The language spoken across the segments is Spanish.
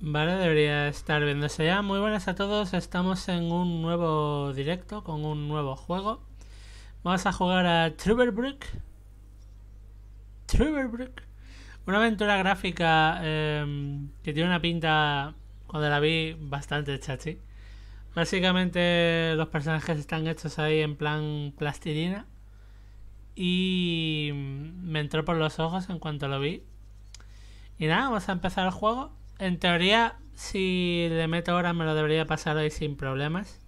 Vale, debería estar viéndose ya. Muy buenas a todos, estamos en un nuevo directo con un nuevo juego. Vamos a jugar a Trüberbrook. Una aventura gráfica que tiene una pinta, cuando la vi, bastante chachi. Básicamente los personajes están hechos ahí en plan plastilina. Y me entró por los ojos en cuanto lo vi. Y nada, vamos a empezar el juego. En teoría, si le meto horas me lo debería pasar hoy sin problemas.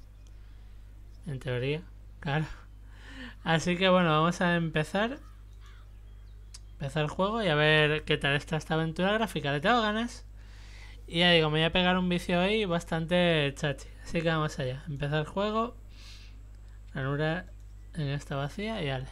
En teoría, claro. Así que bueno, vamos a empezar el juego y a ver qué tal está esta aventura gráfica. Le tengo ganas. Y ya digo, me voy a pegar un vicio hoy bastante chachi. Así que vamos allá. Empezar el juego. Ranura en esta vacía y dale.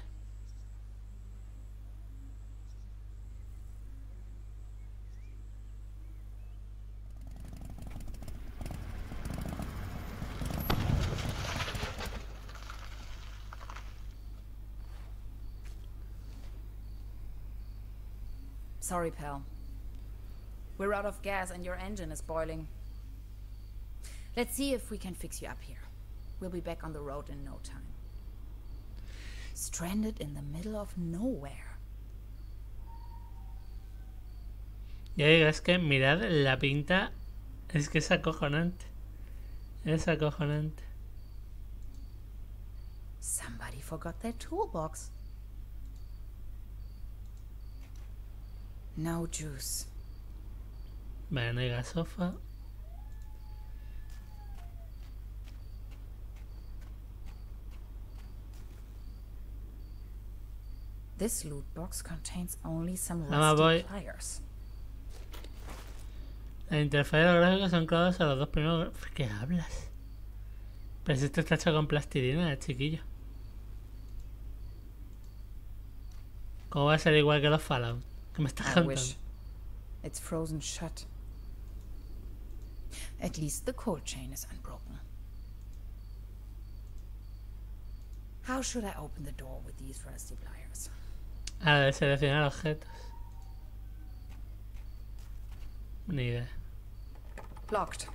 Sorry, pal. We're out of gas and your engine is boiling. Let's see if we can fix you up here. We'll be back on the road in no time. Stranded in the middle of nowhere. Ya digo, es que mirad la pinta. Es que es acojonante. Es acojonante. Somebody forgot their toolbox. No juice. Vale, no hay gasofa. This loot box contains only some Nada más voy. rusty pliers. La interfaz y los gráficos son clavados a los dos primeros. ¿Qué hablas? Pero si esto está hecho con plastilina, chiquillo. ¿Cómo va a ser igual que los Fallout? ¿Qué me estás I contando? wish. It's frozen shut. At least the cold chain is unbroken. How should I open the door with these rusty pliers? Ah, de seleccionar objetos. Ni idea. Locked.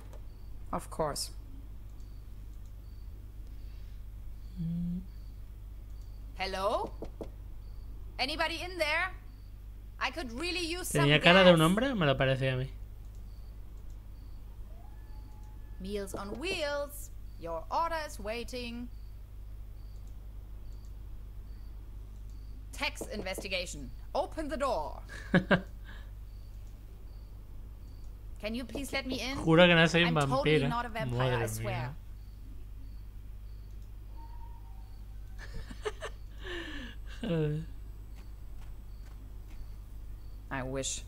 Of course. Hello? Anybody in there? I could really use some ¿Tenía cara de un gas. hombre? Me lo parecía a mí. Meals on wheels. Your order is waiting. Tax investigation. Open the door. Can you please let me in? Juro que no soy un I'm totally vampiro. not a vampire, Madre I swear. Joder. I wish.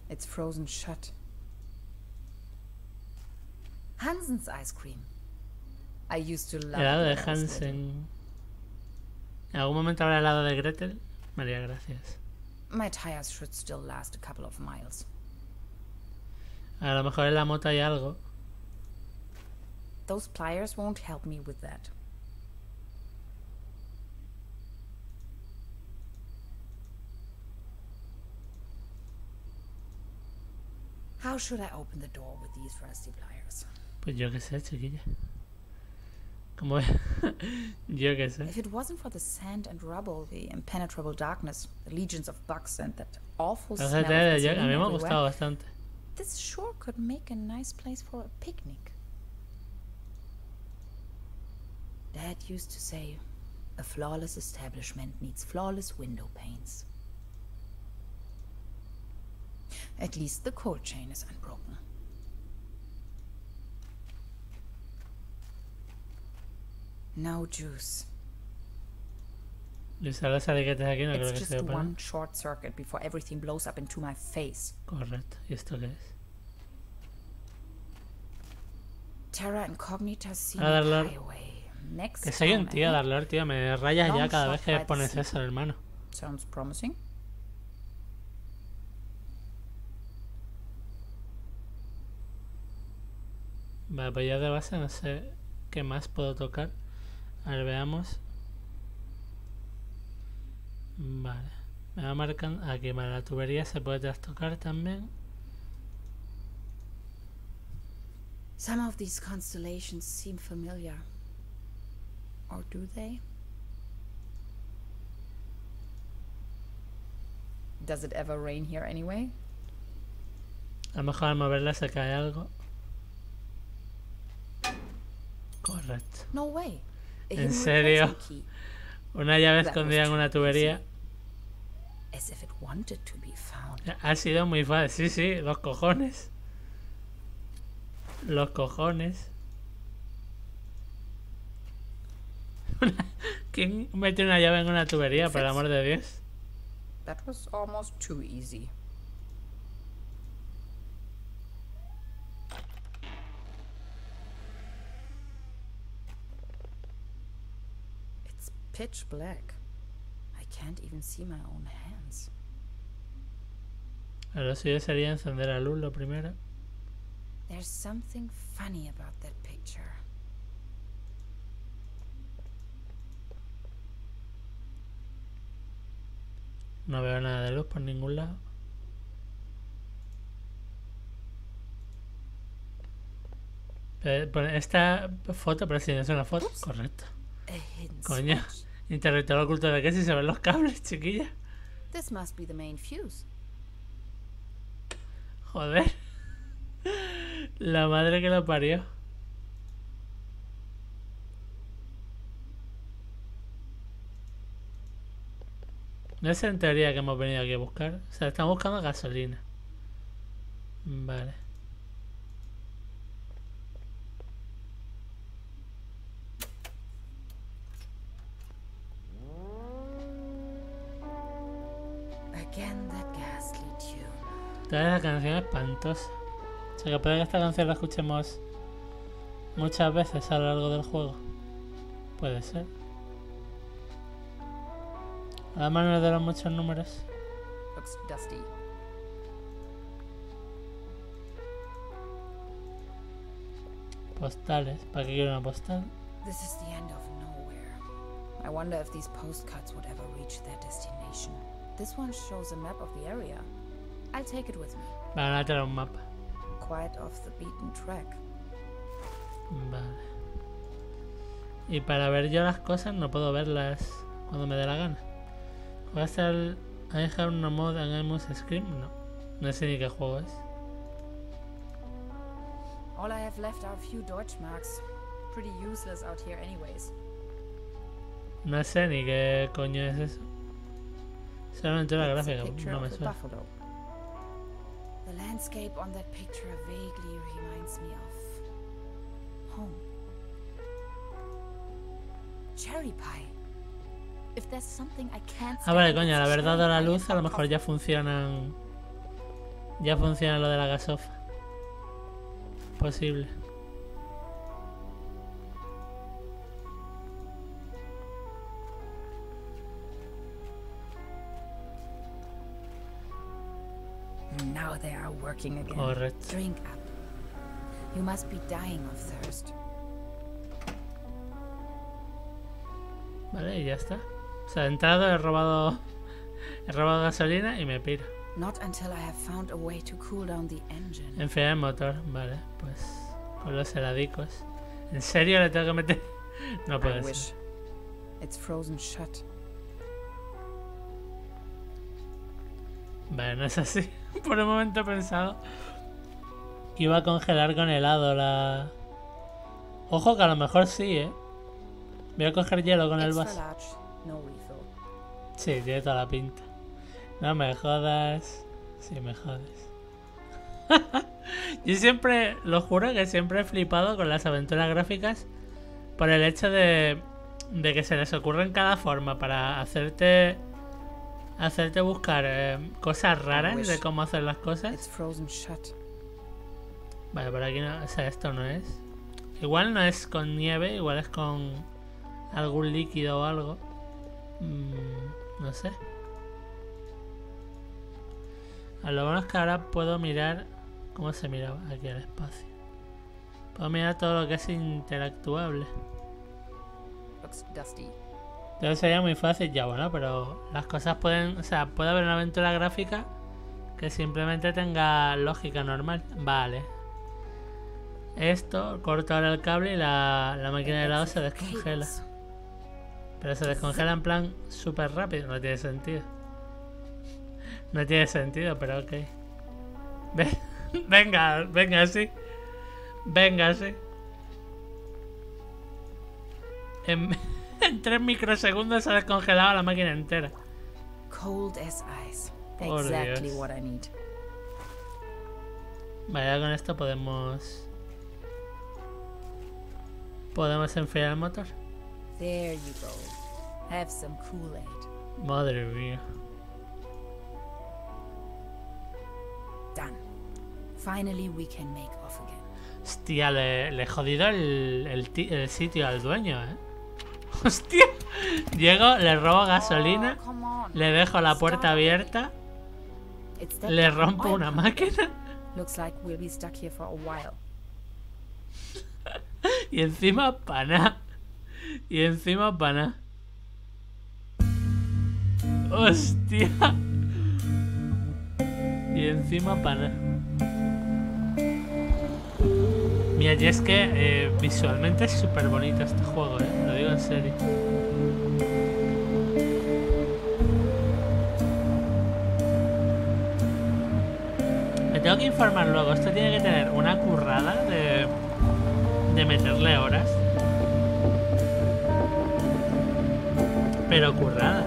It's frozen shut. Hansen's ice cream. I used to love Helado it de when I was little. Hansen. ¿En algún momento habrá helado de Gretel? María, gracias. My tires should still last a couple of miles. A lo mejor en la moto hay algo. Those pliers won't help me with that. How should I open the door with these rusty pliers? Pues yo qué sé, chiquilla. ¿Cómo? Yo qué sé. If it wasn't for the sand and rubble, the impenetrable darkness, the legions of bugs, and that awful smell of A mí gasoline me ha everywhere, gustado bastante. this sure could make a nice place for a picnic. Dad used to say, a flawless establishment needs flawless window panes. At least the cold chain is unbroken. No juice. Usar los aliquetes aquí no creo It's que just se pueda. one short circuit before everything blows up into my face. Correcto. ¿Y esto qué es? Terra Incognita Scenic Ah, Darlor. Highway. Next Que soy un town tío, ahead. Darlor, tío. Me rayas ya Long cada shot vez que by the pones sea. eso, hermano. Sounds promising. Vale, pues ya de base no sé qué más puedo tocar. A ver, veamos. Vale. Me va marcando. Aquí, vale, la tubería se puede trastocar también. Some of these constellations seem familiar. Or do they? Does it ever rain here anyway? A lo mejor al moverla se cae algo. Correcto. No way. ¿En serio? Una llave escondida en una tubería. As if it wanted to be found. Ha sido muy fácil. Sí, sí, los cojones. Los cojones. ¿Quién mete una llave en una tubería, por el amor de Dios? That was almost too easy. It's pitch black. I can't even see my own hands. Lo suyo sería encender la luz lo primero. There's something funny about that picture. No veo nada de luz por ningún lado. Esta foto, pero si no es una foto. Oops. Correcto. Coño. Interruptor oculto de qué si se ven los cables, chiquilla. This must be the main fuse. Joder. La madre que lo parió. No es en teoría que hemos venido aquí a buscar. O sea, estamos buscando gasolina. Vale. Again that ghastly tune. Toda esa canción es espantosa. O sea que puede que esta canción la escuchemos muchas veces a lo largo del juego. Puede ser. A mano de los muchos números. Looks dusty. Postales. ¿Para qué quiero una postal? This is the end of nowhere. I wonder if these postcards would ever reach their destination. This one shows a map of the area. I'll take it with me. Van a traer un mapa. Quite off the beaten track. Vale. Y para ver yo las cosas no puedo verlas cuando me dé la gana. ¿Va a estar I have no mod and hemos scream? No. No sé ni qué juego es. All I have left are a few Deutschmarks. Pretty useless out here anyways. No sé ni qué coño es eso. Solamente la gráfica, no me suena. The landscape on that picture vaguely reminds me of home. Cherry pie. If there's something I can't Ah, vale, coño, la verdad de la luz a lo mejor ya funcionan. Ya funciona lo de la gasofa. Posible. Now they are working again. Correcto. Drink up. You must be dying of thirst. Vale, y ya está. O sea, he entrado, he robado gasolina y me piro. Not until I have found a way to cool down the engine. Enfriar el motor, vale, pues con los heladicos. ¿En serio le tengo que meter? No puede ser. It's frozen shut. Vale, no es así. Por un momento he pensado que iba a congelar con helado la... Ojo que a lo mejor sí, Voy a coger hielo con el vaso. Sí, tiene toda la pinta. No me jodas. Sí, me jodes. Yo siempre, lo juro que siempre he flipado con las aventuras gráficas por el hecho de que se les ocurren cada forma para hacerte buscar cosas raras de cómo hacer las cosas. Vale, por aquí no, o sea, esto no es. Igual no es con nieve, igual es con algún líquido o algo. No sé. Lo bueno es que ahora puedo mirar. ¿Cómo se miraba? Aquí el espacio. Puedo mirar todo lo que es interactuable. Entonces sería muy fácil ya, bueno, pero las cosas pueden... O sea, puede haber una aventura gráfica que simplemente tenga lógica normal. Vale. Esto, corto ahora el cable y la máquina de helado se descongela. Pero se descongela en plan súper rápido. No tiene sentido. No tiene sentido, pero ok. Venga, venga, sí. Venga, sí. En 3 microsegundos se ha descongelado la máquina entera. Cold as ice. Por Exactly Dios. what I need. Vale, con esto podemos enfriar el motor. There you go. Have some Kool-Aid. Madre mía. Done. Finally we can make off again. Hostia, le he jodido el sitio al dueño, Hostia. Llego, le robo gasolina, Oh, come on. le dejo la puerta Start again. abierta, It's that le damn rompo oil una pump. máquina Looks like we'll be stuck here for a while. y encima pana. Y encima pana. Hostia. Y encima pana. Mira, y es que visualmente es súper bonito este juego, lo digo en serio. Me tengo que informar luego. Esto tiene que tener una currada de meterle horas. Pero currada.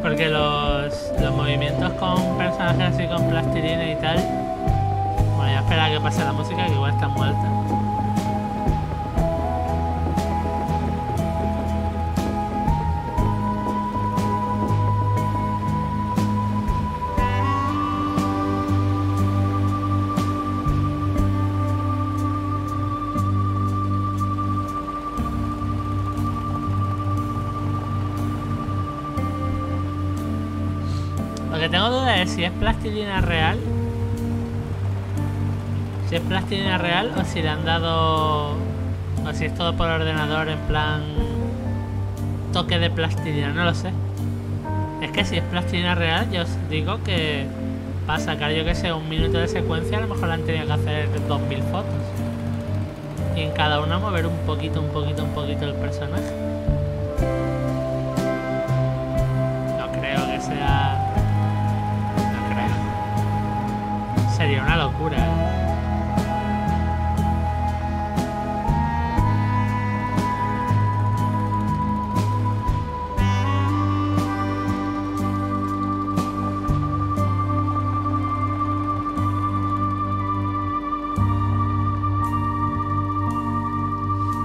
Porque los movimientos con personajes así con plastilina y tal. Bueno, ya espera a que pase la música, que igual está muerta. Lo que tengo duda es si es plastilina real. Si es plastilina real o si le han dado... O si es todo por ordenador en plan... Toque de plastilina, no lo sé. Es que si es plastilina real, yo os digo que... Para sacar, yo que sé, 1 minuto de secuencia, a lo mejor le han tenido que hacer 2000 fotos. Y en cada una mover un poquito el personaje. No creo que sea... Sería una locura,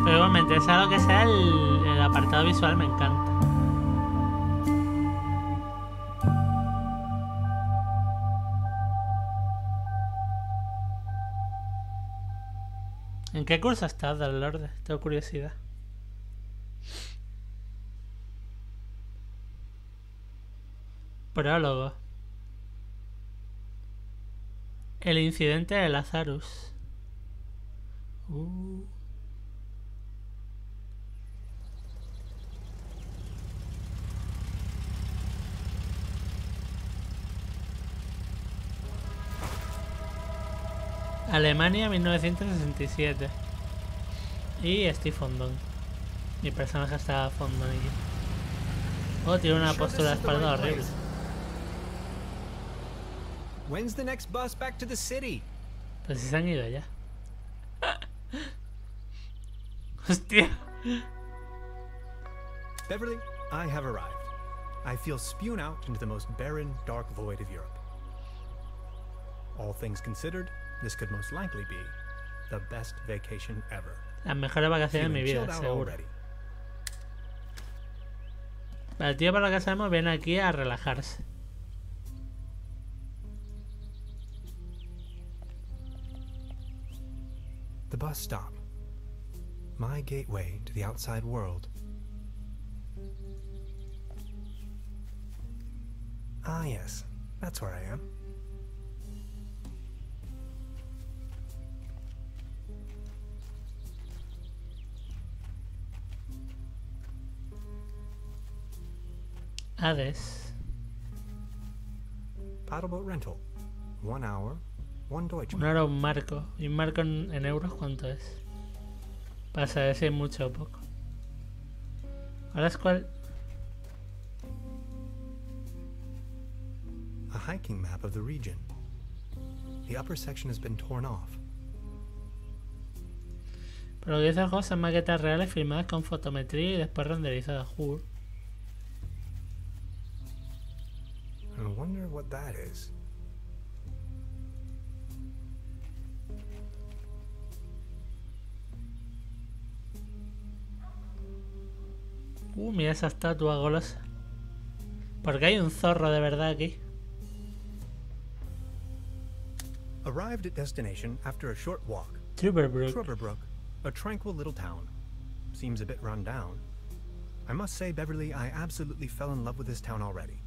Pero igualmente, sea lo que sea, el apartado visual me encanta. ¿En qué curso estás, Lorde? Tengo curiosidad. Prólogo. El incidente de Lazarus. Alemania 1967. Y Steve Fondon. Mi personaje está fondonillo. Oh, tiene una postura de espalda horrible. When's the next bus back to the city? Pues si se han ido ya. Hostia. Beverly, I have arrived. I feel spewed out into the most barren, dark void of Europe. All things considered, this could most likely be the best vacation ever. Las mejores vacaciones de mi vida, seguro. El tío, para lo que sabemos, viene aquí a relajarse. The bus stop. My gateway to the outside world. Ah, yes. That's where I am. Hades. Paddleboat rental. 1 hour, 1 Deutsch Un mark. euro un marco. ¿Y un marco en euros cuánto es? Para saber si es mucho o poco. ¿Ahora es cuál? A hiking map of the region. The upper section has been torn off. Pero lo que dice el juego son maquetas reales filmadas con fotometría y después renderizadas. Juro. I wonder what that is. Mira esa estatua golosa. Porque hay un zorro de verdad aquí. Arrived at destination after a short walk. Trüberbrook. Trüberbrook, a tranquil little town. Seems a bit run down. I must say, Beverly, I absolutely fell in love with this town already.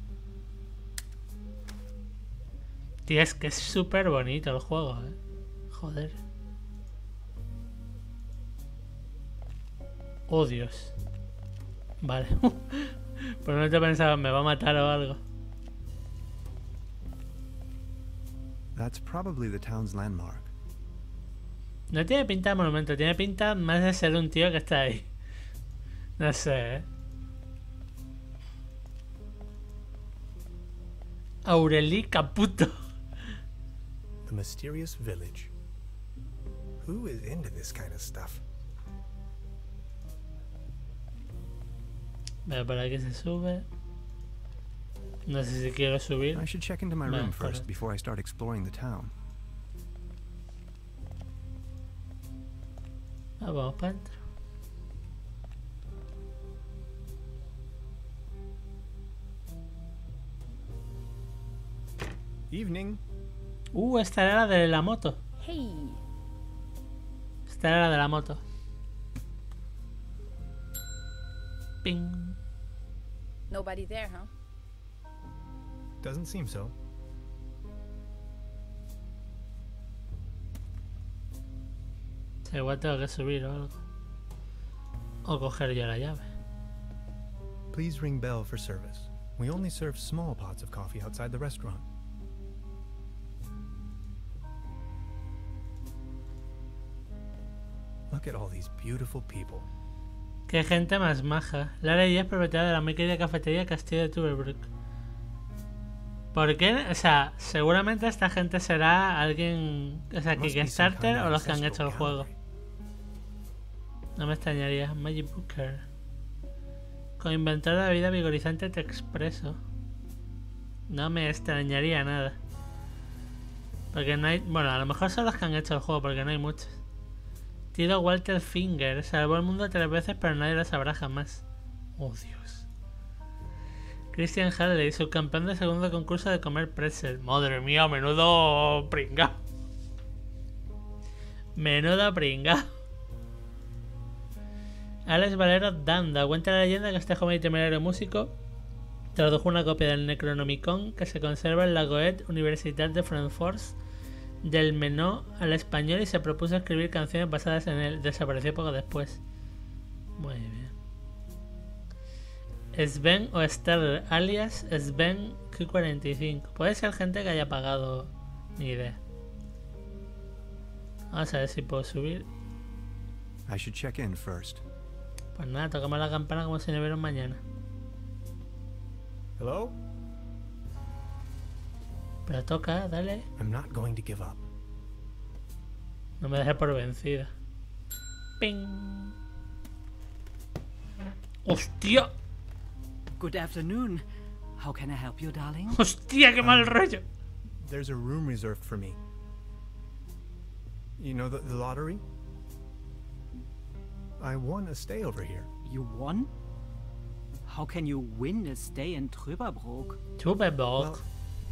Tío, es que es súper bonito el juego, Joder. Oh, Dios. Vale. Pues no te pensaba, me va a matar o algo. That's probably the town's landmark. No tiene pinta de monumento, tiene pinta más de ser un tío que está ahí. No sé, Aureli Caputo. The mysterious village. Who is into this kind of stuff? Vale, por aquí se sube. No sé si quiero subir. I should check into my room first before I start exploring the town. Vamos para adentro. Evening. Esta era la de la moto. Hey. Esta era la de la moto. Ping. Nobody there, huh? Doesn't seem so. O sea, igual tengo que subir o algo. O coger yo la llave. Please ring bell for service. We only serve small pots of coffee outside the restaurant. Look at all these beautiful people. Qué gente más maja. Lara y es propietaria de la muy querida cafetería Castillo de Trüberbrook. ¿Por qué? O sea, seguramente esta gente será alguien... O sea, Kickstarter o los que han hecho el juego. No me extrañaría. Magic Booker. Con inventor de bebida vigorizante te expreso. No me extrañaría nada. Porque no hay... Bueno, a lo mejor son los que han hecho el juego, porque no hay muchos. Tiro Walter Finger. Salvó el mundo 3 veces, pero nadie lo sabrá jamás. Oh, Dios. Christian Halley, subcampeón del segundo concurso de comer pretzel. Madre mía, menudo pringa. Menudo pringa. Alex Valero Danda. Cuenta la leyenda que este joven y temerario músico tradujo una copia del Necronomicon que se conserva en la Goethe Universitat de Francfort del Menó al español y se propuso escribir canciones basadas en él. Desapareció poco después. Muy bien. Sven o Sterler, alias Sven Q45. Puede ser gente que haya pagado. Ni idea. Vamos a ver si puedo subir. I should check in first. Pues nada, tocamos la campana como si no hubiera un mañana. Hello? Pero toca, dale. I'm not going to give up. No me dejes por vencida. Ping. ¡Hostia! Good afternoon. How can I help you, darling? ¡Hostia, qué mal rollo! There's a room reserved for me. You know the lottery? I won a stay over here. You won? How can you win a stay in Trüberbrook? Trüberbrook. Well,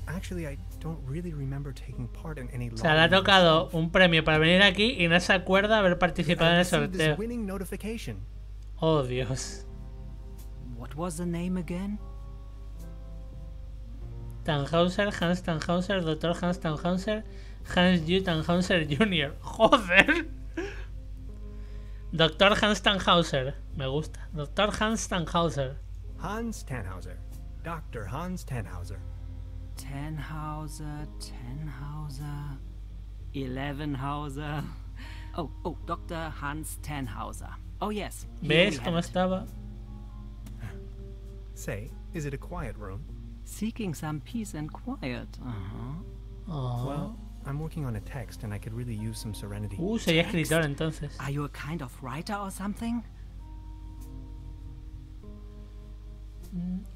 actually, I don't really remember taking part in any O sea, le ha lottery tocado myself. un premio para venir aquí y no se acuerda haber participado I en el received this sorteo. winning notification. Oh, Dios. What was the name again? Tannhauser, Hans Tannhauser, Dr. Hans Tannhauser, Hans J. Tannhauser Jr. ¡Joder! Dr. Hans Tannhauser. Me gusta. Dr. Hans Tannhauser. Hans Tannhauser. Dr. Hans Tannhauser. Tannhauser. Elevenhauser. Oh, Dr. Hans Tannhauser. Oh yes. ¿Ves cómo estaba? Say, is it a quiet room? Seeking some peace and quiet. Oh. Well, I'm working on a text and I could really use some serenity. Soy escritor entonces. Are you a kind of writer or something?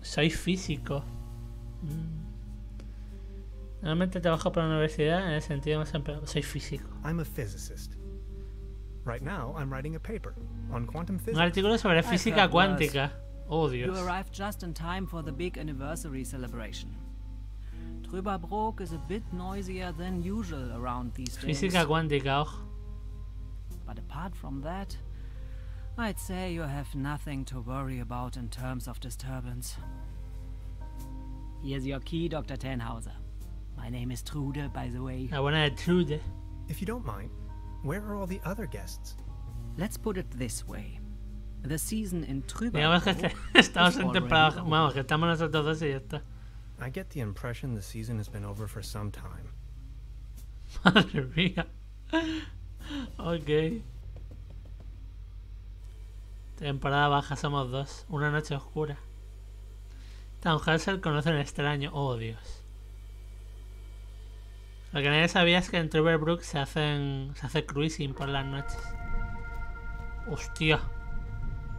Soy físico. Normalmente trabajo para la universidad en el sentido más amplio. Soy físico. I'm a physicist. Right now, I'm writing a paper on quantum Un physics. artículo sobre física heard worse. cuántica. Oh, You Dios. arrived just in time for the big anniversary celebration. Trüberbrook is a bit noisier than usual around these days. Física cuántica, ojo. But apart from that, I'd say you have nothing to worry about in terms of disturbance. Here's your key, Dr. Tannhauser. My name is Trude, by the way. La buena de Trude. If you don't mind, where are all the other guests? Let's put it this way. The season in Digamos que Trüberbrook estamos is en already temporada. over. Vamos, que estamos nosotros dos y ya está. I get the impression the season has been over for some time. Madre mía. Ok. Temporada baja, somos dos. Una noche oscura. Tom Hassel conoce un extraño. Oh, Dios. Lo que nadie sabía es que en Trüberbrook se hace cruising por las noches. Hostia.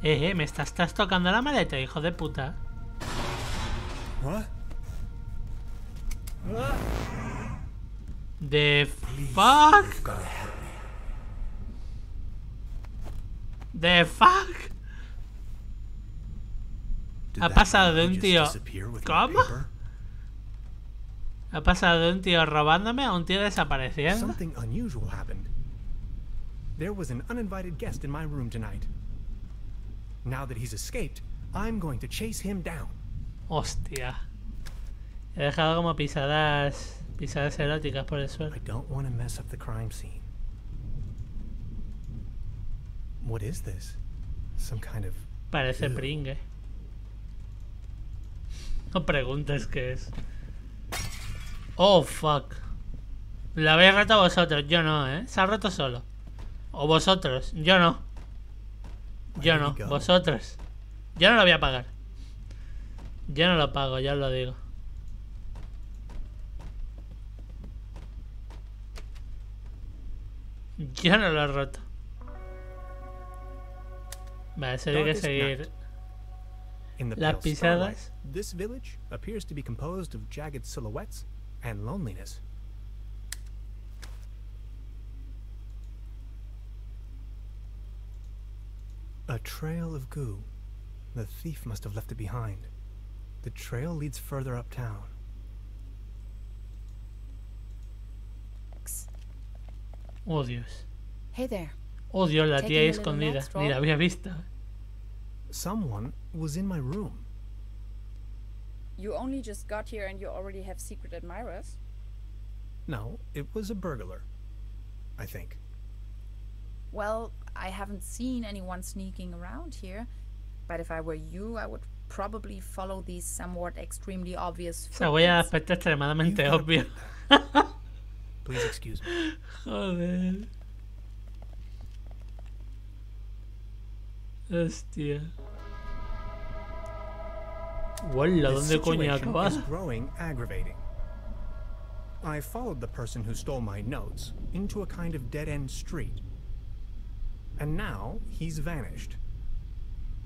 Me estás tocando la maleta, hijo de puta. What? The fuck? The fuck? Did Ha that pasado de lady un just tío. disappear with my ¿Cómo? paper? Ha pasado de un tío robándome a un tío desapareciendo. Something unusual happened. There was an uninvited guest in my room tonight. Now that he's escaped, I'm going to chase him down. Hostia. He dejado como pisadas eróticas por el suelo. I don't want to mess up the crime scene. What is this? Some kind of... Parece Ew. pringue. No preguntes qué es. Oh, fuck. Lo habéis roto vosotros, yo no, ¿eh? Se ha roto solo. O vosotros, yo no. Yo no, vosotros. Yo no lo voy a pagar. Yo no lo pago, ya os lo digo. Yo no lo he roto. Vale, se tiene que seguir. In the Las pale pisadas. starlight, this village appears to be composed of jagged silhouettes and loneliness. A trail of goo. The thief must have left it behind. The trail leads further uptown. Oh, Dios. Hey there. Oh, Dios, la tía ahí Taking a little escondida. nap, Ni la había visto. Someone was in my room. You only just got here and you already have secret admirers? No, it was a burglar. I think. Well, I haven't seen anyone sneaking around here, but if I were you, I would probably follow these somewhat extremely obvious Esa huella de footprints. aspecto extremadamente You've got a obvio. point there. Please excuse me. Joder. Hostia. Hola, This ¿dónde coño ha situation is acabado? growing aggravating. I followed the person who stole my notes into a kind of dead-end street. And now he's vanished.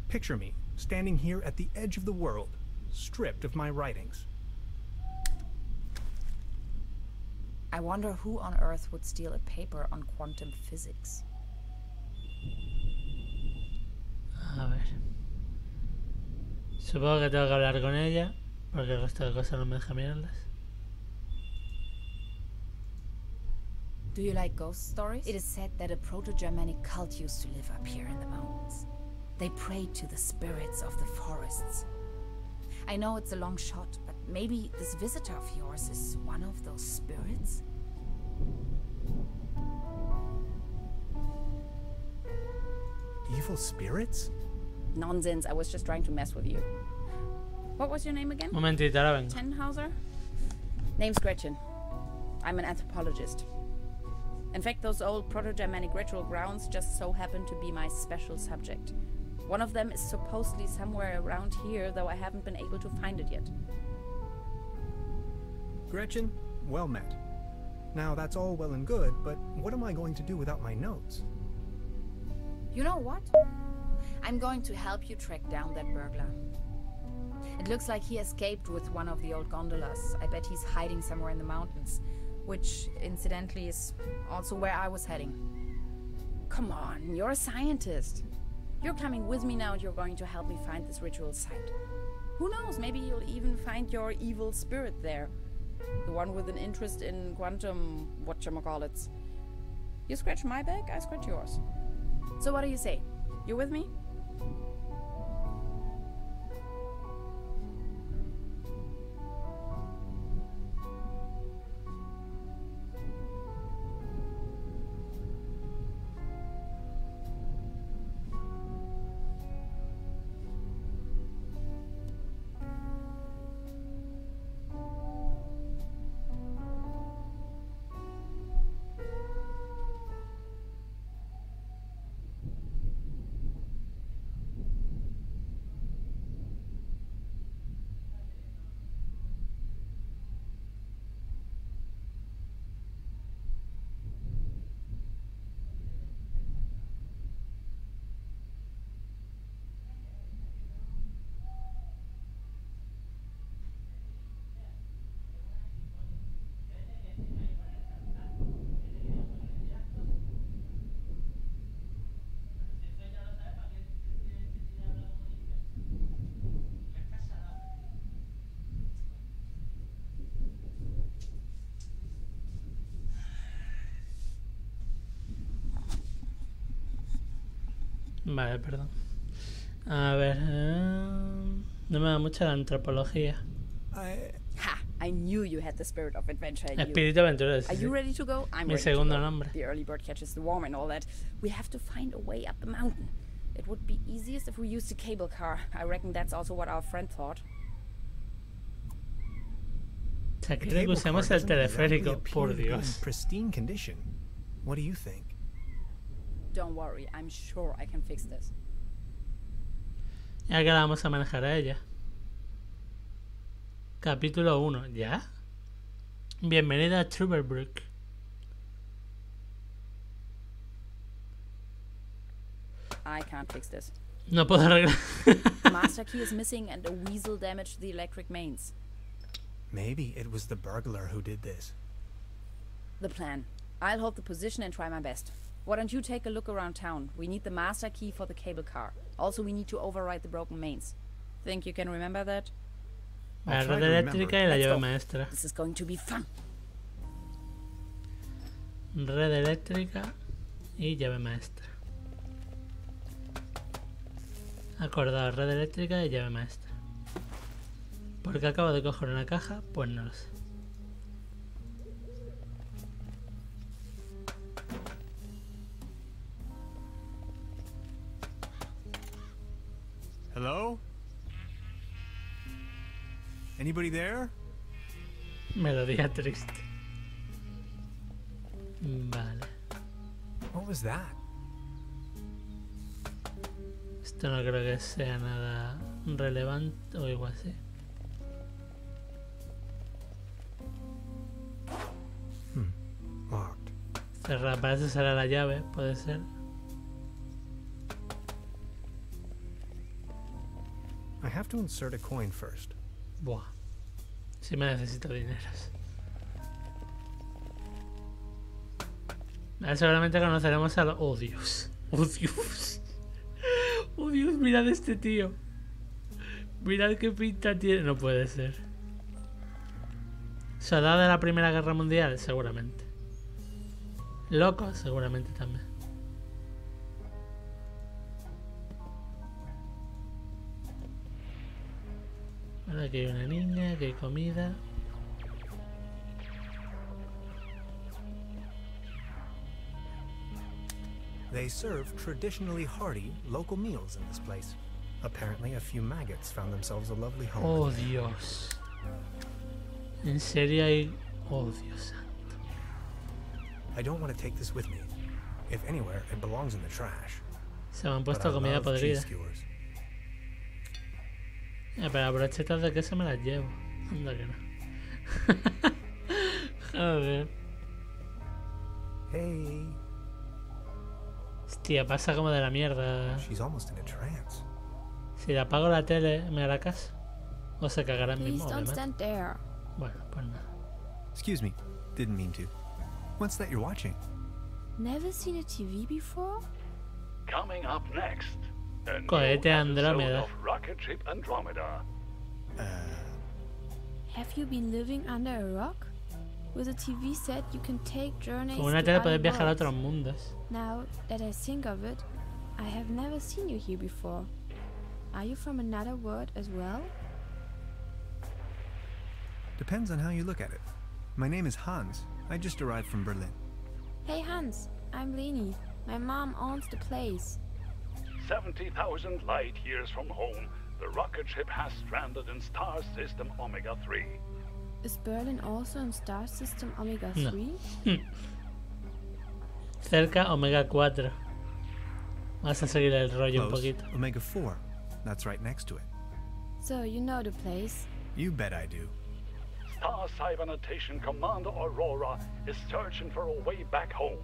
Picture me standing here at the edge of the world, stripped of my writings. I wonder who on earth would steal a paper on quantum physics. A ver. Supongo que tengo que hablar con ella, porque el resto de cosas no me deja mirarlas. Do you like ghost stories? It is said that a proto-Germanic cult used to live up here in the mountains. They prayed to the spirits of the forests. I know it's a long shot, but maybe this visitor of yours is one of those spirits? Evil spirits? Nonsense, I was just trying to mess with you. What was your name again? Un momentito, ahora vengo. Tannhauser? Name's Gretchen. I'm an anthropologist. In fact, those old Proto-Germanic ritual grounds just so happen to be my special subject. One of them is supposedly somewhere around here, though I haven't been able to find it yet. Gretchen, well met. Now that's all well and good, but what am I going to do without my notes? You know what? I'm going to help you track down that burglar. It looks like he escaped with one of the old gondolas. I bet he's hiding somewhere in the mountains, which, incidentally, is also where I was heading. Come on, you're a scientist. You're coming with me now and you're going to help me find this ritual site. Who knows, maybe you'll even find your evil spirit there. The one with an interest in quantum whatchamacallits. You scratch my back, I scratch yours. So what do you say? You with me? Vale, perdón. A ver, no me da mucho la antropología. Ha! I knew you had the spirit of adventure in you. Espíritu aventurero. Are you ready to go? I'm Mi ready segundo to go. nombre. The early bird catches the worm and all that. We have to find a way up the mountain. It would be easiest if we used the cable car. I reckon that's also what our friend thought. O sea, quiere que usemos el teleférico, por Dios. Pristine condition. What do you think? Don't worry, I'm sure I can fix this. Ya que la vamos a manejar a ella. Capítulo 1, ¿ya? Bienvenida a Trüberbrook. I can't fix this. No puedo arreglar. The master key is missing and a weasel damaged the electric mains. Maybe it was the burglar who did this. The plan. I'll hold the position and try my best. Why don't you take a look around town? We need the master key for the cable car. Also, we need to override the broken mains. Think you can remember that? La red eléctrica y la Let's llave go. maestra. This is going to be fun. Red eléctrica y llave maestra. Acordado, red eléctrica y llave maestra. ¿Por qué acabo de coger una caja? Pues no lo sé. Hello? Anybody there? Melodía triste. Vale. What was that? Esto no creo que sea nada relevante o igual sí. Locked. Cerrar, para eso será la llave, puede ser. I have to insert a coin first. Buah. Si me necesito dineros. Seguramente conoceremos a los... Oh, Dios. Oh, Dios. Oh, Dios, mirad este tío. Mirad qué pinta tiene. No puede ser. Soldado de la Primera Guerra Mundial, seguramente. Loco, seguramente también. Bueno, aquí hay una niña, aquí hay comida. They serve traditionally hearty local meals in this place. Apparently, a few maggots found themselves a lovely home. Oh, Dios. ¿En serio hay...? Oh, Dios santo. I don't want to take this with me. If anywhere, it belongs in the trash. Se me han But I puesto comida love podrida. cheese skewers. Pero las brochetas de queso me las llevo. Anda que no. Joder. Hey. Hostia, pasa como de la mierda. She's almost in a trance. Si le apago la tele, ¿me hará caso? O se cagará en mi Please móvil, don't ¿no? stand there. Bueno, pues nada. Excuse me. Didn't mean to. What's that you're watching? Never seen a TV before? Coming up next, a new Cohete episode Andrómeda. of Rocket Ship Andromeda. Have you been living under a rock? With a TV set, you can take journeys Con una to tele other puedes viajar a worlds. otros mundos. Now that I think of it, I have never seen you here before. Are you from another world as well? Depends on how you look at it. My name is Hans. I just arrived from Berlin. Hey Hans, I'm Leni. My mom owns the place. 70,000 light years from home, the rocket ship has stranded in star system Omega 3. Is Berlin also in star system Omega 3? No. Cerca Omega 4. Vamos a seguir el rollo un Close. poquito. Omega 4. That's right next to it. So you know the place. You bet I do. Star Cybernetation Commander Aurora is searching for a way back home.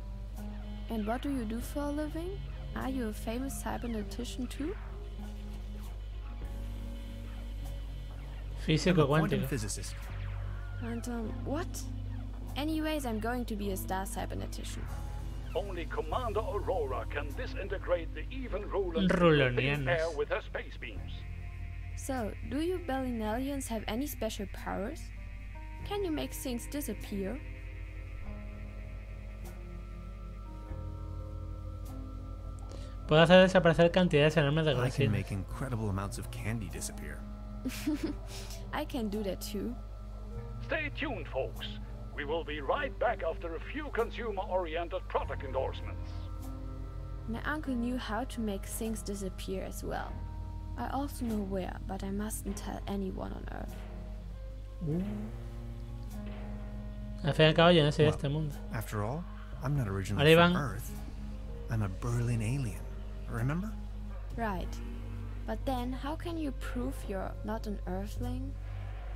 And what do you do for a living? Are you a famous cybernetician too? I'm Físico a quantum cuántico. physicist. What? Anyways, I'm going to be a star cybernetician. Only Commander Aurora can disintegrate the even rulers Rulonianos. air with her space beams. So, do you Berlinalians have any special powers? Can you make things disappear? Puedo hacer desaparecer cantidades enormes de I can golosinas. make incredible amounts of candy disappear. I can do that too. Stay tuned, folks. We will be right back after a few consumer-oriented product endorsements. My uncle knew how to make things disappear as well. I also know where, but I mustn't tell anyone on Earth. Al fin y al cabo yo no soy de Well, este mundo. After all, I'm not Ahora originally from Iván. Earth. I'm a Berlin alien. Remember? Right. But then, how can you prove you're not an Earthling?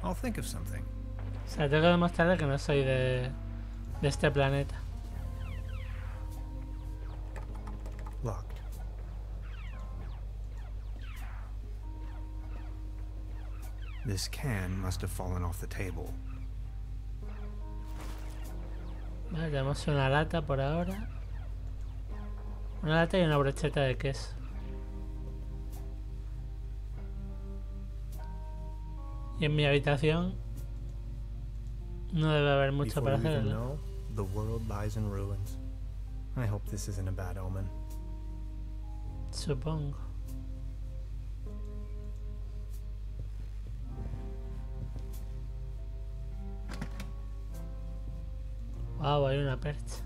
I'll think of something. O sea, tengo que demostrarle que no soy de este planeta. Locked. This can must have fallen off the table. Vale, tenemos una lata por ahora. Una lata y una brocheta de queso. Y en mi habitación no debe haber mucho Before para you even hacerlo. know, the world lies in ruins. I hope this isn't a bad omen. Supongo. Wow, hay una percha.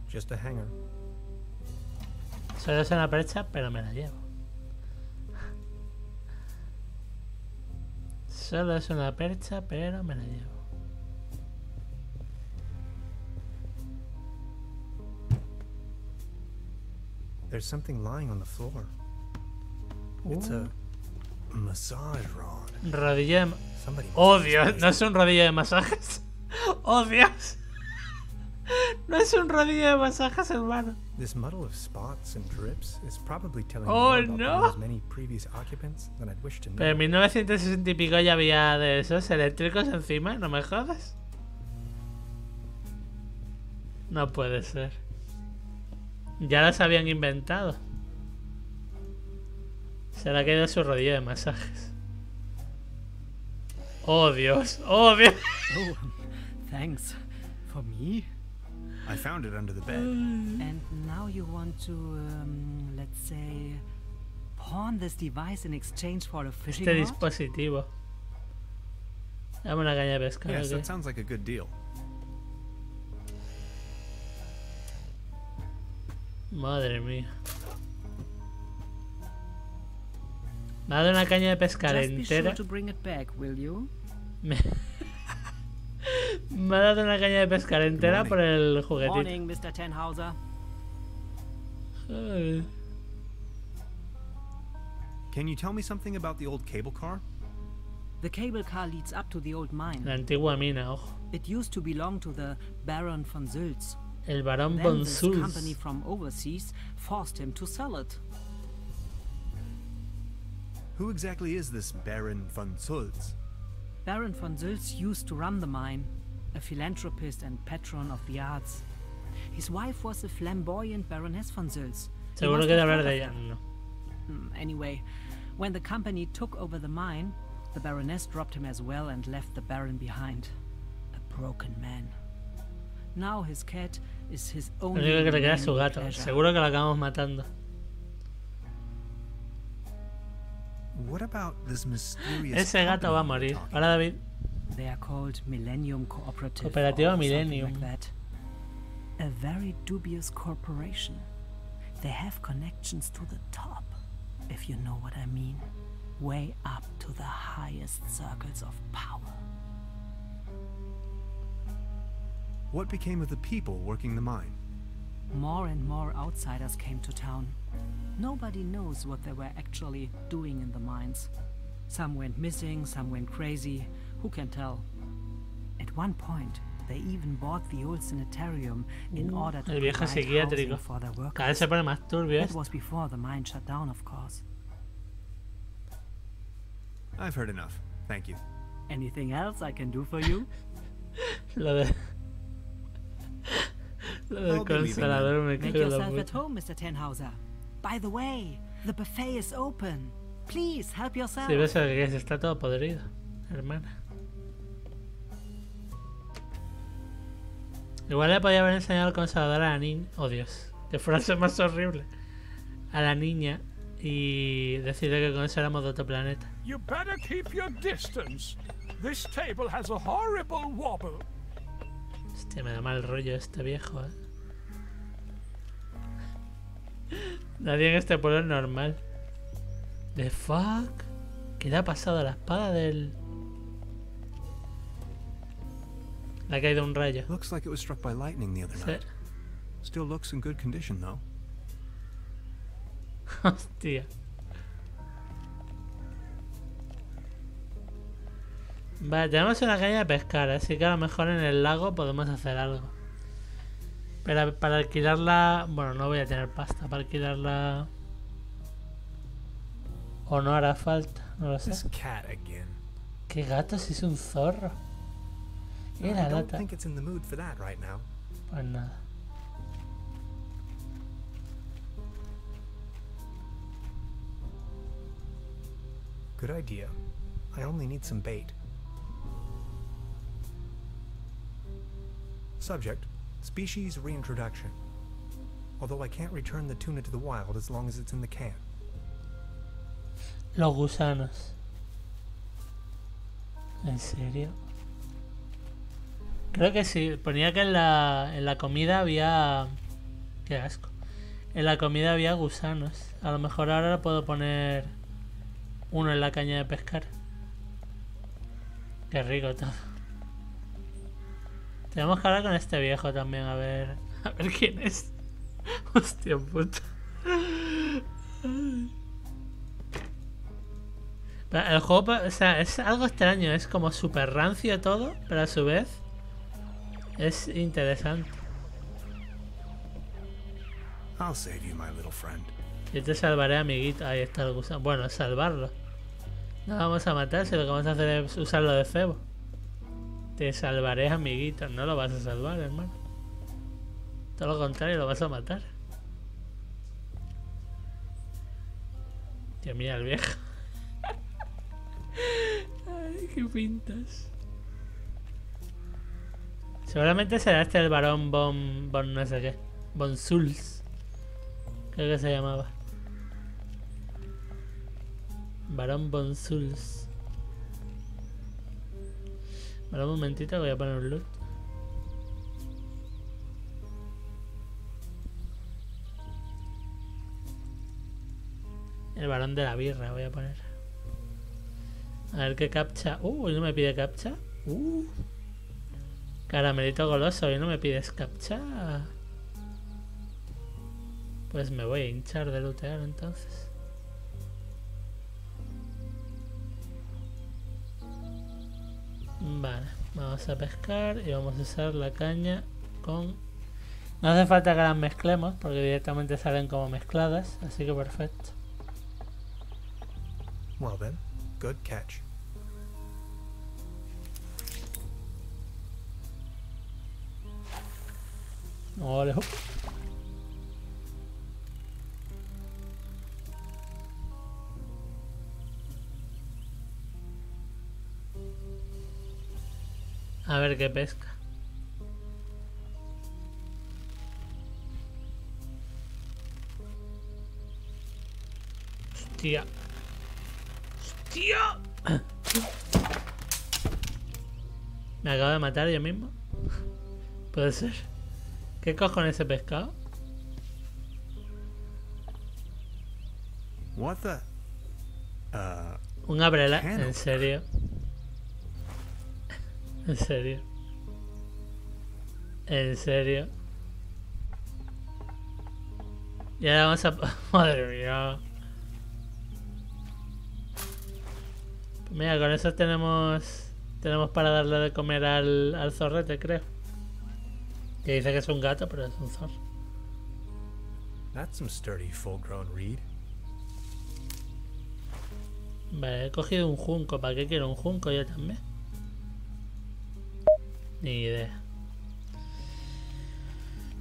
Just a hanger. Solo es una percha, pero me la llevo. Solo es una percha, pero me la llevo. There's something lying on the floor. It's a massage rod. Rodilla de... Somebody must ¡Oh, have Dios! misplaced ¿No it. es un rodillo de masajes? ¡Oh, Dios! No es un rodillo de masajes, hermano. This muddle of spots and drips is probably telling Oh, more about no. as many previous occupants than I'd wish to know. Pero en 1960 y pico ya había de esos eléctricos encima, no me jodas. No puede ser. Ya las habían inventado. Se le ha caído su rodilla de masajes. Oh, Dios. Oh, Dios. Oh, thanks. For me? I found it under the bed. And now you want to, let's say, pawn this device in exchange for a fishing Este rod? dispositivo. Dame una caña de pescar. Yes, ¿o qué? that sounds like a good deal. Madre mía. Me ha dado una caña de pescar Just be sure entera. to bring it back, will you? Me... Me ha dado una caña de pescar entera por el juguetito. Morning, Mr. Tenhauser. Ay. Can you tell me something about the old cable car? The cable car leads up to the old mine. La antigua mina, ojo. It used to belong to the Baron von Sülz. El Barón Then von this Sülz. company from overseas forced him to sell it. Who exactly is this Baron von Sülz? Baron von Sülz used to run the mine, a philanthropist and patron of the arts. His wife was a flamboyant Baroness von Sülz. You Seguro must que de have hablar heard de of ella. her. No. Anyway, when the company took over the mine, the Baroness dropped him as well and left the Baron behind. A broken man. Now his cat is his Lo only único que le queda es su remaining gato. pleasure. Seguro que lo acabamos matando. What about this mysterious Ese gato va a company morir. you're talking Ahora David. They are called Millennium Cooperative. Cooperativa or something Millennium. like that. A very dubious corporation. They have connections to the top, if you know what I mean. Way up to the highest circles of power. What became of the people working the mine? More and more outsiders came to town. Nobody knows what they were actually doing in the mines. Some went missing, some went crazy. Who can tell? At one point, they even bought the old sanitarium in order to El viejo provide psiquiátrico. housing for their Cada vez workers. se pone más turbio That esto. was before the mine shut down, of course. I've heard enough. Thank you. Anything else I can do for you? Lo de. Lo del I'll be leaving consolador me Make cago en la yourself at puta. home, Mr. Tenhauser. By the way, the buffet is open. Please help yourself. Si ves lo que es, está todo podrido, hermana. Igual le podía haber enseñado el consolador a la niña. Oh Dios, qué frase más horrible. A la niña y decirle que con eso éramos de otro planeta. You better keep your distance. This table has a horrible wobble. Hostia, me da mal rollo este viejo, Nadie en este pueblo es normal. The fuck? ¿Qué le ha pasado a la espada del...? Le ha caído un rayo. Looks like it was struck by lightning the other Sí. night. Still looks in good condition, though. Hostia. Vale, tenemos una caña de pescar, así que a lo mejor en el lago podemos hacer algo. Pero para alquilarla... Bueno, no voy a tener pasta para alquilarla... O no hará falta, no lo sé. This cat again. ¿Qué gato si es un zorro? ¿Y I la don't gata? think it's in the mood for that right now. Pues nada. Good idea. I only need some bait. Subject: species reintroduction. Although I can't return the tuna to the wild as long as it's in the can. Los gusanos. ¿En serio? Creo que sí. Ponía que en la comida había... Qué asco. En la comida había gusanos. A lo mejor ahora le puedo poner uno en la caña de pescar. Qué rico todo. Tenemos que hablar con este viejo también, a ver quién es. Hostia puta. El juego, o sea, es algo extraño, es como súper rancio todo, pero a su vez es interesante. I'll save you, my little friend. Yo te salvaré, amiguito. Ahí está el gusano. Bueno, salvarlo. No vamos a matar, si lo que vamos a hacer es usarlo de cebo. Te salvaré, amiguito. No lo vas a salvar, hermano. Todo lo contrario, lo vas a matar. Tío, mira el viejo. Ay, qué pintas. Seguramente será este el varón Von no sé qué. Von Sülz. Creo que se llamaba. Varón Von Sülz. Vale, un momentito que voy a poner un loot. El varón de la birra voy a poner. A ver qué captcha. No me pide captcha. Caramelito goloso y no me pides captcha. Pues me voy a hinchar de lootear entonces. Vale, vamos a pescar y vamos a usar la caña con... No hace falta que las mezclemos porque directamente salen como mezcladas, así que perfecto. Well then, good catch. Ole, hop. A ver qué pesca. Hostia. Hostia. Me acabo de matar yo mismo. Puede ser. ¿Qué cojones he pescado? What the? Un abrela. ¿En serio? ¿En serio? ¿En serio? Y ahora vamos a... Madre mía. Pues mira, con eso tenemos para darle de comer al zorrete, creo. Que dice que es un gato, pero es un zorro. That's some sturdy, full-grown reed. Vale, he cogido un junco. ¿Para qué quiero un junco yo también? Ni idea.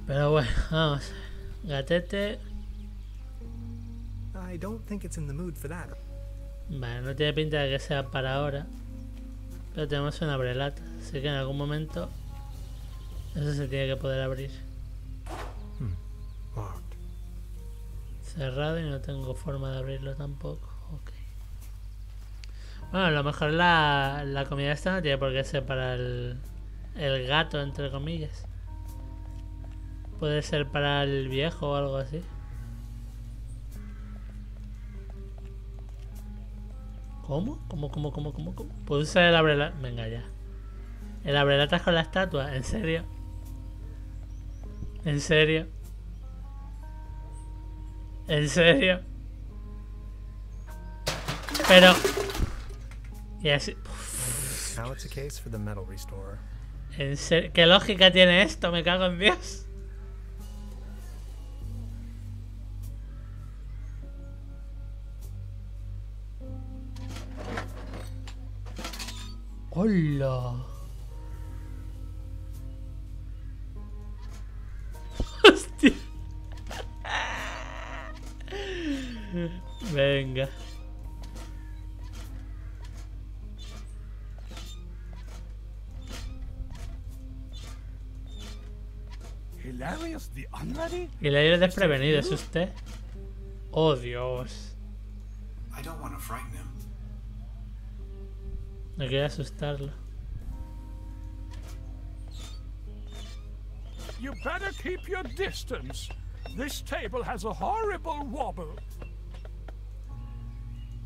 Pero bueno, vamos. Gatete. I don't think it's in the mood for that. Vale, no tiene pinta de que sea para ahora. Pero tenemos una brelata. Así que en algún momento eso se tiene que poder abrir. Locked. Cerrado y no tengo forma de abrirlo tampoco. Ok. Bueno, a lo mejor la comida esta no tiene por qué ser para el gato, entre comillas. Puede ser para el viejo o algo así. ¿Cómo? ¿Cómo? ¿Puedo usar el abrelata? Venga ya. ¿El abrelatas con la estatua? ¿En serio? ¿En serio? ¿En serio? Pero... Y así... Now it's a case for the metal restorer. ¿En serio? ¿Qué lógica tiene esto? Me cago en Dios. ¡Hola! ¡Hostia! Venga. Hilarious the unready? Y el aire desprevenido, ¿es usted? ¡Oh, Dios! I don't want to frighten him. No quiero asustarlo. You better keep your distance. This table has a horrible wobble.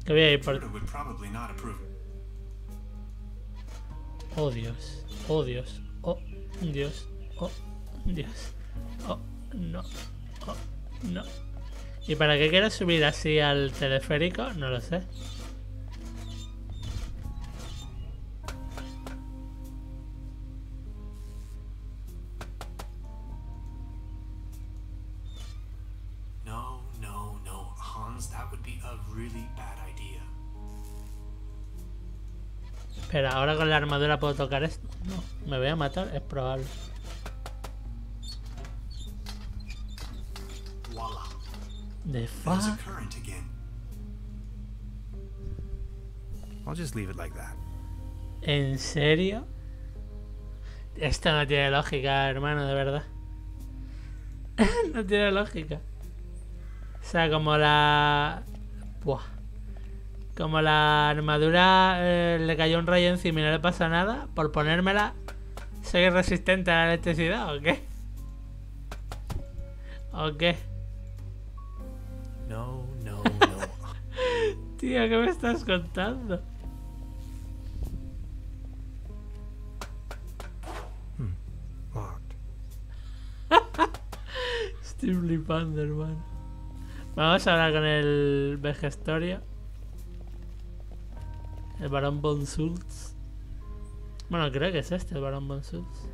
Que voy a ir por... Truda would probably not approve. ¡Oh, Dios! ¡Oh, Dios! ¡Oh, Dios! ¡Oh, Dios! ¡Oh, no! ¡Oh, no! ¿Y para qué quiero subir así al teleférico? No lo sé. No, Hans, that would be a really bad idea. Espera, ¿ahora con la armadura puedo tocar esto? No, me voy a matar, es probable. Voila. The There's fuck? a current again. I'll just leave it like that. ¿En serio? Esto no tiene lógica, hermano, de verdad. No tiene lógica. O sea, como la... Buah. Como la armadura le cayó un rayo encima y no le pasa nada, por ponérmela, ¿soy resistente a la electricidad o qué? ¿O qué? No. Tío, ¿qué me estás contando? Estoy flipando, hermano. Vamos a hablar con el vejestorio. El barón von Schultz. Bueno, creo que es este, el barón von Schultz.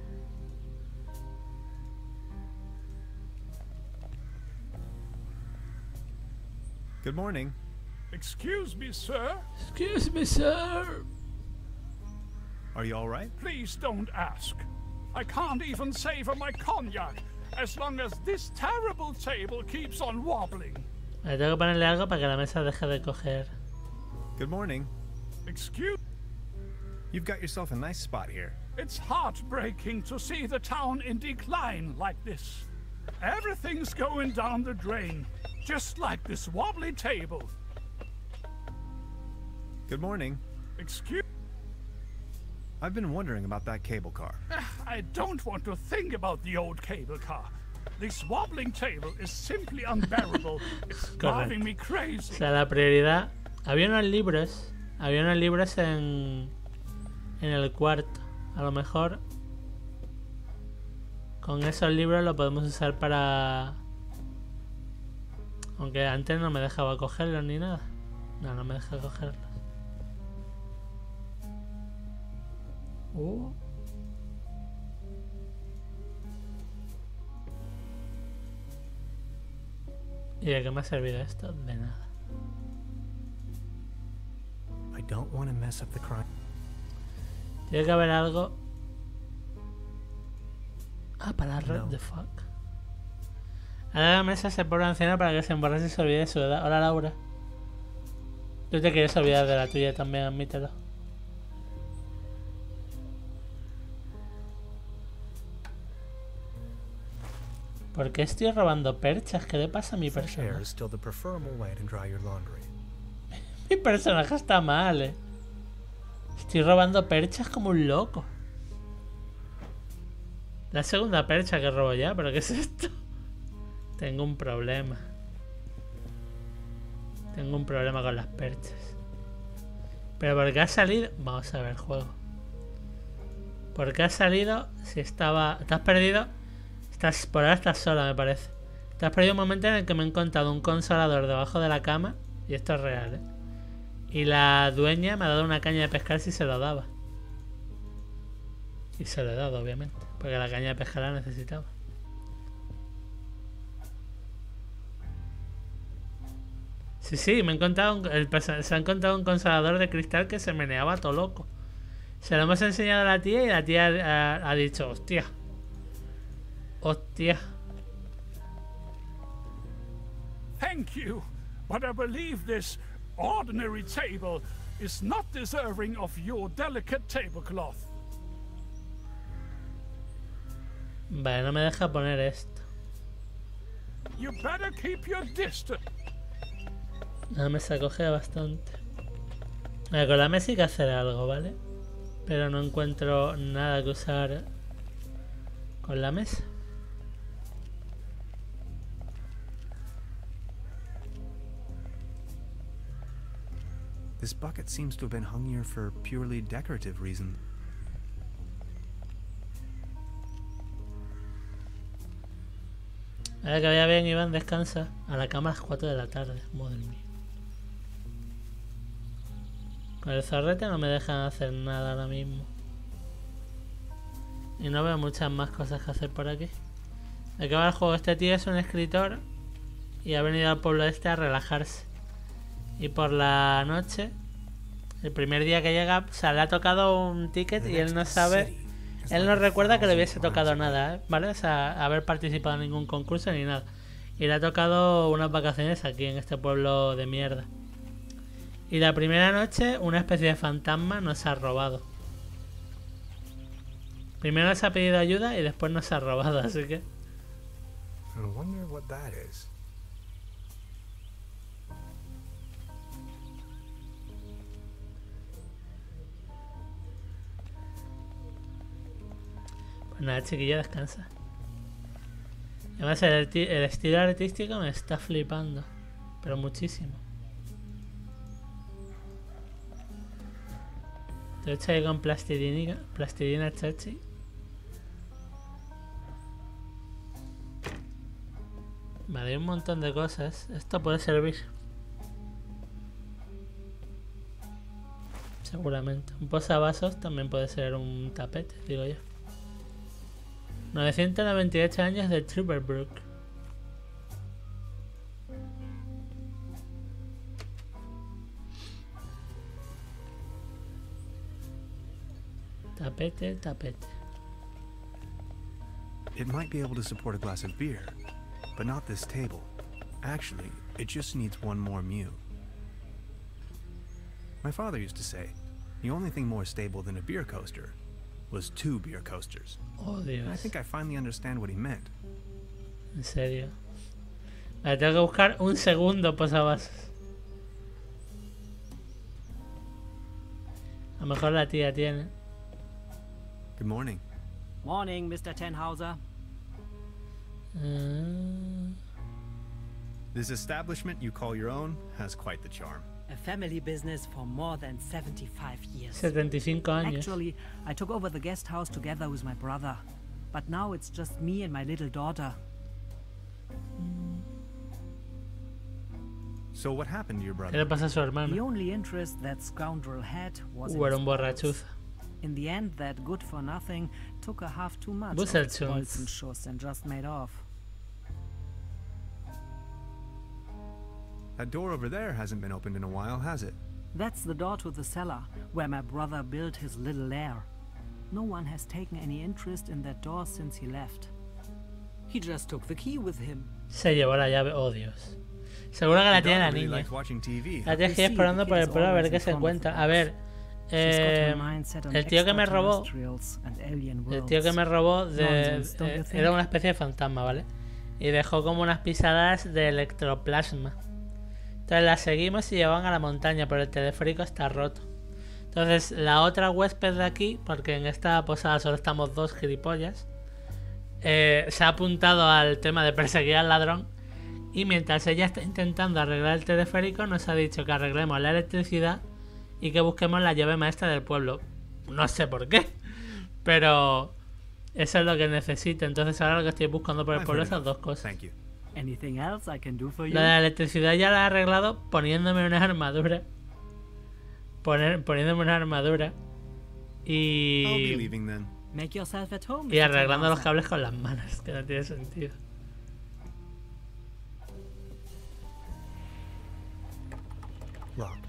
Good morning. Excuse me, sir. Excuse me, sir. Are you all right? Please don't ask. I can't even savor my cognac as long as this terrible table keeps on wobbling. Tengo que ponerle algo para que la mesa deje de coger. Good morning. Excuse... You've got yourself a nice spot here. It's heartbreaking to see the town in decline like this. Everything's going down the drain, just like this wobbly table. Good morning. Excuse... I've been wondering about that cable car. I don't want to think about the old cable car. This wobbling table is simply unbearable. It's driving me O crazy. sea, la prioridad... Había unos libros en el cuarto. A lo mejor con esos libros lo podemos usar para... Aunque antes no me dejaba cogerlos ni nada. No me deja cogerlos. ¿Y de qué me ha servido esto? De nada. I don't want to mess up the crime. Tiene que haber algo... para red No. the fuck. Ahora la mesa se pone anciana para que se emborrache y se olvide de su edad. Hola, Laura. Tú te quieres olvidar de la tuya también, admítelo. ¿Por qué estoy robando perchas? ¿Qué le pasa a mi Fresh air personaje? is still the preferable way to dry your laundry. Mi personaje está mal, Estoy robando perchas como un loco. La segunda percha que robo ya, ¿pero qué es esto? Tengo un problema. Tengo un problema con las perchas. ¿Pero por qué ha salido? Vamos a ver el juego. ¿Por qué ha salido? Si estaba... ¿Te has perdido? Por ahora estás sola, me parece. Te has perdido un momento en el que me he encontrado un consolador debajo de la cama. Y esto es real, Y la dueña me ha dado una caña de pescar si se lo daba. Y se lo he dado, obviamente. Porque la caña de pescar la necesitaba. Sí, me he encontrado se ha encontrado un consolador de cristal que se meneaba todo loco. Se lo hemos enseñado a la tía y la tía ha dicho, hostia. Hostia. Thank you, but I believe this ordinary table is not deserving of your delicate tablecloth. Vale, no me deja poner esto. You better keep your distance. La mesa coge bastante. Vale, con la mesa hay que hacer algo, ¿vale? Pero no encuentro nada que usar con la mesa. This bucket seems to have been hung here for purely decorative reasons. A ver, que vaya bien, Iván, descansa. A la cama a las 4 de la tarde. Madre mía. Con el zorrete no me dejan hacer nada ahora mismo. Y no veo muchas más cosas que hacer por aquí. ¿De qué va el juego? Este tío es un escritor y ha venido al pueblo este a relajarse. Y por la noche, el primer día que llega, o sea, le ha tocado un ticket y él no sabe... Él no recuerda que le hubiese tocado nada, ¿vale? O sea, haber participado en ningún concurso ni nada. Y le ha tocado unas vacaciones aquí en este pueblo de mierda. Y la primera noche, una especie de fantasma nos ha robado. Primero nos ha pedido ayuda y después nos ha robado, así que... I wonder what that is. Pues nada, chiquillo, descansa. Además, el estilo artístico me está flipando. Pero muchísimo. Te he hecho ahí con plastilina chachi. Vale, hay un montón de cosas. Esto puede servir. Seguramente. Un posavasos también puede ser un tapete, digo yo. 998 años de Trüberbrook. Tapete, tapete. It might be able to support a glass of beer, but not this table. Actually, it just needs one more mew. My father used to say, the only thing more stable than a beer coaster was 2 beer coasters. Oh, Dios. And I think I finally understand what he meant. En serio. Vale, tengo que buscar un segundo posavasos. A lo mejor la tía tiene. Good morning. Morning, Mr. Tenhauser. This establishment you call your own has quite the charm. A family business for more than 75 years. 75 años. Actually, I took over the guest house together with my brother. But now it's just me and my little daughter. So what happened to your ¿Qué brother? le pasa a su The hermano? only interest that scoundrel had was in Era his un balls. borrachuzo. In the end, that good-for-nothing took a half too much of its Busselchunz. Bolzenschuss and just made off. That door over there hasn't been opened in a while, has it? That's the door to the cellar, where my brother built his little lair. No one has taken any interest in that door since he left. He just took the key with him. Se llevó la llave. Oh, Dios. Seguro que la Your tiene la daughter really niña. likes watching TV. La tía que ir explorando por el pueblo a ver qué se encuentra. A ver, She's got her mind set on el tío que me robó, extraterrestrials and alien el tío que worlds. me robó Nonsense, don't you think? era una especie de fantasma, ¿vale? Y dejó como unas pisadas de electroplasma. Entonces la seguimos y llevan a la montaña, pero el teleférico está roto. Entonces la otra huésped de aquí, porque en esta posada solo estamos 2 gilipollas, se ha apuntado al tema de perseguir al ladrón. Y mientras ella está intentando arreglar el teleférico, nos ha dicho que arreglemos la electricidad y que busquemos la llave maestra del pueblo. No sé por qué, pero eso es lo que necesito. Entonces ahora lo que estoy buscando por el pueblo es esas 2 cosas. Thank you. Anything else I can do for you? La de la electricidad ya la he arreglado poniéndome una armadura. Poniéndome una armadura. I'll be Y leaving then. Make yourself at home. y Mr. arreglando los Tenhauser. cables con las manos, que no tiene sentido. Locked.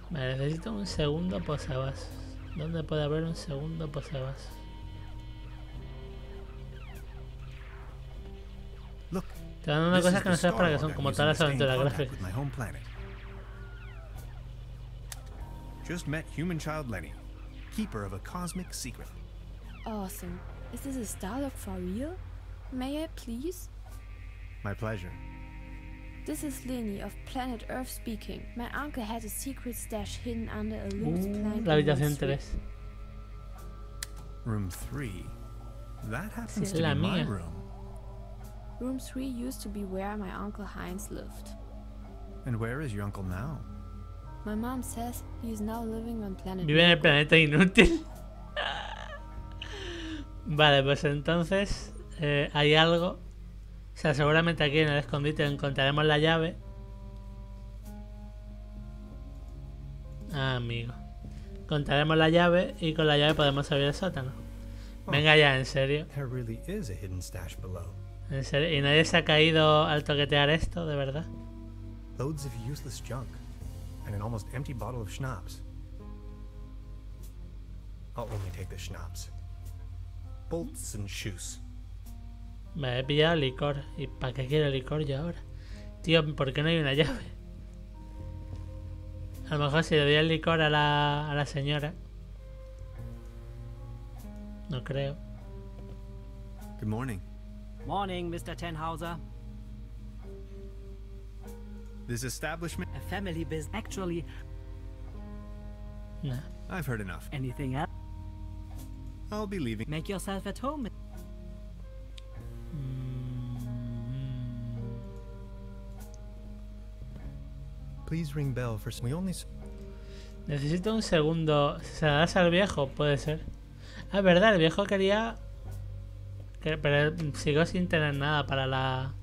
Vale, necesito un segundo posavasos. ¿Dónde puede haber un segundo posavasos? Look, Te van dando this cosas is que no the sabes para qué star son, log como I'm todas las using to stay in aventuras contact gráficas. with my home planet. Just met human child Lenny, keeper of a cosmic secret. Awesome. Is this a Starlock for real? May I please? My pleasure. This is Lenny of planet Earth speaking. My uncle had a secret stash hidden under a loose plank La in habitación room 3. 3. Room 3. That happens Sí, to la be my mía. room. Room 3 used to be where my uncle Heinz lived. And where is your uncle now? My mom says he is now living on planet Vive en el Juego. planeta inútil. Vale, pues entonces hay algo. O sea, seguramente aquí en el escondite encontraremos la llave. Ah, amigo. Encontraremos la llave y con la llave podemos abrir el sótano. Venga ya, en serio. There really is a hidden stash below. En serio. ¿Y nadie se ha caído al toquetear esto, de verdad? Loads of useless junk. And an almost empty bottle of schnapps. I'll only take the schnapps. Bolts and shoes. Me he pillado licor. ¿Y para qué quiero licor yo ahora? Tío, ¿por qué no hay una llave? A lo mejor si le doy el licor a la señora. No creo. Good morning. Morning, Mr. Tenhauser. This establishment. A family business. Actually, No. I've heard enough. anything else? I'll be leaving. Make yourself at home. Please ring bell for. We only. Necesito un segundo. Si se la das al viejo, puede ser. Ah, es verdad, el viejo quería. Pero sigo sin tener nada para la.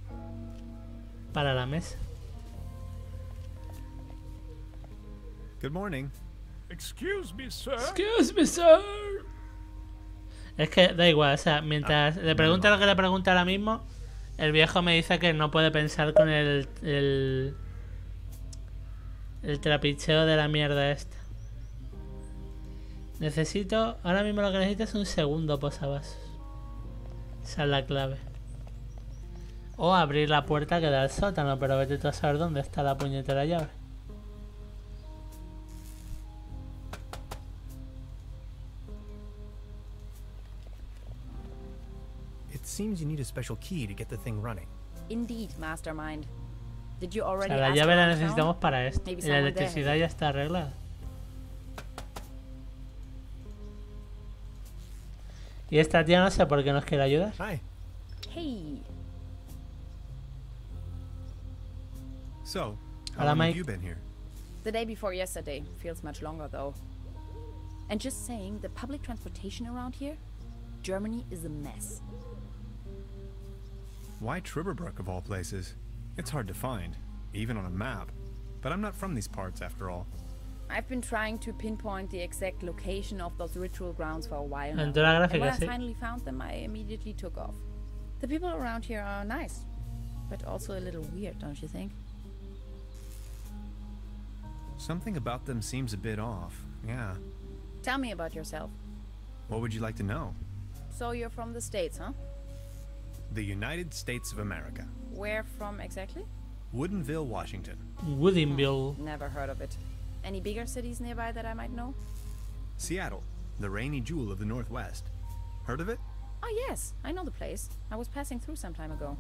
para la mesa. Good morning. Excuse me, sir. Excuse me, sir. Es que da igual, o sea, mientras le pregunta lo que le pregunta ahora mismo, el viejo me dice que no puede pensar con el trapicheo de la mierda esta. Ahora mismo lo que necesito es un segundo posavasos. Esa es la clave. O abrir la puerta que da al sótano, pero vete tú a saber dónde está la puñetera llave. It seems you need a special key to get the thing running. Indeed, mastermind. Did you O already sea, la ask llave la around town? necesitamos para esto. Maybe Y la someone there electricidad ya está arreglada. Y esta tía no sé por qué nos quiere ayudar. Hi. Hey, So, how Hola, long Mike. have you been here? the day before yesterday. Feels much longer though. And just saying, the public transportation around here, Germany is a mess. Why Trüberbrook of all places? It's hard to find, even on a map. But I'm not from these parts after all. I've been trying to pinpoint the exact location of those ritual grounds for a while now. Aventura And when gráfica, I sí. finally found them, I immediately took off. The people around here are nice, but also a little weird, don't you think? Something about them seems a bit off. Yeah. Tell me about yourself. What would you like to know? So you're from the States, huh? The United States of America. Where from exactly? Woodinville, Washington. Woodinville. Never heard of it. Any bigger cities nearby that I might know? Seattle, the rainy jewel of the Northwest. Heard of it? Oh yes, I know the place. I was passing through some time ago.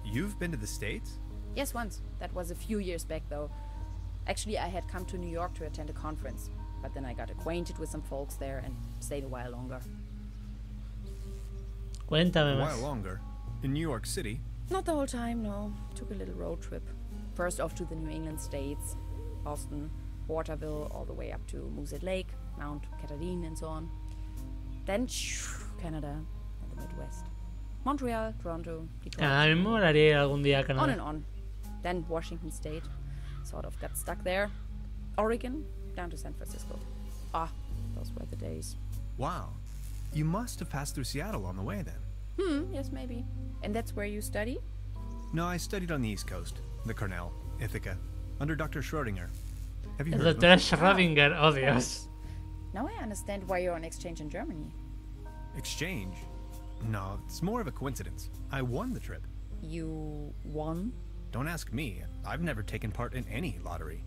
You've been to the States? Yes, once. That was a few years back though. Actually, I had come to New York to attend a conference, but then I got acquainted with some folks there and stayed a while longer. Cuéntame A más. while longer. In New York City? Not the whole time, no. Took a little road trip. First off to the New England states, Boston, Waterville, all the way up to Moosehead Lake, Mount Catherine and so on. Then Canada and the Midwest. Montreal, Toronto, Detroit. A mí me molaría ir algún día a On Canadá. and on. Then Washington State. Sort of got stuck there. Oregon, down to San Francisco. Ah, those were the days. Wow. You must have passed through Seattle on the way then. Yes, maybe. And that's where you study? No, I studied on the East Coast. The Cornell, Ithaca, under Dr. Schrodinger. Have you El heard of doctor him? Schrödinger, oh Dios. Now I understand why you're on exchange in Germany. Exchange? No, it's more of a coincidence. I won the trip. You won? Don't ask me. I've never taken part in any lottery.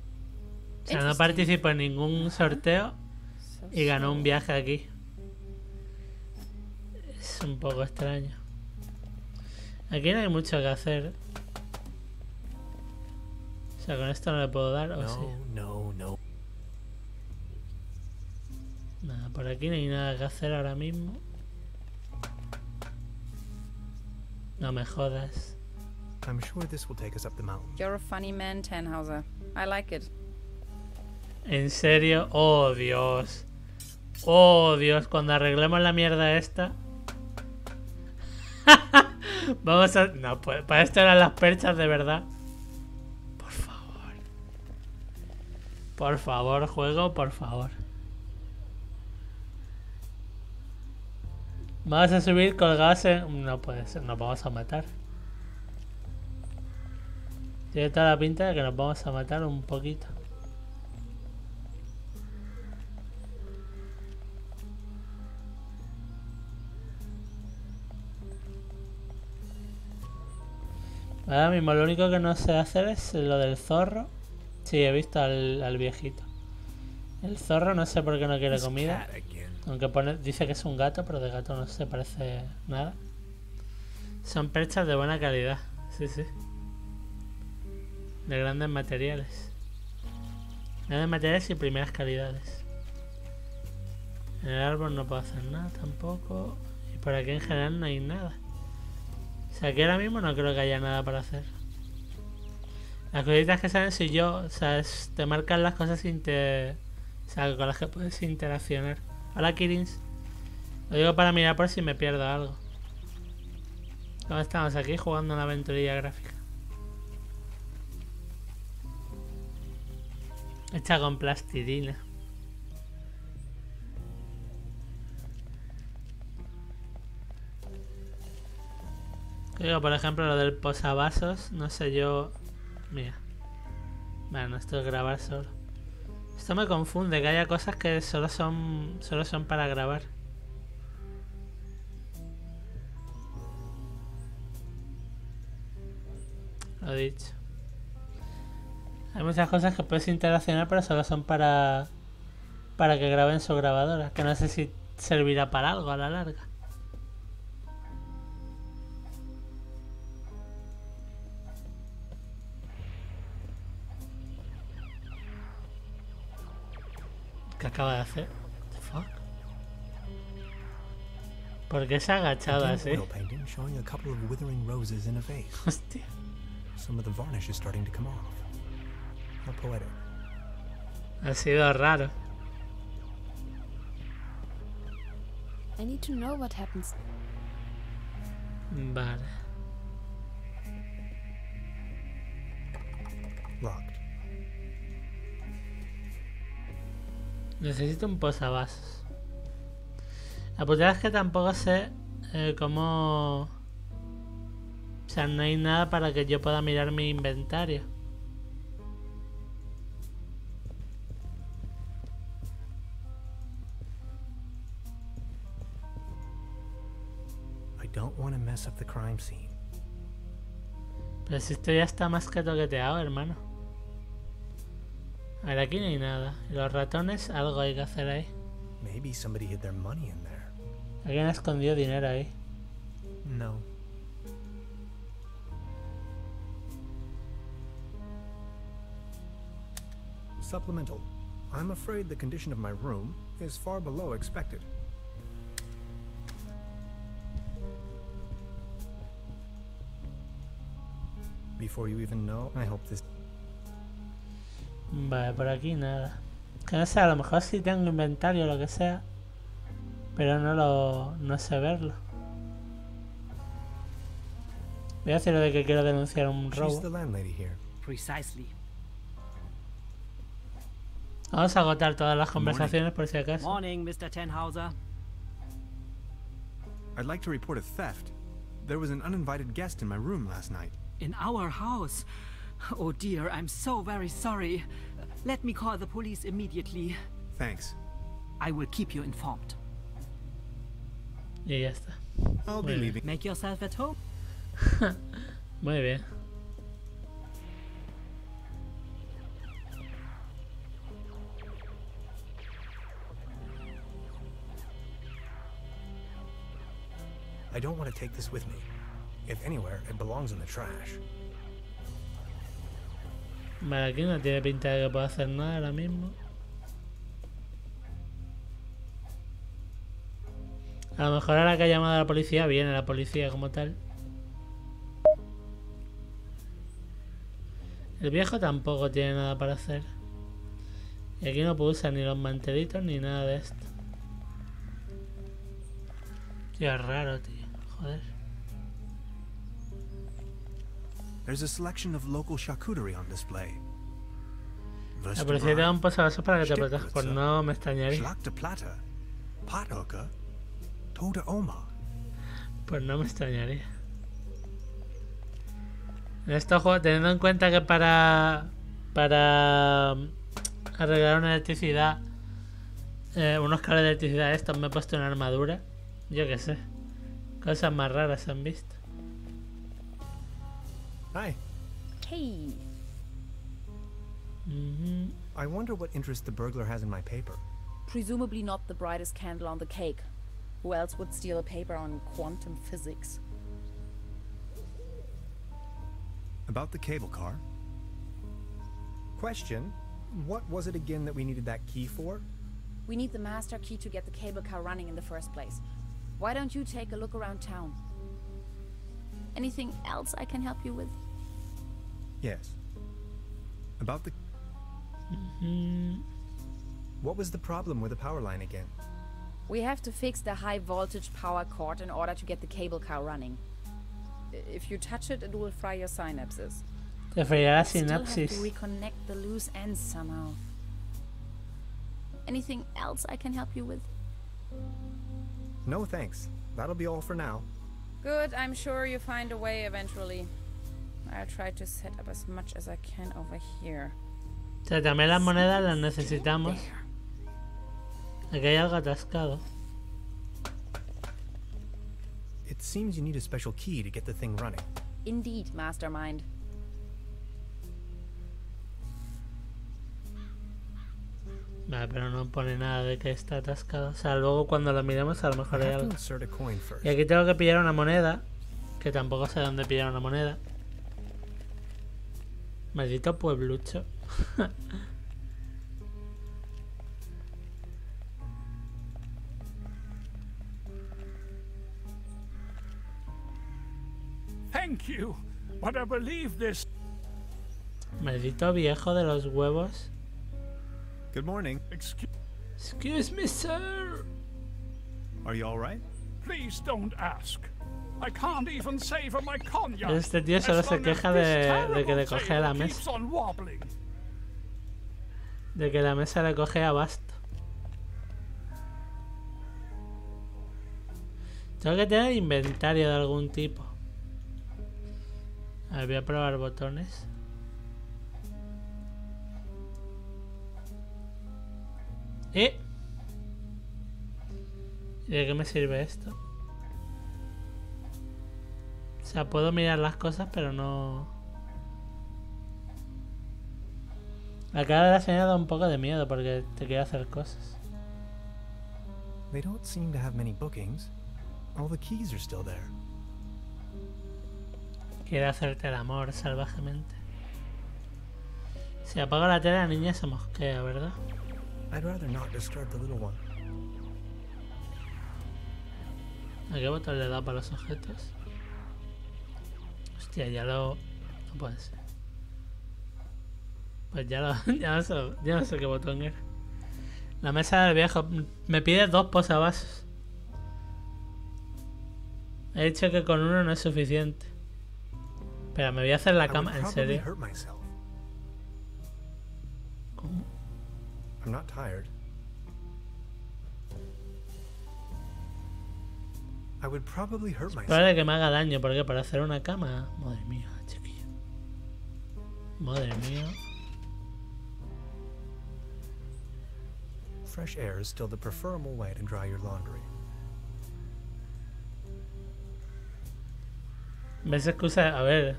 O sea, no Interesting. participó en ningún sorteo So y ganó un so. viaje aquí. Es un poco extraño. Aquí no hay mucho que hacer. O sea, con esto no le puedo dar, ¿o sí? No. Nada, por aquí no hay nada que hacer ahora mismo. No me jodas. I'm sure this will take us up the mountain. You're a funny man, Tannhauser. I like it. ¿En serio? Oh, Dios. Oh, Dios, cuando arreglemos la mierda esta. Vamos a... No, pues para esto eran las perchas de verdad. Por favor. Por favor, juego, por favor. Vamos a subir colgados en... No puede ser, nos vamos a matar. Tiene toda la pinta de que nos vamos a matar un poquito. Ahora mismo lo único que no sé hacer es lo del zorro. Sí, he visto al viejito. El zorro no sé por qué no quiere This comida. cat again. Aunque dice que es un gato, pero de gato no se parece nada. Son perchas de buena calidad. Sí, sí. De grandes materiales. Grandes materiales y primeras calidades. En el árbol no puedo hacer nada tampoco. Y por aquí en general no hay nada. O sea, aquí ahora mismo no creo que haya nada para hacer. Las cositas que salen si yo... O sea, te marcan las cosas o sea, con las que puedes interaccionar. Hola, Kirins. Lo digo para mirar por si me pierdo algo. ¿Cómo estamos aquí jugando una aventurilla gráfica? Hecha con plastilina. Digo, por ejemplo, lo del posavasos, no sé yo... Mira. Bueno, esto es grabar solo. Esto me confunde, que haya cosas que solo son para grabar. Lo dicho. Hay muchas cosas que puedes interaccionar, pero solo son para que graben su grabadora. Que no sé si servirá para algo a la larga. ¿Qué acaba de hacer? What the fuck? ¿Por qué se ha agachado Again, así? oil painting showing a couple of withering roses in a vase. Hostia. Some of the varnish is starting to come off. How poetic. Ha sido raro. I need to know what happens. Vale. Locked. Necesito un posavasos. La putada es que tampoco sé cómo... O sea, no hay nada para que yo pueda mirar mi inventario. I don't want to mess up the crime scene. Pero si esto ya está más que toqueteado, hermano. A ver, aquí no hay nada. Y los ratones, algo hay que hacer ahí. Maybe somebody hid their money in there. Alguien ha escondido dinero ahí. No. Supplemental. I'm afraid the condition of my room is far below expected. Before you even know, I hope this... Vale, por aquí nada. Que no sé, a lo mejor sí tengo inventario o lo que sea. Pero no sé verlo. Voy a hacer lo de que quiero denunciar un She's robo. the landlady here. Precisely. Vamos a agotar todas las Good morning. conversaciones por si acaso. Morning, Mr. Tenhauser. I'd like to report a theft. There was an uninvited guest in my room last night. In our house? Oh dear, I'm so very sorry. Let me call the police immediately. Thanks. I will keep you informed. Y ya está. I'll Muy be bien. leaving. Make yourself at home. Muy bien. I don't want to take this with me. If anywhere, it belongs in the trash. Vale, aquí no tiene pinta de que pueda hacer nada ahora mismo. A lo mejor ahora que ha llamado a la policía, viene la policía como tal. El viejo tampoco tiene nada para hacer. Y aquí no puedo usar ni los mantelitos ni nada de esto. Tío, es raro, tío. Joder. There's a selection of local charcuterie on display. La policía te da un posavasos para que te protejas. Pues no me extrañaría. Schlachte Platte, Pothocker, Tote Oma. Pues no me extrañaría. En estos juegos, teniendo en cuenta que para arreglar una electricidad, unos cables de electricidad estos, me he puesto una armadura. Yo qué sé. Cosas más raras se han visto. Hi. Hey. I wonder what interest the burglar has in my paper. Presumably not the brightest candle on the cake. Who else would steal a paper on quantum physics? About the cable car. Question, what was it again that we needed that key for? We need the master key to get the cable car running in the first place. Why don't you take a look around town? Anything else I can help you with? Yes. About the... What was the problem with the power line again? We have to fix the high voltage power cord in order to get the cable car running. If you touch it, it will fry your synapses. Te freirá la Still have to sinapsis. reconnect the loose ends somehow. Anything else I can help you with? No thanks. That'll be all for now. Good, I'm sure you find a way eventually. I'll try to set up as much as I can over here. O sea, también las monedas las necesitamos. Aquí hay algo atascado. It seems you need a special key to get the thing running. Indeed, mastermind. Vale, pero no pone nada de que está atascado. O sea, luego cuando lo miremos a lo mejor I hay have to algo. insert a coin first. Y aquí tengo que pillar una moneda. Que tampoco sé dónde pillar una moneda. Maldito pueblucho. Thank you, but I believe this. Maldito viejo de los huevos. Good morning. Excuse me, sir. Are you all right? Please don't ask. I can't even savor my cognac. Este tío solo se queja de que le coge la mesa. Keeps on wobbling. De que la mesa le coge abasto. Tengo que tener inventario de algún tipo. A ver, voy a probar botones. ¿Y de qué me sirve esto? O sea, puedo mirar las cosas, pero no... La cara de la señora da un poco de miedo porque te quiere hacer cosas. They don't seem to have many bookings. All the keys are still there. Quiere hacerte el amor salvajemente. Si apago la tele, la niña se mosquea, ¿verdad? I'd rather not disturb the little one. ¿A qué botón le da para los objetos? Hostia, ya lo... No puede ser. Pues ya lo... ya no sé qué botón era. La mesa del viejo. Me pide 2 posavasos. He dicho que con uno no es suficiente. Espera, me voy a hacer la cama, ¿en serio? ¿Cómo? I'm not tired. I would probably hurt myself. Probable que me haga daño, porque para hacer una cama... Madre mía, chiquillo. Madre mía. Fresh air is still the preferable way to dry your laundry. ¿Ves excusa? A ver.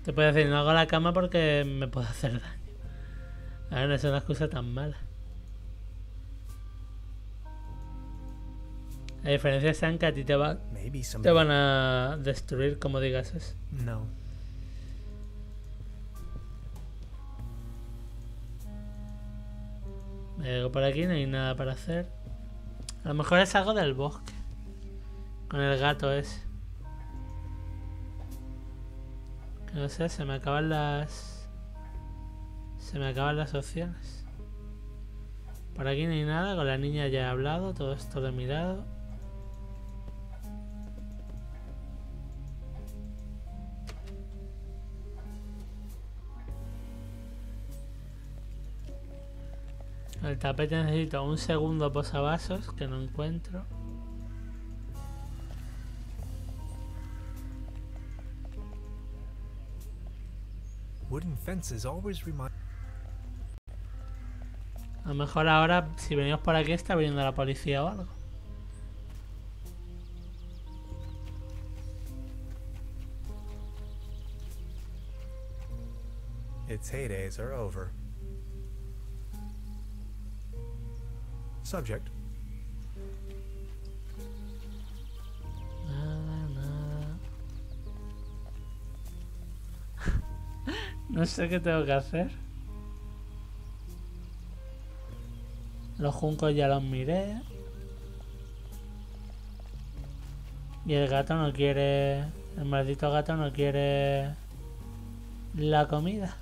Te puedo decir, no hago la cama porque me puede hacer daño. A ver, no es una excusa tan mala. La diferencia está en que a ti te van a destruir como digas eso. No. Me llego por aquí, no hay nada para hacer. A lo mejor es algo del bosque. Con el gato ese. Que no sé, se me acaban las opciones. Por aquí no hay nada, con la niña ya he hablado, todo esto lo he mirado. El tapete necesito un segundo posavasos que no encuentro. Wooden fences always remind. A lo mejor ahora, si venimos por aquí, está viniendo la policía o algo. Its heydays are over. Subject. Nada. No sé qué tengo que hacer. Los juncos ya los miré. Y el gato no quiere... El maldito gato no quiere... la comida.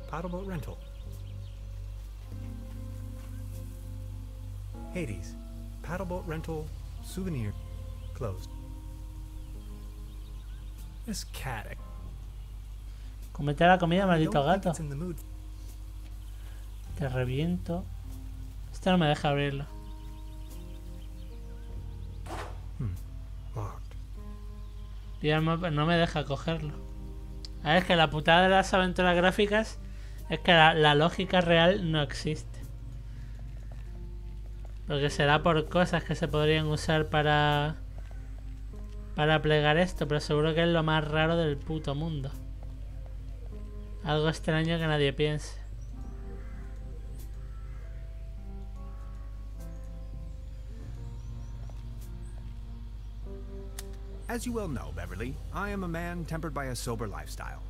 Paddleboat rental. Hades. Paddleboat rental. Souvenir. Closed. This cat. Comete la comida, I maldito don't think gato. it's in the mood. Te reviento. Esto no me deja abrirlo. Locked. Y ya no me deja cogerlo. A ver, es que la putada de las aventuras gráficas es que la lógica real no existe. Porque será por cosas que se podrían usar para plegar esto, pero seguro que es lo más raro del puto mundo. Algo extraño que nadie piense. As you well know, Beverly, I am a man tempered by a sober lifestyle.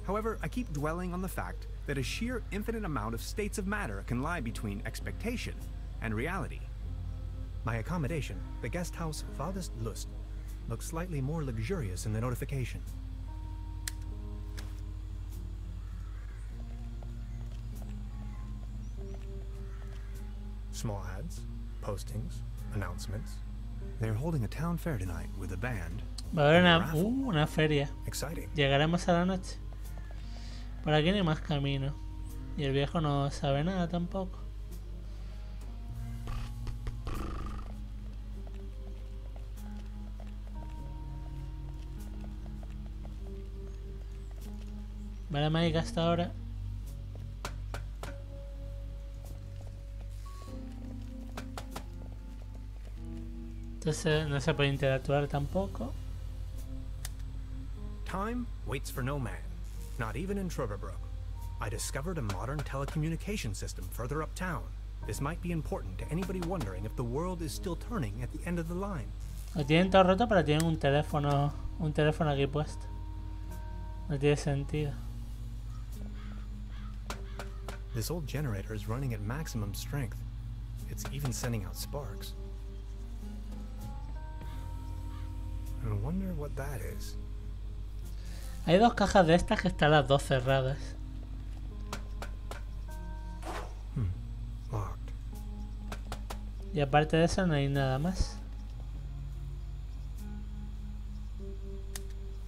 However, I keep dwelling on the fact that a sheer infinite amount of states of matter can lie between expectation and reality. My accommodation, the guest house Vadest Lust, looks slightly more luxurious in the notification. Small ads, postings, announcements. They're holding a town fair tonight with a band. Va a haber una feria. Exciting. Llegaremos a la noche. Por aquí no hay más camino. Y el viejo no sabe nada tampoco. Vale, mágica hasta ahora. Entonces no se puede interactuar tampoco. Time waits for no man, not even in Trüberbrook. I discovered a modern telecommunication system further uptown. This might be important to anybody wondering if the world is still turning at the end of the line. Lo tienen todo roto, pero tienen un teléfono aquí puesto. No tiene sentido. This old generator is running at maximum strength. It's even sending out sparks. I wonder what that is. Hay dos cajas de estas que están las dos cerradas. Locked. Y aparte de eso no hay nada más.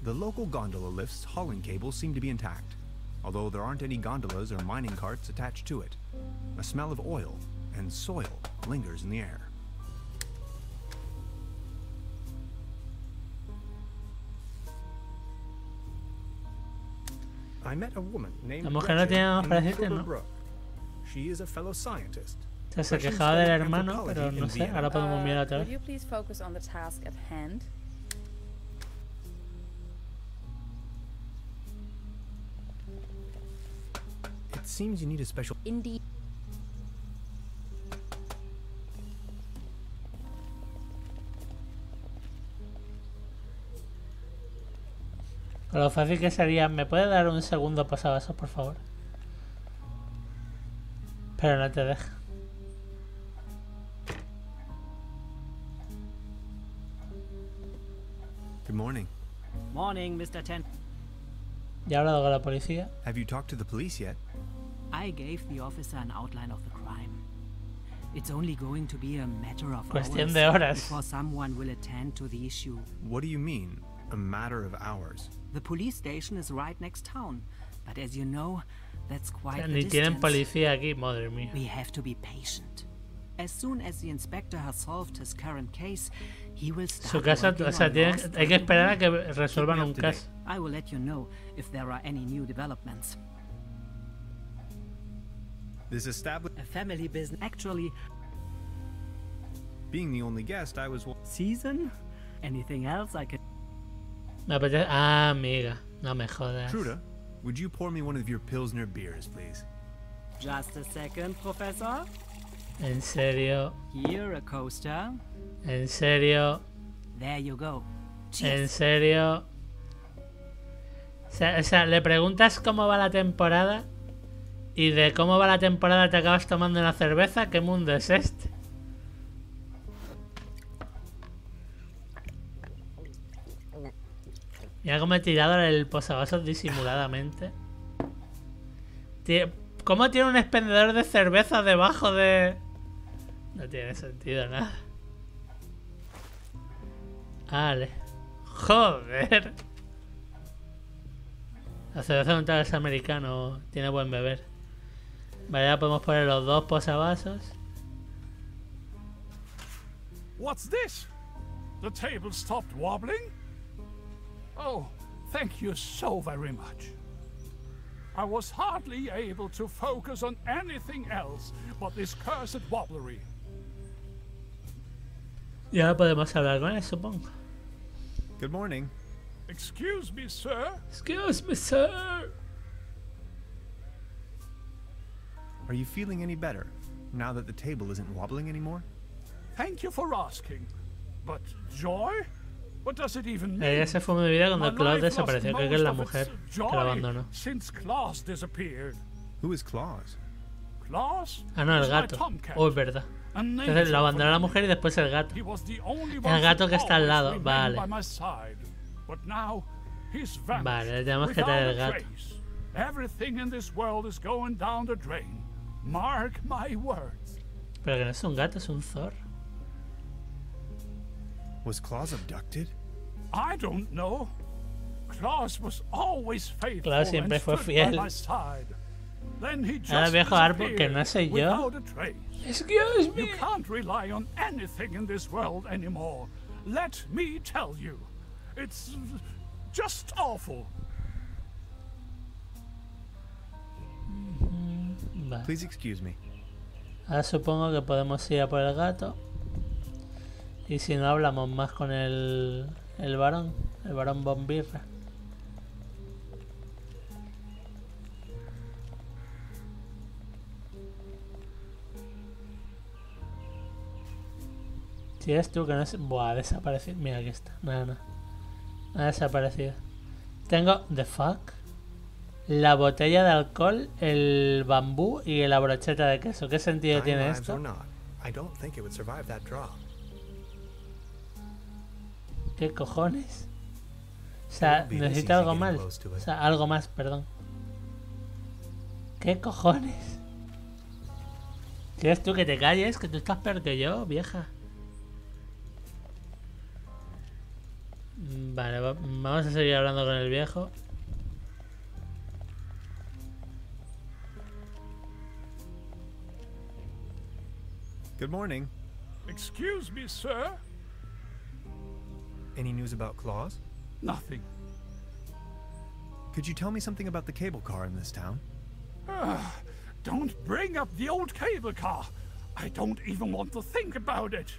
The local gondola lift's hauling cables seem to be intact, although there aren't any gondolas or mining carts attached to it. A smell of oil and soil lingers in the air. I met a woman named La mujer no tiene nada más para decirte, ¿no? Trüberbrook. She is a fellow scientist. O sea, se quejaba del hermano, pero no sé, ahora podemos mirar otra Would vez. you please focus on the task at hand? It seems you need a special... Indeed. Pero lo fácil que sería, ¿me puede dar un segundo posavasos, por favor? Pero no te deja. Good morning. Morning, Mr. Ten. Ya he hablado con la policía. Have you talked to the police yet? I gave the officer an outline of the crime. It's only going to be a matter of Cuestión de horas. before someone will attend to the issue. What do you mean, a matter of hours? The police station is right next town, but as you know, that's O quite sea, the ni tienen distance. policía aquí, madre mía. We have to be patient. As soon as the inspector has solved his current case, he will start Su caso, working o sea, on lost hay que esperar a que documents. resuelvan Keep me un up to date. caso. I will let you know if there are any new developments. This established... A family business. Actually, Being the only guest, I was... season? Anything else I could... Me apetece... Ah, amiga, no me jodas. Truda, would you pour me one of your Pilsner beers, please? Just a second, Professor. En serio, Here, a coaster. en serio, There you go. en Cheers. serio. O sea, le preguntas cómo va la temporada y de cómo va la temporada te acabas tomando una cerveza. ¿Qué mundo es este? Mira cómo he tirado el posavasos disimuladamente. ¿Cómo tiene un expendedor de cerveza debajo de...? No tiene sentido nada. Vale. Joder. La cerveza de un tal es americano. Tiene buen beber. Vale, ya podemos poner los dos posavasos. What's this? The table stopped wobbling? Oh, thank you so very much. I was hardly able to focus on anything else but this cursed wobblery. Ya podemos hablar con él, supongo. Good morning. Excuse me, sir. Excuse me, sir. Are you feeling any better now that the table isn't wobbling anymore? Thank you for asking. But joy? What does it even mean? Ella se fue de mi vida cuando My Claude life desapareció. lost Creo que es la most of mujer its que la joy abandonó. Since Klaus disappeared. Who is Claus? Klaus? Ah, no, el is my gato. tomcat. Oh, es verdad. An Entonces angel lo abandonó from la mujer y heaven. después el gato. He was the only El one gato who que está al always lado, remained vale. by my side. But now he's vanished Vale, le tenemos que without traer a el gato. trace. Everything in this world is going down the drain. Mark my words. Pero que no es un gato, es un zorro. Was Claus abducted? I don't know. Klaus was always faithful Klaus siempre and fue stood fiel. by my side. Then he Ahora just viejo árbol que no disappeared soy yo. without a trace. Excuse You can't rely on anything in this world anymore. Let me tell you. It's just awful. Vale. Please excuse me. Ahora supongo que podemos ir a por el gato. Y si no hablamos más con el varón Bombirra. Si eres tú que no es... Buah, ha desaparecido. Mira, aquí está. No. Ha desaparecido. Tengo... ¿The fuck? La botella de alcohol, el bambú y la brocheta de queso. ¿Qué sentido Nine tiene lives esto? or not, I don't think it would survive that draw. ¿Qué cojones? O sea, necesito algo más. O sea, algo más, perdón. ¿Qué cojones? ¿Quieres tú que te calles? Que tú estás peor que yo, vieja. Vale, vamos a seguir hablando con el viejo. Good morning. Excuse me, sir. Any news about Claus? Nothing. Could you tell me something about the cable car in this town? Don't bring up the old cable car. I don't even want to think about it.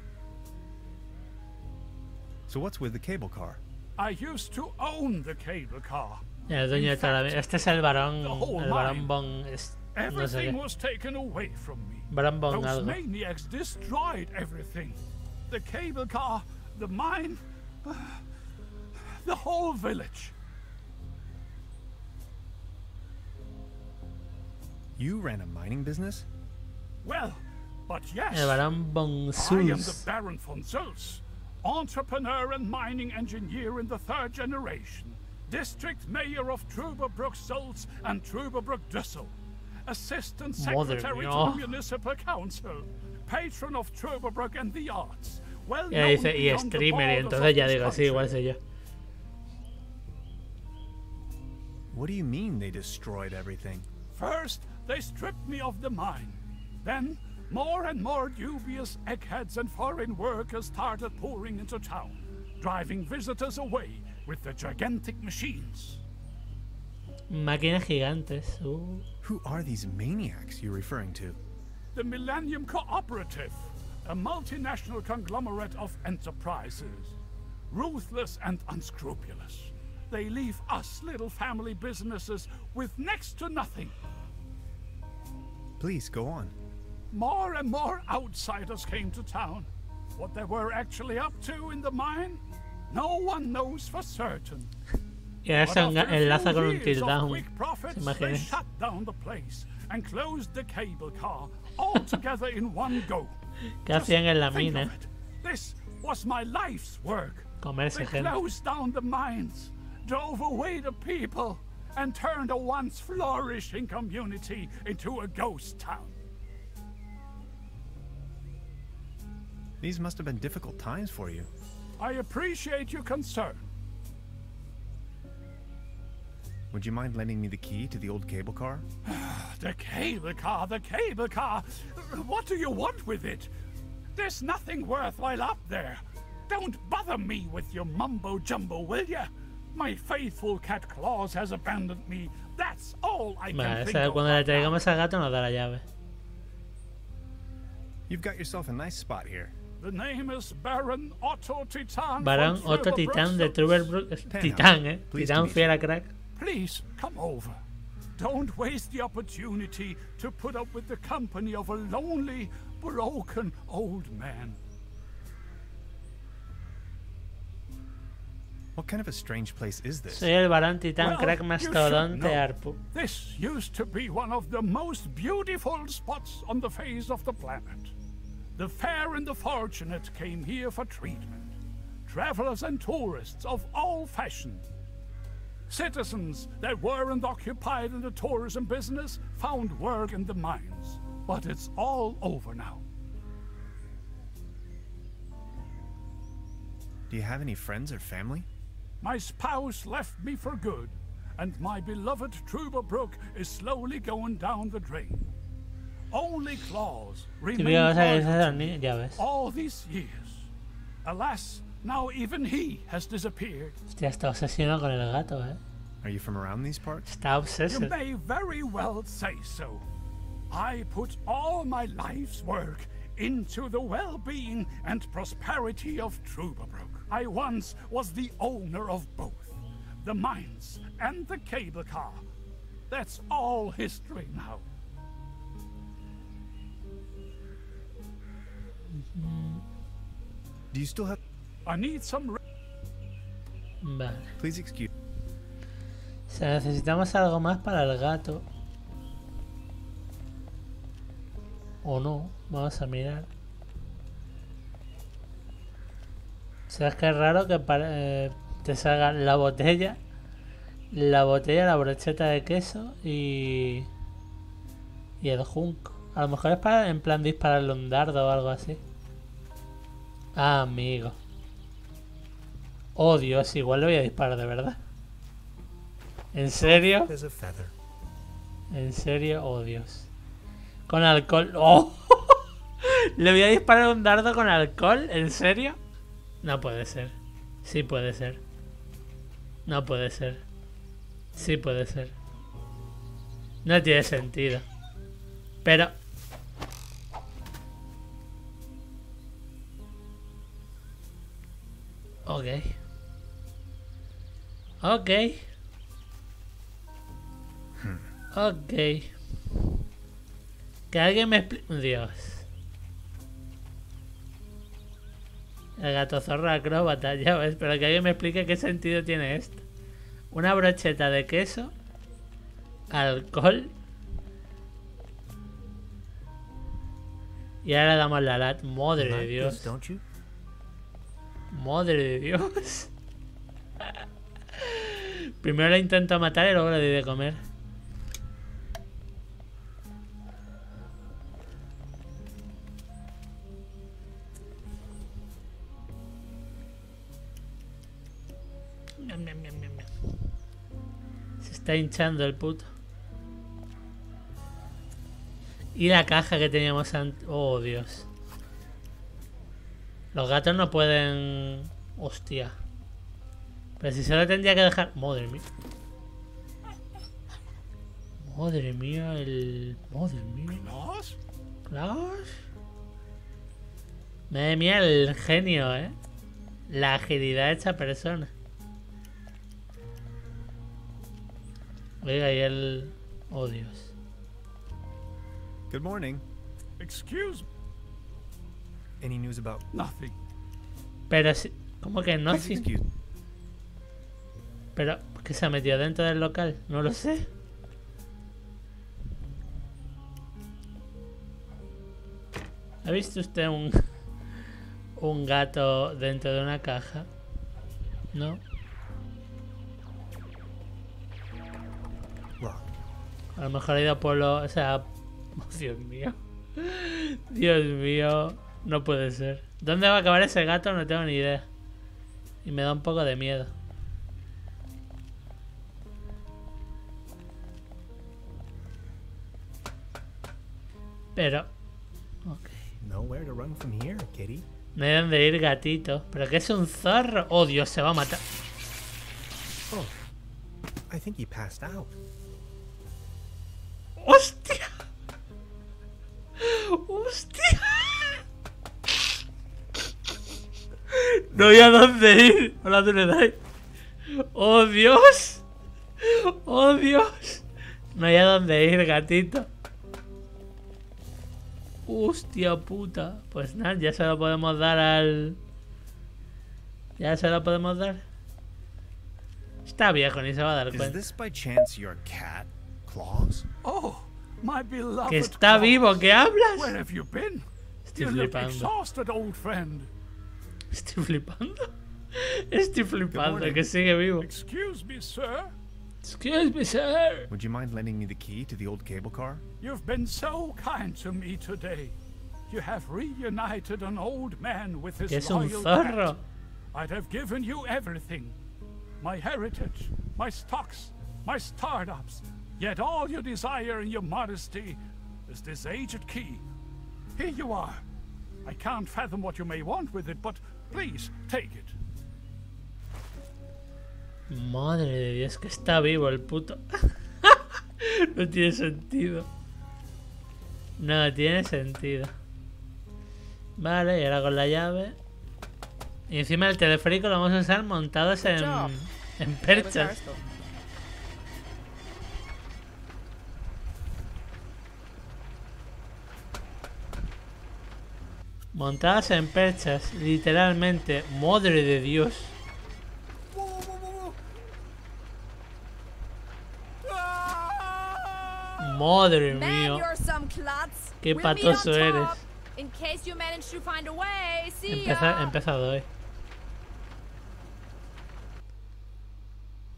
So what's with the cable car? I used to own the cable car. El dueño de toda la vida. Este es el varón Bon... No sé Everything qué. was taken away from me. Varón Bon Those algo. maniacs destroyed everything. The cable car, the mine, the whole village. You ran a mining business? Well, but yes, El varón Bon I am the Sus. Baron von Sulz, entrepreneur and mining engineer in the third generation, district mayor of Trüberbrook Sulz and Trüberbrook Düssel, assistant Madre secretary to mía. the municipal council, patron of Trüberbrook and the arts, well Ya known dice, y beyond the streamer, y borders entonces of ya this digo, sí, country. igual sé yo. What do you mean they destroyed everything? First, they stripped me of the mine. Then, more and more dubious eggheads and foreign workers started pouring into town, driving visitors away with the gigantic machines. Máquinas gigantes. Who are these maniacs you're referring to? The Millennium Cooperative, a multinational conglomerate of enterprises. Ruthless and unscrupulous. They leave us little family businesses with next to nothing. Please, go on. More and more outsiders came to town. What they were actually up to in the mine, no one knows for certain. Y ahora But se after a enlaza few con un years tilt of down. quick profits, they Imagínense. shut down the place and closed the cable car all together in one go. ¿Qué hacían en la Think mina? of it. This was my life's work. Comerse They gente. closed down the mines, drove away the people, and turned a once flourishing community into a ghost town. These must have been difficult times for you. I appreciate your concern. Would you mind lending me the key to the old cable car? The cable car, the cable car. What do you want with it? There's nothing worthwhile up there. Don't bother me with your mumbo-jumbo, will ya? My faithful cat Claus has abandoned me. That's all I can think of. Cuando le traigamos al gato nos da la llave. You've got yourself a nice spot here. The name is Baron Otto Titan. Baron Otto Titan de Trüberbrook. Titán, Titán fiera crack. Please come over. Don't waste the opportunity to put up with the company of a lonely, broken old man. What kind of a strange place is this? Soy el Barón Titán crack mastodonte arpu. This used to be one of the most beautiful spots on the face of the planet. The fair and the fortunate came here for treatment. Travelers and tourists of all fashion. Citizens that weren't occupied in the tourism business found work in the mines. But it's all over now. Do you have any friends or family? My spouse left me for good, and my beloved Trüberbrook is slowly going down the drain. Only Claus remained all these years. Alas, now even he has disappeared. Hostia, está obsesionado con el gato, Are you from around these parts? Está obseso. You may very well say so. I put all my life's work into the well-being and prosperity of Trüberbrook. I once was the owner of both, the mines and the cable car. That's all history now. Do you still have... I need some... Vale. Please excuse... O sea, necesitamos algo más para el gato. O no, vamos a mirar. O sea, es que es raro que te salga la botella, la brocheta de queso y el junco. A lo mejor es para en plan dispararle un dardo o algo así. Ah, amigo. Oh, Dios, igual le voy a disparar de verdad. ¿En serio? ¿En serio? Oh, Dios. Con alcohol. ¡Oh! ¿Le voy a disparar un dardo con alcohol? ¿En serio? No puede ser. Sí puede ser. No puede ser. Sí puede ser. No tiene sentido. Pero... Ok. Ok. Ok. Que alguien me explique... Dios. El gato zorro acróbata, ya ves. Pero que alguien me explique qué sentido tiene esto. Una brocheta de queso. Alcohol. Y ahora le damos la lat. Madre de Dios. Madre de Dios. Primero la intento matar y luego le doy de comer. Se está hinchando el puto. Y la caja que teníamos antes. Oh, Dios. Los gatos no pueden... Hostia. Pero si solo tendría que dejar... Madre mía. Madre mía, el... Madre mía. ¿Klaus? Madre mía, el genio, La agilidad de esta persona. Oiga, y el... Oh, Dios. Good morning. Excuse me. Any news about... Nothing. Pero si... ¿Cómo que no? Please excuse... Pero... ¿Qué se ha metido dentro del local? No lo sé. ¿Ha visto usted un gato dentro de una caja? ¿No? A lo mejor ha ido a pueblo... O sea... Oh, Dios mío. Dios mío. No puede ser. ¿Dónde va a acabar ese gato? No tengo ni idea. Y me da un poco de miedo. Pero... Ok. know where to run from here, kitty. No hay dónde ir, gatito. ¿Pero qué es un zorro? Oh, Dios, se va a matar. Oh, I think he passed out. ¡Hostia! ¡Hostia! No hay a dónde ir. Hola, ¿dónde le dais? ¡Oh, Dios! ¡Oh, Dios! No hay a dónde ir, gatito. Hostia puta. Pues nada, ya se lo podemos dar al... Ya se lo podemos dar. Está viejo, ni se va a dar Is cuenta. this by chance your cat, Claus? Oh, my beloved Que está Claus. vivo, ¿qué hablas? Where have you been? Estoy You look flipando. exhausted, old friend. Estoy flipando. Estoy flipando, morning. que sigue vivo. Excuse me, sir. Excuse me, sir. Would you mind lending me the key to the old cable car? You've been so kind to me today. You have reunited an old man with his Que es un loyal zorro. cat. I'd have given you everything. My heritage, my stocks, my startups. Yet all you desire in your modesty is this aged key. Here you are. I can't fathom what you may want with it, but please take it. Madre de Dios, que está vivo el puto. No tiene sentido. No tiene sentido. Vale, y ahora con la llave. Y encima el teleférico lo vamos a usar montados en perchas. Montadas en perchas, literalmente. Madre de Dios. Madre Man, mía. you're some klutz. Qué We'll meet patoso on eres. top, in case you manage to find a way. See ya. He empezado hoy.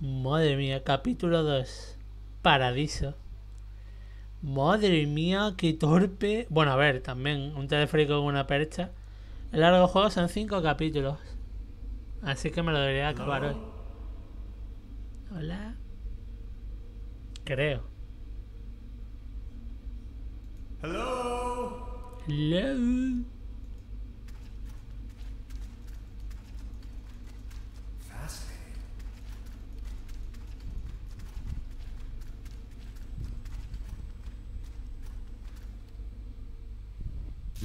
Madre mía, capítulo 2. Paradiso. Madre mía, qué torpe. Bueno, a ver, también un teleférico con una percha. El largo juego son 5 capítulos. Así que me lo debería acabar hoy. Hola. Creo. Hello? Hello. Fascinating.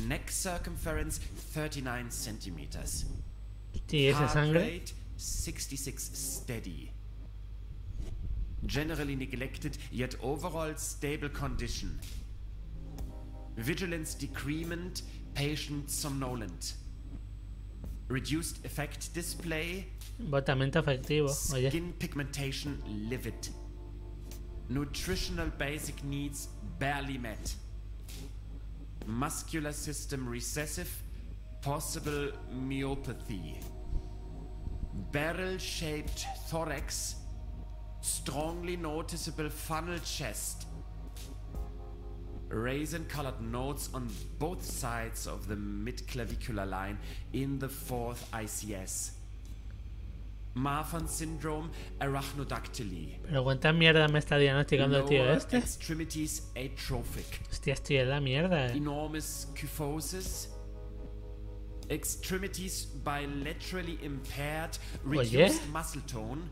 Neck circumference 39 centimeters. Sí, esa Heart sangre. rate 66 steady. Generally neglected, yet overall stable condition. Vigilance decrement, patient somnolent. Reduced effect display, Botamiento efectivo. Oye. skin pigmentation livid. Nutritional basic needs barely met. Muscular system recessive, possible myopathy. Barrel-shaped thorax, strongly noticeable funnel chest. Raisin-colored nodes on both sides of the mid-clavicular line in the 4th ICS. Marfan syndrome, arachnodactyly. Pero cuánta mierda me está diagnosticando el tío Lower este. extremities atrophic. Hostia, estoy en la mierda. Enormous kyphosis. Extremities bilaterally impaired, reduced muscle tone.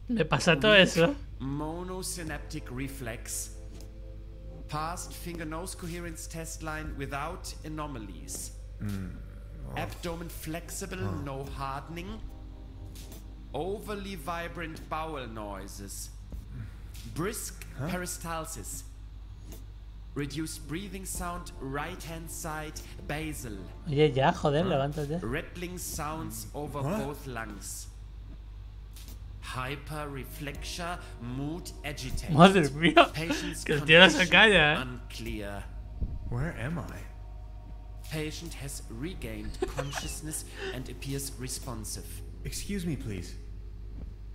Me pasa todo eso. Monosynaptic reflex. Past finger-nose coherence test line without anomalies. Abdomen flexible, no hardening. Overly vibrant bowel noises. Brisk peristalsis. Reduced breathing sound, right hand side, basal. Oye, ya, joder, levántate. Rattling sounds over both lungs. Hyperreflexia, mood agitated. Madre mía, Patient's que el tío no se condition calla, unclear. Where am I? Patient has regained consciousness and appears responsive. Excuse me, please.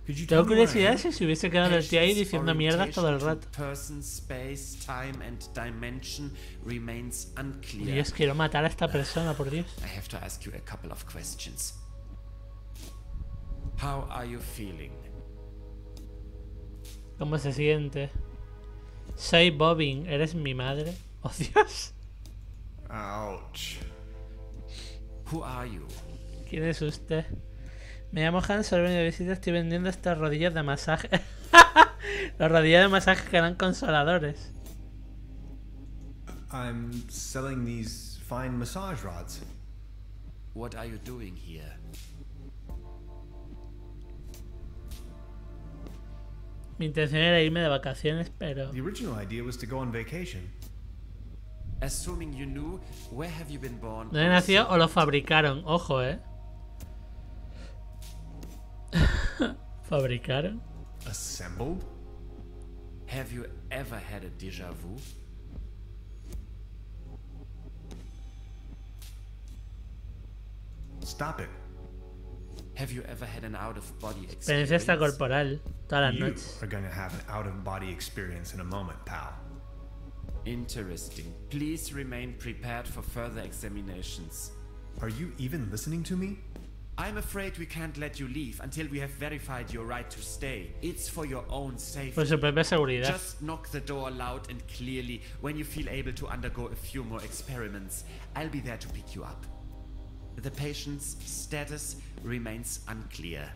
Could you Tengo tell me where I curiosidad am? si se hubiese quedado el tío ahí Patient's diciendo mierdas todo el orientation rato. to person, space, time and dimension remains unclear. Dios, quiero matar a esta persona, por Dios. I have to ask you a couple of questions. How are you feeling? ¿Cómo se siente? Soy Bobbin, ¿eres mi madre? Oh, Dios. Ouch. Who are you? ¿Quién es usted? Me llamo Hans, soy de visita, estoy vendiendo estas rodillas de masaje. Las rodillas de masaje que eran consoladores. I'm selling these fine massage rods. What are you doing here? Mi intención era irme de vacaciones, pero... The original idea was to go on vacation. Assuming you knew, where have you been born? ¿Dónde nació o lo fabricaron? Ojo, ¿Fabricaron? Assembled? Have you ever had a déjà vu? Stop it. Have you ever had an out-of-body Experiencia extracorporal todas las You noches. are going to have an out-of-body experience in a moment, pal. Interesting. Please remain prepared for further examinations. Are you even listening to me? I'm afraid we can't let you leave until we have verified your right to stay. It's for your own safety. Por su propia seguridad. Just knock the door loud and clearly when you feel able to undergo a few more experiments. I'll be there to pick you up. The patient's status remains unclear.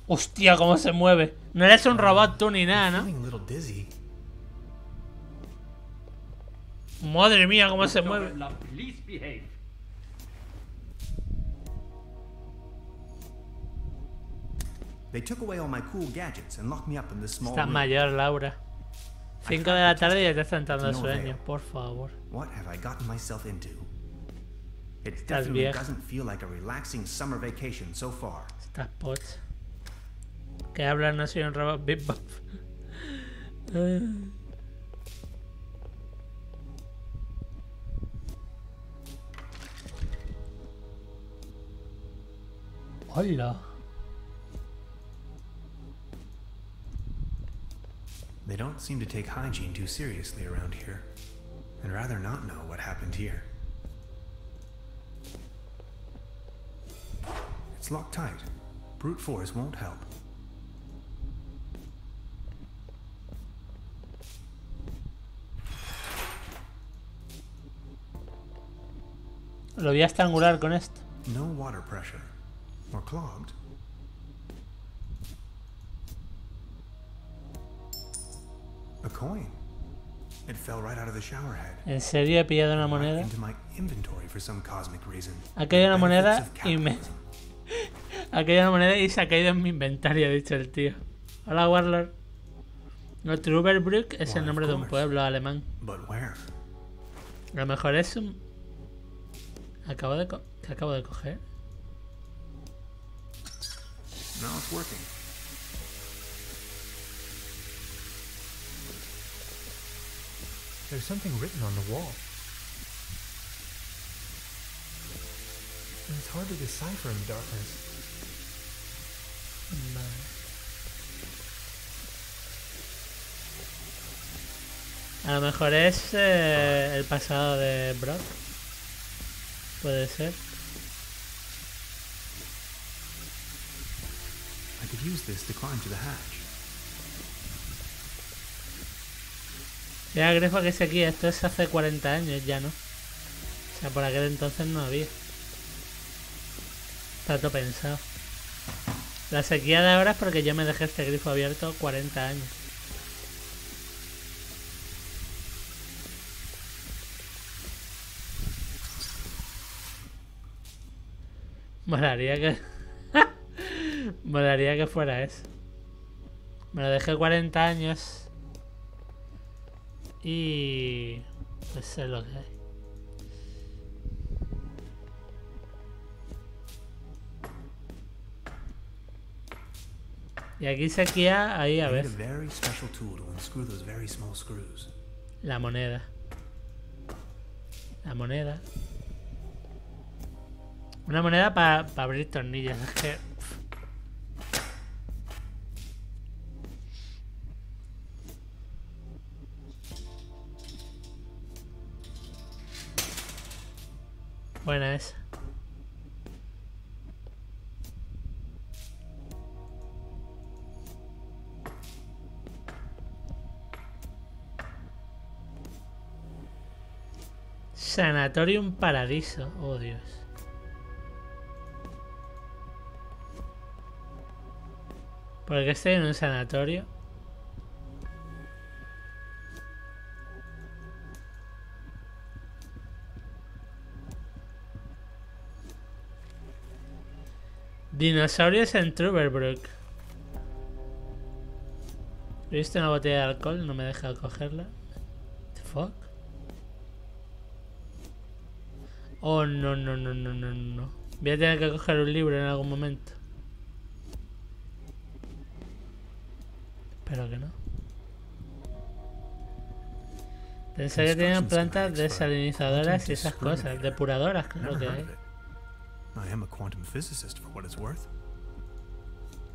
Hostia, cómo se mueve. No eres un robot tú ni nada, I'm ¿no? feeling a little dizzy. Madre mía, cómo se mueve. Please behave. They took away all my cool gadgets and locked me up in this small Estás room. mayor, Laura. 5 de la tarde y ya te está entrando el sueño, por favor. What have I gotten myself into? It Estás definitely viejo. doesn't feel like a relaxing summer vacation so far. Estás poch. Que hablas, no soy un robot. Bip bop. Hola. They don't seem to take hygiene too seriously around here. I'd rather not know what happened here. It's locked tight. Brute force won't help. Lo voy a estrangular con esto. No water pressure. Or clogged. A coin. It fell right out of the shower head. ¿En serio he pillado una moneda? Into my inventory for some cosmic reason. Ha caído una moneda Benefits of y me... capitalism. Ha caído una moneda y se ha caído en mi inventario, ha dicho el tío. Hola, Warlord. No, Trüberbrook es el nombre de un pueblo alemán. But where? A lo mejor es un... ¿Qué acabo de coger? Now it's working. There's something written on the wall. And it's hard to decipher in the darkness. A lo mejor es el pasado de Brock. Puede ser. I could use this to climb to the hatch. Ya, Grefo, que es aquí. Esto es hace 40 años ya, ¿no? O sea, por aquel entonces no había. Está todo pensado. La sequía de ahora es porque yo me dejé este grifo abierto 40 años. Molaría que... Molaría que fuera eso. Me lo dejé 40 años. Y... pues sé lo que hay. Y aquí sequía, ahí a I ver. need a very special tool to unscrew those very small screws. La moneda. La moneda. Una moneda para abrir tornillos. Es que... Buena esa. Sanatorium Paradiso. Oh, Dios. ¿Por qué estoy en un sanatorio? Dinosaurios en Trüberbrook. He visto una botella de alcohol, no me deja cogerla. The fuck? Oh, no, no, no, no, no, no. Voy a tener que coger un libro en algún momento. Espero que no. Pensé que tenían plantas desalinizadoras y esas cosas. Depuradoras, claro que hay.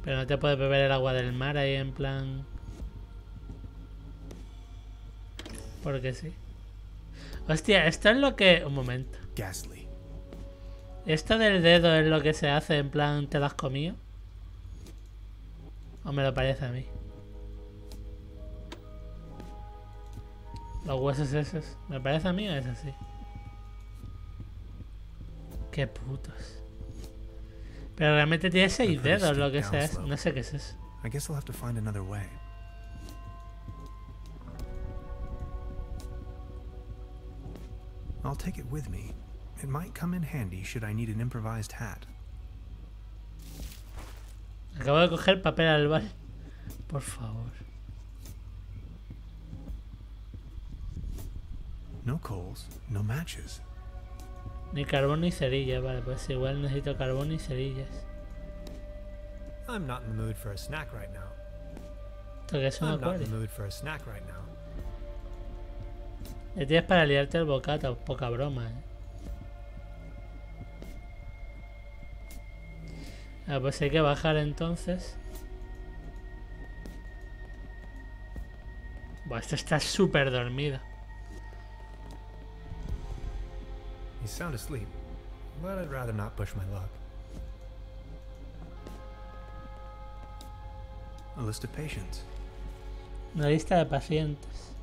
Pero no te puedes beber el agua del mar ahí en plan... Porque sí. Hostia, esto es lo que... Un momento. ¿Esto del dedo es lo que se hace en plan te lo has comido? ¿O me lo parece a mí? Los huesos esos. ¿Me parece a mí o es así? Qué putos. Pero realmente tiene 6 dedos lo que sea. No sé qué es eso. I'll take it with me. It might come in handy should I need an improvised hat. Acabo de coger papel albal. Por favor. No coals, no matches. Ni carbón ni cerillas, vale, pues igual necesito carbón y cerillas. I'm not in the mood for a snack right now. ¿Esto qué es un acuario? Ya tienes para liarte el bocata, poca broma, Ah, pues hay que bajar entonces. Buah, esto está súper dormido. He's sound asleep, but I'd rather not push my luck. A list of patients. Una lista de pacientes.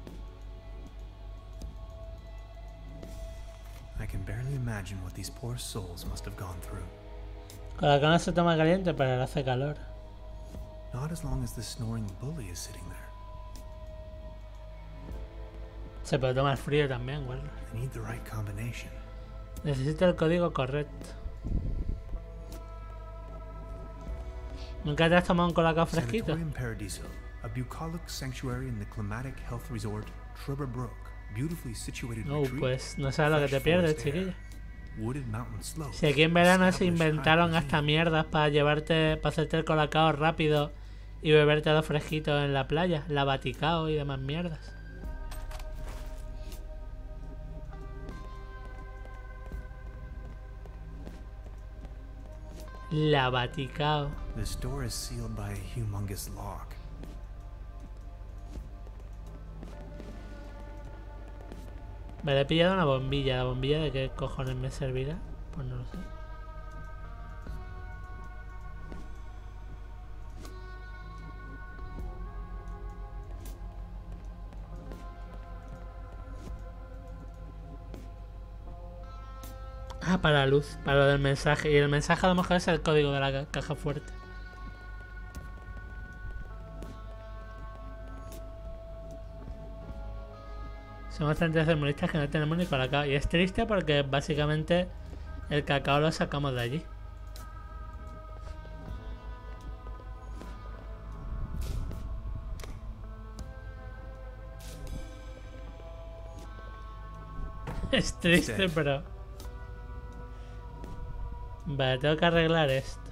I can barely imagine what these poor souls must have gone through. Con la cama se toma caliente, pero le hace calor. Not as long as the snoring bully is sitting there. Se puede tomar frío también, güey. I need the right combination. Necesito el código correcto. ¿Nunca te has tomado un colacao fresquito? Sanatorium Paradiso, a bucolic sanctuary in the climatic health resort Trüberbrook, beautifully situated retreat. Pues no sabes lo que te pierdes, chiquilla. Si aquí en verano se inventaron hasta mierdas para llevarte, para hacerte el colacao rápido y beberte los fresquitos en la playa, la baticao y demás mierdas. La baticao. This door is sealed by a humongous lock. Vale, he pillado una bombilla. ¿La bombilla de qué cojones me servirá? Pues no lo sé. Ah, para la luz, para lo del mensaje. Y el mensaje a lo mejor es el código de la caja fuerte. Somos tan tercermundistas que no tenemos ni colacao. Y es triste porque básicamente el cacao lo sacamos de allí. Es triste, pero... Vale, tengo que arreglar esto.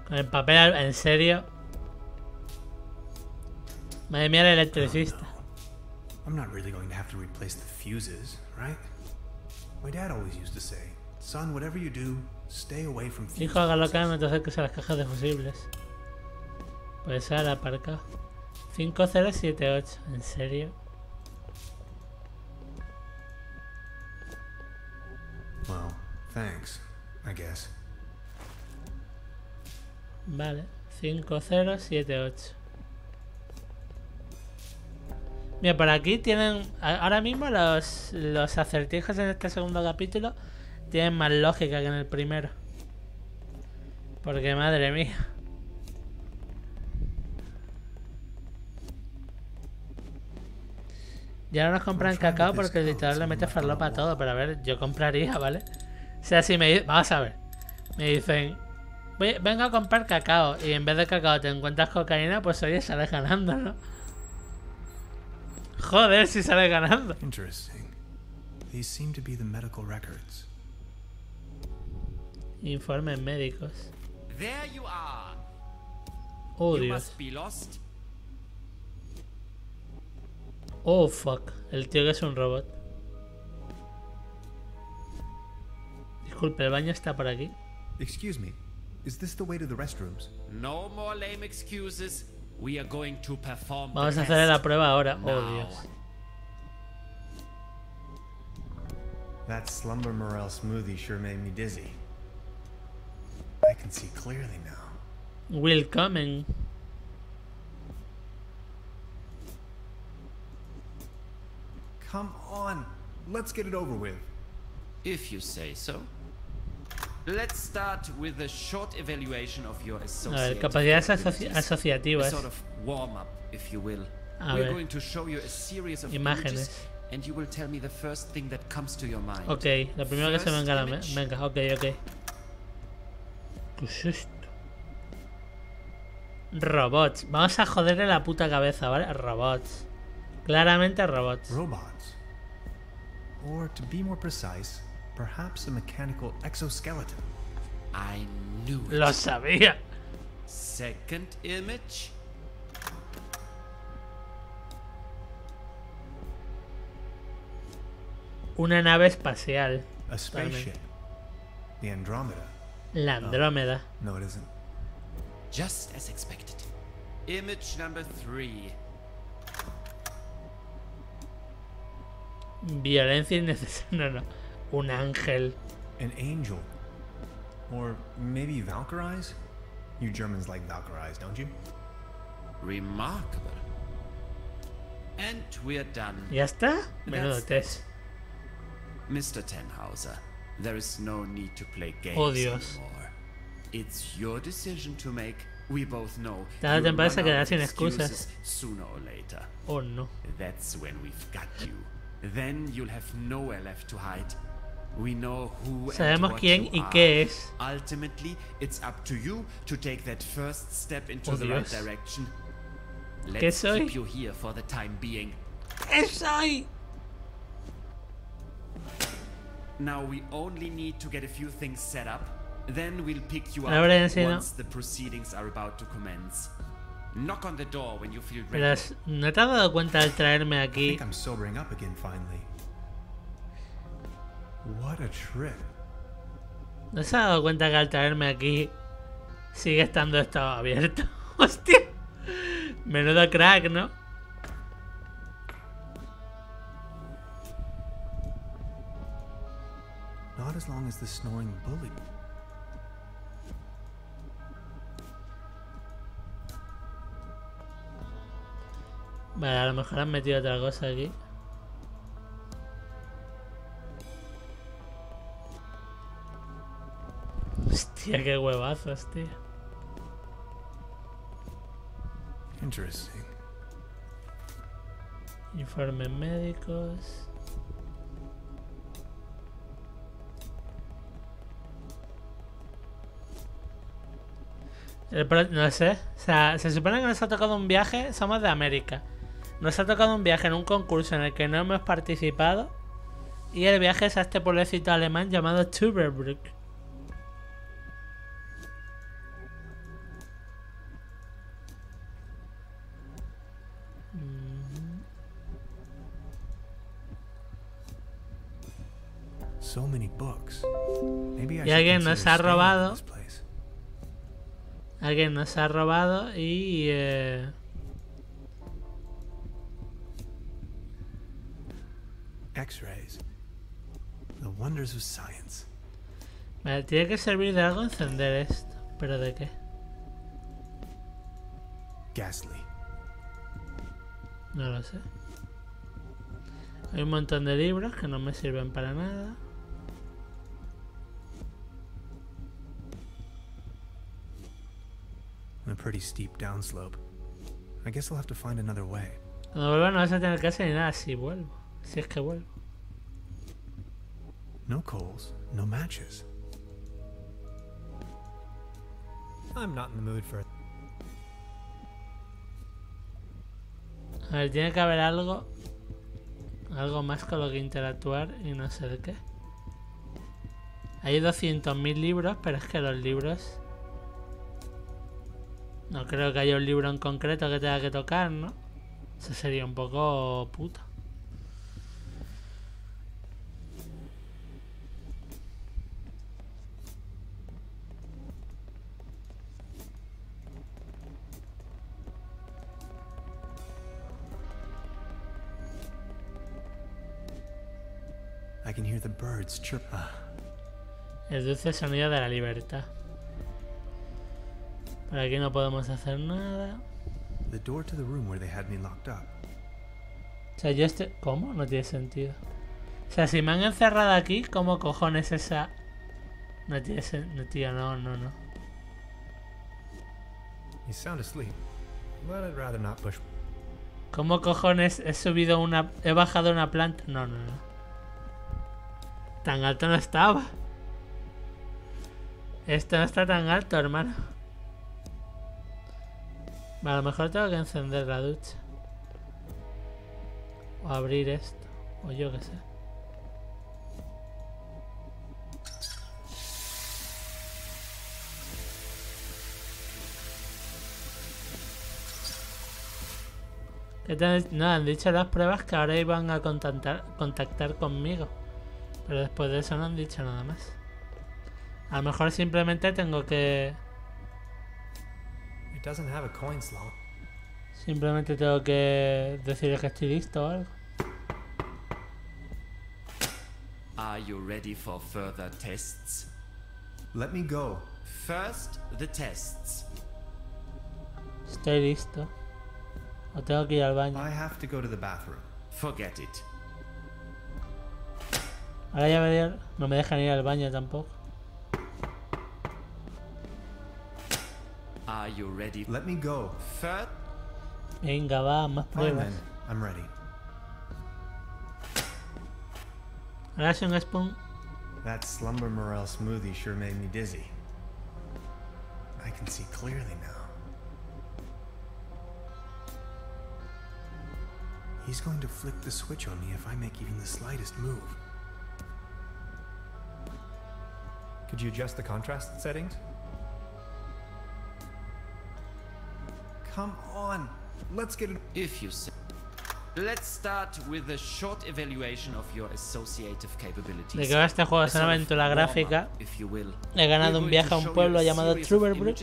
Con el papel... ¿En serio? Madre mía, el electricista. I'm not really going to have to replace the fuses, right? My dad always used to say, son, whatever you do, stay away from fuses. Hijo, hágalo que no te acerques a las cajas de fusibles. Pues ser aparcado. 5078, ¿en serio? Well, thanks, I guess. Vale, 5078. Mira, por aquí tienen... Ahora mismo los acertijos en este segundo capítulo tienen más lógica que en el primero. Porque madre mía. Ya no nos compran cacao porque el dictador le mete farlopa a todo. Pero a ver, yo compraría, ¿vale? O sea, si me... Vamos a ver. Me dicen... Vengo a comprar cacao. Y en vez de cacao te encuentras cocaína, pues oye, sales ganando, ¿no? Joder, si sale ganando. Interesting. These seem to be the medical records. Informes médicos. There you are. Oh, You Dios. must be lost. Oh, fuck. El tío que es un robot. Disculpe, ¿el baño está por aquí? Excuse me, is this the way to the restrooms? No more lame excuses. We are going to perform Vamos the a hacer la test prueba ahora. Oh, now. Dios. That slumber morel smoothie sure made me dizzy. I can see clearly now. Willkommen. Come on, let's get it over with. If you say so. Let's start with a short evaluation of your A ver, associative capacidades abilities. A asociativas. sort of warm-up, if you will. A We're ver. going to show you a series of Imágenes. images, and you will tell me the first thing that comes to your mind. Ok, lo primero que se me venga a la First mente. Venga, ok. ¿Qué es esto? Robots. Vamos a joderle la puta cabeza, ¿vale? Robots. Claramente robots. Robots. Or to be more precise, perhaps a mechanical exoskeleton. I knew it. Lo sabía. Second image. Una nave espacial. A spaceship. The Andromeda. La Andrómeda. No, it isn't. Just as expected. Image number 3. Violencia innecesaria. No. Un ángel. An angel. Or maybe Valkyries? You Germans like Valkyries, don't you? Remarkable. And we're done. ¿Ya está? Menudo That's test. Mr. Tenhauser, there is no need to play games Oh, Dios. anymore. It's your decision to make. We both know Tarde o you'll temprano se run quedará out of sin excuses excusas. sooner or later. Oh, no. That's when we've got you. Then you'll have nowhere left to hide. We know who Sabemos and what quién you y are. qué es. Ultimately, it's up to you to take that first step into Oh, the right Dios. direction. ¿Qué Let's soy? keep you here for the time being. ¿Qué soy? Now we only need to get a few things set up. Then we'll pick you Ahora up enseño. once the proceedings are about to commence. Knock on the door when you feel Pero ready. ¿no te has dado cuenta al traerme I aquí? think I'm sobering up again finally. What a trip. ¿No se ha dado cuenta que al traerme aquí sigue estando esto abierto? ¡Hostia! Menudo crack, ¿no? Not as long as the snoring bully. Vale, a lo mejor han metido otra cosa aquí. Hostia, qué huevazos, tío. Interesting. Informes médicos. No sé. O sea, se supone que nos ha tocado un viaje. Somos de América. Nos ha tocado un viaje en un concurso en el que no hemos participado. Y el viaje es a este pueblecito alemán llamado Trüberbrook. So many books. Maybe I Y should alguien consider nos ha staying in robado. this place. Alguien nos ha robado y... X-rays. The wonders of science. Vale, tiene que servir de algo encender esto. ¿Pero de qué? Ghastly. No lo sé. Hay un montón de libros que no me sirven para nada. A pretty steep downslope. I guess I'll have to find another way. Cuando vuelva no vas a tener casa ni nada si vuelvo. Si es que vuelvo. No coals, no matches. I'm not in the mood for it. A ver, tiene que haber algo más con lo que interactuar y no sé de qué. Hay 200.000 libros, pero es que los libros... No creo que haya un libro en concreto que tenga que tocar, ¿no? Eso sería un poco puto. I can hear the birds chirp. El dulce sonido de la libertad. Por aquí no podemos hacer nada. The door to the room where they had me locked up. O sea, yo ¿Cómo? No tiene sentido. O sea, si me han encerrado aquí, ¿cómo cojones esa...? No tiene sentido. No, tío, no. You sound asleep, but I'd rather not push. ¿Cómo cojones he bajado una planta? No. Tan alto no estaba. Esto no está tan alto, hermano. Vale, a lo mejor tengo que encender la ducha. O abrir esto. O yo qué sé. No, han dicho las pruebas que ahora iban a contactar conmigo. Pero después de eso no han dicho nada más. A lo mejor simplemente tengo que... It doesn't have a coin slot. Simplemente tengo que decir que estoy listo o algo. Are you ready for further tests? Let me go. First, the tests. Estoy listo. O tengo que ir al baño. I have to go to the bathroom. Forget it. Ahora ya no me dejan ir al baño tampoco. Are you ready? Let me go. Third. Venga, va, más Fine pruebas. then. I'm ready. Ahora soy un spoon. That slumber morel smoothie sure made me dizzy. I can see clearly now. He's going to flick the switch on me if I make even the slightest move. Could you adjust the contrast settings? Come on, let's get it. If you say. Let's start with a short evaluation of your associative capabilities. De que va este juego es una aventura gráfica. He ganado un viaje a un pueblo llamado Trüberbrook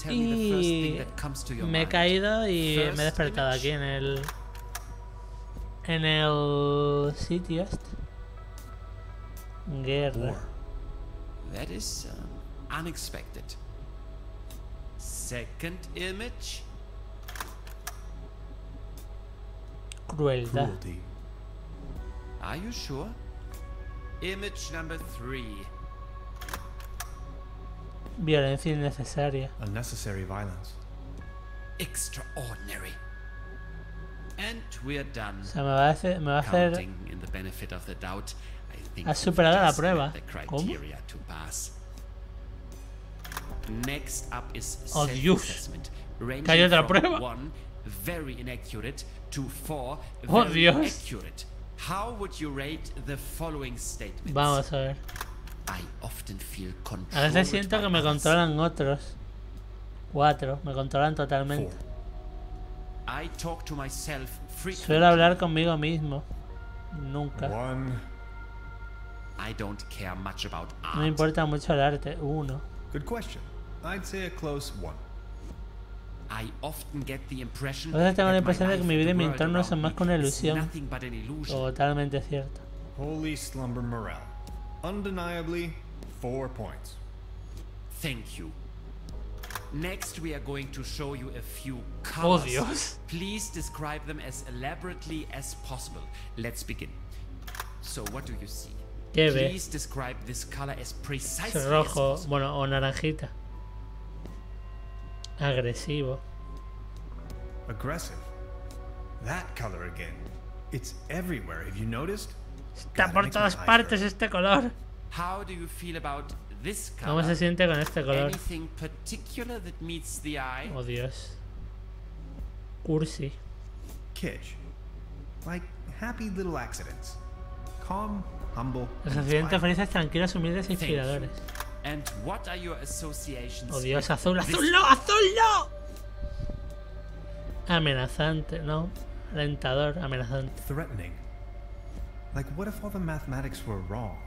y me he caído y me he despertado aquí en el sitio este. Guerra. That is unexpected. Second image. Crueldad. Cruelty. Are you sure? Image number 3. Violencia innecesaria. Unnecessary violence. Extraordinary. And we're done. O sea, me va a hacer... Counting in the benefit of the doubt, I think Has superado la you've just prueba. met the ¿Cómo? criteria to pass. Next up is Oh, Dios. self-assessment. ¿Que hay otra Ranging prueba? from 1, very inaccurate, to 4, Oh, very Dios. accurate. How would you rate the following statements? Vamos a ver. I often feel A veces controlled siento by que me others. controlan otros. 4. Me controlan totalmente. 4. I talk to myself frequently. Suelo hablar conmigo mismo. Nunca. 1. I don't care much about art. No me importa mucho el arte. 1. Good question. I'd say a close 1. I often get the impression A veces tengo la that impresión my de que mi life vida y and mi the entorno world son más around que una me is ilusión. nothing but an illusion. Totalmente cierto. Holy slumber morale. Undeniably, 4 points. Thank you. Next, we are going to show you a few Oh, colors. Dios. Please describe them as elaborately as possible. Let's begin. So, what do you see? ¿Qué ve? Please describe this color as precisely Es as rojo, possible. bueno, o naranjita. Agresivo. Aggressive. That color again. It's everywhere. Have you noticed? Está God, por it makes todas my eyes partes burn. este color. How do you feel about this ¿Cómo color? se siente con este color? Anything particular that meets the eye? Oh, Dios. Cursi. Kitsch. Like happy little accidents. Calm, humble. Los and accidentes inspiring. felices, tranquilos, humildes e Thank you. inspiradores. And what are your associations? Oh, Dios, with azul, this azul no, azul no. Amenazante, no. Alentador, amenazante. Threatening. Like, what if all the mathematics were wrong?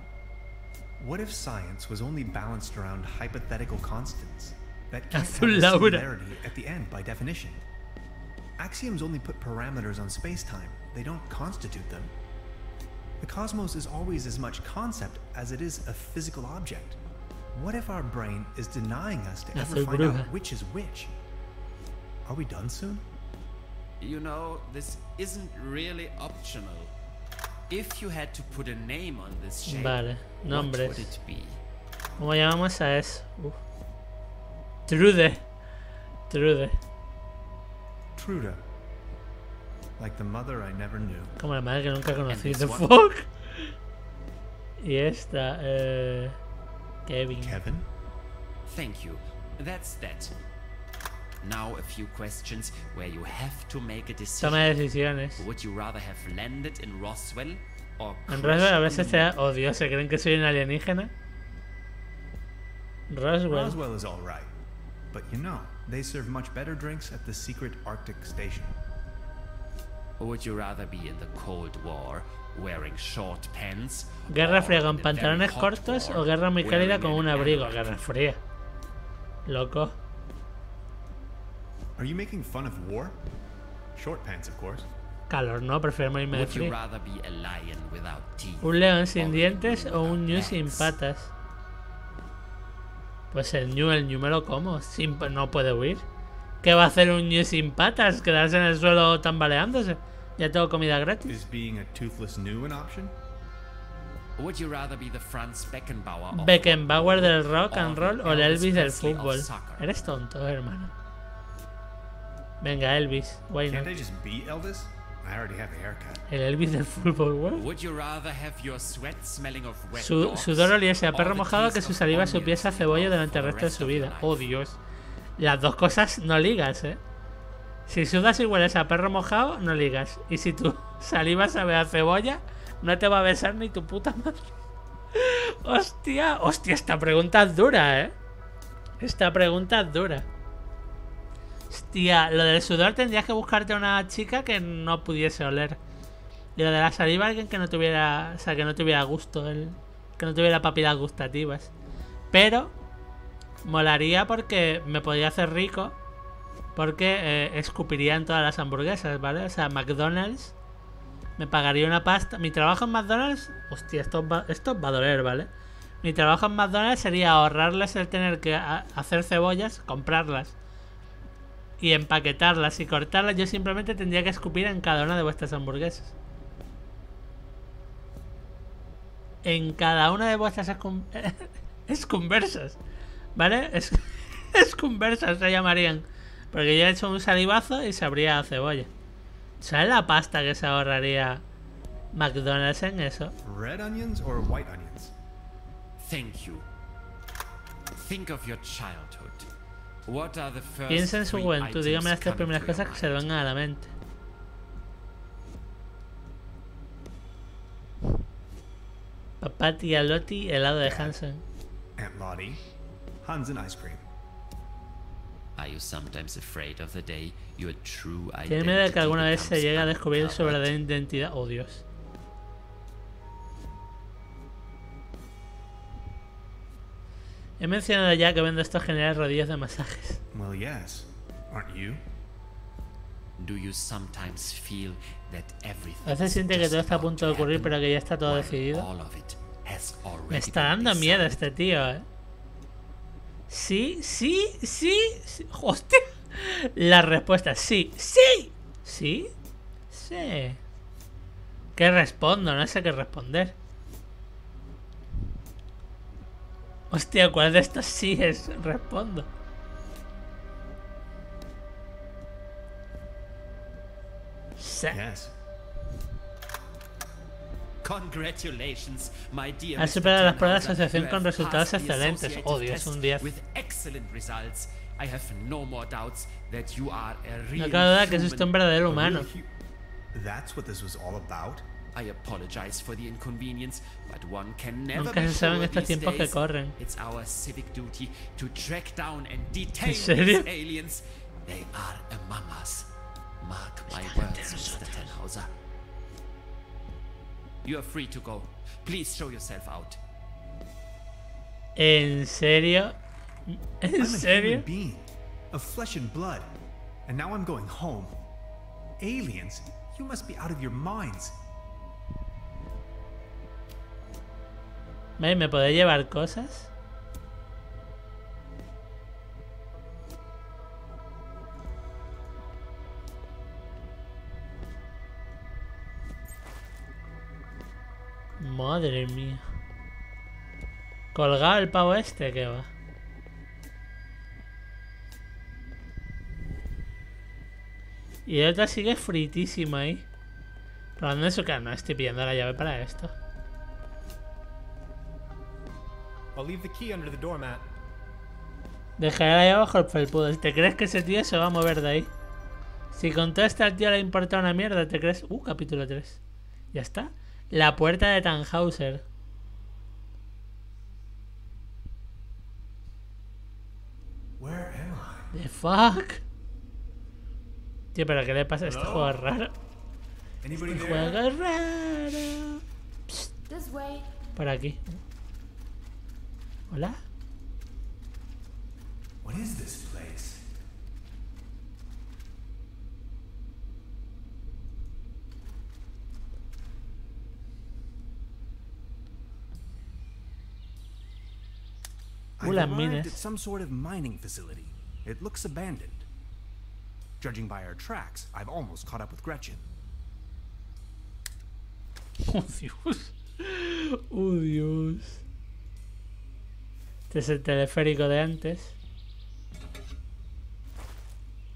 What if science was only balanced around hypothetical constants that can't have Azul a Laura. singularity at the end by definition? Axioms only put parameters on space-time. They don't constitute them. The cosmos is always as much concept as it is a physical object. What if our brain is denying us to ever Azul find bruja. out which is which? Are we done soon? You know, this isn't really optional. If you had to put a name on this shape, Vale, what nombres. would it be? ¿Cómo llamamos a eso? Trude. Trude. Truda. Like the mother I never knew. Como la madre que nunca conocí. this The one? fuck. Y esta, Kevin. Kevin? Thank you. That's that. Now a few questions where you have to make a decision. Toma decisiones. Would you rather have landed in Roswell or En crashed Roswell a in veces the te da... Oh, Dios, ¿se creen que soy un alienígena? Roswell. Roswell is all right. But you know, they serve much better drinks at the secret Arctic station. Or would you rather be in the Cold War wearing short pants? Guerra or fría in con the very pantalones hot cortos war o guerra muy cálida wearing con an un abrigo. anorak? Guerra fría. Loco. Are you making fun of war? Short pants, of course. Calor, no, prefiero morirme de Would you frío. rather be a lion without teeth? ¿Un león sin or a dientes gnu o un ñu without sin legs? patas? Pues el ñu me lo como. No puede huir. ¿Qué va a hacer un ñu sin patas? ¿Quedarse en el suelo tambaleándose? Ya tengo comida gratis. Is being a toothless gnu an option? Would you rather be the Franz Beckenbauer of Beckenbauer del football rock and or roll the o el Elvis del Presley of fútbol. soccer? Eres tonto, hermano. Venga, Elvis. Why not? Can't I just be Elvis? I already have a haircut. El Elvis del fútbol, güey. Would you rather have your sweat smelling of wet Su dogs sudor oliese a or perro the mojado taste que su of saliva onions supiese a in your cebolla mouth durante el for the resto de rest su of your vida. life? Oh, Dios. Las dos cosas no ligas, ¿eh? Si sudas y hueles a perro mojado, no ligas. Y si tu saliva sabe a cebolla, no te va a besar ni tu puta madre. Hostia, hostia, esta pregunta es dura, ¿eh? Esta pregunta es dura. Hostia, lo del sudor tendrías que buscarte una chica que no pudiese oler. Y lo de la saliva, alguien que no tuviera, o sea, que no tuviera gusto, que no tuviera papilas gustativas. Pero molaría porque me podría hacer rico, porque escupiría en todas las hamburguesas, ¿vale? O sea, McDonald's me pagaría una pasta. Mi trabajo en McDonald's, hostia, esto va a doler, ¿vale? Mi trabajo en McDonald's sería ahorrarles el tener que hacer cebollas, comprarlas y empaquetarlas y cortarlas. Yo simplemente tendría que escupir en cada una de vuestras hamburguesas. En cada una de vuestras escumbersas, ¿vale? Escumbersas se llamarían. Porque yo he hecho un salivazo y sabría a cebolla. ¿Sabes la pasta que se ahorraría McDonald's en eso? Red onions or white onions? Thank you. Think of your childhood. What are the first Piensa en su three juventud. items Dígame las tres coming primeras to your cosas que se le mind? vengan a la mente. Papá, tía Lottie, helado de Hansen. Aunt Lottie, Hans and ice cream. Are you sometimes afraid of the day your true identity Tiene miedo de que alguna vez se becomes llegue a descubrir su uncovered? verdadera identidad. Oh, Dios. He mencionado ya que vendo estos geniales rodillos de masajes. Well, yes. Aren't you? Do you sometimes feel that everything A veces is siente que just todo está a about punto de to ocurrir, happen, pero que ya está todo while decidido. all of it has already Me está been dando miedo decided? este tío, Sí, sí, sí, sí. Hostia. La respuesta es sí, sí. ¿Sí? Sí. ¿Qué respondo? No sé qué responder. Hostia, ¿cuál de estos sí es? Respondo. Sí. Yes. Congratulations, my dear Has Mr. superado las pruebas de Tannhauser. asociación You con have resultados passed the excelentes. associative Oh, Dios, test un 10. with excellent results. I have no more doubts that you are a No real cabe duda que es usted un human. verdadero humano. That's what this was all about? I apologize for the inconvenience, but one can never Nunca be se sabe en sure estos these tiempos que days. corren. It's our civic duty to track down and detain ¿En serio? these aliens. They are among us. Mark my words, Mr. Tannhauser. You are free to go. Please show yourself out. ¿En serio? ¿En I'm a serio? human being, of flesh and blood, and now I'm going home. Aliens? You must be out of your minds. ¿Me podéis llevar cosas? Madre mía. Colgado el pavo este, que va. Y el otro sigue fritísima ahí. Probando eso que no estoy pidiendo la llave para esto. I'll leave the key under the doormat. Dejaré la llave bajo el felpudo. ¿Te crees que ese tío se va a mover de ahí? Si contesta al tío le importa una mierda, ¿te crees? Capítulo 3. Ya está. La puerta de Tannhauser. Where am I? The fuck. Tío, pero ¿qué le pasa? Este juego es raro. Anybody Este there? juego es raro. This way. Por aquí. Hola. What is this place? I've las arrived minas. at some sort of mining facility. It looks abandoned. Judging by our tracks, I've almost caught up with Gretchen. Oh, Dios. Oh, Dios. Este es el teleférico de antes.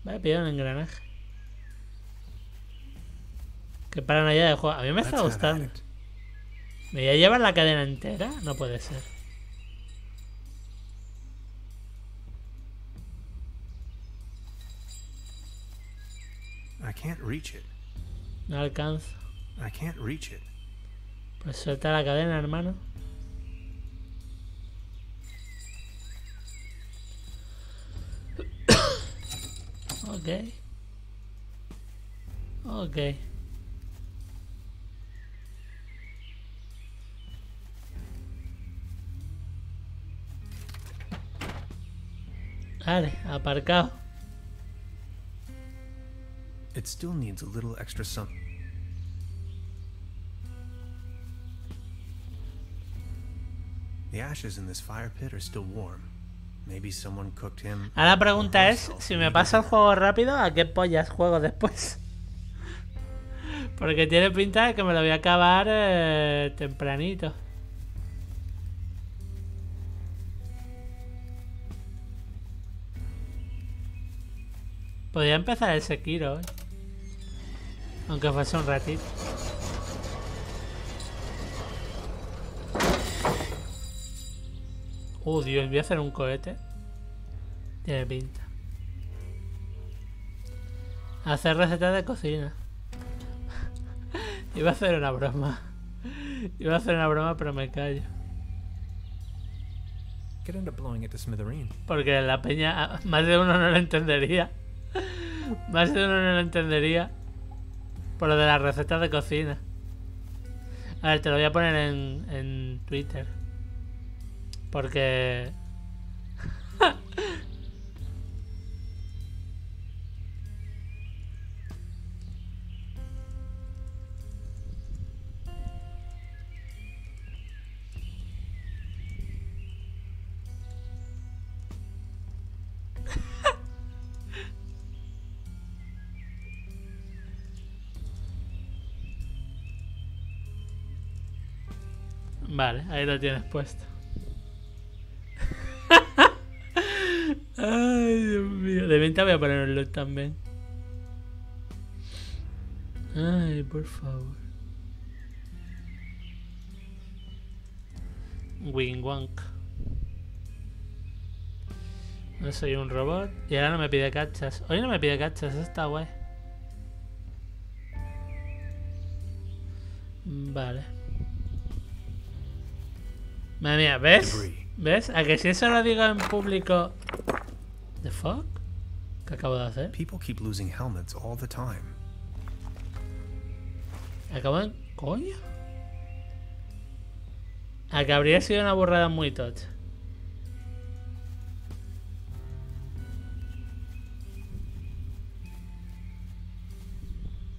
Vale, pillar un engranaje. Que paran allá de juego. A mí me está Let's have at gustando. it. ¿Me voy a llevar la cadena entera? No puede ser. I can't reach it. No alcanzo. I can't reach it. Pues suelta la cadena, hermano. Ok. Ok. Vale, aparcado. It still needs a little extra something. The ashes in this fire pit are still warm. Maybe someone cooked him. Ahora la pregunta es, si me pasa el juego rápido, ¿a qué pollas juego después? Porque tiene pinta de que me lo voy a acabar tempranito. Podría empezar el Sekiro, aunque fuese un ratito. Dios, voy a hacer un cohete. Tiene pinta. Hacer recetas de cocina. Iba a hacer una broma. Iba a hacer una broma, pero me callo. Could end up blowing it to smithereens. Porque la peña, más de uno no lo entendería. Más de uno no lo entendería. Por lo de las recetas de cocina. A ver, te lo voy a poner en Twitter. Porque... Vale, ahí lo tienes puesto. Ay, Dios mío. De venta voy a poner un loot también. Ay, por favor. Wing Wank. No soy un robot. Y ahora no me pide cachas. Hoy no me pide cachas, eso está guay. Vale. Madre mía, ¿ves? ¿Ves? A que si eso lo digo en público. ¿The fuck? ¿Qué acabo de hacer? People keep losing helmets all the time. Acabo de... ¿Coño? A que habría sido una burrada muy tocha.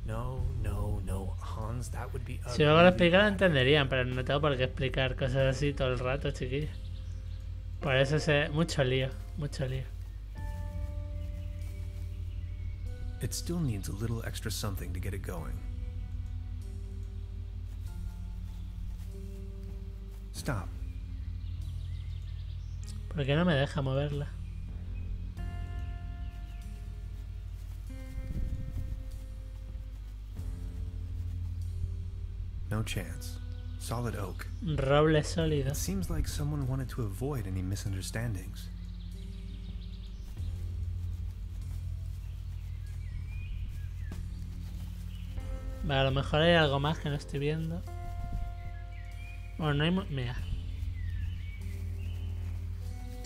No, Hans, that would be Si luego lo explicara entenderían, pero no tengo por qué explicar cosas así todo el rato, chiquillos. Por eso sé... Mucho lío, mucho lío. It still needs a little extra something to get it going. Stop. ¿Por qué no me deja moverla? No chance. Solid oak. Roble sólido. It seems like someone wanted to avoid any misunderstandings. Vale, a lo mejor hay algo más que no estoy viendo. Bueno, no hay... Mira.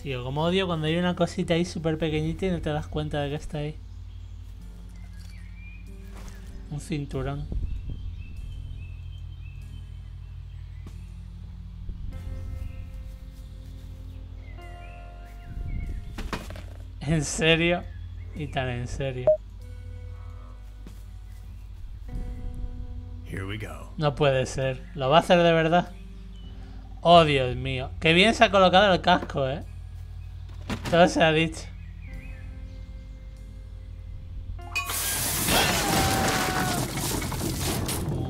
Tío, como odio cuando hay una cosita ahí súper pequeñita y no te das cuenta de que está ahí. Un cinturón. ¿En serio? Y tan en serio. Here we go. No puede ser. ¿Lo va a hacer de verdad? Oh, Dios mío. Qué bien se ha colocado el casco, ¿eh? Todo se ha dicho.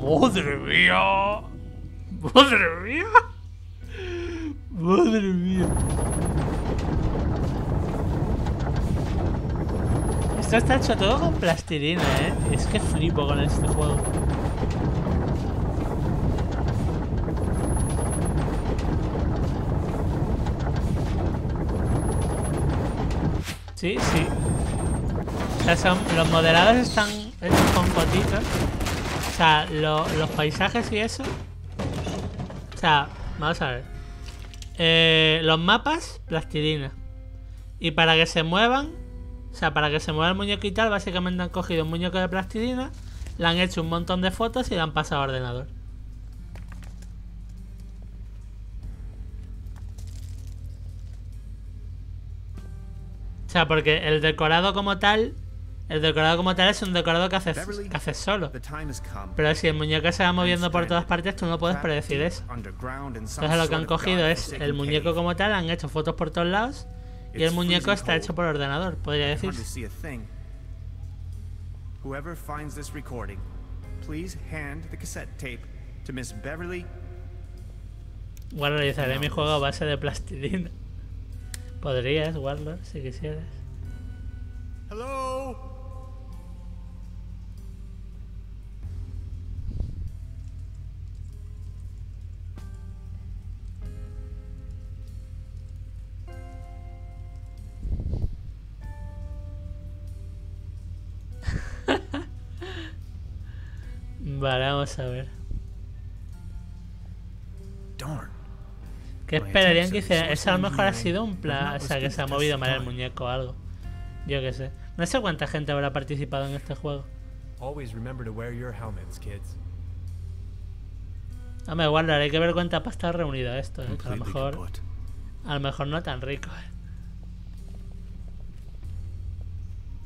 ¡Madre mía! ¡Madre mía! ¡Madre mía! Esto está hecho todo con plastilina, ¿eh? Es que flipo con este juego. Sí, sí. O sea, los modelados están hechos con fotitos. O sea, los paisajes y eso. O sea, vamos a ver. Los mapas, plastilina. Y para que se muevan, o sea, para que se mueva el muñeco y tal, básicamente han cogido un muñeco de plastilina, le han hecho un montón de fotos y le han pasado a ordenador. O sea, porque el decorado como tal es un decorado que haces solo. Pero si el muñeco se va moviendo por todas partes, tú no puedes predecir eso. Entonces lo que han cogido es el muñeco como tal, han hecho fotos por todos lados y el muñeco está hecho por ordenador, podría decir. Bueno, realizaré mi juego a base de plastilina. Podrías, Warlord, si quisieras. Hello. Vale, vamos a ver. Darn. ¿Qué esperarían que hiciera? Eso a lo mejor ha sido un plan. O sea, que se ha movido mal el muñeco o algo. Yo qué sé. No sé cuánta gente habrá participado en este juego. Always remember to wear your helmets, kids. Hombre, Warlord, hay que ver cuánta pasta ha reunido esto, ¿eh? A lo mejor no tan rico,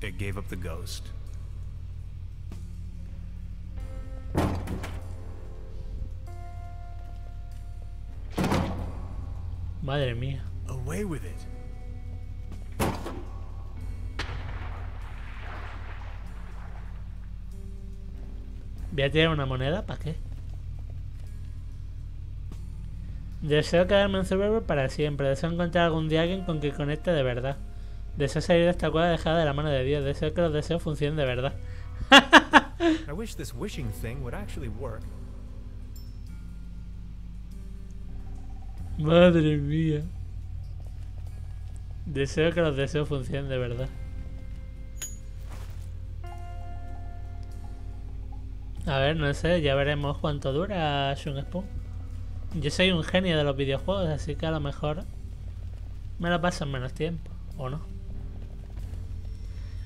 ¿eh? It gave up the ghost. Madre mía. Away with it. Voy a tirar una moneda, ¿para qué? Deseo quedarme en Trüberbrook para siempre. Deseo encontrar algún día a alguien con quien conecte de verdad. Deseo salir de esta cueva dejada de la mano de Dios. Deseo que los deseos funcionen de verdad. I wish this wishing thing would actually work. Madre mía. Deseo que los deseos funcionen de verdad. A ver, no sé, ya veremos cuánto dura Shun Spoon. Yo soy un genio de los videojuegos, así que a lo mejor me lo paso en menos tiempo, ¿o no?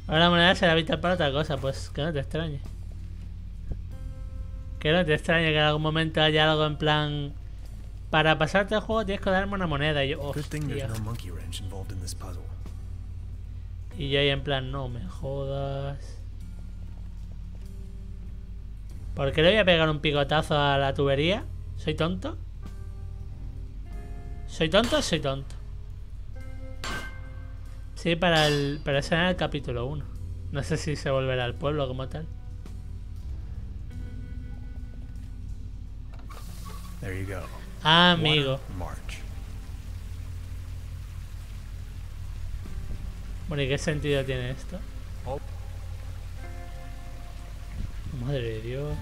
Ahora la moneda será vital para otra cosa, pues que no te extrañe. Que no te extrañe que en algún momento haya algo en plan... Para pasarte el juego tienes que darme una moneda y yo... hostia. Y yo ahí en plan, no me jodas. ¿Por qué le voy a pegar un picotazo a la tubería? ¿Soy tonto? ¿Soy tonto? Soy tonto. Sí, para eso en el capítulo 1. No sé si se volverá al pueblo como tal. There you go. Ah, amigo. March. Bueno, ¿y qué sentido tiene esto? Oh. Madre de Dios.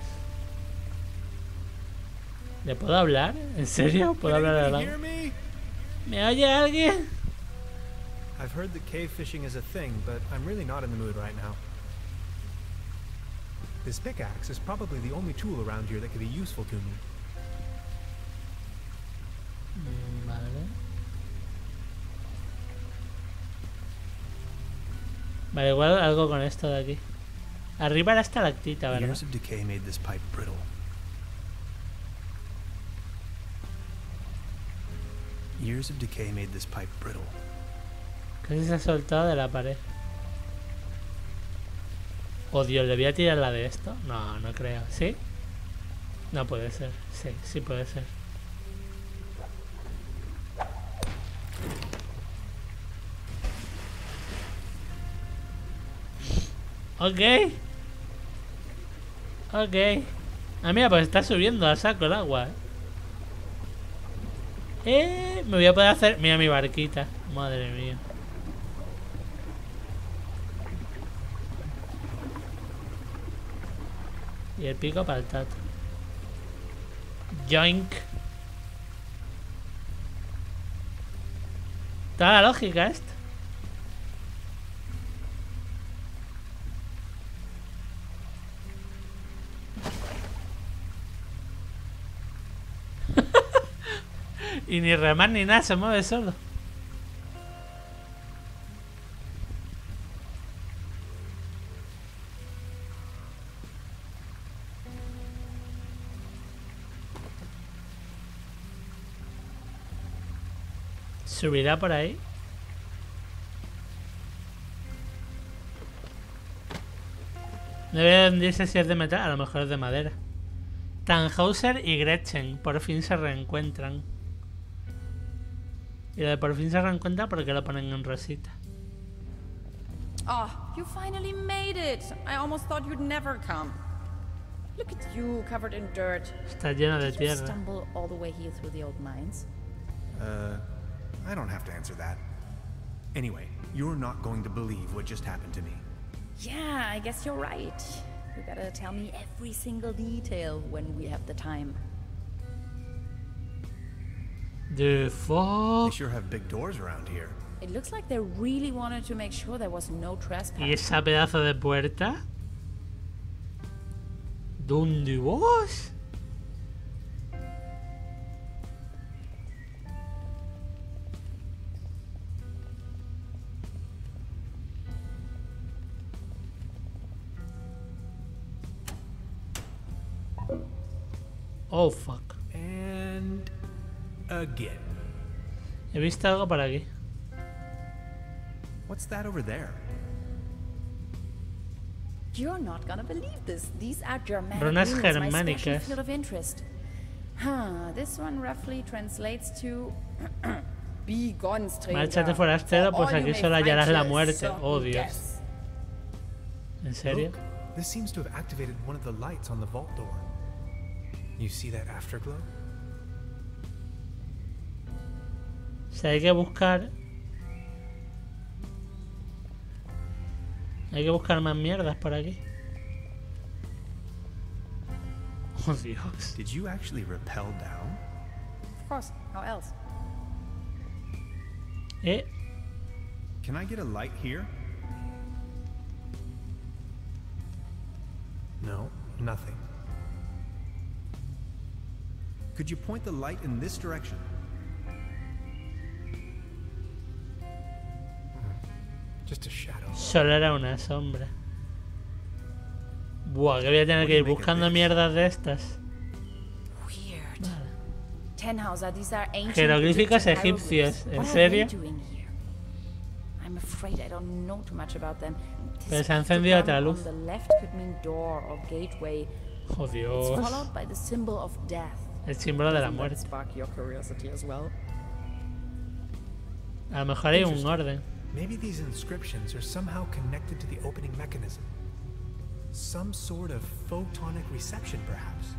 ¿Le puedo hablar? ¿En serio? ¿Puedo hablar a la... ¿Me oye alguien? I've heard that cave fishing is a thing, but I'm really not in the mood right now. This pickaxe is probably the only tool around here that could be useful to me. Vale. Vale, igual algo con esto de aquí. Arriba era estalactita, ¿verdad? Years of decay made this pipe brittle. Years of decay made this pipe brittle. Casi se ha soltado de la pared. Oh Dios, ¿le voy a tirar la de esto? No, no creo. ¿Sí? No puede ser. Sí, sí puede ser. Ok. Ok. Ah, mira, pues está subiendo a saco el agua. Me voy a poder hacer... Mira mi barquita. Madre mía. Y el pico para el tato. Joink. Toda la lógica esto. Y ni remar ni nada, se mueve solo. ¿Subirá por ahí? Debe hundirse si es de metal, a lo mejor es de madera. Tannhauser y Gretchen por fin se reencuentran. Y lo de por fin se reencuentra porque lo ponen en rosita. Oh, you finally made it. I almost thought you'd never come. Look at you, covered in dirt. Está lleno de Did you tierra. stumble all the way here through the old mines? I don't have to answer that. Anyway, you're not going to believe what just happened to me. Yeah, I guess you're right. You gotta tell me every single detail when we have the time. The fuck. They sure have big doors around here. It looks like they really wanted to make sure there was no trespass. ¿Y esa pedazo de puerta? ¿Dónde vas? Oh, fuck. And again. He visto algo por aquí. What's that over there? You're not gonna believe this. These are Germanic Runas runes, my special germánicas. field of interest. Huh, this one roughly translates to Be gone, stranger. Márchate forastero, pues For all aquí you may solo hallarás find la here, muerte. certain Oh, Dios. guess. ¿En serio? Look, this seems to have activated one of the lights on the vault door. You see that afterglow? sea, hay que buscar... Hay que buscar más mierdas por aquí. Oh, Dios. Did you actually rappel down? Of course, how else? Can I get a light here? No, nothing. Could you point the light in this direction? Just a shadow. Solo era una sombra. Buah, que voy a tener que ir buscando mierdas de estas. Weird. Tannhauser, these are ancient Jeroglíficos Egyptian egipcios. hieroglyphs. ¿En What are serio? they doing here? I'm afraid I don't know too much about them. Pero se ha encendido otra pictogram luz. on the left could mean door or gateway. Oh, It's Dios. followed by the symbol of death. El símbolo de la Doesn't that muerte. spark your curiosity as well? A lo mejor hay un orden. Maybe these inscriptions are somehow connected to the opening mechanism. Some sort of photonic reception, perhaps.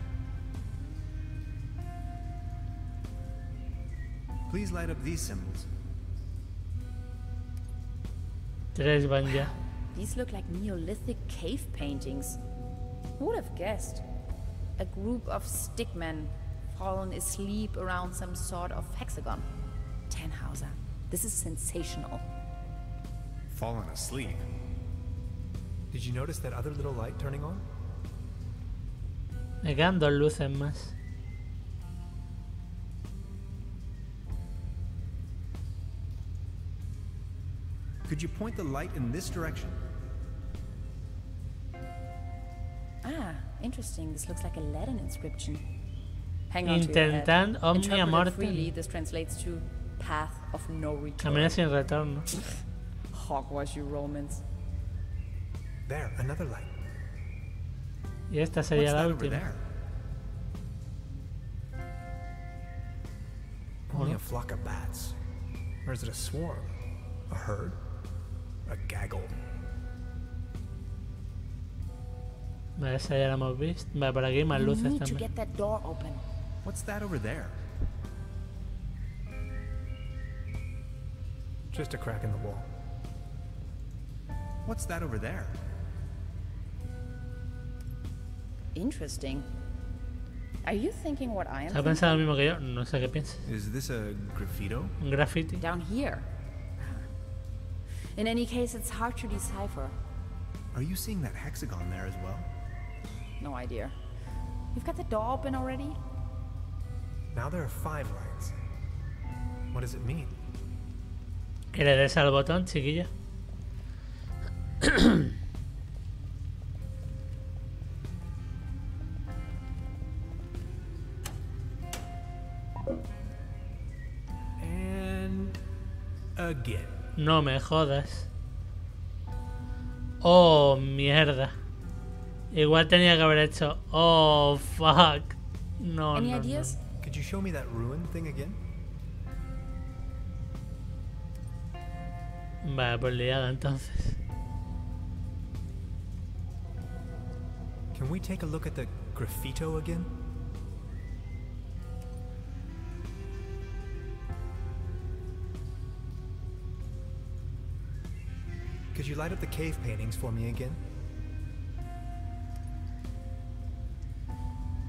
Please light up these symbols. 3 van ya. These look like Neolithic cave paintings. Who would have guessed? A group of stickmen fallen asleep around some sort of hexagon. Tannhauser, this is sensational. Fallen asleep. Did you notice that other little light turning on? Me quedan 2 luces más. Could you point the light in this direction? Ah, interesting. This looks like a Latin inscription. Hang on to your head. Intentant omnia Interpreted freely, mortem. this translates to path of no return. Camina sin retorno. Hogwash, you Romans. There, another light. Y esta What's sería la that over última. there? Only a flock of bats. Or is it a swarm? A herd? A gaggle? Vale, esa ya la hemos visto. Vale, por aquí hay más You luces need to también. get that door open. What's that over there? Just a crack in the wall. What's that over there? Interesting. Are you thinking what I am ¿Está thinking? pensando lo mismo que yo? No sé qué piensas. Is this a graffito? Un graffiti. Down here. In any case, it's hard to decipher. Are you seeing that hexagon there as well? No idea. You've got the door open already? Now there are 5 lights. What does it mean? Que le des al botón, chiquilla. And again. No me jodas. Oh, mierda. Igual tenía que haber hecho. Oh, fuck. No, Any no, ideas? Could you show me that ruin thing again? no. Vale, pues liada entonces. Can we take a look at the graffito again? Could you light up the cave paintings for me again?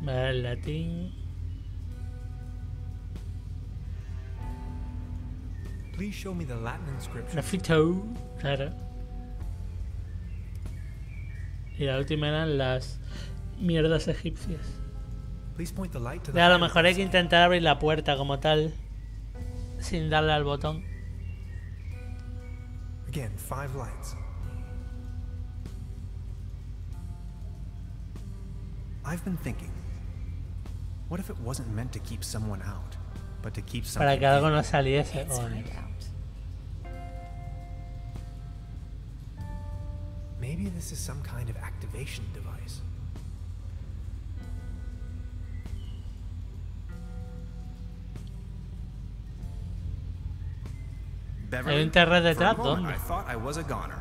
Vale, el latín. Please show me the Latin inscription. Grafito. Claro. Y la última eran las mierdas egipcias. Please point the light to the Ya, a lo hieroglyphs. mejor hay que intentar abrir la puerta como tal. Sin darle al botón. Again, 5 lights. I've been thinking. What if it wasn't meant to keep someone out, but to keep Para something que algo in? no saliese. Let's Oh, find no. out. Maybe this is some kind of activation device. Beverly, Hay un terror for a detrás, moment, ¿dónde? I thought I was a goner.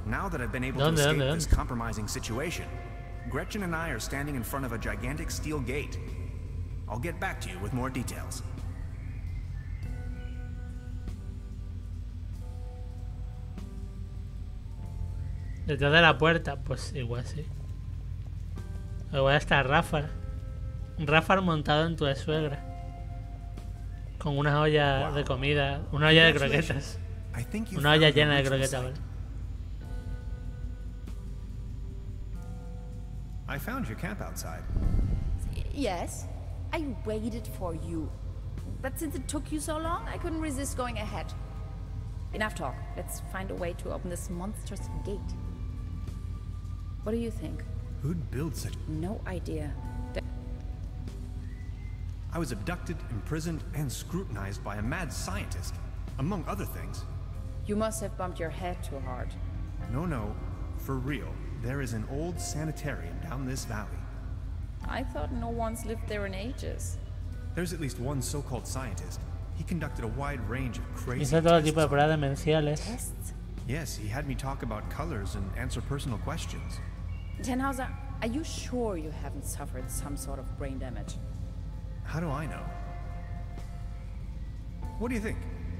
Now that I've been able ¿Dónde, to escape dónde, this dónde? compromising situation, Gretchen and I are standing in front of a gigantic steel gate. I'll get back to you with more details. Detrás de la puerta, pues igual sí. O igual está Rafael. Rafael montado en tu suegra. Con una olla de comida. Una olla de croquetas. Una olla llena de croquetas, ¿vale? I found your camp outside. Yes, I waited for you. But since it took you so long, I couldn't resist going ahead. Enough talk. Let's find a way to open this monstrous gate. What do you think? Who'd build such... No idea. I was abducted, imprisoned, and scrutinized by a mad scientist, among other things. You must have bumped your head too hard. No, for real. There is an old sanitarium down this valley. I thought no one's lived there in ages. There's at least one so-called scientist. He conducted a wide range of crazy Hizo todo tests. tipo de pruebas demenciales. Tests? Yes, he had me talk about colors and answer personal questions. Tenhauser, are you sure you haven't suffered some sort of brain damage? How do I know? What do you think?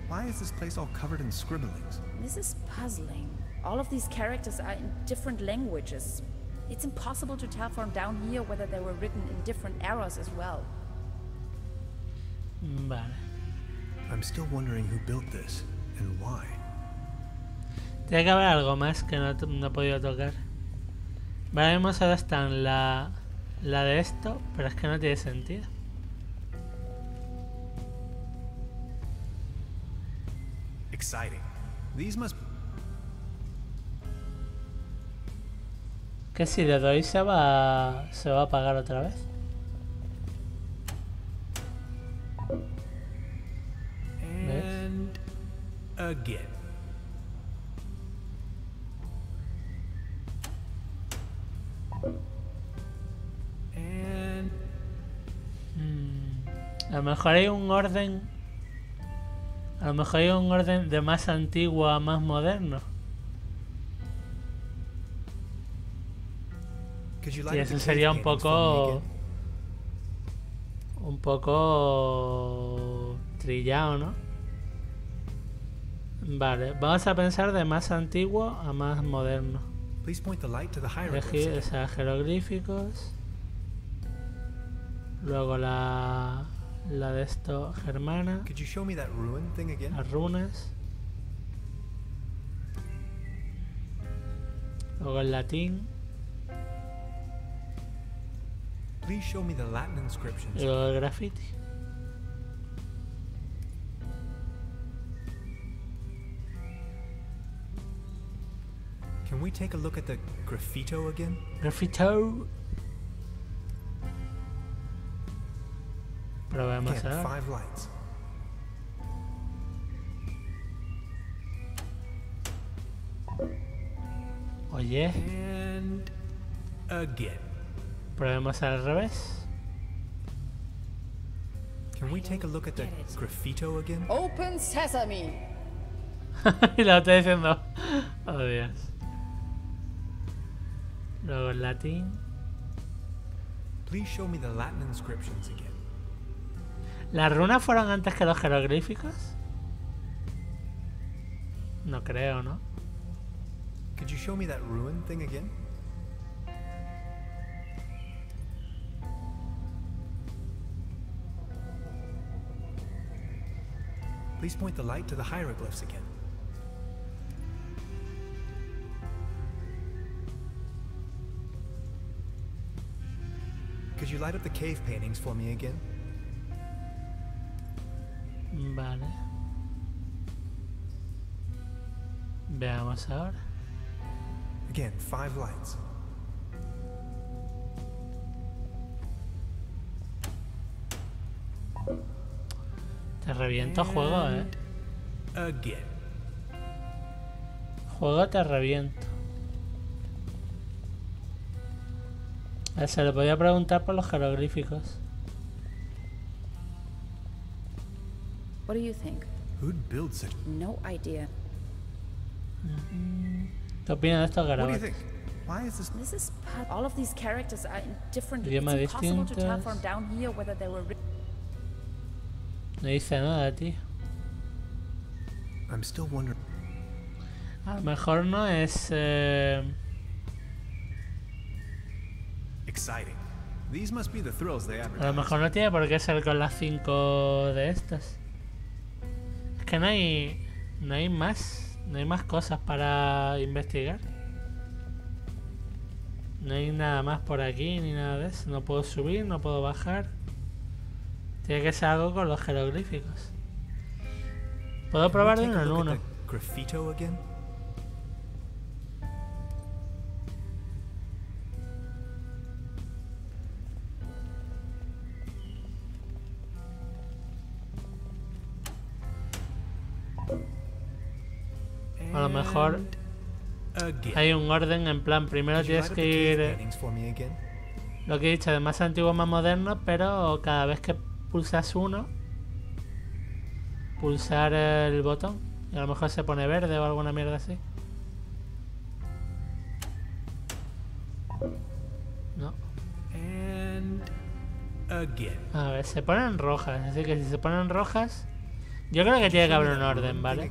Why is this place all covered in scribblings? This is puzzling. All of these characters are in different languages. It's impossible to tell from down here whether they were written in different eras as well. Vale. I'm still wondering who built this and why. Tiene que haber algo más que no he podido tocar. Vale, vemos ahora están la de esto, pero es que no tiene sentido. Exciting. These must... Que si le doy se va a apagar otra vez. And again. And A lo mejor hay un orden. A lo mejor hay un orden de más antiguo a más moderno. Y eso sería un poco trillado, ¿no? Vale, vamos a pensar de más antiguo a más moderno. Elegir, o sea, jeroglíficos. Luego la de esto germana. Las runas. Luego el latín. please show me the Latin inscriptions. Y luego el graffiti. Can we take a look at the graffito again? Graffito. Probemos Again, a ver. 5 lights. Oye, And again. probemos al revés. Can we take a look at the graffito again? Open sesame! Y lo estoy diciendo. Oh, Dios. Luego el latín. Please show me the Latin inscriptions again. ¿Las runas fueron antes que los jeroglíficos? No creo, ¿no? Could you show me that ruin thing again? Please point the light to the hieroglyphs again. Could you light up the cave paintings for me again? Vale. Veamos ahora. Again, 5 lights. Te reviento juego, Again. Juego te reviento. Se le podía preguntar por los jeroglíficos. What do you think? Who'd build such? No idea. ¿Qué opinas de estos What do you garabatos? think? Why is this? This is all of these characters are in different. Idioma It's impossible to tell distintos. from down here whether they were written. No dice nada, tío. I'm still wondering. A lo mejor no es... Exciting. These must be the thrills they A lo advertise. mejor no tiene por qué ser con las 5 de estas. Es que no hay más. No hay más cosas para investigar. No hay nada más por aquí ni nada de eso. No puedo subir, no puedo bajar. Tiene que ser algo con los jeroglíficos. Puedo probar de uno en uno. Graffito again? A lo mejor hay un orden en plan. Primero tienes que ir lo que he dicho, de más antiguo a más moderno, pero cada vez que pulsas uno, pulsar el botón. Y a lo mejor se pone verde o alguna mierda así. No. A ver, se ponen rojas. Así que si se ponen rojas, yo creo que tiene que haber un orden, ¿vale?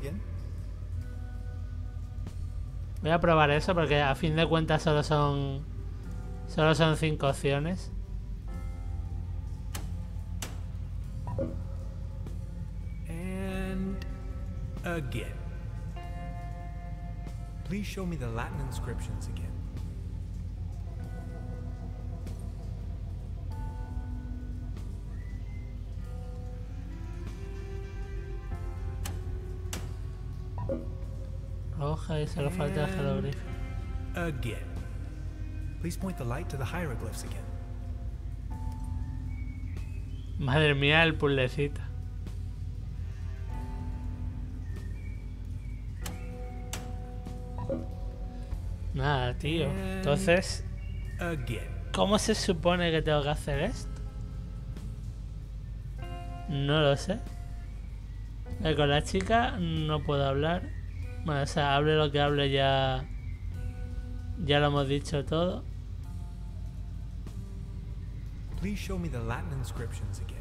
Voy a probar eso porque a fin de cuentas solo son 5 opciones. Again. Please show me the Latin inscriptions again. Roja y solo falta el jeroglífico. Again. Please point the light to the hieroglyphs again. Madre mía, el puzzlecito. Nada, tío. Entonces, ¿cómo se supone que tengo que hacer esto? No lo sé. Con la chica no puedo hablar. Bueno, o sea, hable lo que hable, ya lo hemos dicho todo. Please show me the Latin inscriptions again.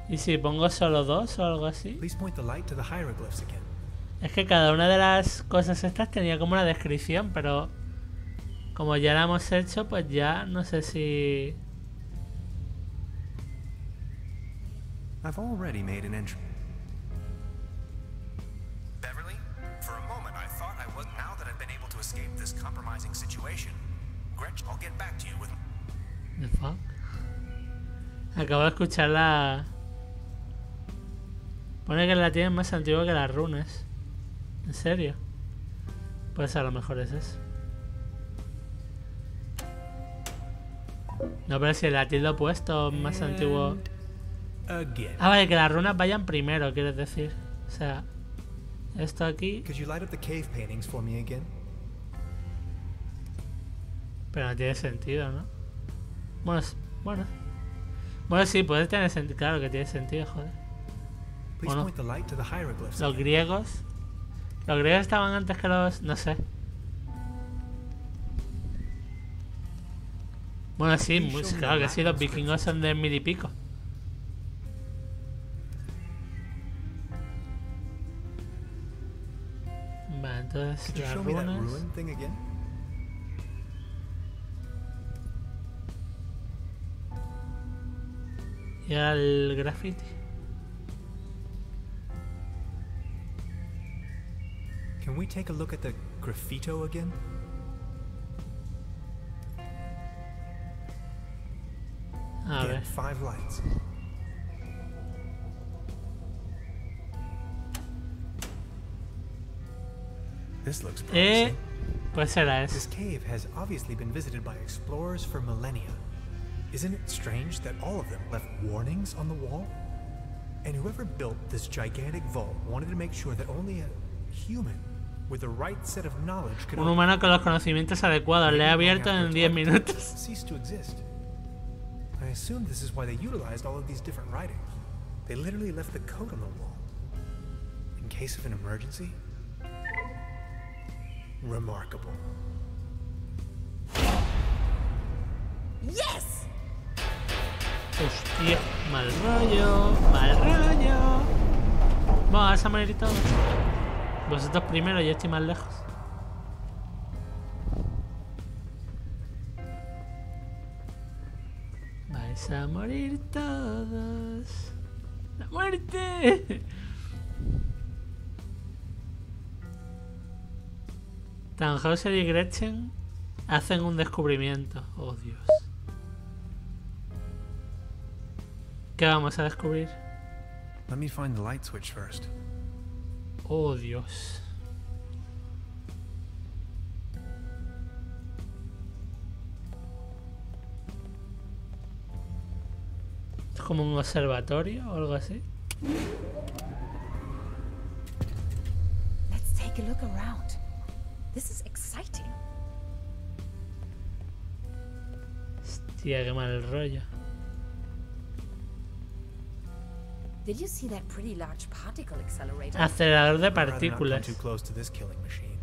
¿Y si pongo solo 2 o algo así? Please point the light to the hieroglyphs again. Es que cada una de las cosas estas tenía como una descripción, pero como ya la hemos hecho, pues ya no sé si... I've already made an entry. Beverly, for a moment I thought I was. Now that I've been able to escape this compromising situation, Gretchen, I'll get back to you with. The fuck? Acabo de escuchar la... Pone que la tienen más antigua que las runas. ¿En serio? Pues a lo mejor es eso. No, pero si el latín lo he puesto más antiguo... Ah, vale, que las runas vayan primero, quieres decir. O sea, esto aquí... Could you light up the cave paintings for me again? Pero no tiene sentido, ¿no? Bueno, sí, puede tener sentido. Claro que tiene sentido, joder. Bueno, los griegos... Los griegos estaban antes que los... No sé. Bueno, sí, claro que sí, los vikingos son de 1000 y pico. Vale, entonces las runas... Y ahora el graffiti. Can we take a look at the graffito again? A ver. 5 lights. This looks promising. Pues será eso. This cave has obviously been visited by explorers for millennia. Isn't it strange that all of them left warnings on the wall? And whoever built this gigantic vault wanted to make sure that only a human with the right set of knowledge could... Un humano con los conocimientos adecuados. Le he abierto en 10 minutos. ...ceased to exist. I assume this is why they utilized all of these different writings. They literally left the code on the wall. In case of an emergency? Remarkable. Yes! Hostia, mal rollo, mal rollo. Vamos a morir todos. Vosotros primero, yo estoy más lejos. Vais a morir todos. ¡La muerte! Tannhauser y Gretchen hacen un descubrimiento. Oh, Dios. ¿Qué vamos a descubrir? Let me find the light switch first. Oh, Dios. ¿Es como un observatorio o algo así? Let's take a look around. This is exciting. Hostia, qué mal rollo. Did you see that pretty large particle accelerator? Acelerador de I'd rather not come partículas. too close to this killing machine.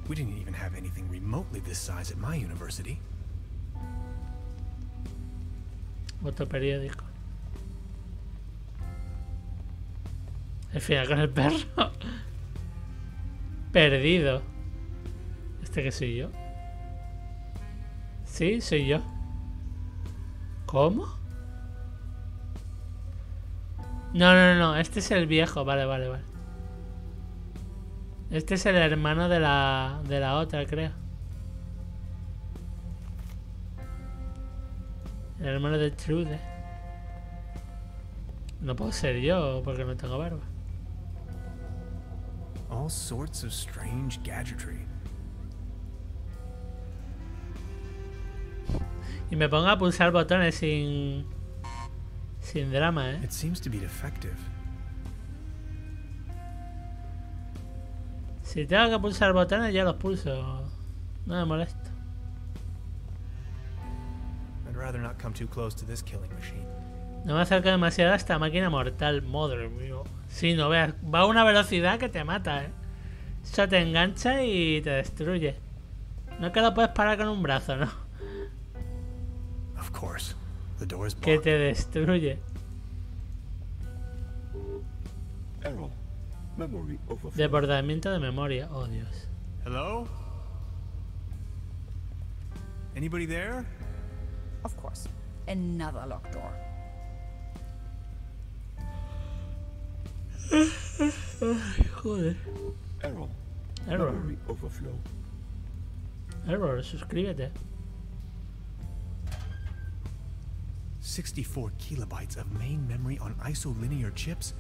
We didn't even have anything remotely this size at my university. Otro periódico. Al final con el perro. Perdido. ¿Este que soy yo? Sí, soy yo. ¿Cómo? No. Este es el viejo. Vale. Este es el hermano de la otra, creo. El hermano de Trude. No puedo ser yo porque no tengo barba. All sorts of strange gadgetry. Y me pongo a pulsar botones sin drama, ¿eh? It seems to be defective. Si tengo que pulsar botones, ya los pulso. No me molesto. I'd rather not come too close to this killing machine. No me acerco demasiado a esta máquina mortal. Madre mía. Sí, no veas. Va a una velocidad que te mata, ¿eh? Eso te engancha y te destruye. No es que lo puedes parar con un brazo, ¿no? Of course. The door is Que blocked. te destruye. Error. Memory overflow. Desbordamiento de memoria. Oh, Dios. Hello? Anybody there? Of course. Another locked door. Joder. Error. Error. Memory overflow. Error. Suscríbete. 64 kilobytes of main memory on isolinear chips?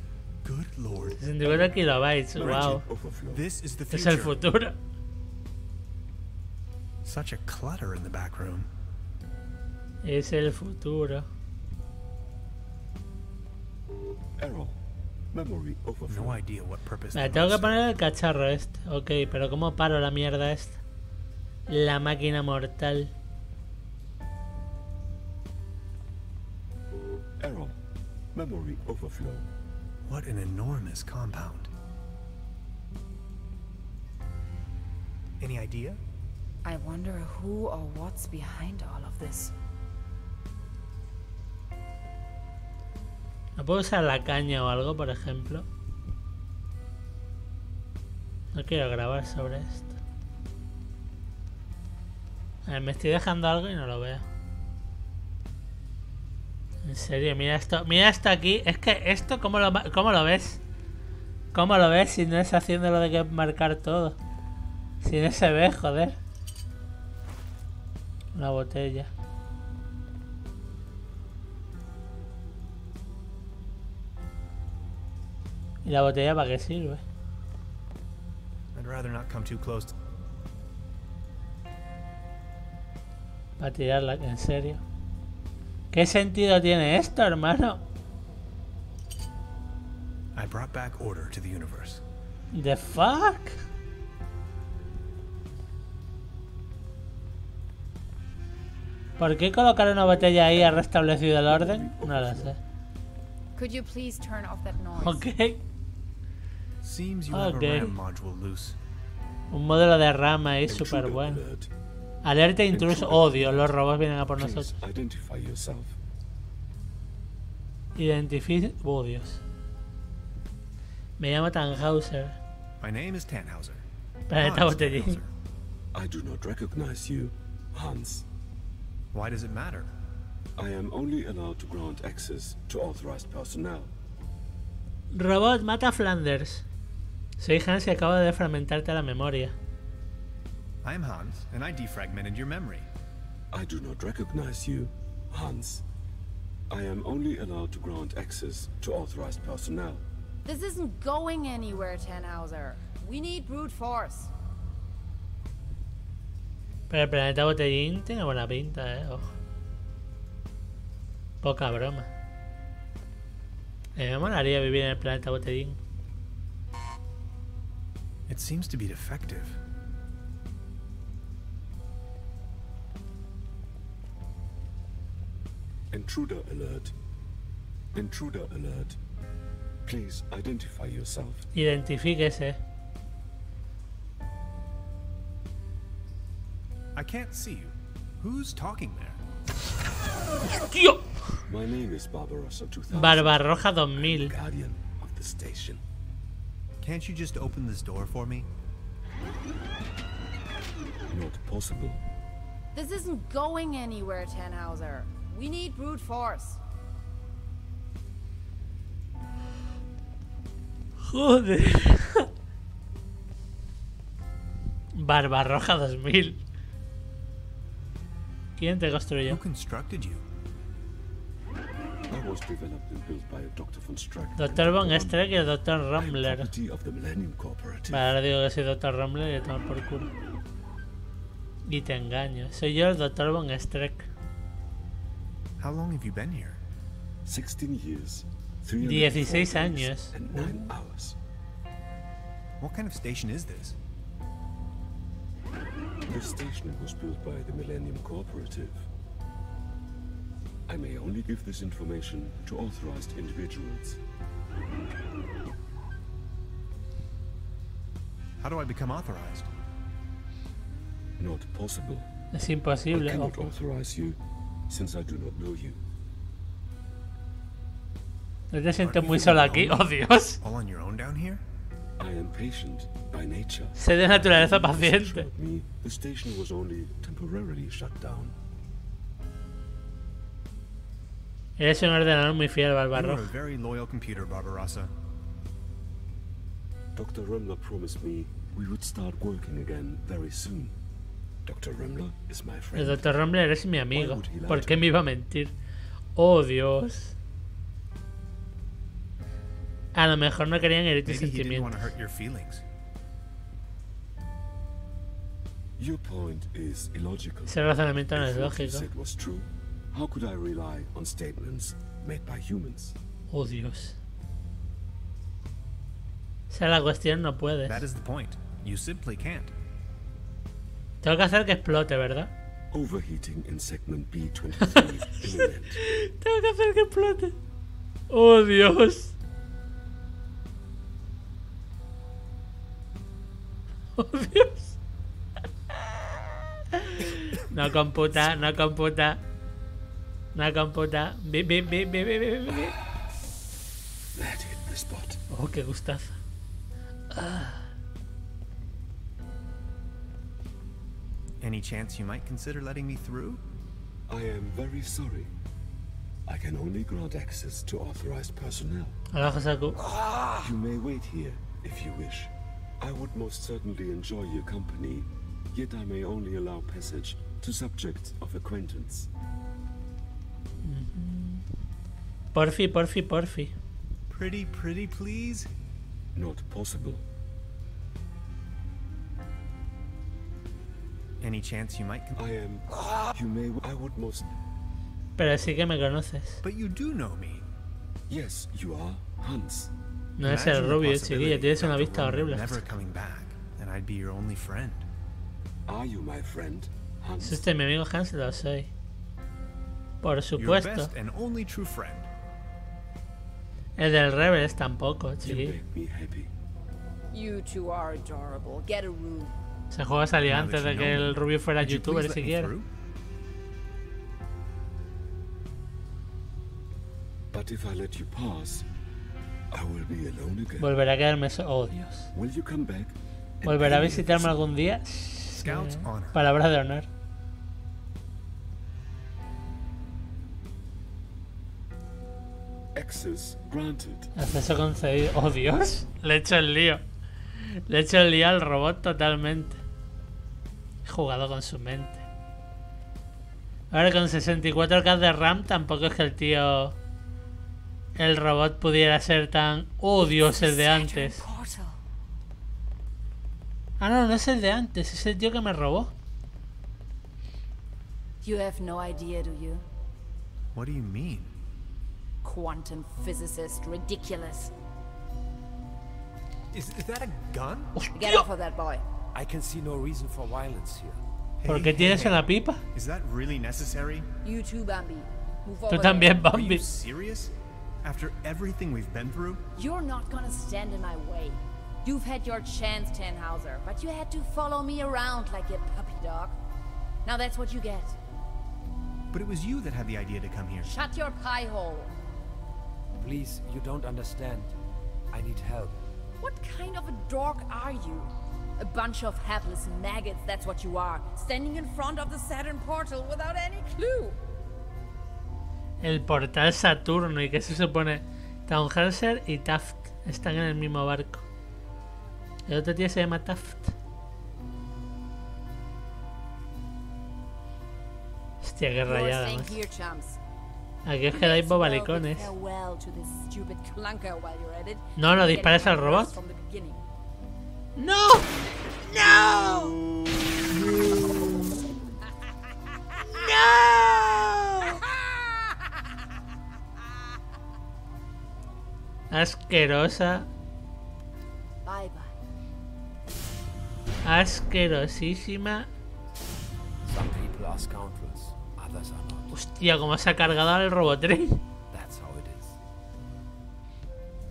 Good lord. 64 kilobytes. Wow. Overflow. This is the Es el future. futuro. Such a clutter in the back room. Es el futuro. Error. Memory overflow. No idea what purpose Vale, they tengo que must poner el cacharro este. Ok, pero ¿cómo paro la mierda esta? La máquina mortal. Error. Memory overflow. What an enormous compound. Any idea? I wonder who or what's behind all of this. ¿No puedo usar la caña o algo, por ejemplo? No quiero grabar sobre esto. A ver, me estoy dejando algo y no lo veo. En serio, mira esto. Mira esto aquí. Es que esto, ¿cómo lo ves? ¿Cómo lo ves si no es haciendo lo de que marcar todo? Si no se ve, joder. Una botella. ¿Y la botella para qué sirve? I'd rather not come too close to... Para tirarla, en serio. ¿Qué sentido tiene esto, hermano? I brought back order to the universe. The fuck? ¿Por qué colocar una botella ahí ha restablecido el orden? No lo sé. Could you please turn off that noise? Ok. Seems you have Okay. a RAM module loose. Un modelo de rama ahí súper bueno. Alerta intruso. Oh, Dios, los robots vienen a por nosotros. Identifica... Oh, Dios. Me llamo Tannhauser. My name is Tannhauser. Planeta Botellín. I do not recognize you, Hans. Why does it matter? I am only allowed to grant access to authorized personnel. Robot, mata a Flanders. Soy Hans y acabo de fragmentarte la memoria. I am Hans, and I defragmented your memory. I do not recognize you, Hans. I am only allowed to grant access to authorized personnel. This isn't going anywhere, Tannhauser. We need brute force. Pero el planeta Botellín tiene buena pinta, ojo. Poca broma. Me molaría vivir en el planeta Botellín. It seems to be defective. Intruder alert. Intruder alert. Please identify yourself. Identifíquese. I can't see you. Who's talking there? ¡Tío! My name is Barbarossa 2000. Barbarroja 2000. Guardian of the station. Can't you just open this door for me? Not possible. This isn't going anywhere, Tannhauser. We need brute force. Joder. Barbarroja 2000. ¿Quién te construyó? Who constructed you? I was developed and built by a Dr. von Streck. Dr. von Streck y el Dr. Rumbler. Property of the Millennium Corporative. Vale, ahora digo que soy Dr. Rumbler y te tomo por culo. Y te engaño. Soy yo el Dr. von Streck. How long have you been here? 16 years. 16 años. And 9 hours. What kind of station is this? The station was built by the Millennium Cooperative. I may only give this information to authorized individuals. How do I become authorized? Not possible. Es imposible. I cannot Ojo. authorize you, since I do not know you. No te siento muy solo aquí. Oh, Dios. All on your own down here? I am patient by nature. Soy de naturaleza paciente. Me, the station was only temporarily shut down. Eres un ordenador muy fiel, You're a Barbarroja. very loyal computer, Barbarossa. Dr. Remler promised me we would start working again very soon. Dr. Remler is my El friend. Dr. Rumbler es mi amigo. ¿Por qué me iba a mentir? Oh, Dios. A lo mejor no querían herir tus Maybe he didn't want sentimientos. to hurt your feelings. Your point is illogical. Ese razonamiento no es If what you lógico. said was true, how could I rely on statements made by humans? Oh, Dios. O sea, la cuestión no puedes. That is the point. You simply can't. Tengo que hacer que explote, ¿verdad? Overheating in segment B23 imminent. Tengo que hacer que explote. Oh, Dios. Oh, Dios. No computa, no computa. No computa. Bip, bip, bip, bip, bip, bip, bip. That hit the spot. Oh, qué gustazo. Any chance you might consider letting me through? I am very sorry. I can only grant access to authorized personnel. Hola, Josaku. You may wait here if you wish. I would most certainly enjoy your company, yet I may only allow passage to subjects of acquaintance. Porfi, porfi, porfi. Pretty, pretty please? Not possible. Any chance you might I am... You may... I would most... Pero sí que me conoces. But you do know me. Yes, you are Hans. No es el rubio, chiquillo. Tienes una vista horrible. Never coming back, and I'd be your only friend. Are you my friend, Hans? Si usted es mi amigo Hans, lo soy. Por Your supuesto. best and only true friend. El del Rebels tampoco, You chiquillo. make me happy. You two are adorable. Get a room. Ese juego salía antes de que el rubio fuera youtuber siquiera. But if I let you pass, I will be alone again. Volverá a quedarme solo. Oh, Dios. Will you come back? ¿Volverá a visitarme algún día? Palabra de honor. Access granted. Acceso concedido. Oh, Dios. Le he hecho el lío. Le he hecho el lío al robot totalmente. He jugado con su mente. Ahora con 64K de RAM tampoco es que el tío... El robot pudiera ser tan... Oh, Dios, el de antes. Ah, no, no es el de antes. Es el tío que me robó. You have no idea, do you? What do you mean? Quantum physicist, ridiculous. Is that a gun? Get off of that boy. I can see no reason for violence here. ¿Por qué tienes en la pipa? Is that really necessary? You too, Bambi. Move Tú over también, there. Are you Bambi. serious? After everything we've been through? You're not gonna stand in my way. You've had your chance, Tannhauser, but you had to follow me around like a puppy dog. Now that's what you get. But it was you that had the idea to come here. Shut your pie hole. Please, you don't understand. I need help. What kind of a dork are you? A bunch of headless maggots, that's what you are. Standing in front of the Saturn portal without any clue. El portal Saturno. ¿Y qué se supone? Tannhauser y Taft están en el mismo barco. El otro tío se llama Taft. Hostia, qué rayada. You're staying here, chums. Aquí os quedáis bobalicones. Farewell to this stupid clunker while you're at it. No, no dispares al robot. From the beginning. ¡No! ¡No! ¡No! Asquerosa. Bye bye. Asquerosísima. Some people are scoundrels, others are not. Hostia, cómo se ha cargado al robotrín. That's how it is.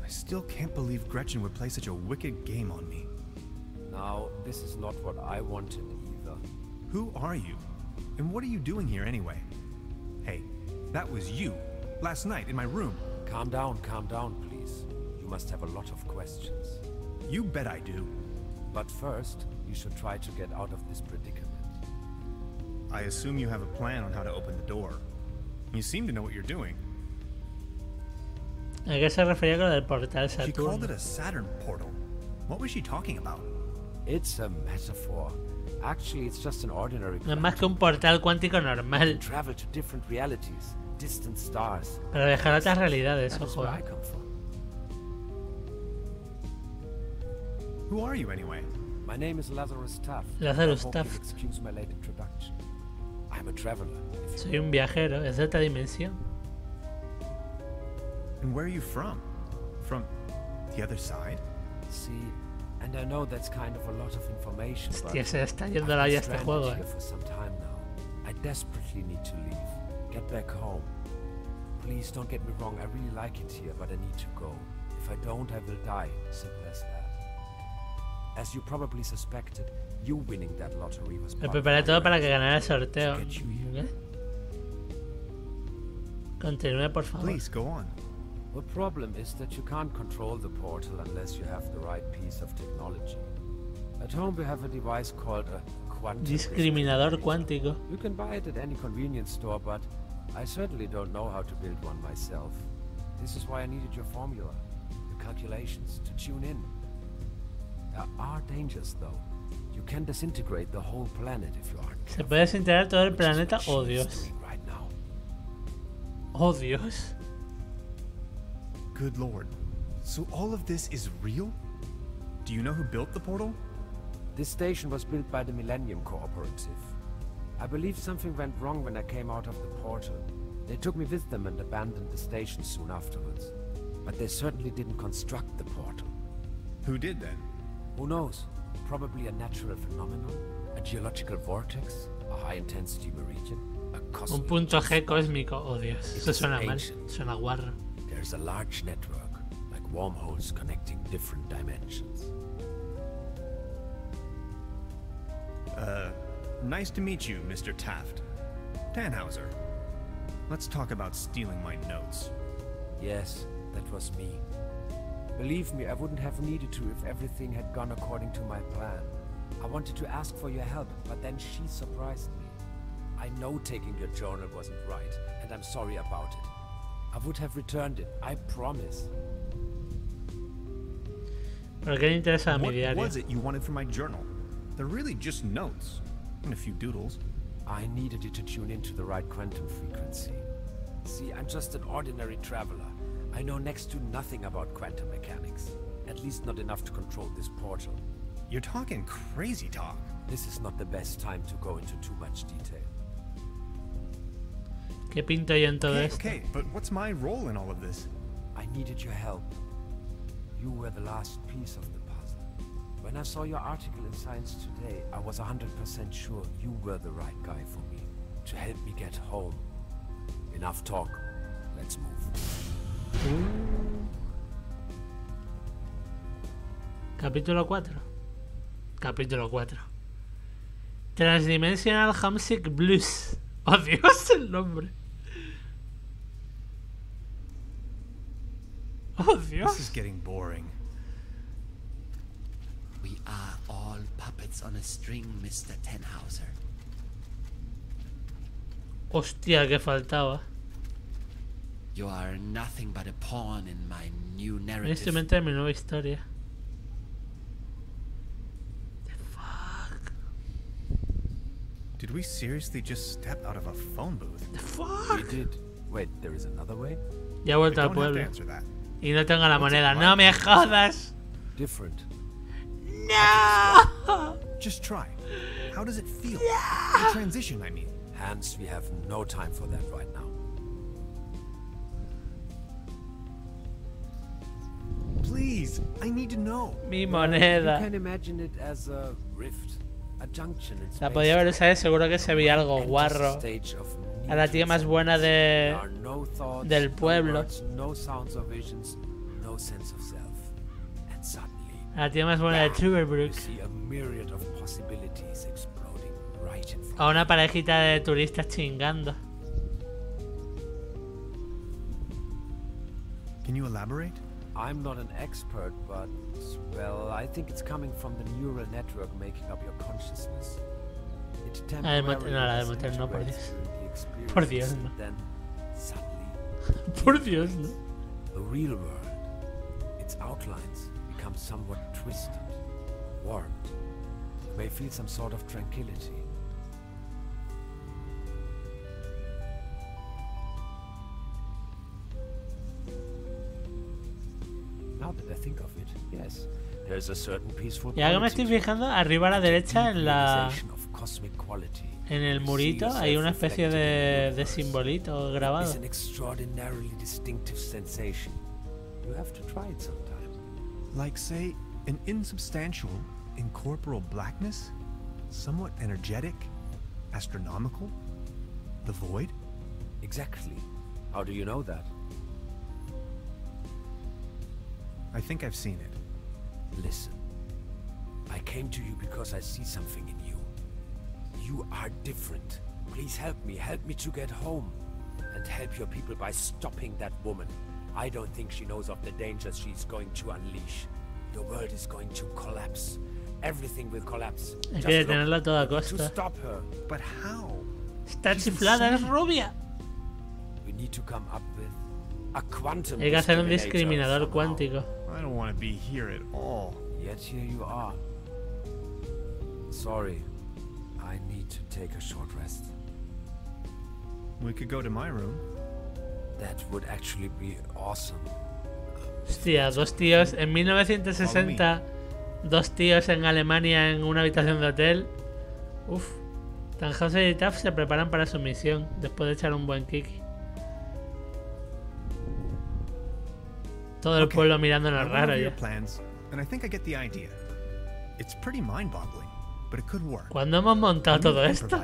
I still can't believe Gretchen would play such a wicked game on me. Now, this is not what I wanted either. Who are you? And what are you doing here anyway? Hey, that was you, last night in my room. Calm down, please. You must have a lot of questions. You bet I do. But first, you should try to get out of this predicament. I assume you have a plan on how to open the door. You seem to know what you're doing. ¿A qué se refería con el portal She called it Saturno? a Saturn portal. What was she talking about? It's a metaphor. Actually, it's just an ordinary No es más que un portal cuántico normal. travel to different realities, distant stars. Para viajar a otras realidades, That is ojo. where I come from. Who are you anyway? My name is Lazarus Taft. Lazarus I hope Taft. you'll excuse my late introduction. I'm a traveler. Soy un viajero, es de otra dimensión. And where are you from? From the other side? See, and I know that's kind of a lot of information, but Hostia, se está yendo I've la been olla este stranded juego, here for some time now. I desperately need to leave. Get back home. Please don't get me wrong, I really like it here, but I need to go. If I don't, I will die. Simple as that. As you probably suspected, you winning that lottery was Me part of preparé my todo para que arrangement ganara el sorteo. to get you here. ¿Qué? Continúe, por favor. Please, go on. The problem is that you can't control the portal unless you have the right piece of technology. At home we have a device called a quantum Discriminador distributor. cuántico. You can buy it at any convenience store, but I certainly don't know how to build one myself. This is why I needed your formula, the calculations, to tune in. There are dangers, though. You can disintegrate the whole planet if you aren't Se careful. puede desintegrar todo el Which is planeta. what Oh, she's Dios. doing right now. Oh, Dios. Good lord. So all of this is real? Do you know who built the portal? This station was built by the Millennium Cooperative. I believe something went wrong when I came out of the portal. They took me with them and abandoned the station soon afterwards. But they certainly didn't construct the portal. Who did then? Who knows? Probably a natural phenomenon, a geological vortex, a high-intensity meridian, a Un cosmic... punto G cósmico. Oh, Dios. Eso suena mal. Ancient. Suena guarro. There's a large network, like wormholes connecting different dimensions. Nice to meet you, Mr. Taft. Tannhauser. Let's talk about stealing my notes. Yes, that was me. Believe me, I wouldn't have needed to if everything had gone according to my plan. I wanted to ask for your help, but then she surprised me. I know taking your journal wasn't right, and I'm sorry about it. I would have returned it, I promise. ¿Pero qué le interesa a mi diario? What was it you wanted from my journal? They're really just notes, and a few doodles. I needed it to tune into the right quantum frequency. See, I'm just an ordinary traveler. I know next to nothing about quantum mechanics. At least not enough to control this portal. You're talking crazy talk. This is not the best time to go into too much detail. ¿Qué pinto yo en todo esto? Okay, but what's my role in all of this? I needed your help. You were the last piece of the puzzle. When I saw your article in Science Today, I was 100% sure you were the right guy for me, to help me get home. Enough talk. Let's move. Capítulo 4. Capítulo 4. Transdimensional Homesick Blues. ¡Oh, Dios, el nombre! ¡Oh, Dios! This is getting boring. We are all puppets on a string, Mr. Tannhauser. Hostia, que faltaba. You are nothing but a pawn in my new Un narrative. instrumento de mi nueva historia. Did we seriously just step out of a phone booth? The fuck? We did. Wait, there is another way? Ya he vuelto al pueblo. Y no tengo la moneda. ¡No me jodas! Different. No! Just try. How does it feel? The transition, I mean. Hans, we have no time for that right now. Please, I need to know. Mi moneda. You can imagine it as a rift. A junction in space. La podía haber usado, seguro que se veía algo guarro. A la tía más buena del pueblo. A la tía más buena de Trüberbrook. A una parejita de turistas chingando. Can you elaborate? I'm not an expert, but, well, I think it's coming from the neural network making up your consciousness. It temporarily no, por Dios. The Por Dios, no. Then, suddenly, Por Dios, no. the real world, its outlines become somewhat twisted, warped. You may feel some sort of tranquility. Now that I think of it, yes, there's a certain peaceful Y ahora me estoy fijando arriba a la derecha en el murito hay una especie de simbolito grabado. It's an extraordinarily distinctive sensation. You have to try it sometime. Like, say, an insubstantial, incorporeal blackness? Somewhat energetic? Astronomical? The void? Exactly. How do you know that? I think I've seen it. Listen. I came to you because I see something in you. You are different. Please help me to get home. And help your people by stopping that woman. I don't think she knows of the dangers she's going to unleash. The world is going to collapse. Everything will collapse. Hay que detenerla a toda costa. To stop her. But how? Está chiflada, es rubia. We need to come up with a quantum. Hay que hacer un discriminador cuántico. I don't want to be here at all. Yet here you are. Sorry. I need to take a short rest. We could go to my room. That would actually be awesome. Hostia, dos tíos en 1960. Dos tíos en Alemania en una habitación de hotel. Uf. Tannhauser y Taft se preparan para su misión después de echar un buen kiki. Todo el pueblo mirándonos raro ya. And I think I get the idea. It's pretty mind-boggling, but it could work. ¿Cuándo hemos montado todo esto?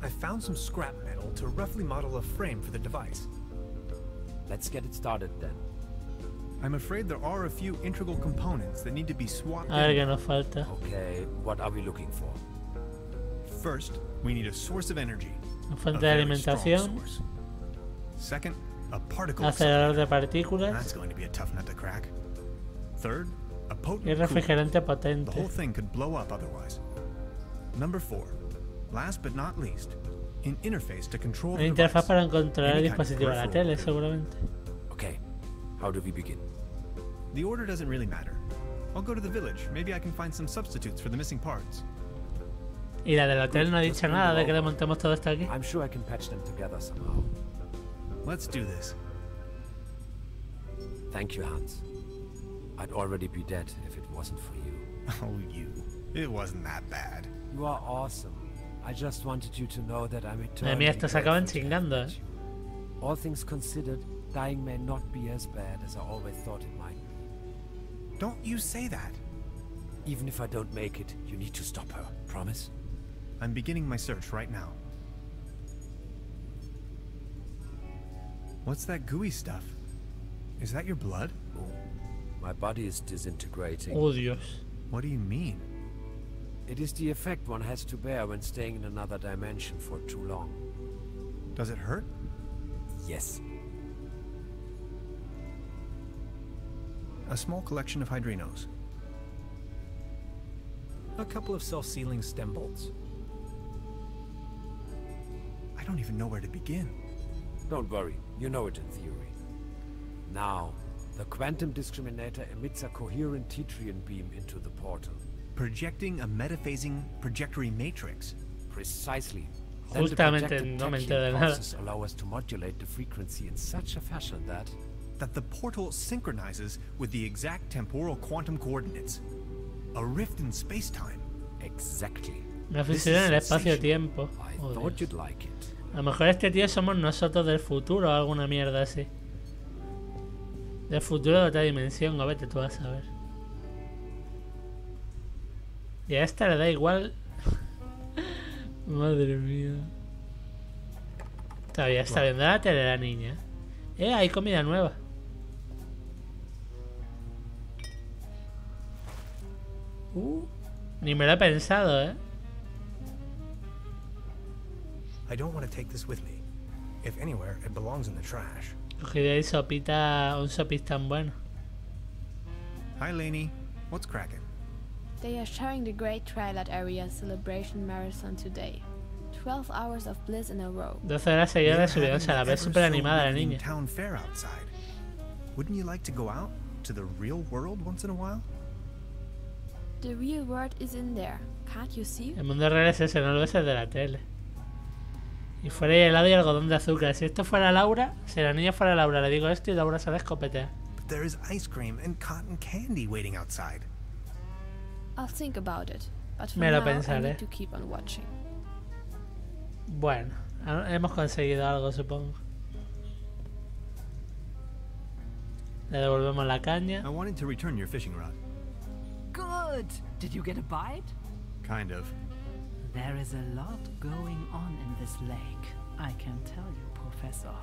I found some scrap metal to roughly model a frame for the device. Let's get it started then. I'm afraid there are a few integral components that need to be swapped A ver in. qué nos falta. Okay, what are we looking for? First, we need a source of energy. Una fuente A de very strong alimentación. source. Second, a particle of Acelerador de something. partículas. That's going to be a tough nut to crack. Third, a potent Y refrigerante The potente. whole thing could blow up otherwise. Number 4, last but not least, an interface to control Una the interfaz device. para controlar el Any kind of dispositivo, la peripheral tele, could- seguramente. Okay, how do we begin? The order doesn't really matter. I'll go to the village. Maybe I can find some substitutes for the missing parts. Y la del hotel no ha dicho nada de que le montemos todo esto aquí. I'm sure I can patch them together somehow. Let's do this. Thank you, Hans. I'd already be dead if it wasn't for you. Oh, you. It wasn't that bad. You are awesome. I just wanted you to know that I'm Madre eternally mía, estos se acaban grateful to have chingando, met you. All things considered, dying may not be as bad as I always thought it might be. Don't you say that. Even if I don't make it, you need to stop her. Promise? I'm beginning my search right now. What's that gooey stuff? Is that your blood? Oh, my body is disintegrating. Oh, Dios. What do you mean? It is the effect one has to bear when staying in another dimension for too long. Does it hurt? Yes. A small collection of hydrinos. A couple of self-sealing stem bolts. I don't even know where to begin. Don't worry, you know it in theory. Now, the quantum discriminator emits a coherent Tetrian beam into the portal. Projecting a metaphasing trajectory matrix. Precisely. Then the Justamente projected no me Tetrian entero de nada. pulses allow us to modulate the frequency in such a fashion that The portal synchronizes with the exact temporal quantum coordinates. A rift in space-time. Exactly. Una fisión en el espacio-tiempo. I Oh, thought Dios. you'd like it. A lo mejor este tío somos nosotros del futuro o alguna mierda así. Del futuro de otra dimensión, o vete tú a saber. Y a esta le da igual. Madre mía. Todavía está viendo la tele la niña. Hay comida nueva. Ni me lo he pensado, I don't want to take this with me. If anywhere, it belongs in the trash. Cogí de ahí sopita, un sopistán bueno. Hi, Lainey. What's cracking? They are showing the Great Twilight Area Celebration Marathon today. 12 hours of bliss in a row. 12 horas seguidas de subidón, a la vez súper animada la niña. Town fair outside. Wouldn't you like to go out to the real world once in a while? The real world is in there. Can't you see? El mundo real es ese, no lo ves el de la tele. Y fuera hay helado y algodón de azúcar. Si esto fuera Laura, si la niña fuera Laura, le digo esto y Laura se la escopetea. But there is ice cream and cotton candy waiting outside. I'll think about it. But for Me lo now, I pensaré. need to keep on watching. Bueno, hemos conseguido algo, supongo. Le devolvemos la caña. I wanted to return your fishing rod. Good! Did you get a bite? Kind of. There is a lot going on in this lake, I can tell you, Professor.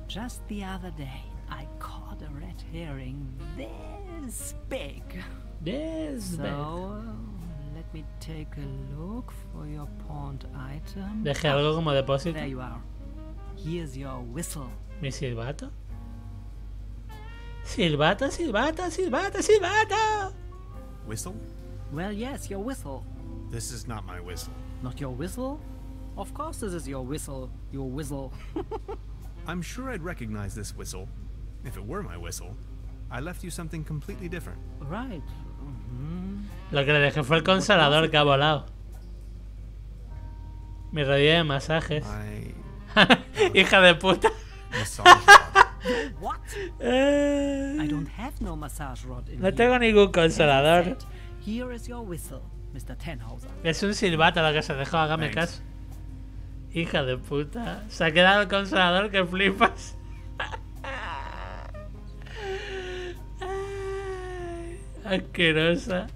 Just the other day, I caught a red herring this big. This big. So, let me take a look for your pawned item. Dejé algo como depósito. There you are. Here's your whistle. ¿Mi silbato? Silbato, silbato, silbato, silbato. Whistle? Well, yes, your whistle. This is not my whistle. Not your whistle? Of course this is your whistle. Your whistle. I'm sure I'd recognize this whistle if it were my whistle. I left you something completely different. Right. Lo que le dejé fue el consolador que ha volado. Mi rodilla de masajes. Hija de puta. What? I don't have no massage rod in No here. tengo ningún consolador. Here is your whistle, Mr. Tenhauser. Es un silbato lo que se dejó, hágame caso. Hija de puta. Se ha quedado el consolador que flipas. Asquerosa.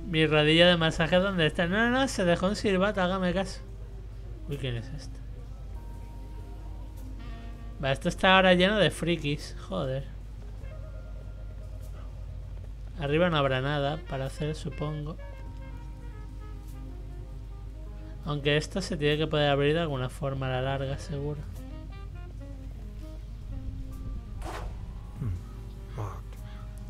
Mi rodilla de masaje, ¿dónde está? No, no, se dejó un silbato, hágame caso. Uy, ¿quién es este? Va, esto está ahora lleno de frikis. Joder. Arriba no habrá nada para hacer, supongo. Aunque esto se tiene que poder abrir de alguna forma a la larga, seguro.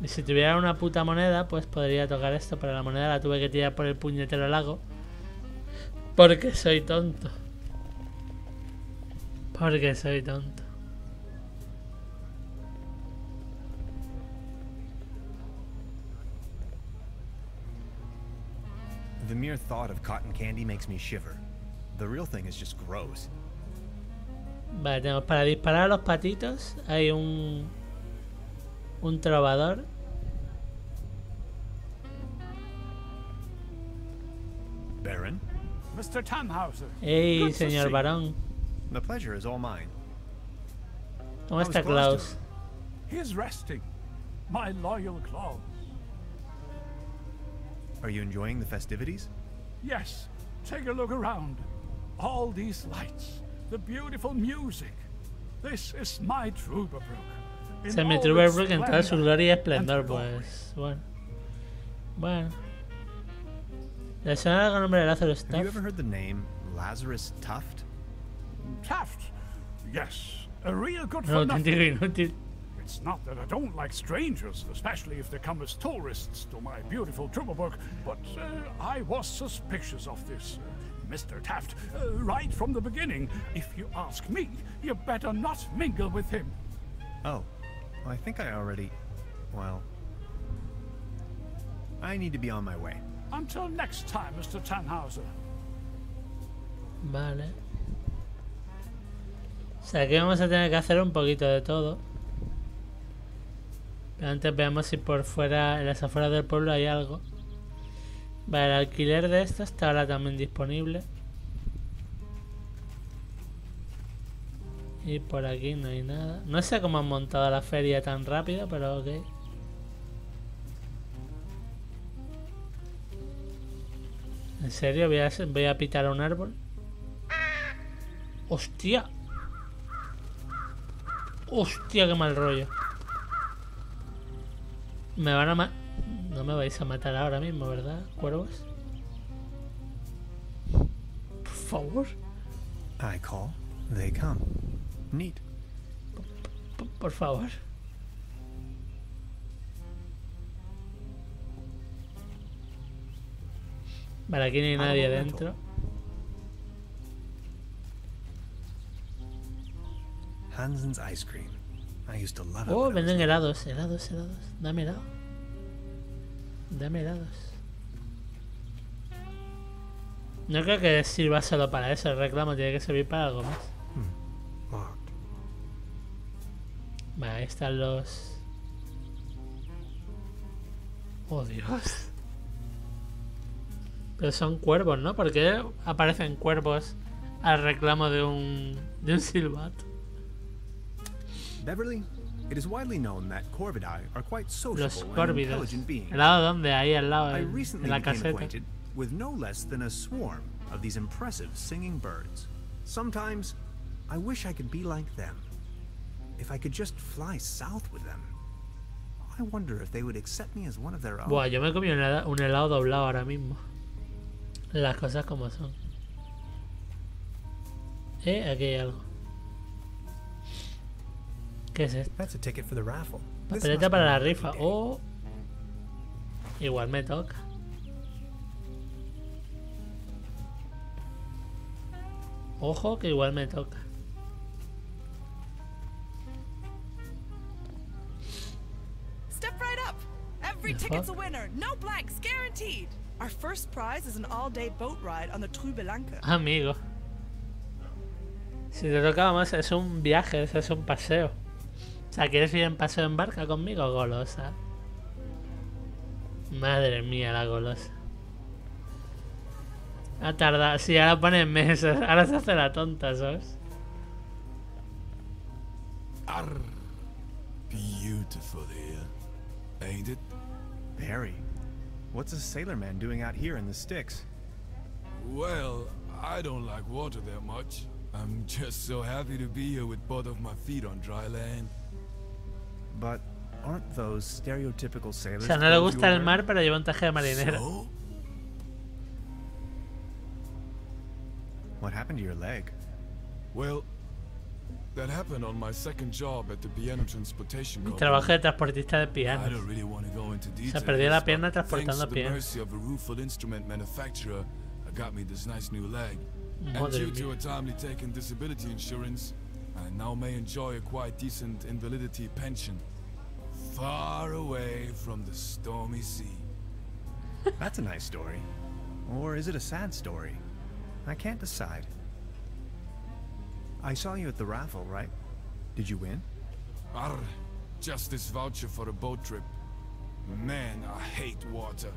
Y si tuviera una puta moneda, pues podría tocar esto, pero la moneda la tuve que tirar por el puñetero lago. Porque soy tonto. Porque soy tonto. The mere thought of cotton candy makes me shiver. The real thing is just gross. Vale, tenemos para disparar a los patitos. Hay un trovador. Baron? Mr. Tannhauser. Hey, señor varón. The pleasure is all mine. ¿Cómo está Klaus? He is resting. My loyal Klaus. Are you enjoying the festivities? Yes. Take a look around. All these lights. The beautiful music. This is my Trüberbrook. Se me Trüberbrook en toda su gloria y esplendor, pues. Bueno. Bueno. ¿Le suena algún nombre de Lazarus Tuft? Have you ever heard the name Lazarus Tuft? Tuft? Yes. A real good No, for nothing. inútil. It's not that I don't like strangers, especially if they come as tourists to my beautiful Trüberbrook, but I was suspicious of this Mr. Taft right from the beginning. If you ask me, you better not mingle with him. Oh, I think I already... well... I need to be on my way. Until next time, Mr. Tannhauser. Vale. O sea, aquí vamos a tener que hacer un poquito de todo. Pero antes veamos si por fuera, en las afueras del pueblo hay algo. Vale, el alquiler de esto está ahora también disponible. Y por aquí no hay nada. No sé cómo han montado la feria tan rápido, pero ok. ¿En serio? ¿Voy a pitar a un árbol? ¡Hostia! ¡Hostia, qué mal rollo! Me van a no me vais a matar ahora mismo, ¿verdad, cuervos? Por favor. I call, they come. Neat. Por favor. Vale, aquí no hay nadie dentro. Hansen's ice cream. I used to love it. Oh, venden helados. Dame helado. Dame helados. No creo que sirva solo para eso. El reclamo tiene que servir para algo más. Vale, ahí están los... Oh, Dios. Pero son cuervos, ¿no? ¿Por qué aparecen cuervos al reclamo de un silbato? Beverly, it is widely known that corvidae are quite sociable Los and córvidos. intelligent beings. ¿Al lado dónde? Ahí al lado, I en recently la became caseta. acquainted with no less than a swarm of these impressive singing birds. Sometimes, I wish I could be like them. If I could just fly south with them. I wonder if they would accept me as one of their own. Buah, yo me comí un helado doblado ahora mismo. Las cosas como son. Aquí hay algo. ¿Qué es esto? That's a ticket for the raffle. Papeleta para la rifa. Oh. Igual me toca. Ojo que igual me toca. Step right up. Every ticket's a winner. No blanks, guaranteed. Our first prize is an all-day boat ride on the Trüberbrook. Amigo. Si te toca, vamos, es un viaje, es un paseo. O sea, ¿quieres ir en paseo en barca conmigo, golosa? Madre mía, la golosa. Ha tardado. Sí, ahora ponen mesas. Ahora se hace la tonta, ¿sabes? Arr. Beautiful here, ain't it? Very. What's a sailor man doing out here in the sticks? Well, I don't like water that much. I'm just so happy to be here with both of my feet on dry land. But aren't those stereotypical O sailors? sea, no le gusta el mar, pero lleva un traje de marinero. So? What happened to your leg? Well, that happened on my second job at the piano transportation company. Trabajo de transportista de I pianos. don't really want to go into details. Se perdió la pierna but transportando thanks to the pianos. mercy of a rueful instrument manufacturer, I got me this nice new leg. And Madre due to mía. a timely taken disability insurance, I now may enjoy a quite decent invalidity pension. Far away from the stormy sea. That's a nice story. Or is it a sad story? I can't decide. I saw you at the raffle, right? Did you win? Arr, just this voucher for a boat trip. Man, I hate water.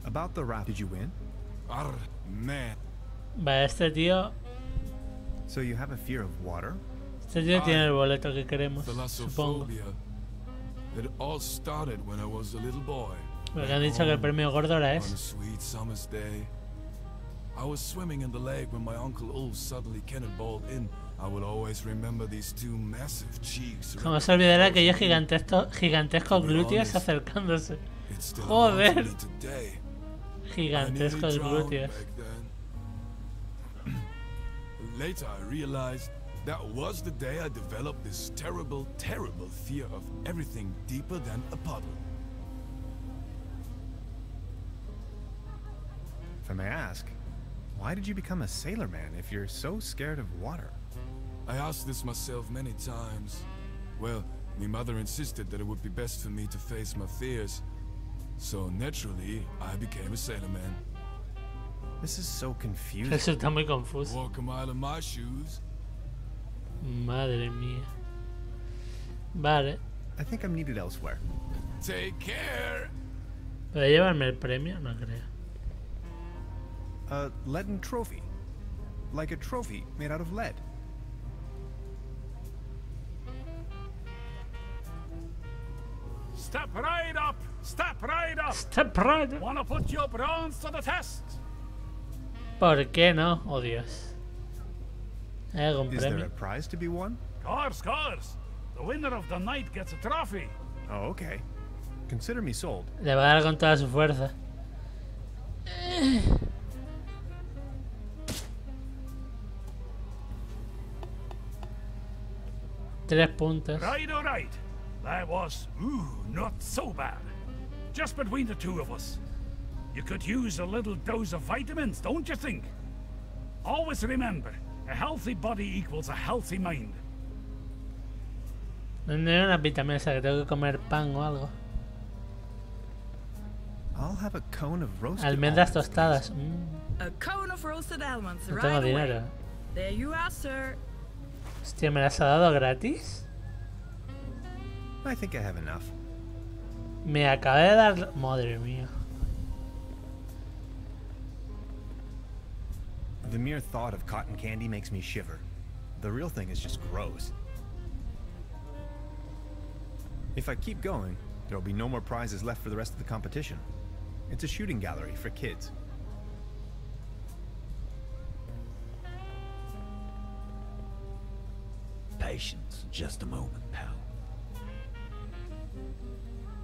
About the raffle, did you win? Arr, man. Vale, este tío So you have a fear of water? tiene el boleto que queremos, supongo. Thalassophobia. It all started when I was a little boy. Porque han dicho que el premio gordo era On a ese. sweet summer's day, I was swimming in the lake when my Uncle Ulf suddenly cannonballed in. I will always remember these two massive cheeks. Como se olvidará aquellos gigantescos glúteos acercándose. Joder. Gigantescos glúteos. Later I realized that was the day I developed this terrible, terrible fear of everything deeper than a puddle. If I may ask, why did you become a sailor man if you're so scared of water? I asked this myself many times. Well, my mother insisted that it would be best for me to face my fears. So naturally, I became a sailor man. This is so confusing. Eso está muy confuso. Walk a mile in my shoes. Madre mía. Vale. I think I'm needed elsewhere. Take care. ¿Puede llevarme el premio? No creo. A leaden trophy. Like a trophy made out of lead. Step right up! Step right up! Step right up. Wanna put your bronze to the test? ¿Por qué no? Oh, Dios. ¿Hay algún Is there premio? a prize to be won? Course. The winner of the night gets a trophy. Oh, okay. Consider me sold. Le va a dar con toda su fuerza. Tres puntos. Right. That was, not so bad. Just between the two of us. You could use a little dose of vitamins, don't you think? Always remember, a healthy body equals a healthy mind. No hay una vitamina, que tengo que comer pan o algo. I'll have a cone of roasted Almendras almonds, tostadas. A cone of roasted almonds, No right tengo away. dinero. There you are, sir. Hostia, ¿me las ha dado gratis? I think I have enough. Me acabé de dar... Madre mía. The mere thought of cotton candy makes me shiver. The real thing is just gross. If I keep going, there'll be no more prizes left for the rest of the competition. It's a shooting gallery for kids. Patience, just a moment, pal.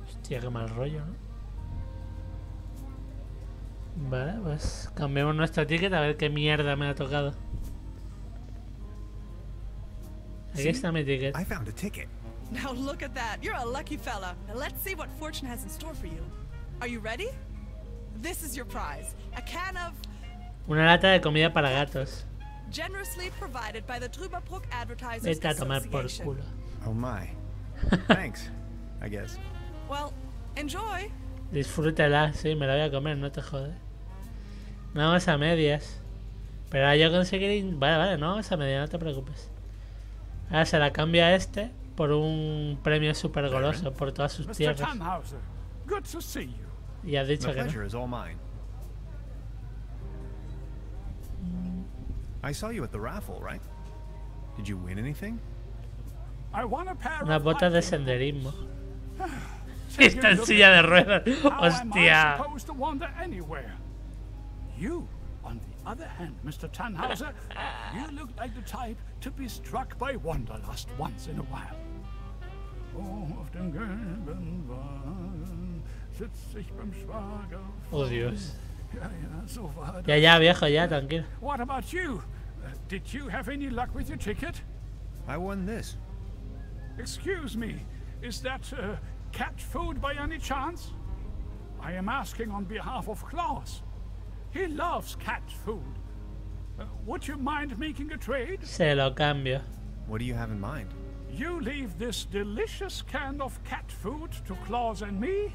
Hostia, qué mal rollo, ¿no? Vale, pues cambiamos nuestro ticket a ver qué mierda me ha tocado. Aquí está mi ticket. I found a ticket. Now look at that. You're a lucky fella. Now let's see what fortune has in store for you. Are you ready? This is your prize. A can of Una lata de comida para gatos. generously provided by the Trüberbrook Advertisers Vete a tomar por Association. culo. Oh my. Thanks, I guess. Well, enjoy. Disfrútela, sí, me la voy a comer, no te jodes. No vamos a medias. Pero ahora yo conseguiré... Vale, no vamos a medias, no te preocupes. Ahora se la cambio a este por un premio súper goloso por todas sus Mr. tierras. Tannhauser, good to see you. Y has dicho The que pleasure no. is all mine. I saw you at the raffle, right? Did you win anything? I won a pair Unas of botas de hiking senderismo. Sit Está here en looking silla de at me. ruedas. How am I Hostia. supposed to wander anywhere? You, on the other hand, Mr. Tannhauser, you look like the type to be struck by wanderlust once in a while. Oh, auf dem gelben Wagen sitz ich beim Schwager. Oh, Dios. Ja, so war das. Ya, viejo, ya, tranquilo. What about you? Did you have any luck with your ticket? I won this. Excuse me, is that cat food by any chance? I am asking on behalf of Klaus. He loves cat food. Would you mind making a trade? Se lo cambio. What do you have in mind? You leave this delicious can of cat food to Klaus and me,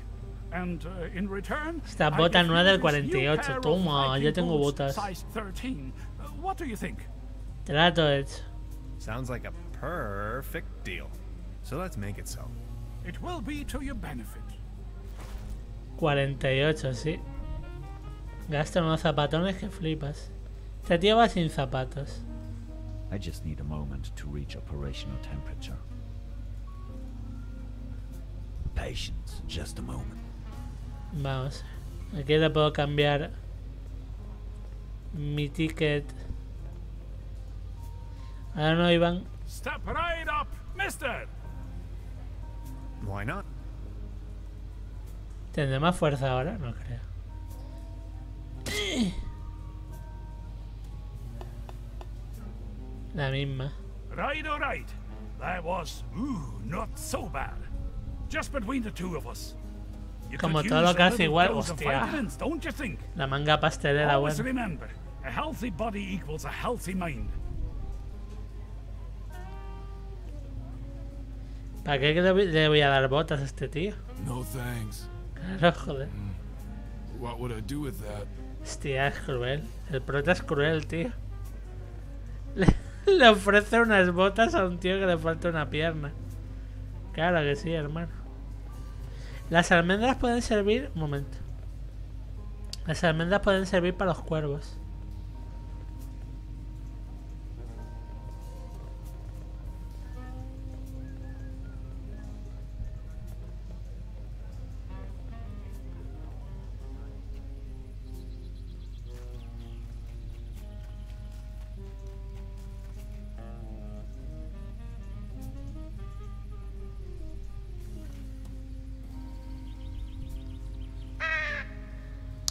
and in return, Esta bota nueva del 48. Toma, ya tengo botas. Size 13. What do you think? Trato hecho. Sounds like a perfect deal. So let's make it so. It will be to your benefit. 48, sí. Gasta unos zapatones que flipas. Este tío va sin zapatos. I just need a moment to reach operational temperature. Patience, just a moment. Vamos. Aquí le puedo cambiar mi ticket. Ahora no, Iván. Step right up, mister. Why not? ¿Tendré más fuerza ahora? No creo. La misma. Right, all right. That was, not so bad. Just between the two of us. Como todo lo que hace igual, hostia. La manga pastelera Always buena. remember, a healthy body equals a healthy mind. ¿Para qué le voy a dar botas a este tío? No thanks. Claro, joder. What would I do with that? Hostia, es cruel. El prota es cruel, tío. Le ofrece unas botas a un tío que le falta una pierna. Claro que sí, hermano. Las almendras pueden servir... Un momento. Las almendras pueden servir para los cuervos.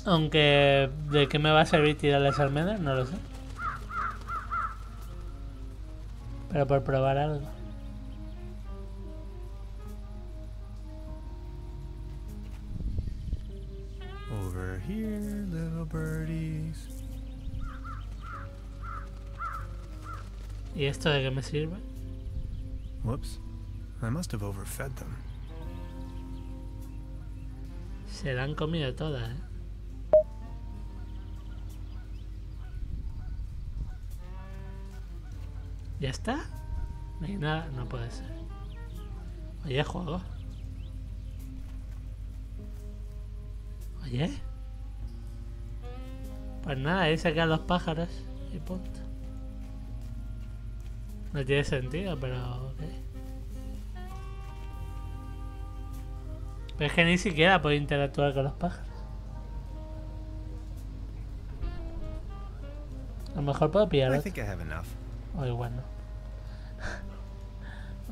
Aunque... ¿De qué me va a servir tirar las almendras? No lo sé. Pero por probar algo. Over here, little birdies. ¿Y esto de qué me sirve? Whoops. I must have overfed them. Se la han comido todas, ¿eh? ¿Ya está? No hay nada, no puede ser. Oye, juego. Oye. Pues nada, ahí sacar los pájaros y punto. No tiene sentido, pero... ¿qué? Pero es que ni siquiera puedo interactuar con los pájaros. A lo mejor puedo pillar otro. O igual no.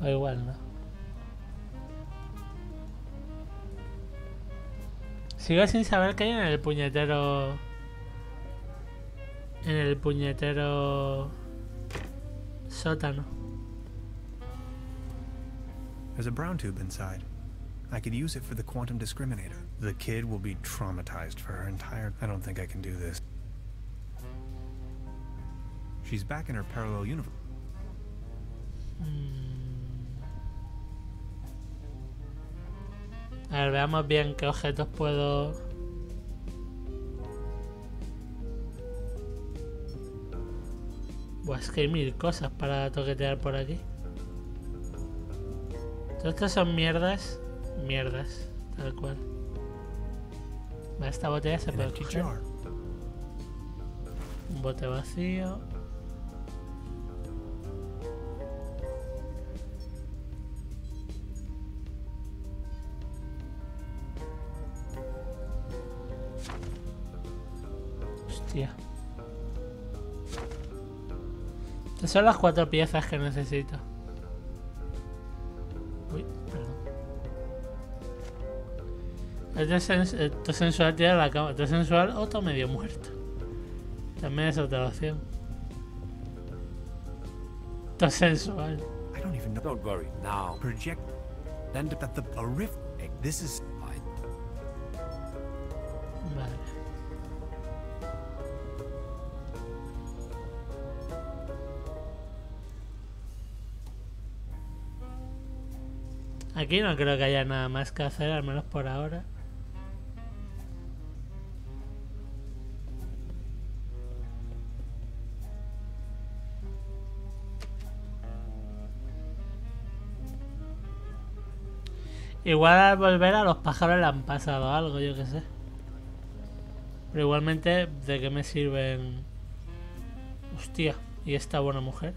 O igual no. Sigo sin saber qué hay en el puñetero... En el puñetero... sótano. There's a brown tube inside. I could use it for the quantum discriminator. The kid will be traumatized for her entire... I don't think I can do this. She's back in her parallel universe. A ver, veamos bien qué objetos puedo... Buah, es que hay 1000 cosas para toquetear por aquí. Todo esto son mierdas. Mierdas, tal cual. Va, esta botella se puede coger. Un bote vacío. Hostia. Estas son las 4 piezas que necesito. Uy, perdón. Esto sensual tiene la cama. Esto sensual o todo medio muerto. También es otra opción. Esto sensual. I don't even know. Don't worry, now. Project. Then a rift. This is fine. Vale. Aquí no creo que haya nada más que hacer, al menos por ahora. Igual al volver a los pájaros le han pasado algo, yo que sé. Pero igualmente, ¿de qué me sirven? Hostia, ¿y esta buena mujer?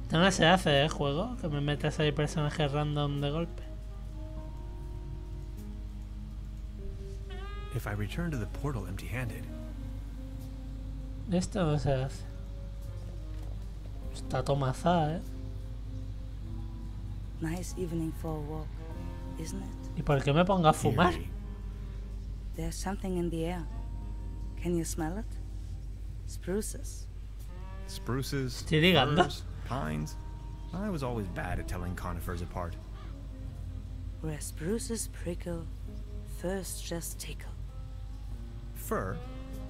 Esto no se hace, juego, que me metas ahí personajes random de golpe. If I return to the portal empty-handed. Esto no se hace. Está tomazada, Nice evening for a walk, isn't it? ¿Y por qué me pongo a fumar? There's something in the air. Can you smell it? Spruces. Spruces, Estoy ligando. firs, pines. I was always bad at telling conifers apart. Where spruces prickle, firs just tickle. Fir?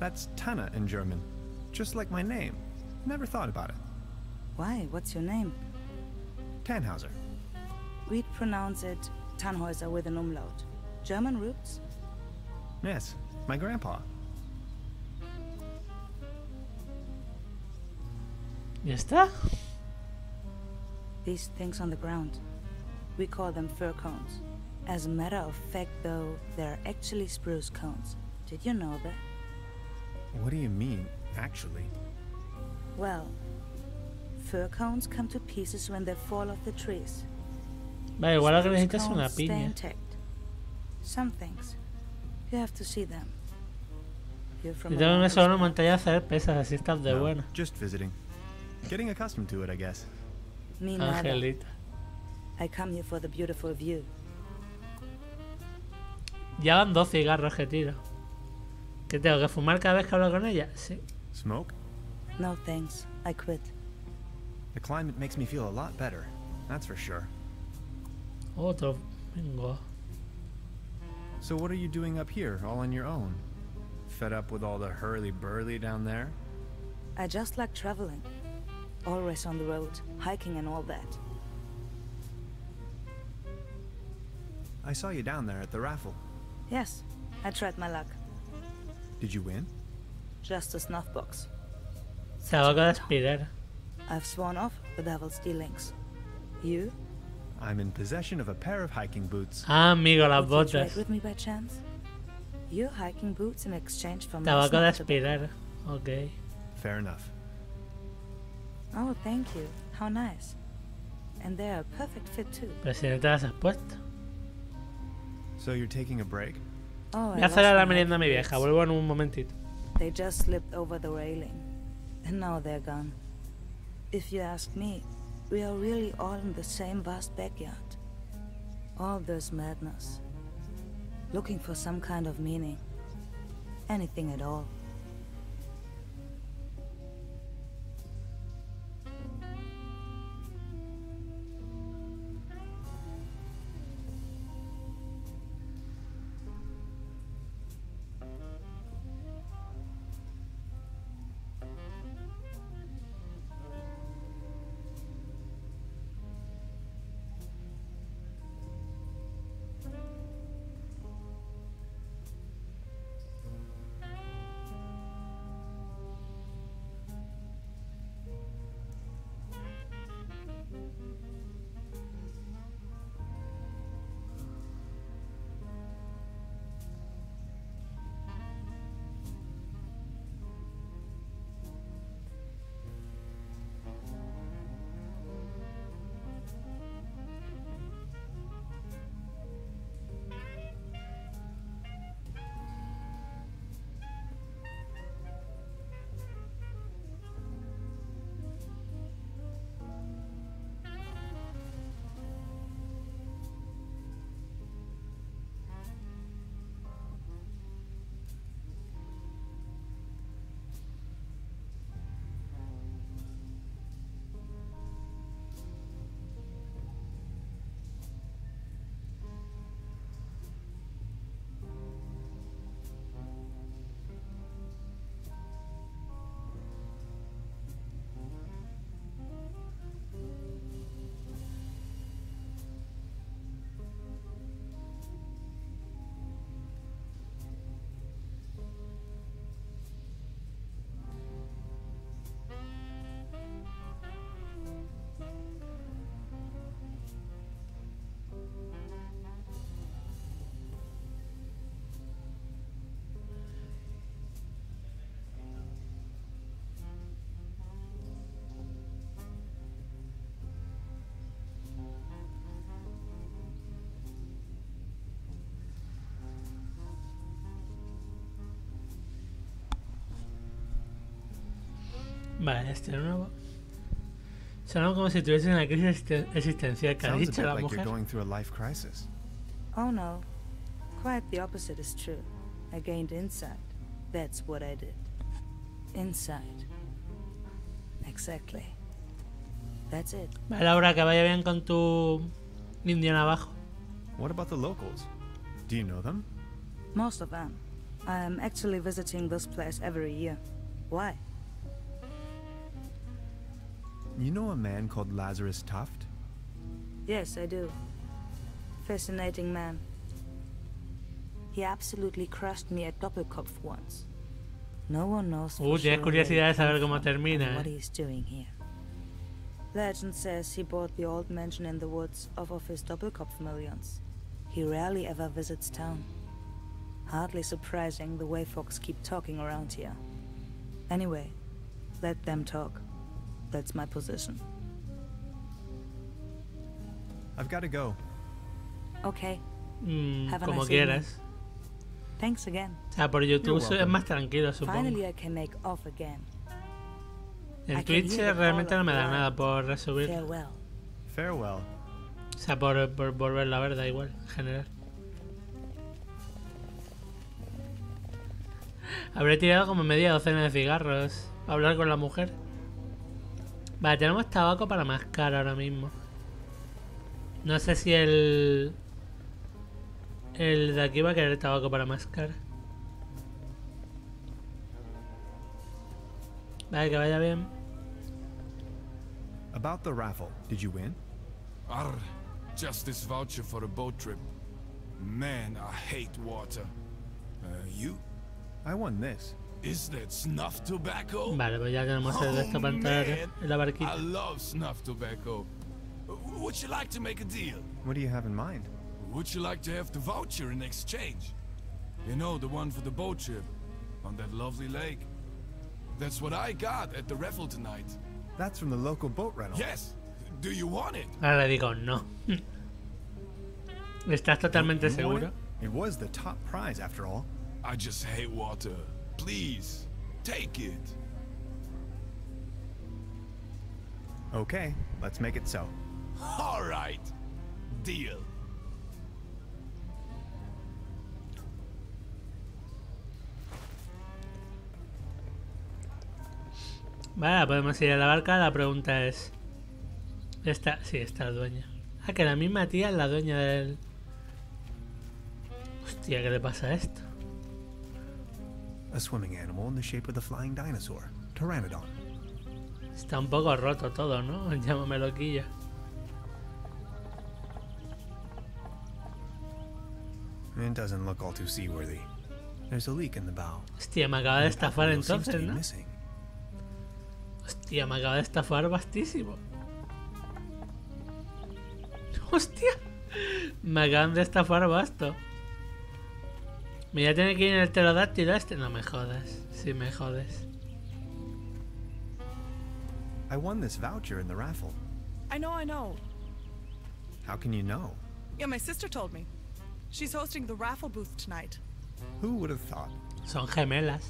That's Tanne in German. Just like my name. Never thought about it. Why? What's your name? Tannhauser. We'd pronounce it Tannhäuser with an umlaut. German roots? Yes, my grandpa. ¿Ya está? These things on the ground. We call them fir cones. As a matter of fact, though, they're actually spruce cones. Did you know that? What do you mean, actually? Well, fir cones come to pieces when they fall off the trees. Vale, igual lo que Spruce necesitas es una cones stay piña. intact. Some things. You have to see them. You're from Y tengo around que this solo part. montaña a hacer pesas, así estás de No, buena. just visiting. Getting accustomed to it, I guess. Me neither. Angelita. I come here for the beautiful view. Ya van 2 cigarros que tiro. ¿Qué tengo que fumar cada vez que hablo con ella? Sí. Smoke? No thanks. I quit. The climate makes me feel a lot better. That's for sure. Otro. Vengo. So what are you doing up here, all on your own? Fed up with all the hurly-burly down there? I just like traveling. Always on the road, hiking and all that. I saw you down there at the raffle. Yes, I tried my luck. Did you win? Just a snuff box. Tabaco de aspirar. I've sworn off the devil's dealings. You? I'm in possession of a pair of hiking boots. Ah, amigo, las Would you trade botas. with me by chance? Your hiking boots in exchange for my Tabaco de snuff tobacco. aspirar. Ok. Fair enough. Oh, thank you. How nice. And they're a perfect fit too. Pero si no te las has puesto. So you're taking a break? Oh, Voy a hacer a la merienda a mi vieja. Vuelvo en un momentito. They just slipped over the railing. And now they're gone. If you ask me, we are really all in the same vast backyard. All this madness. Looking for some kind of meaning. Anything at all. Vale, este nuevo. Suena como si tuviese una crisis existencial. ¿Qué ha Sounds a dicho bit la like you're mujer? going through a life crisis. Oh no. Quite the opposite is true. I gained insight. That's what I did. Insight. Exactly. That's it. Vale, Laura, que vaya bien con tu indio navajo. What about the locals? Do you know them? Most of them. I am actually visiting this place every year. Why? You know a man called Lazarus Tuft? Yes, I do. Fascinating man. He absolutely crushed me at Doppelkopf once. No one knows for Tienes sure curiosidad de saber where he cómo came from termina, and what eh. he's doing here. Legend says he bought the old mansion in the woods off of his Doppelkopf millions. He rarely ever visits town. Hardly surprising the way folks keep talking around here. Anyway, let them talk. That's my position. I've got to go. Okay. Have a Como nice quieras. evening. Thanks again. O sea, por YouTube es más tranquilo, supongo. Finally I can make off again. En I can Twitch hear the realmente call no of me da the nada lion. por resubir. Farewell. Farewell. O sea, por volverlo a ver, da igual, en general. Habré tirado como media docena de cigarros para hablar con la mujer. Vale, tenemos tabaco para mascar ahora mismo. No sé si el de aquí va a querer tabaco para mascar. Vale, que vaya bien. About the raffle, did you win? Arr, just this voucher for a boat trip. Man, I hate water. You? I won this. Is that snuff tobacco? Vale, pues ya tenemos el de esta pantalla en la barquita. I love snuff tobacco. Would you like to make a deal? What do you have in mind? Would you like to have the voucher in exchange? You know, the one for the boat trip on that lovely lake. That's what I got at the raffle tonight. That's from the local boat rental. Yes. Do you want it? Ahora le digo no. ¿Estás totalmente You won seguro? it? It was the top prize after all. I just hate water. Please, take it. Okay, let's make it so. All right. Deal. Vale, podemos ir a la barca. La pregunta es... Sí, está la dueña. Ah, que la misma tía es la dueña del... Hostia, ¿qué le pasa a esto? A swimming animal in the shape of the flying dinosaur, Pteranodon. Está un poco roto todo, ¿no? Llámame loquilla. It doesn't look all too seaworthy. There's a leak in the bow. Hostia, me acaba de estafar Wheel seems to entonces, be ¿no? missing. Hostia, me acaba de estafar bastísimo. Hostia, me acaban de estafar basto. Me voy a tener que ir en el pterodáctilo este. No me jodas, sí me jodes. I won this voucher in the raffle. I know. How can you know? Yeah, my sister told me. She's hosting the raffle booth tonight. Who would have thought? Son gemelas.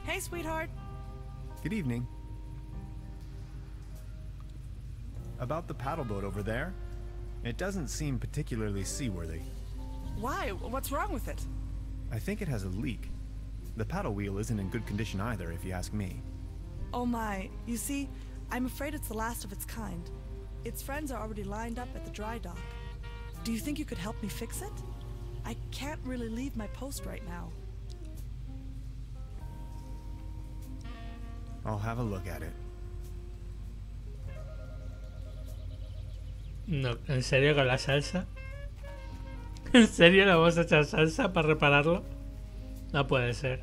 Hey, sweetheart. Good evening. About the paddle boat over there? It doesn't seem particularly seaworthy. Why? What's wrong with it? I think it has a leak. The paddle wheel isn't in good condition either, if you ask me. Oh my. You see, I'm afraid it's the last of its kind. Its friends are already lined up at the dry dock. Do you think you could help me fix it? I can't really leave my post right now. I'll have a look at it. No, ¿en serio con la salsa? ¿En serio le vamos a echar salsa para repararlo? No puede ser.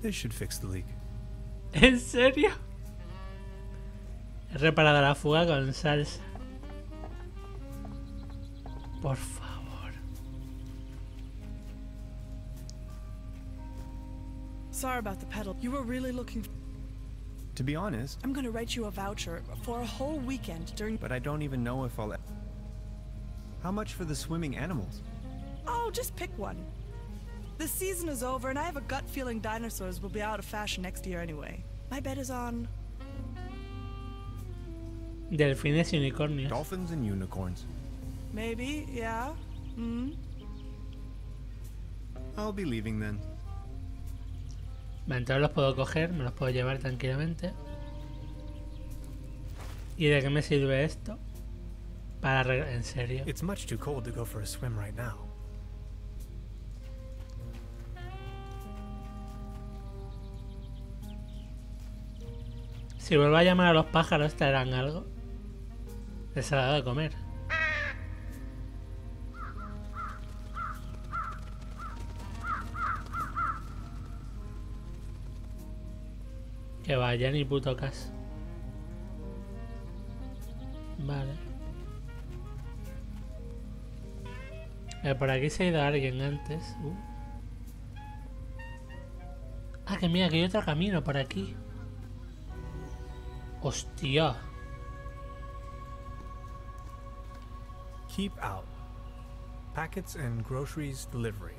This should fix the leak. ¿En serio? He reparado la fuga con salsa. Por favor. Sorry about the pedal. You were really looking... To be honest... I'm gonna write you a voucher for a whole weekend during... But I don't even know if I'll... How much for the swimming animals? Oh, just pick one. The season is over, and I have a gut feeling dinosaurs will be out of fashion next year anyway. My bet is on... Delfines y unicornios. Dolphins and unicorns. Maybe, yeah. I'll be leaving then. Entonces los puedo coger, me los puedo llevar tranquilamente. ¿Y de qué me sirve esto? Para en serio. It's much too cold to go for a swim right now. Si vuelvo a llamar a los pájaros, ¿traerán algo? Les ha dado de comer. Que vaya ni puto caso. Vale. Por aquí se ha ido alguien antes. Ah, que mira, que hay otro camino por aquí. Hostia. Keep out. Packets and groceries delivery.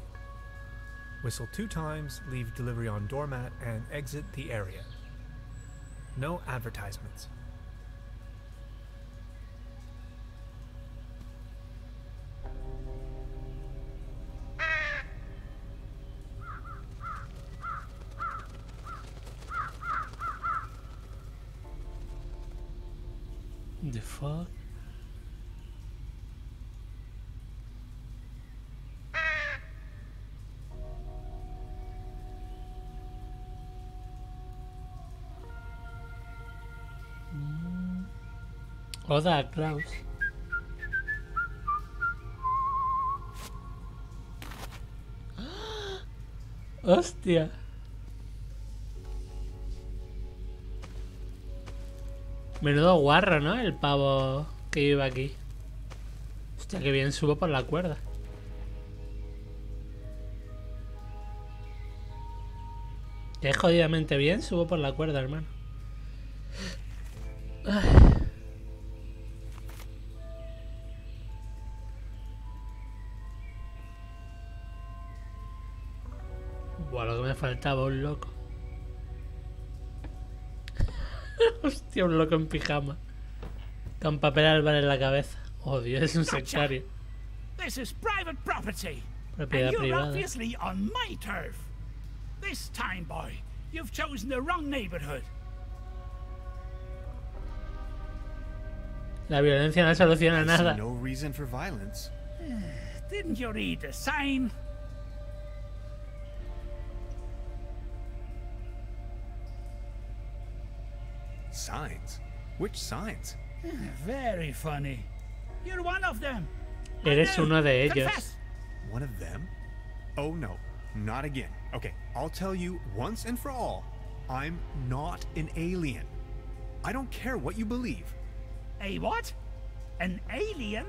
Whistle 2 times, leave delivery on doormat, and exit the area. No advertisements. The fuck? Oda, Klaus. Hostia. Menudo guarro, ¿no? El pavo que vive aquí. Hostia, que bien subo por la cuerda. Que jodidamente bien subo por la cuerda, hermano. Ay. Buah, lo que me faltaba, un loco. Hostia, un loco en pijama. Con papel albal en la cabeza. Oh, Dios, es un sectario. This is private property. Propiedad and you're privada. obviously on my turf. This time, boy, you've chosen the wrong neighborhood. La violencia no soluciona I see nada. no reason for violence. Didn't you read the sign? Signs? Which signs? Very funny. You're one of them. Eres uno de ellos. Confess. One of them? Oh no, not again. Okay, I'll tell you once and for all, I'm not an alien. I don't care what you believe. A what? An alien?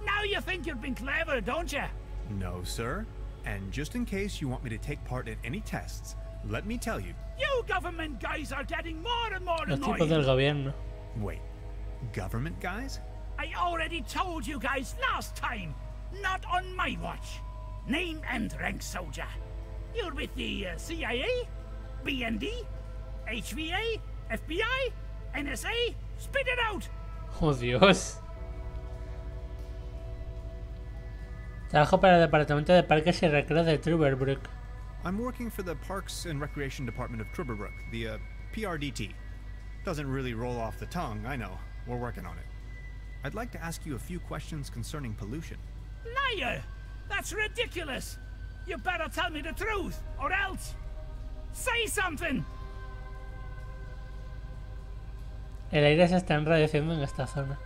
Now you think you've been clever, don't you? No, sir. And just in case you want me to take part in any tests, let me tell you. You government guys are getting more and more Los tipos annoying. del gobierno. Wait, government guys? I already told you guys last time. Not on my watch. Name and rank, soldier. You're with the CIA, BND, HVA, FBI, NSA. Spit it out. Oh, Dios. Trabajo para el Departamento de Parques y Recreos de Trüberbrook. I'm working for the Parks and Recreation Department of Trüberbrook, the PRDT. Doesn't really roll off the tongue, I know. We're working on it. I'd like to ask you a few questions concerning pollution. Liar! That's ridiculous. You better tell me the truth, or else. Say something. El aire se está enrareciendo en esta zona.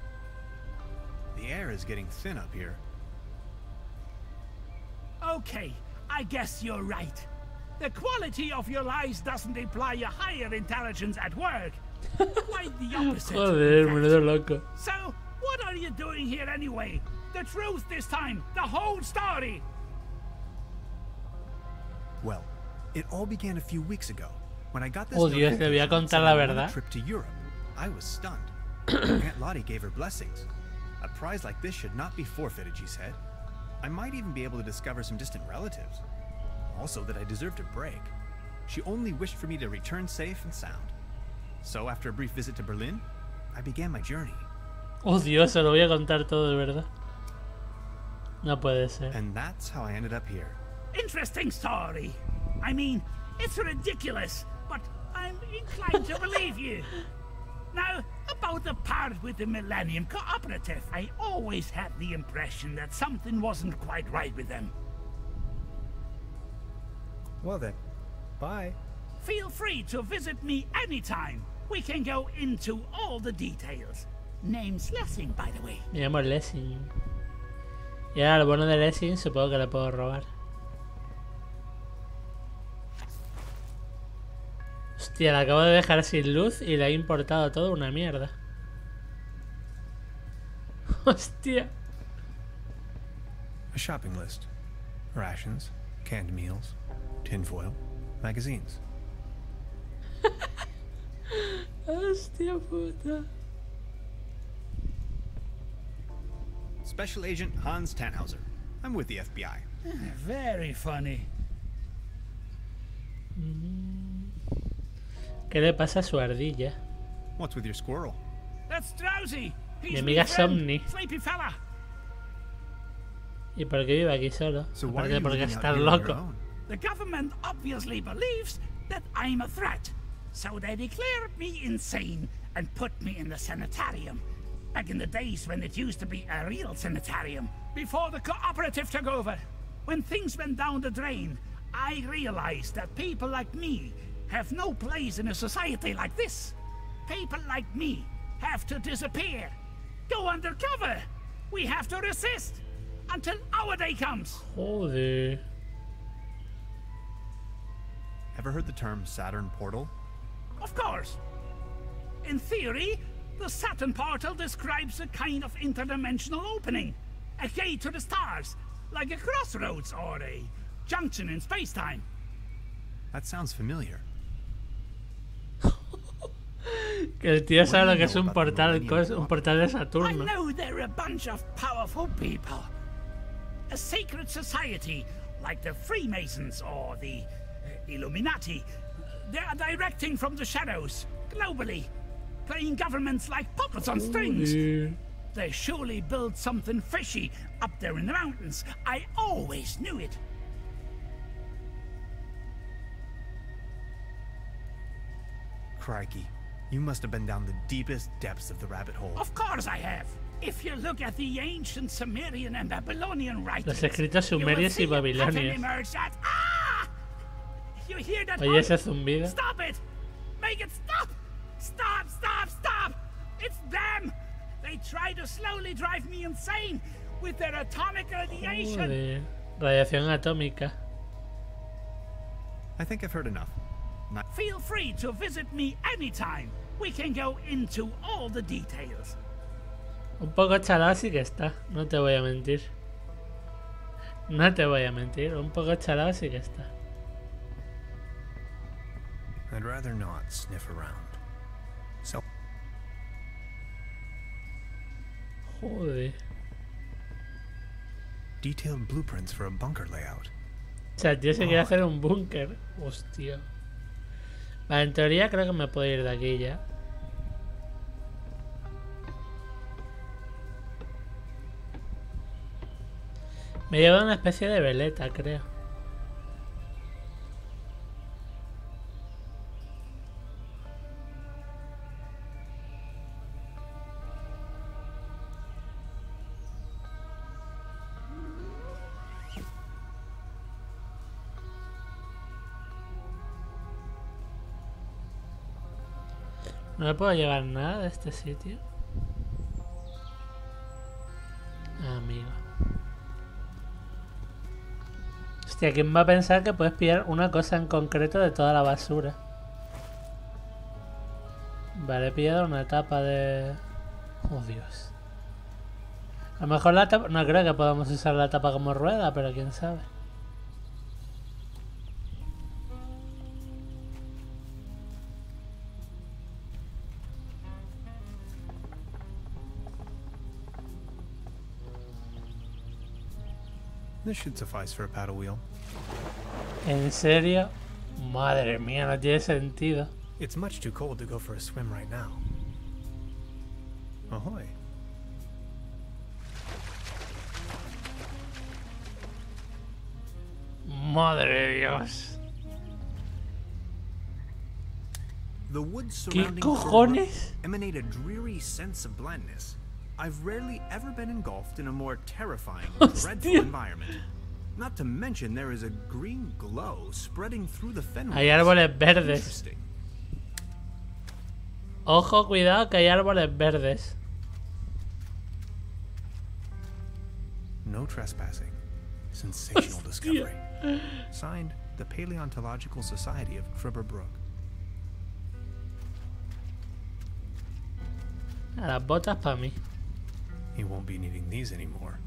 The air is getting thin up here. Okay, I guess you're right. The quality of your lies doesn't imply a higher intelligence at work. Quite the opposite. Joder, menudo loco. So, what are you doing here anyway? The truth this time, the whole story. Well, it all began a few weeks ago. When I got this Oh, Dios, le voy a contar la verdad. trip to Europe, I was stunned. Aunt Lottie gave her blessings. A prize like this should not be forfeited, she said. I might even be able to discover some distant relatives. Also that I deserved a break. She only wished for me to return safe and sound. So after a brief visit to Berlin, I began my journey. Oh, Dios, se lo voy a contar todo de verdad. No puede ser. And that's how I ended up here. Interesting story. I mean, it's ridiculous, but I'm inclined to believe you. Now, about the part with the Millennium Cooperative, I always had the impression that something wasn't quite right with them. Well then, bye. Feel free to visit me anytime. We can go into all the details. Name's Lessing, by the way. Me llamo Lessing. Y ahora, lo bueno de Lessing, supongo que le puedo robar. Hostia, la acabo de dejar sin luz y le he importado todo una mierda. Hostia. A shopping list. Rations, canned meals, tinfoil, magazines. Hostia puta. Special Agent Hans Tannhauser. I'm with the FBI. Very funny. ¿Qué le pasa a su ardilla? What's with your squirrel? That's Drowsy. Mi amiga Somni. Sleepy fella. ¿Y por qué vive aquí solo? Aparte de porque estar loco. The government obviously believes that I'm a threat, so they declared me insane and put me in the sanitarium. Back in the days when it used to be a real sanitarium, before the cooperative took over. When things went down the drain, I realized that people like me have no place in a society like this. People like me have to disappear, go undercover. We have to resist until our day comes. Joder. Ever heard the term Saturn portal? Of course. In theory, the Saturn portal describes a kind of interdimensional opening, a gate to the stars, like a crossroads or a junction in space-time. That sounds familiar. Que el tío sabe lo que es un portal de Saturno. I know they're a bunch of powerful people. A secret society like the Freemasons or the Illuminati. They're directing from the shadows, globally, playing governments like puppets on strings. They surely built something fishy up there in the mountains. I always knew it. Crikey. You must have been down the deepest depths of the rabbit hole. Of course I have. If you look at the ancient Sumerian and Babylonian writings, los escritos sumerios y babilonios. You hear that? Oye, ese zumbido. Stop it! Make it stop! Stop! Stop! Stop! It's them! They try to slowly drive me insane with their atomic radiation. Joder. Radiación atómica. I think I've heard enough. Feel free to visit me anytime. We can go into all the details. Un poco chalado sí que está, no te voy a mentir. No te voy a mentir, un poco chalado sí que está. I'd rather not sniff around. So. Joder. Detailed blueprints for a bunker layout. O sea, el tío se quiere hacer un búnker. Hostia. Vale, en teoría creo que me puedo ir de aquí ya. Me lleva una especie de veleta, creo. No me puedo llevar nada de este sitio. Amigo. Hostia, ¿quién va a pensar que puedes pillar una cosa en concreto de toda la basura? Vale, he pillado una tapa de... Oh, Dios. A lo mejor la tapa... No creo que podamos usar la tapa como rueda, pero quién sabe. This should suffice for a paddle wheel. ¿En serio? Madre mía, no tiene sentido. It's much too cold to go for a swim right now. Ahoy. Madre de Dios. The woods surrounding cojones? emanate a dreary sense of blandness. I've rarely ever been engulfed in a more terrifying, dreadful environment. Not to mention there is a green glow spreading through the fenwoods. Hay árboles verdes. Ojo, cuidado que hay árboles verdes. No trespassing. Sensational discovery. Signed, the Paleontological Society of Trüberbrook. Las botas para mí. He won't be needing these anymore.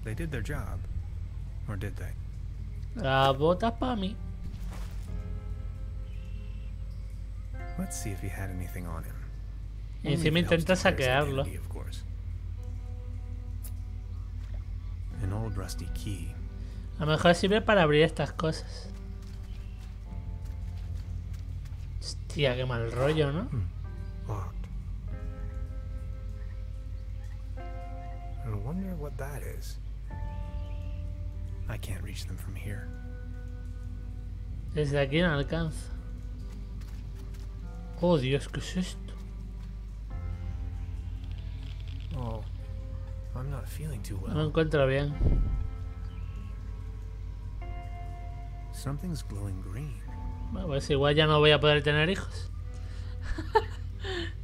They did their job. Or did they? Las botas para mí. Let's see if he had anything on him. Y encima intenta saquearlo. An old rusty key. A lo mejor sirve para abrir estas cosas. Hostia, qué mal rollo, ¿no? Locked. I wonder what that is. I can't reach them from here. Desde aquí no alcanza. Oh, Dios, ¿qué es esto? Oh, I'm not feeling too well. No me encuentro bien. Something's glowing green. Bueno, pues igual ya no voy a poder tener hijos.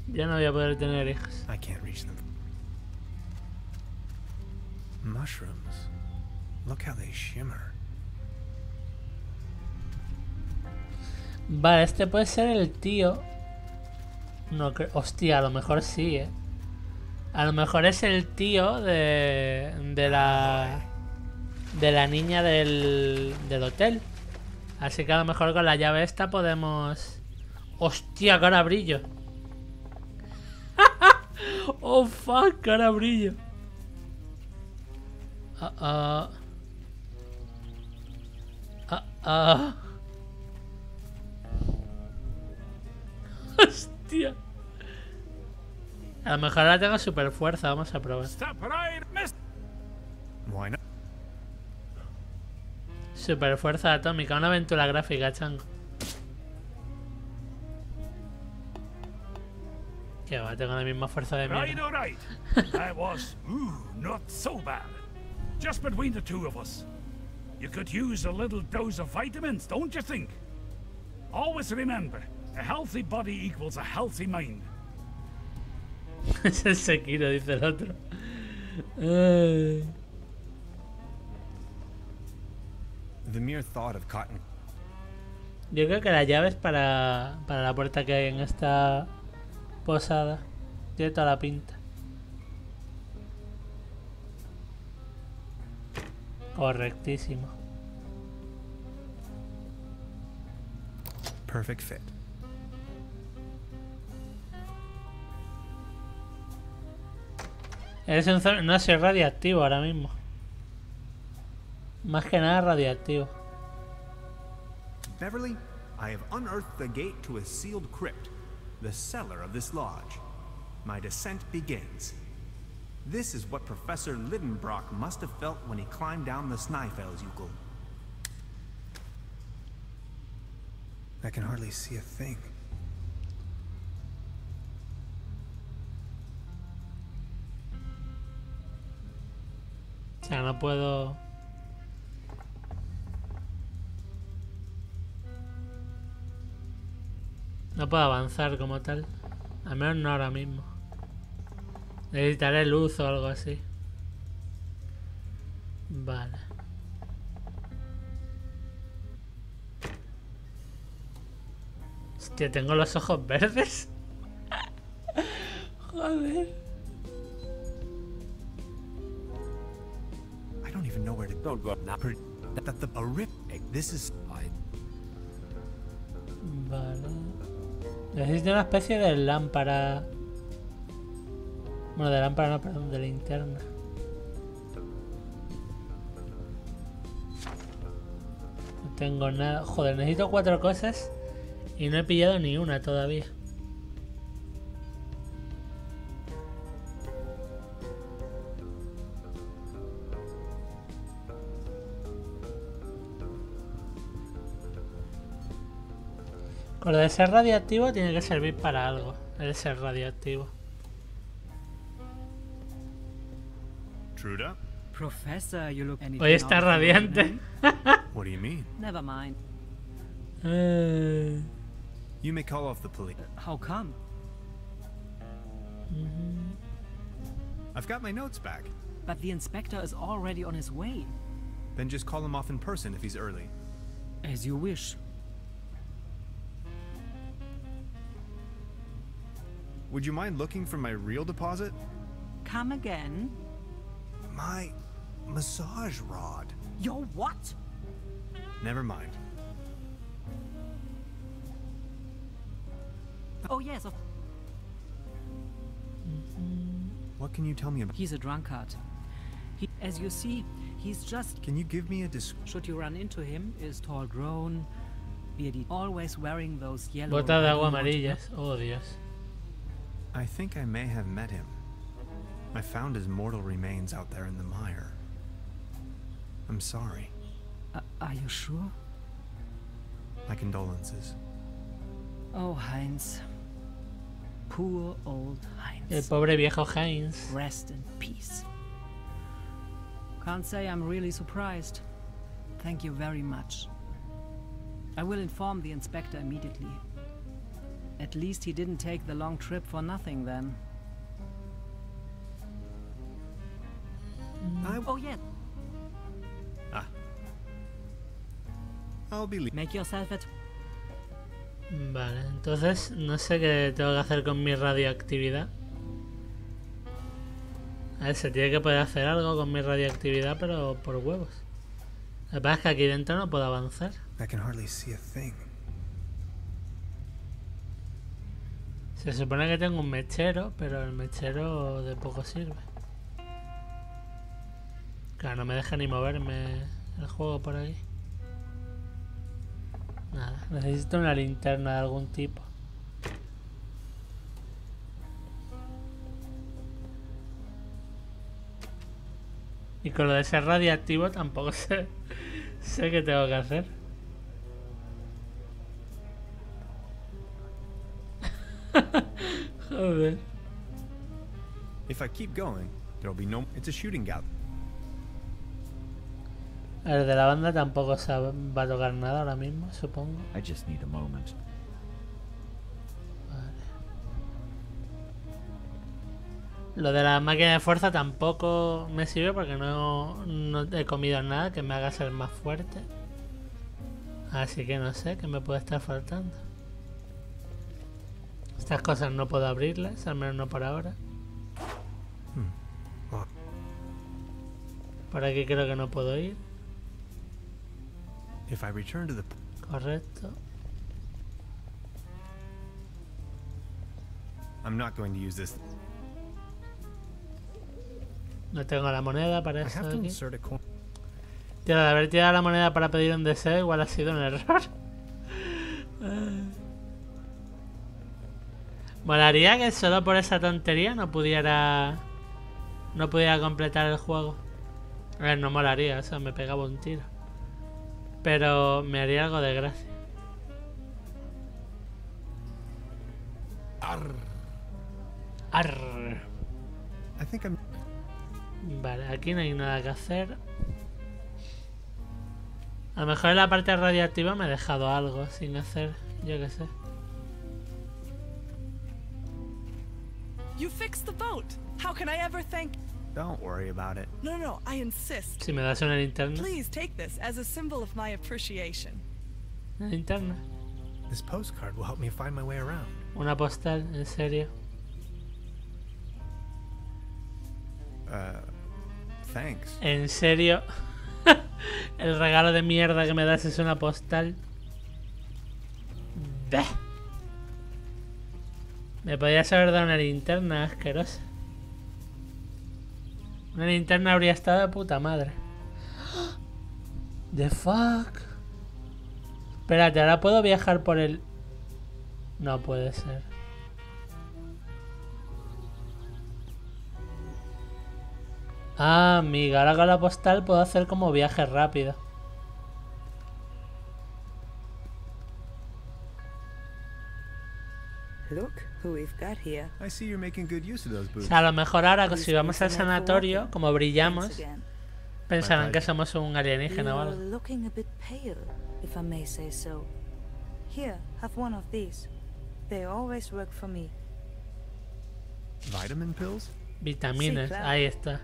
Ya no voy a poder tener hijos. I can't reach them. Mushrooms. Look how they shimmer. Vale, este puede ser el tío. No, hostia, a lo mejor sí, A lo mejor es el tío de la niña del hotel. Así que a lo mejor con la llave esta podemos... Hostia, cara brillo. Oh fuck, cara brillo. Hostia. A lo mejor ahora tengo super fuerza, vamos a probar. Why not? Super fuerza atómica, una aventura gráfica, chango. Que va, tengo la misma fuerza de mierda. Right. That was, not so bad. Just between the two of us. You could use a little dose of vitamins, don't you think? Always remember, a healthy body equals a healthy mind. Es el Sekiro, dice el otro. The mere thought of cotton. Yo creo que la llave es para la puerta que hay en esta posada. Tiene toda la pinta. Correctísimo. Perfect fit. No soy radioactivo ahora mismo. Más que nada radioactivo. Beverly, I have unearthed the gate to a sealed crypt, the cellar of this lodge. My descent begins. This is what Professor Lidenbrock must have felt when he climbed down the Snæfellsjökull. I can hardly see a thing. O sea, no puedo... No puedo avanzar como tal. Al menos no ahora mismo. Necesitaré luz o algo así. Vale. Hostia, tengo los ojos verdes. Joder. I don't even know where to go. This is Vale. Necesito una especie de lámpara. Bueno, de lámpara no, perdón, de linterna. tengo nada. Joder, necesito 4 cosas y no he pillado ni una todavía. Con lo de ser radioactivo tiene que servir para algo, el ser radioactivo. Truda? Professor, you look anything Hoy está out of the radiante. ordinary? What do you mean? Never mind. You may call off the police. How come? I've got my notes back. But the inspector is already on his way. Then just call him off in person if he's early. As you wish. Would you mind looking for my real deposit? Come again? My massage rod. Your what? Never mind. Oh yes. What can you tell me about? He's a drunkard. As you see, he's just... Can you give me a Should you run into him, is tall grown, beardy, always wearing those yellow... Botas de agua amarillas. Oh, Dios. I think I may have met him. I found his mortal remains out there in the mire. I'm sorry. Are you sure? My condolences. Oh, Heinz. Poor old Heinz. El pobre viejo Heinz. Rest in peace. Can't say I'm really surprised. Thank you very much. I will inform the inspector immediately. At least he didn't take the long trip for nothing then. Oh yeah. I'll be Make yourself at... Vale, entonces no sé qué tengo que hacer con mi radioactividad. A ver, se tiene que poder hacer algo con mi radioactividad, pero por huevos. La verdad es que aquí dentro no puedo avanzar. I can hardly see a thing. Se supone que tengo un mechero, pero el mechero de poco sirve. Claro, no me deja ni moverme el juego por aquí. Nada, necesito una linterna de algún tipo. Y con lo de ser radiactivo tampoco sé qué tengo que hacer. Joder. If I keep going, there'll be no... It's a shooting gallery. A ver, de la banda tampoco va a tocar nada ahora mismo, supongo. I just need a moment. Vale. Lo de la máquina de fuerza tampoco me sirve porque no he comido nada que me haga ser más fuerte. Así que no sé qué me puede estar faltando. Estas cosas no puedo abrirlas, al menos no por ahora. Por aquí creo que no puedo ir. If I return to the... Correcto. I'm not going to use this. No tengo la moneda para I eso have to aquí. insert a coin. Tío, de haber tirado la moneda para pedir un deseo igual ha sido un error. Molaría que solo por esa tontería no pudiera completar el juego. A ver, no molaría, o sea, me pegaba un tiro. Pero me haría algo de gracia. Arr. Arr. I think I'm... Vale, aquí no hay nada que hacer. A lo mejor en la parte radiactiva me he dejado algo sin hacer, yo qué sé. You fixed the boat. How can I ever thank... Don't worry about it. No, I insist. Si me das una linterna. Please take this as a symbol of my appreciation. Una linterna. This postcard will help me find my way around. Una postal, en serio. Thanks. En serio. El regalo de mierda que me das es una postal. Bah. Me podrías haber dado una linterna asquerosa. Una linterna habría estado de puta madre. The fuck. Espérate, ahora puedo viajar por el... No puede ser. Ah, amiga, ahora con la postal puedo hacer como viaje rápido. Look who we've got here. I see you're making good use of those O boots. sea, a lo mejor ahora, si vamos al sanatorio, como brillamos, pensarán que somos un alienígena o You're algo. looking a bit pale, if I may say so. Here, have one of these. They always work for me. Vitamin pills? Vitaminas, ahí está.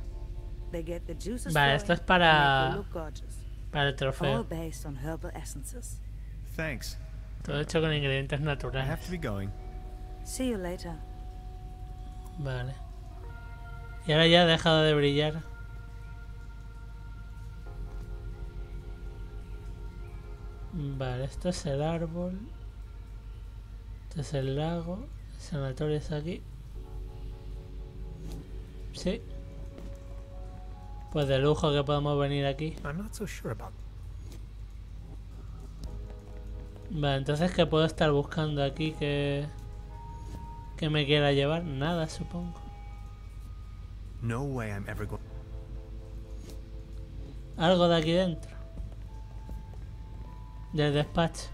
They get the juices Vale, flowing esto es and make para... you look gorgeous. Para el All trofeo. based on herbal essences. Thanks. Todo hecho con ingredientes I naturales. have to be going. See you later. Vale. Y ahora ya ha dejado de brillar. Vale, esto es el árbol. Este es el lago. El sanatorio es aquí. Sí. Pues de lujo que podemos venir aquí. I'm not so sure about. Vale, entonces ¿qué puedo estar buscando aquí que me quiera llevar? Nada, supongo. No way I'm ever going. Algo de aquí dentro. Del despacho.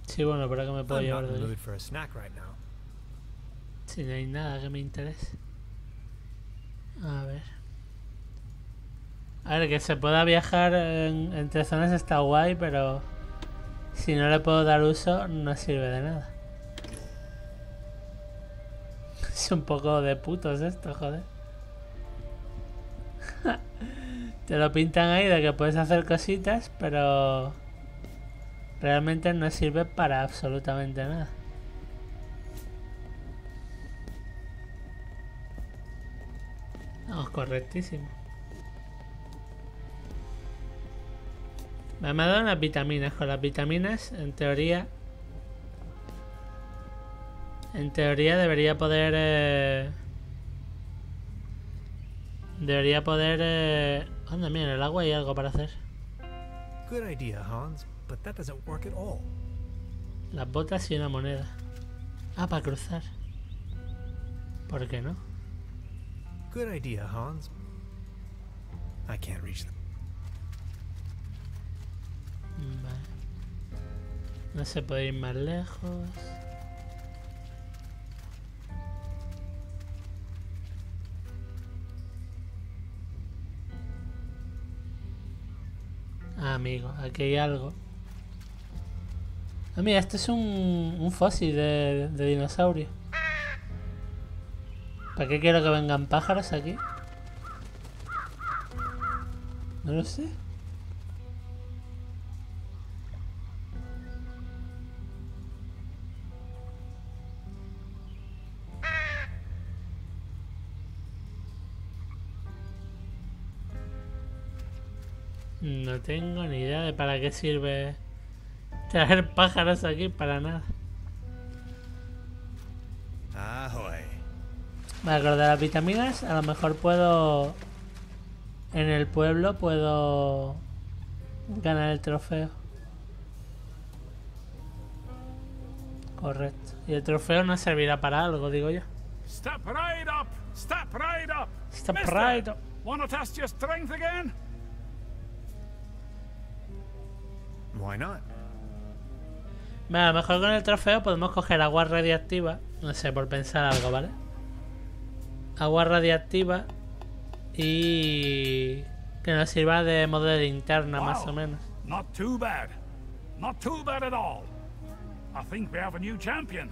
Sí, bueno, pero que me puedo I'm llevar not de in the aquí. mood for a snack right now. Si no hay nada que me interese. A ver. A ver, que se pueda viajar entre zonas está guay, pero si no le puedo dar uso, no sirve de nada. Es un poco de putos esto, joder. Te lo pintan ahí de que puedes hacer cositas, pero realmente no sirve para absolutamente nada. Vamos, correctísimo. Me ha dado unas vitaminas. Con las vitaminas, en teoría debería poder... Anda, mira, en el agua hay algo para hacer. Good idea, Hans, but that doesn't work at all. Las botas y una moneda. Ah, para cruzar. ¿Por qué no? Good idea, Hans. I can't reach them. Vale. No se puede ir más lejos. Ah, amigo, aquí hay algo. Ah, mira, esto es un fósil de dinosaurio. ¿Para qué quiero que vengan pájaros aquí? No lo sé. No tengo ni idea de para qué sirve traer pájaros aquí, para nada. Ahoy. Vale, con lo de las vitaminas, a lo mejor puedo... En el pueblo puedo ganar el trofeo. Correcto. Y el trofeo nos servirá para algo, digo yo. Step right up! Step right up! Step Mister, right up. Wanna test your strength again? Why not? Vale, a lo mejor con el trofeo podemos coger agua radiactiva. No sé, por pensar algo, ¿vale? Agua radiactiva y que nos sirva de modo de linterna, más o menos. Not too bad. Not too bad at all. I think we have a new champion.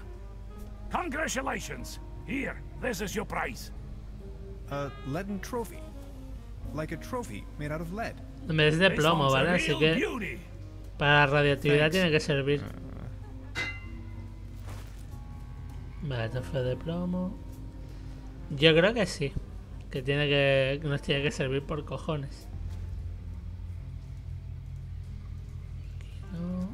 Congratulations. Here, this is your prize. A leaden trophy. Like a trophy made out of lead. Me es de plomo, ¿vale? Así que para la radioactividad tiene que servir. Vale, trofeo de plomo. Yo creo que sí. Que nos tiene que servir por cojones. No.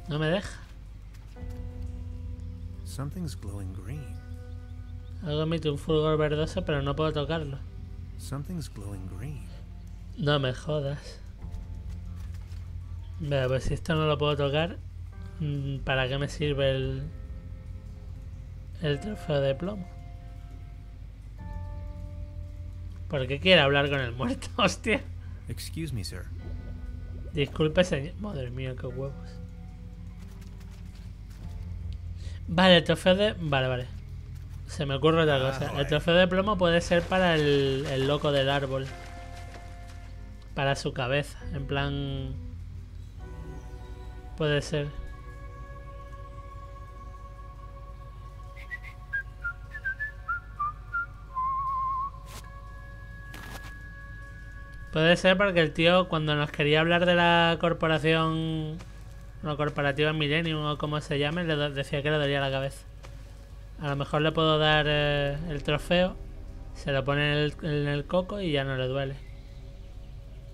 No me deja. Something's glowing green. Algo emite un fulgor verdoso, pero no puedo tocarlo. Something's glowing green. No me jodas. Vale, pues si esto no lo puedo tocar, ¿para qué me sirve el trofeo de plomo? ¿Por qué quiere hablar con el muerto? Hostia. Excuse me, sir. Disculpe, señor. Madre mía, qué huevos. Vale, el trofeo de... Vale. Se me ocurre otra cosa. El trofeo de plomo puede ser para el loco del árbol. Para su cabeza. En plan... Puede ser. Puede ser porque el tío, cuando nos quería hablar de la corporación... La corporativa Millennium o como se llame, le decía que le dolía la cabeza. A lo mejor le puedo dar el trofeo, se lo pone en el coco y ya no le duele.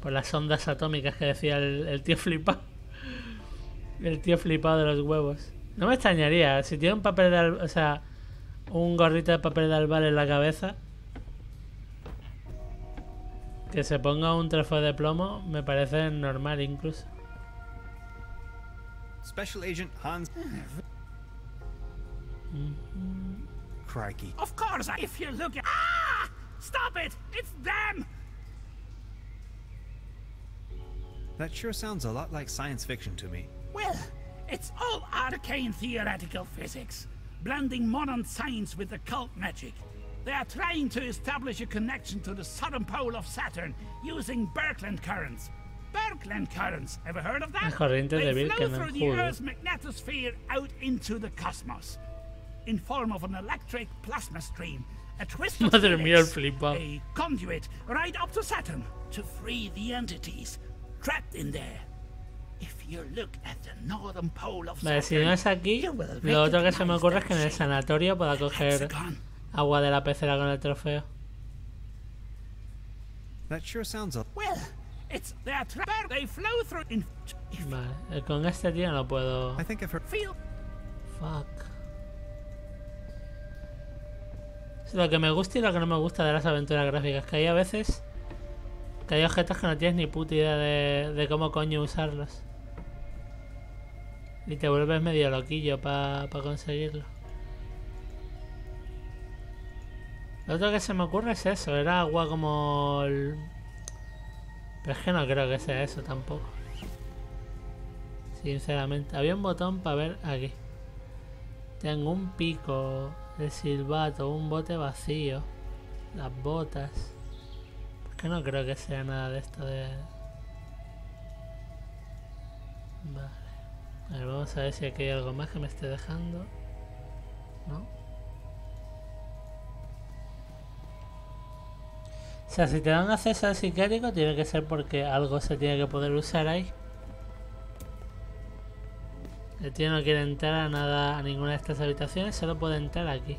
Por las ondas atómicas que decía el tío flipado. El tío flipado de los huevos. No me extrañaría, si tiene un papel de albal, o sea, un gorrito de papel de albal en la cabeza, que se ponga un trofeo de plomo me parece normal incluso. Special Agent Hans. Crikey. Of course, if you look at... Ah! Stop it! It's them! That sure sounds a lot like science fiction to me. Well, it's all arcane theoretical physics, blending modern science with occult magic. They are trying to establish a connection to the southern pole of Saturn using Birkeland currents. Birkeland currents, ever heard of that? They flow through the Earth's magnetosphere out into the cosmos, in form of an electric plasma stream, a twisted helix, a conduit right up to Saturn to free the entities trapped in there. If you look at the northern pole of Saturn, vale, si no es aquí, lo otro que se me ocurre es que en el sanatorio pueda coger agua de la pecera con el trofeo. That sure sounds a... Well, it's their they flow through in... Vale, con este tío no puedo... I think I've heard... Fuck. Es lo que me gusta y lo que no me gusta de las aventuras gráficas, que hay a veces que hay objetos que no tienes ni puta idea de cómo coño usarlos. Y te vuelves medio loquillo para conseguirlo. Lo otro que se me ocurre es eso, era agua como... Pero es que no creo que sea eso tampoco. Sinceramente. Había un botón para ver aquí. Tengo un pico, el silbato, un bote vacío, las botas. Es que no creo que sea nada de esto de... Vale. A ver, vamos a ver si aquí hay algo más que me esté dejando. ¿No? O sea, si te dan acceso al psicótico tiene que ser porque algo se tiene que poder usar ahí. El tío no quiere entrar a nada, a ninguna de estas habitaciones, solo puede entrar aquí.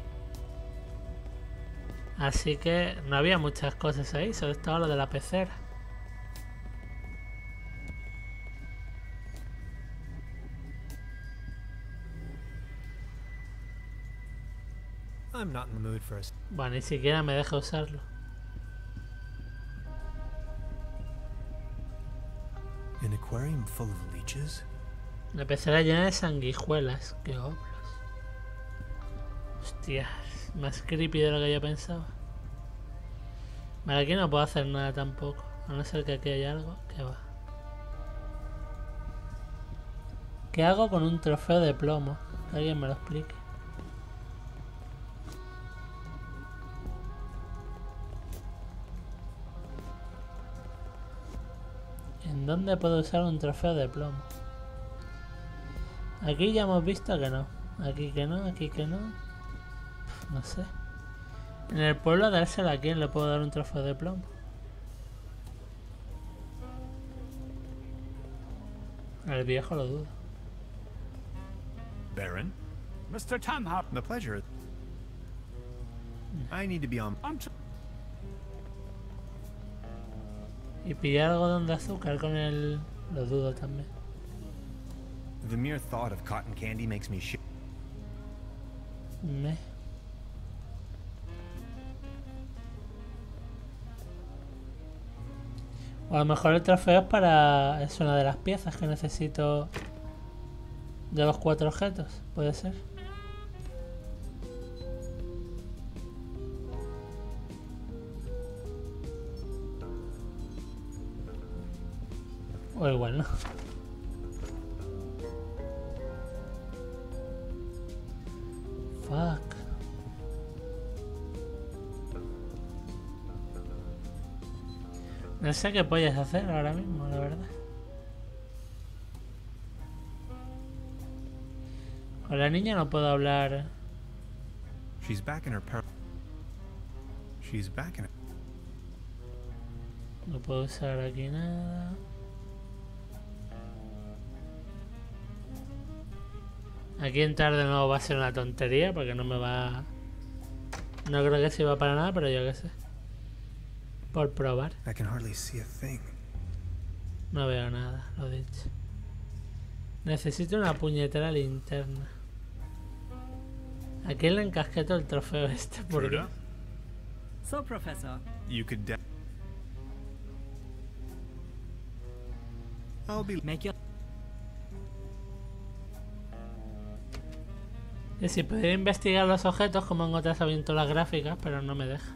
Así que no había muchas cosas ahí, solo estaba lo de la pecera. I'm not in the mood for us. Bueno, ni siquiera me deja usarlo. An aquarium full of leeches? La pecera llena de sanguijuelas. Qué obras. Hostia, más creepy de lo que yo pensaba. Vale, aquí no puedo hacer nada tampoco. A no ser que aquí haya algo. ¿Qué va? ¿Qué hago con un trofeo de plomo? Que alguien me lo explique. ¿En dónde puedo usar un trofeo de plomo? Aquí ya hemos visto que no. Aquí que no, aquí que no. No sé. En el pueblo dárselo a quién le puedo dar un trofeo de plomo. El viejo lo dudo. Baron? Mr. Tanhart. The pleasure. I need to be on... Y pillar algodón de azúcar con el... Lo dudo también. The mere thought of cotton candy makes me shit. Me. O a lo mejor el trofeo es para... Es una de las piezas que necesito de los 4 objetos. Puede ser. O igual no. Fuck. No sé qué puedes hacer ahora mismo, la verdad. Con la niña no puedo hablar. She's back in her She's back in her... No puedo usar aquí nada. Aquí entrar de nuevo va a ser una tontería porque no me va... No creo que sirva para nada, pero yo qué sé. Por probar. I can hardly see a thing. No veo nada, lo dicho. Necesito una puñetera linterna. ¿A quién le encasqueto el trofeo este? ¿Por qué? So, Professor. You could I'll be... Make your... Y si pudiera investigar los objetos como en otras aventuras gráficas, pero no me deja.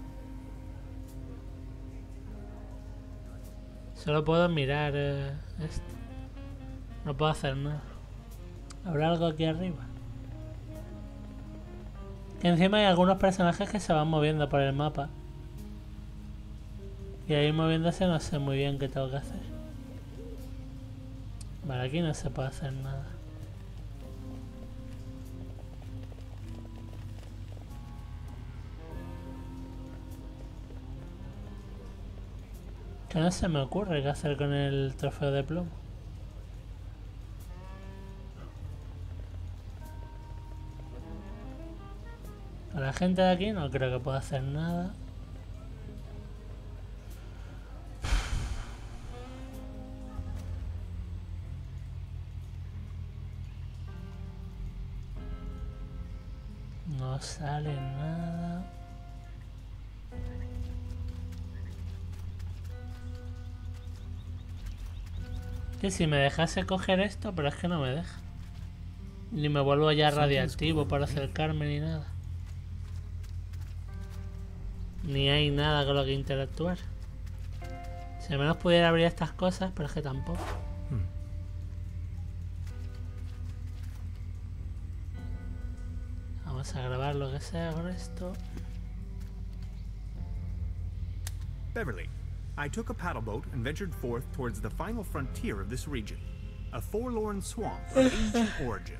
Solo puedo mirar esto. No puedo hacer nada. ¿Habrá algo aquí arriba? Que encima hay algunos personajes que se van moviendo por el mapa. Y ahí moviéndose no sé muy bien qué tengo que hacer. Vale, aquí no se puede hacer nada. Que no se me ocurre qué hacer con el trofeo de plomo. A la gente de aquí no creo que pueda hacer nada. No sale nada. Que si me dejase coger esto, pero es que no me deja. Ni me vuelvo ya radiactivo para acercarme ni nada. Ni hay nada con lo que interactuar. Si al menos pudiera abrir estas cosas, pero es que tampoco. Vamos a grabar lo que sea con esto. Beverly, I took a paddle boat and ventured forth towards the final frontier of this region, a forlorn swamp of ancient origin.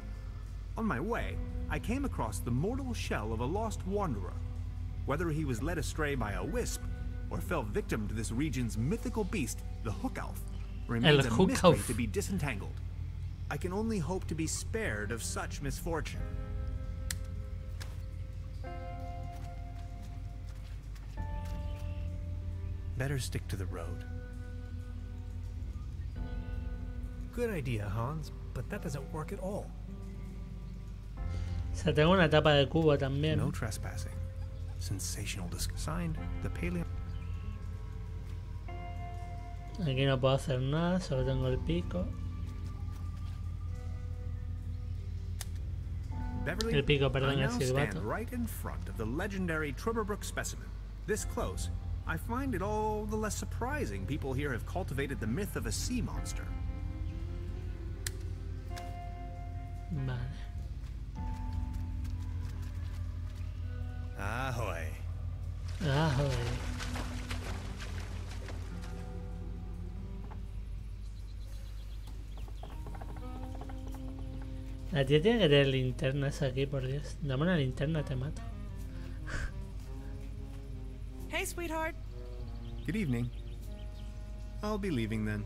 On my way, I came across the mortal shell of a lost wanderer. Whether he was led astray by a wisp or fell victim to this region's mythical beast, the hook elf, remains a mystery to be disentangled. I can only hope to be spared of such misfortune. Better stick to the road. Good idea, Hans, but that doesn't work at all. O sea, tengo una tapa de cubo también. No trespassing. Sensational signed, the paleo. Aquí no puedo hacer nada, solo tengo el pico. Beverly, el pico, perdón, I el now silbato. stand right in front of the legendary Trüberbrook specimen. This close, I find it all the less surprising people here have cultivated the myth of a sea monster. Vale. Ahoy. Ahoy. La tía tiene que tener linternas aquí, por Dios. Dame una linterna, te mato. Hey, sweetheart. Good evening. I'll be leaving then.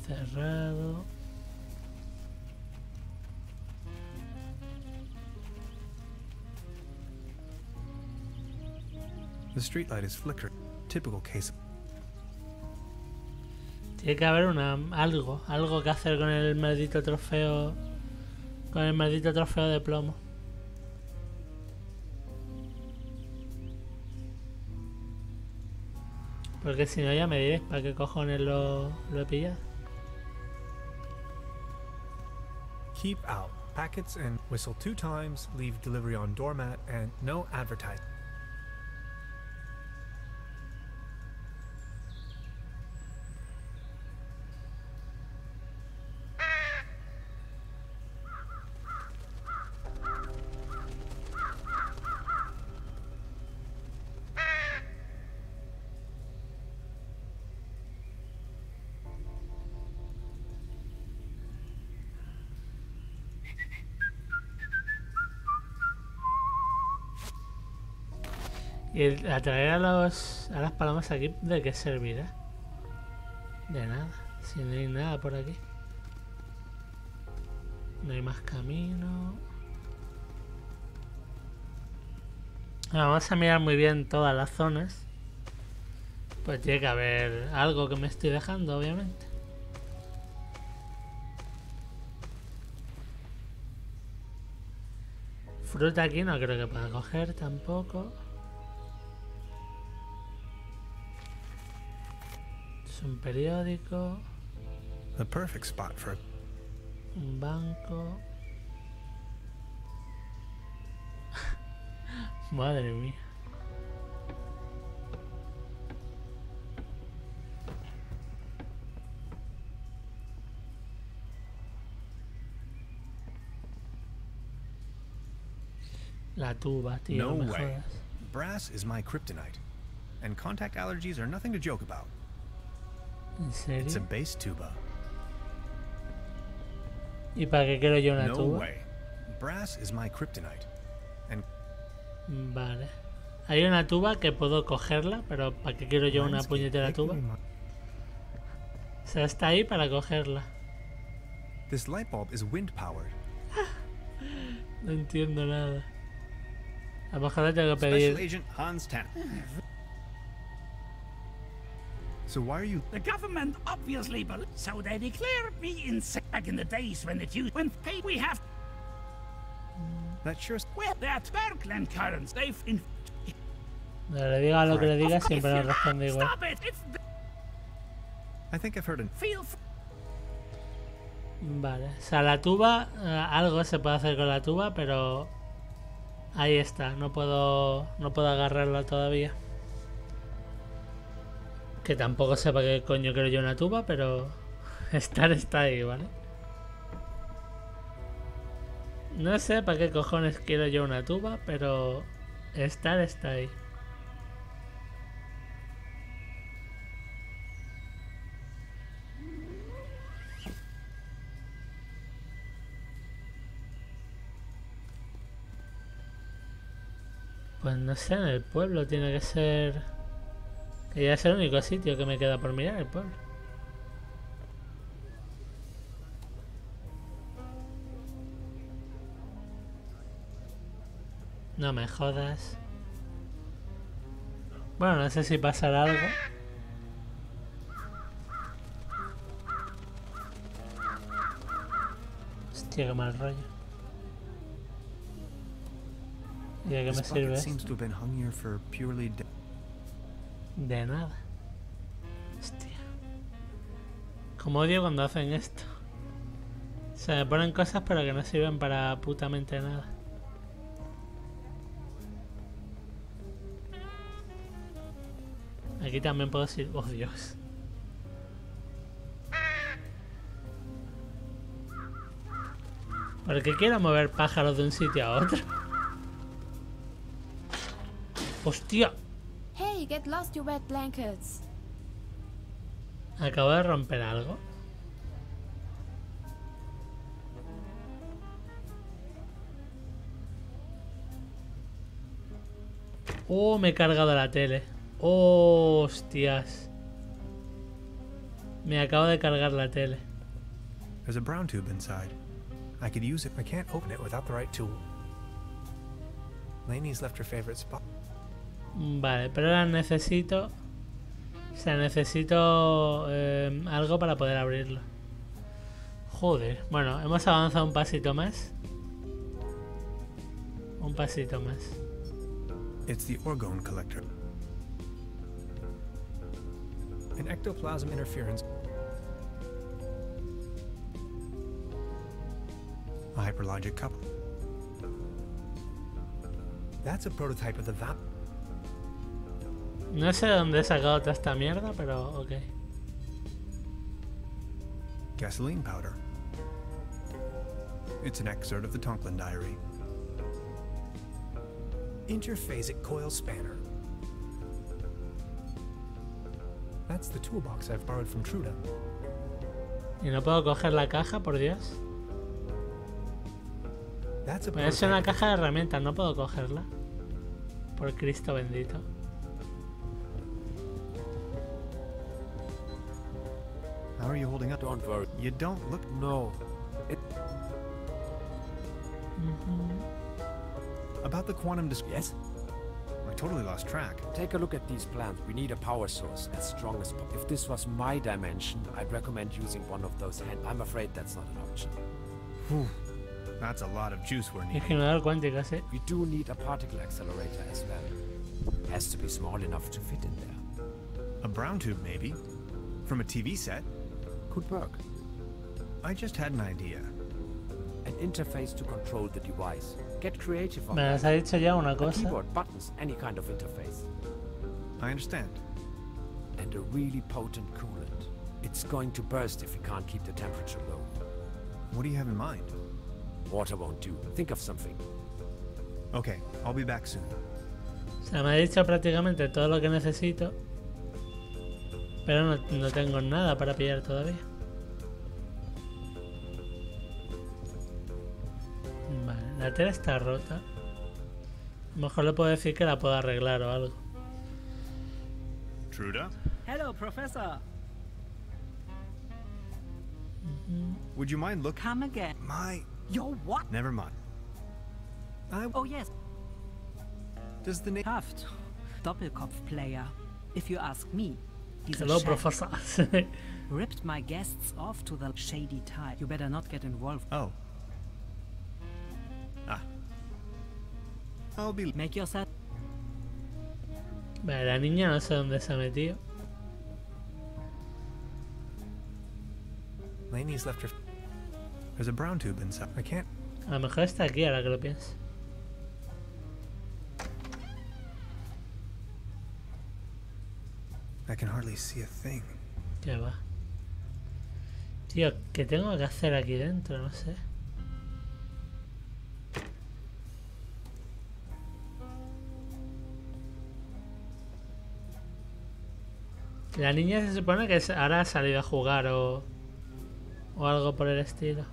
Cerrado. The streetlight is flickering. Typical case. Tiene que haber algo que hacer con el maldito trofeo. Con el maldito trofeo de plomo. Porque si no ya me diréis para qué cojones lo he pillado. Keep out. Packets and whistle 2 times, leave delivery on doormat, and no advertising. Y el atraer a las palomas aquí, ¿de qué servirá? De nada, si no hay nada por aquí. No hay más camino. Vamos a mirar muy bien todas las zonas. Pues tiene que haber algo que me estoy dejando, obviamente. Fruta aquí no creo que pueda coger tampoco. Es un periódico. The perfect spot for Un banco. Madre mía. La tuba, tío. No me way. jodas. Brass is my kryptonite, and contact allergies are nothing to joke about. ¿En serio? It's a bass tuba. ¿Y para qué quiero yo una No tuba? way. Brass is my kryptonite, and Vale. Hay una tuba que puedo cogerla, pero ¿para qué quiero yo una puñetera tuba? O sea, está ahí para cogerla. This light bulb is wind powered. No entiendo nada. A lo mejor le tengo que Special pedir... Agent Hans Tanner. So why are you? The government obviously so they declared me insane back in the days when it used when pay we have That sure. well that Bergland currents they've in Le diga lo que le diga, siempre nos responde igual. stop it it's I think I've heard an. feel Vale. O sea, la tuba... algo se puede hacer con la tuba, pero... Ahí está. No puedo agarrarla todavía. Que tampoco sé para qué coño quiero yo una tuba, pero... Estar está ahí, ¿vale? No sé para qué cojones quiero yo una tuba, pero... Estar está ahí. Pues no sé, en el pueblo tiene que ser... Que ya es el único sitio que me queda por mirar, el pueblo. No me jodas. Bueno, no sé si pasará algo. Hostia, qué mal rollo. ¿Y de qué me This sirve bucket esto? seems to have been hung here for purely. De nada. Hostia. Como odio cuando hacen esto. Se me ponen cosas pero que no sirven para putamente nada. Aquí también puedo ir... Oh, Dios. ¿Por qué quiero mover pájaros de un sitio a otro? ¡Hostia! Hey, get lost, you wet blankets. Acabo de romper algo. Oh, me he cargado la tele. Oh, hostias. Me acabo de cargar la tele. There's a brown tube inside. I could use it. I can't open it without the right tool. Lainey's left her favorite spot. Vale, pero ahora necesito O sea, necesito algo para poder abrirlo. Joder. Bueno, hemos avanzado un pasito más. Un pasito más. It's the orgone collector. An ectoplasm interference. A hyperlogic couple. That's a prototype of the VAP. No sé de dónde he sacado toda esta mierda, pero ok. Gasoline powder. It's an excerpt of the Tonklin diary. Interphasic coil spanner. That's the toolbox I've borrowed from Truda. Y no puedo coger la caja, por Dios. Es una caja de herramientas, no puedo cogerla. Por Cristo bendito. How are you holding up? Don't worry. You don't look... No. About the quantum Yes? I totally lost track. Take a look at these plans. We need a power source as strong as possible. If this was my dimension, I'd recommend using one of those hands. I'm afraid that's not an option. Whew. That's a lot of juice we're needing. Ingenuidad cuántica, sí. We do need a particle accelerator as well. Has to be small enough to fit in there. A brown tube, maybe? From a TV set? Could work. I just had an idea. An interface to control the device. Get creative on Me has dicho ya una cosa. Keyboard, buttons, any kind of interface. I understand. And a really potent coolant. It's going to burst if we can't keep the temperature low. What do you have in mind? Water won't do. Think of something. Okay, I'll be back soon. O sea, me ha dicho prácticamente todo lo que necesito. Pero no tengo nada para pillar todavía. Vale, la tela está rota. A lo mejor le puedo decir que la puedo arreglar o algo. Truda? Hello, Professor. Would you mind looking? Come again. Yo, what? Never mind. Oh, yes. Does the name... Haft. Doppelkopf-Player. If you ask me, he's Hello, a shag. Professor. Ripped my guests off to the shady type. You better not get involved. Oh. I'll be... Make yourself... Vale, la niña no sé dónde se ha metido. Lainey's left her... There's a brown tube inside. I can't... A lo mejor está aquí ahora que lo pienso. I can hardly see a thing. ¿Qué va? Tío, ¿qué tengo que hacer aquí dentro? No sé. La niña se supone que ahora ha salido a jugar o algo por el estilo.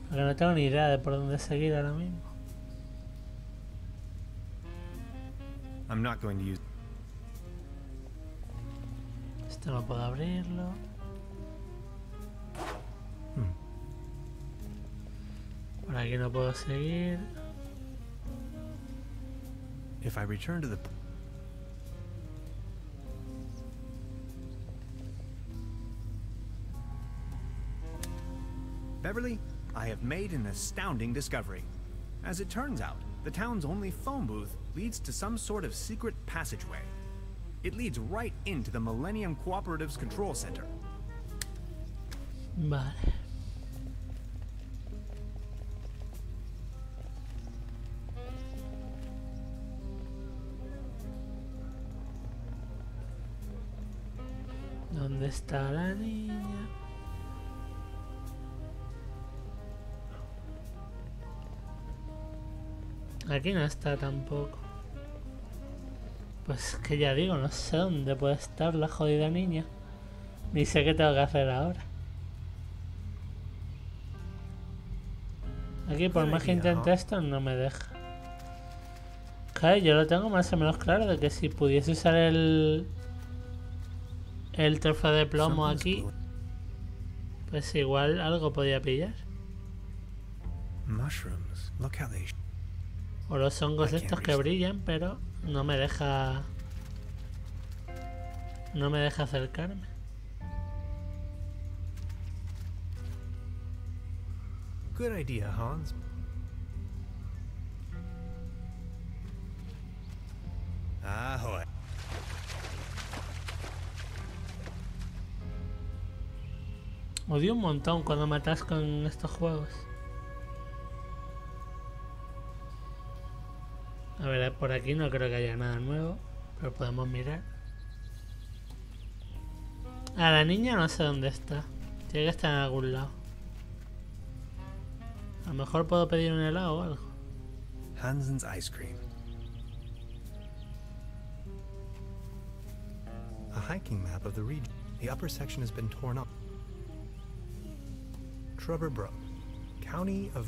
Porque no tengo ni idea de por dónde seguir ahora mismo. I'm not going to use... Esto no puedo abrirlo. Por aquí no puedo seguir. If I return to the... Beverly, I have made an astounding discovery. As it turns out, the town's only phone booth leads to some sort of secret passageway. It leads right into the Millennium Cooperative's control center. Vale. ¿Dónde está la niña? Aquí no está tampoco. Pues que ya digo, no sé dónde puede estar la jodida niña. Ni sé qué tengo que hacer ahora. Aquí por más que intente esto no me deja. Claro, yo lo tengo más o menos claro de que si pudiese usar el trofeo de plomo aquí, pues igual algo podía pillar. Mushrooms. Look how they... O los hongos estos que brillan, pero no me deja... No me deja acercarme. Good idea, Hans. Ahoy. Odio un montón cuando matas con estos juegos. A ver, por aquí no creo que haya nada nuevo, pero podemos mirar. A la niña no sé dónde está. Tiene que estar en algún lado. A lo mejor puedo pedir un helado o algo. Hansen's ice cream. A hiking map of the region. The upper section has been torn up. Trüberbrook, county of...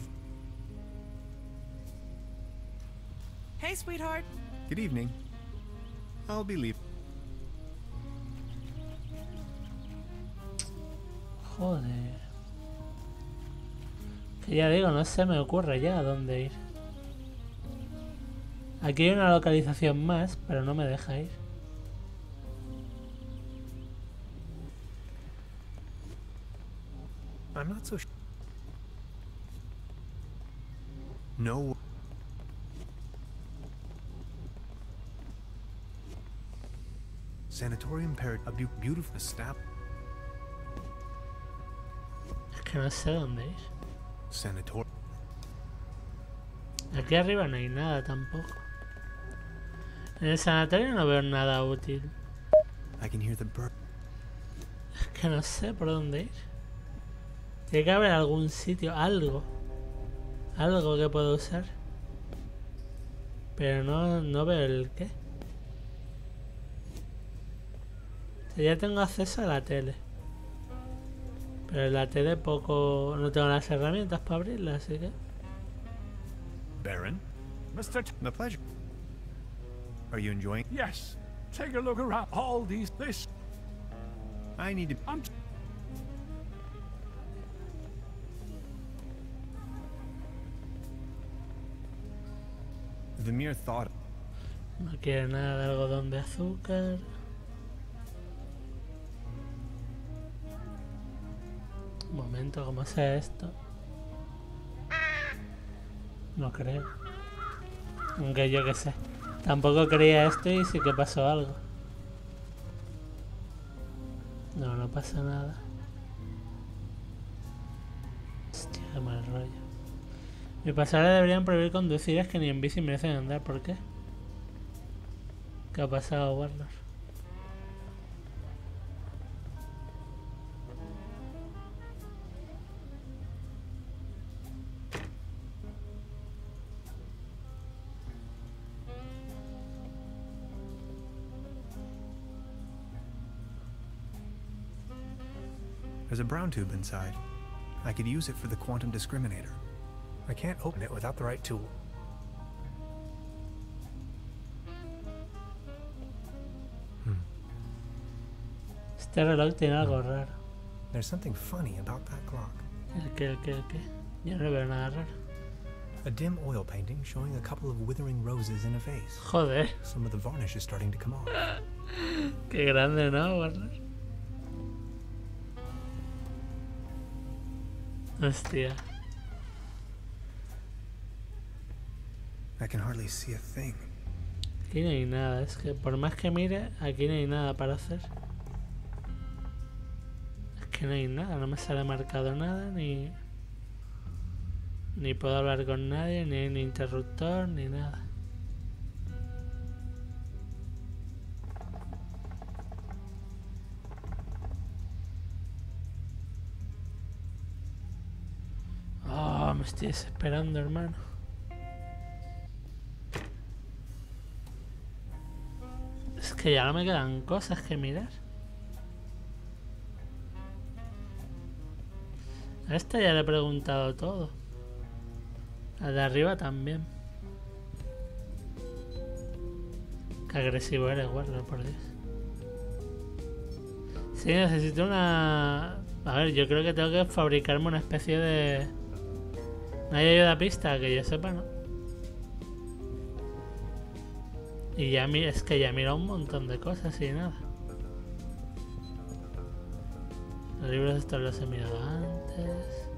Hey, sweetheart. Good evening. I'll be leaving. Joder. Que ya digo, no se me ocurre ya a dónde ir. Aquí hay una localización más, pero no me deja ir. I'm not so sure. No. Sanatorium a beautiful staff. Es que no sé dónde ir. Sanatorium. Aquí arriba no hay nada tampoco. En el sanatorio no veo nada útil. I can hear the bird. Es que no sé por dónde ir. Tiene que haber algún sitio, algo que pueda usar. Pero no veo el qué. O sea, ya tengo acceso a la tele. Pero en la tele poco... No tengo las herramientas para abrirla, así que... Baron? Mr. My pleasure. Are you enjoying? Yes. Take a look around. All these... This... I need to... The mere thought... No quiere nada de algodón de azúcar. Un momento, ¿cómo sea esto? No creo. Aunque yo qué sé. Tampoco creía esto y sí que pasó algo. No, no pasa nada. Hostia, qué mal rollo. Mi pasaje deberían prohibir conducir, es que ni en bici merecen andar. ¿Por qué? ¿Qué ha pasado, Warner? There's a brown tube inside. I could use it for the quantum discriminator. I can't open it without the right tool. Este reloj tiene algo raro. There's something funny about that clock. ¿El qué? Yo no veo nada raro. A dim oil painting showing a couple of withering roses in a vase. Joder. Some of the varnish is starting to come off. Qué grande, ¿no, Warner? Hostia. I can hardly see a thing. Aquí no hay nada, es que por más que mire, aquí no hay nada para hacer. Es que no hay nada, no me sale marcado nada, ni puedo hablar con nadie, ni hay ni interruptor, ni nada. Oh, me estoy desesperando, hermano. Es que ya no me quedan cosas que mirar. A esta ya le he preguntado todo. A de arriba también. Qué agresivo eres, Warner, por Dios. Sí, necesito una... A ver, yo creo que tengo que fabricarme una especie No hay ayuda a pista, que yo sepa, ¿no? Y ya es que ya mira un montón de cosas y nada. Los libros estos los he mirado antes.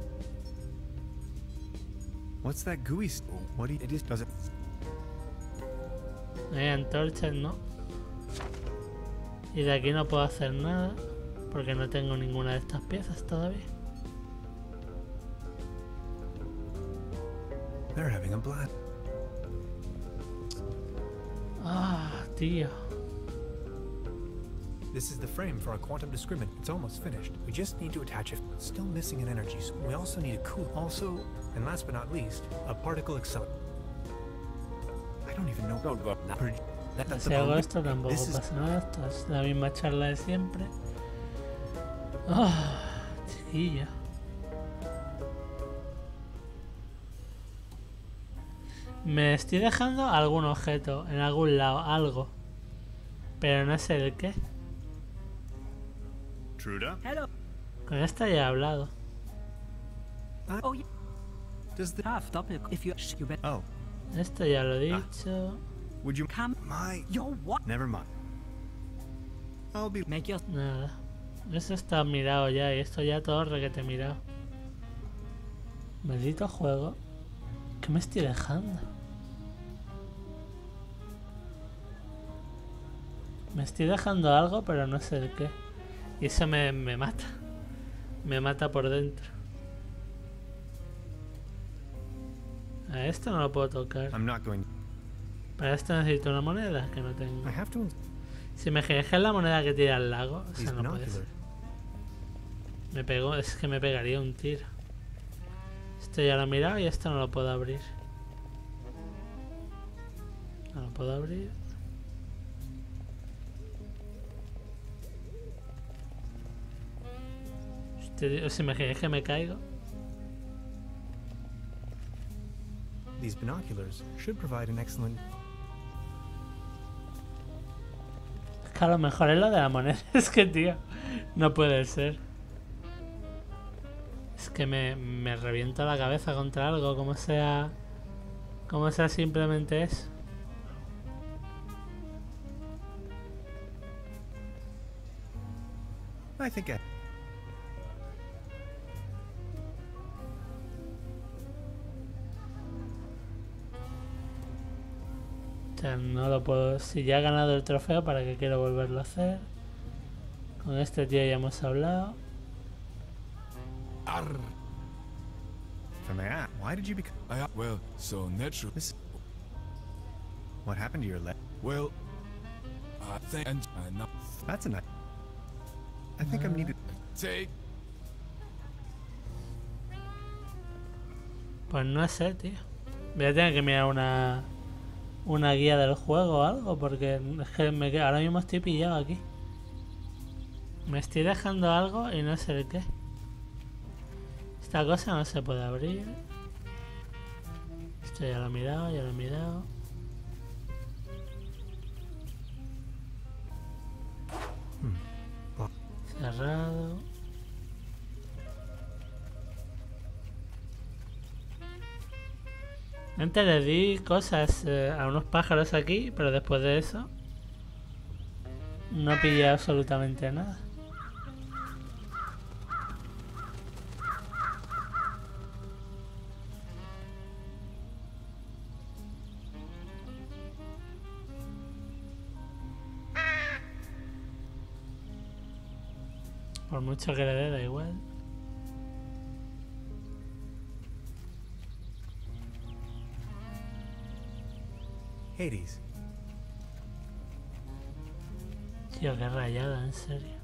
What's that gooey what it is does it Hay antorchas, ¿no? Y de aquí no puedo hacer nada porque no tengo ninguna de estas piezas todavía. They're having a blast. Ah, tío. This is the frame for our quantum discriminant. It's almost finished. We just need to attach it. Still missing an energy. So we also need a cool. Also, and last but not least, a particle accelerator. I don't even know. Si hago esto tampoco pasa nada. Esto es la misma charla de siempre. Ah, chiquillo. Me estoy dejando algún objeto en algún lado, algo. Pero no sé el qué. Truda? Hello. Con esta ya he hablado. Oh, yeah. Does the half double if you bet? Oh. Esto ya lo he dicho. Would you come? Yo, what? Never mind. I'll be make your nada. Eso está mirado ya y esto ya todo requete mirado. Maldito juego. ¿Qué me estoy dejando? Me estoy dejando algo, pero no sé el qué. Y eso me mata. Me mata por dentro. A esto no lo puedo tocar. Para esto necesito una moneda que no tengo. Si me giras que es la moneda que tira al lago, o sea, no puede ser. Me pegó, es que me pegaría un tiro. Esto ya lo he mirado y esto no lo puedo abrir. No lo puedo abrir. ¿Os imagináis que me caigo? These binoculars should provide an excellent. Es que a lo mejor es lo de la moneda. Es que, tío, no puede ser. Es que me reviento la cabeza contra algo, como sea simplemente eso. I think O sea, no lo puedo. Si ya he ganado el trofeo, ¿para qué quiero volverlo a hacer? Con este tío ya hemos hablado. Why did you become? Well, so natural. What happened to your leg? Well, I think that's a nice. I think I'm needed. Take. Pues no sé, tío. Voy a tener que mirar una guía del juego o algo, porque es que ahora mismo estoy pillado aquí. Me estoy dejando algo y no sé el qué. Esta cosa no se puede abrir. Esto ya lo he mirado, ya lo he mirado. Cerrado. Antes le di cosas a unos pájaros aquí, pero después de eso no pillé absolutamente nada. Por mucho que le dé, da igual. Hades. Tío, qué rayada, en serio.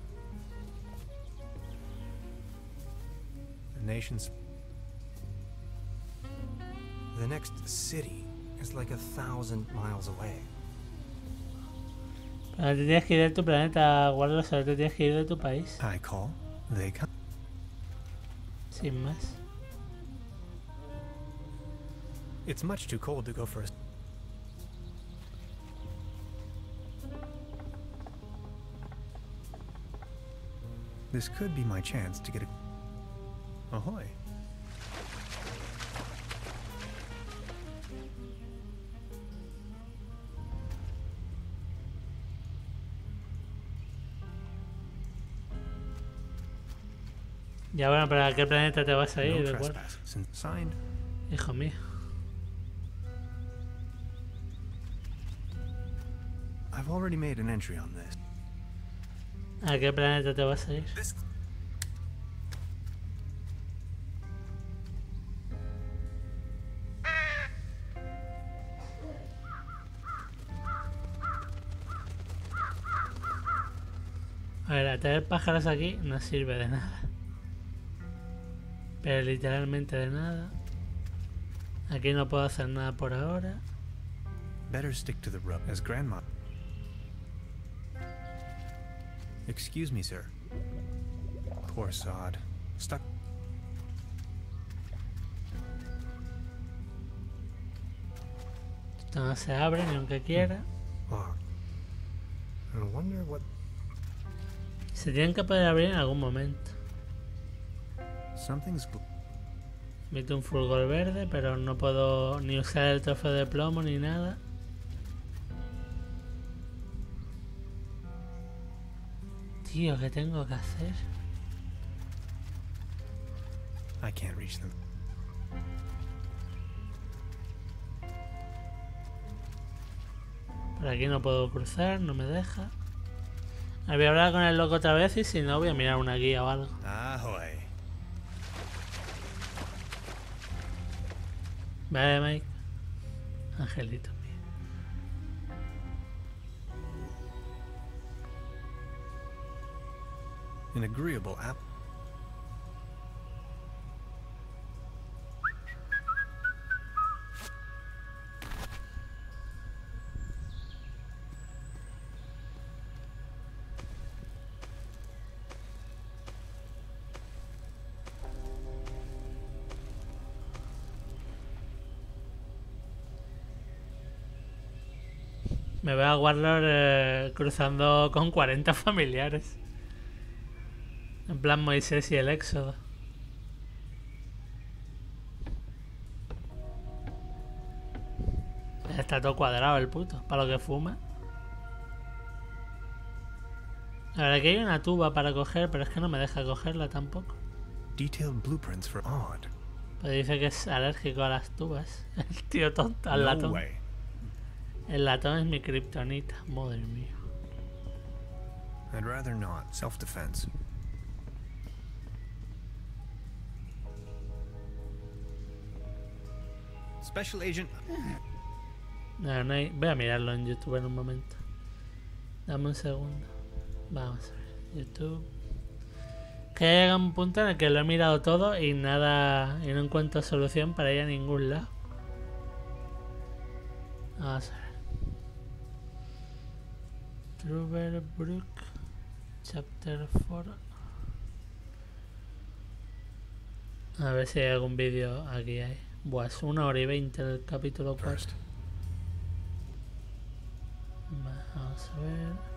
The next city is like 1,000 miles away. Pero te tienes que ir de tu planeta, guarda, solo te tienes que ir de tu país. I call, they come. Sin más. It's much too cold to go for a. This could be my chance to get a. Ahoy. Ya bueno, pero ¿a qué planeta te vas a ir? No ¿De acuerdo? trespass. Signed. Hijo mío. I've already made an entry on this. ¿A qué planeta te vas a ir? A ver, a tener pájaros aquí no sirve de nada. Pero literalmente de nada. Aquí no puedo hacer nada por ahora. Better stick to the road as grandma. Excuse me, sir. Poor sod. Stuck. Esto no se abre ni aunque quiera. Oh. I wonder what. Se tienen que poder abrir en algún momento. Something's. Emite un fulgor verde, pero no puedo ni usar el trofeo de plomo ni nada. Tío, ¿qué tengo que hacer? I can't reach them. Por aquí no puedo cruzar, no me deja. Voy a hablar con el loco otra vez y si no voy a mirar una guía o algo. Ahoy. Vale, Mike. Angelito mío. An agreeable app. Me veo a Warlord cruzando con 40 familiares. En plan Moisés y el Éxodo. Está todo cuadrado el puto, para lo que fuma. La verdad que hay una tuba para coger, pero es que no me deja cogerla tampoco. Detailed blueprints for odd. Pues dice que es alérgico a las tubas. El tío tonto, al latón. El latón es mi kriptonita, madre mía. I'd rather not. Self-defense. Special Agent. No, no hay... Voy a mirarlo en YouTube en un momento. Dame un segundo. Vamos a ver. YouTube. Que llega un punto en el que lo he mirado todo y nada. Y no encuentro solución para ir a ningún lado. Vamos a ver. Trüberbrook. Chapter 4. A ver si hay algún vídeo aquí hay. Buah, es 1 hora y 20 el capítulo 4. Vamos a ver.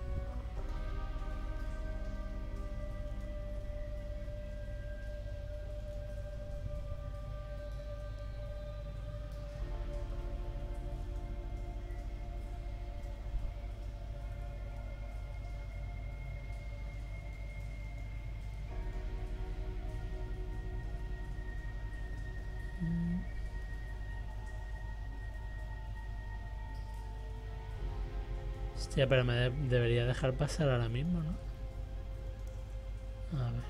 Hostia, pero me debería dejar pasar ahora mismo, ¿no? A ver.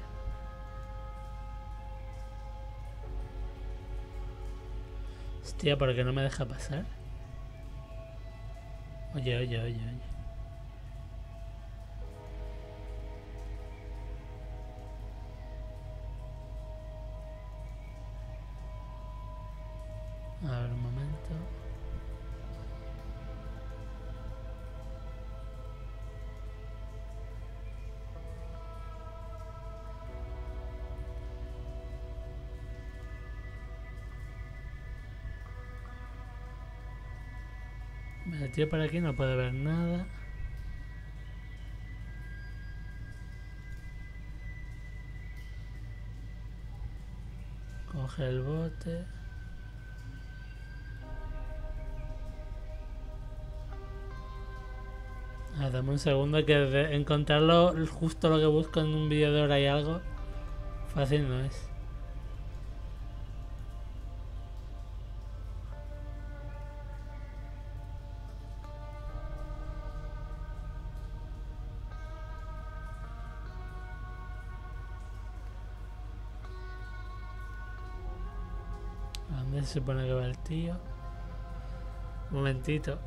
Hostia, ¿por qué no me deja pasar? Oye, oye, oye, oye. A ver, un momento. El tío por aquí no puede ver nada. Coge el bote. Dame un segundo que encontrarlo justo lo que busco en un vídeo de hora y algo. Fácil no es. ¿A dónde se supone que va el tío? Un momentito.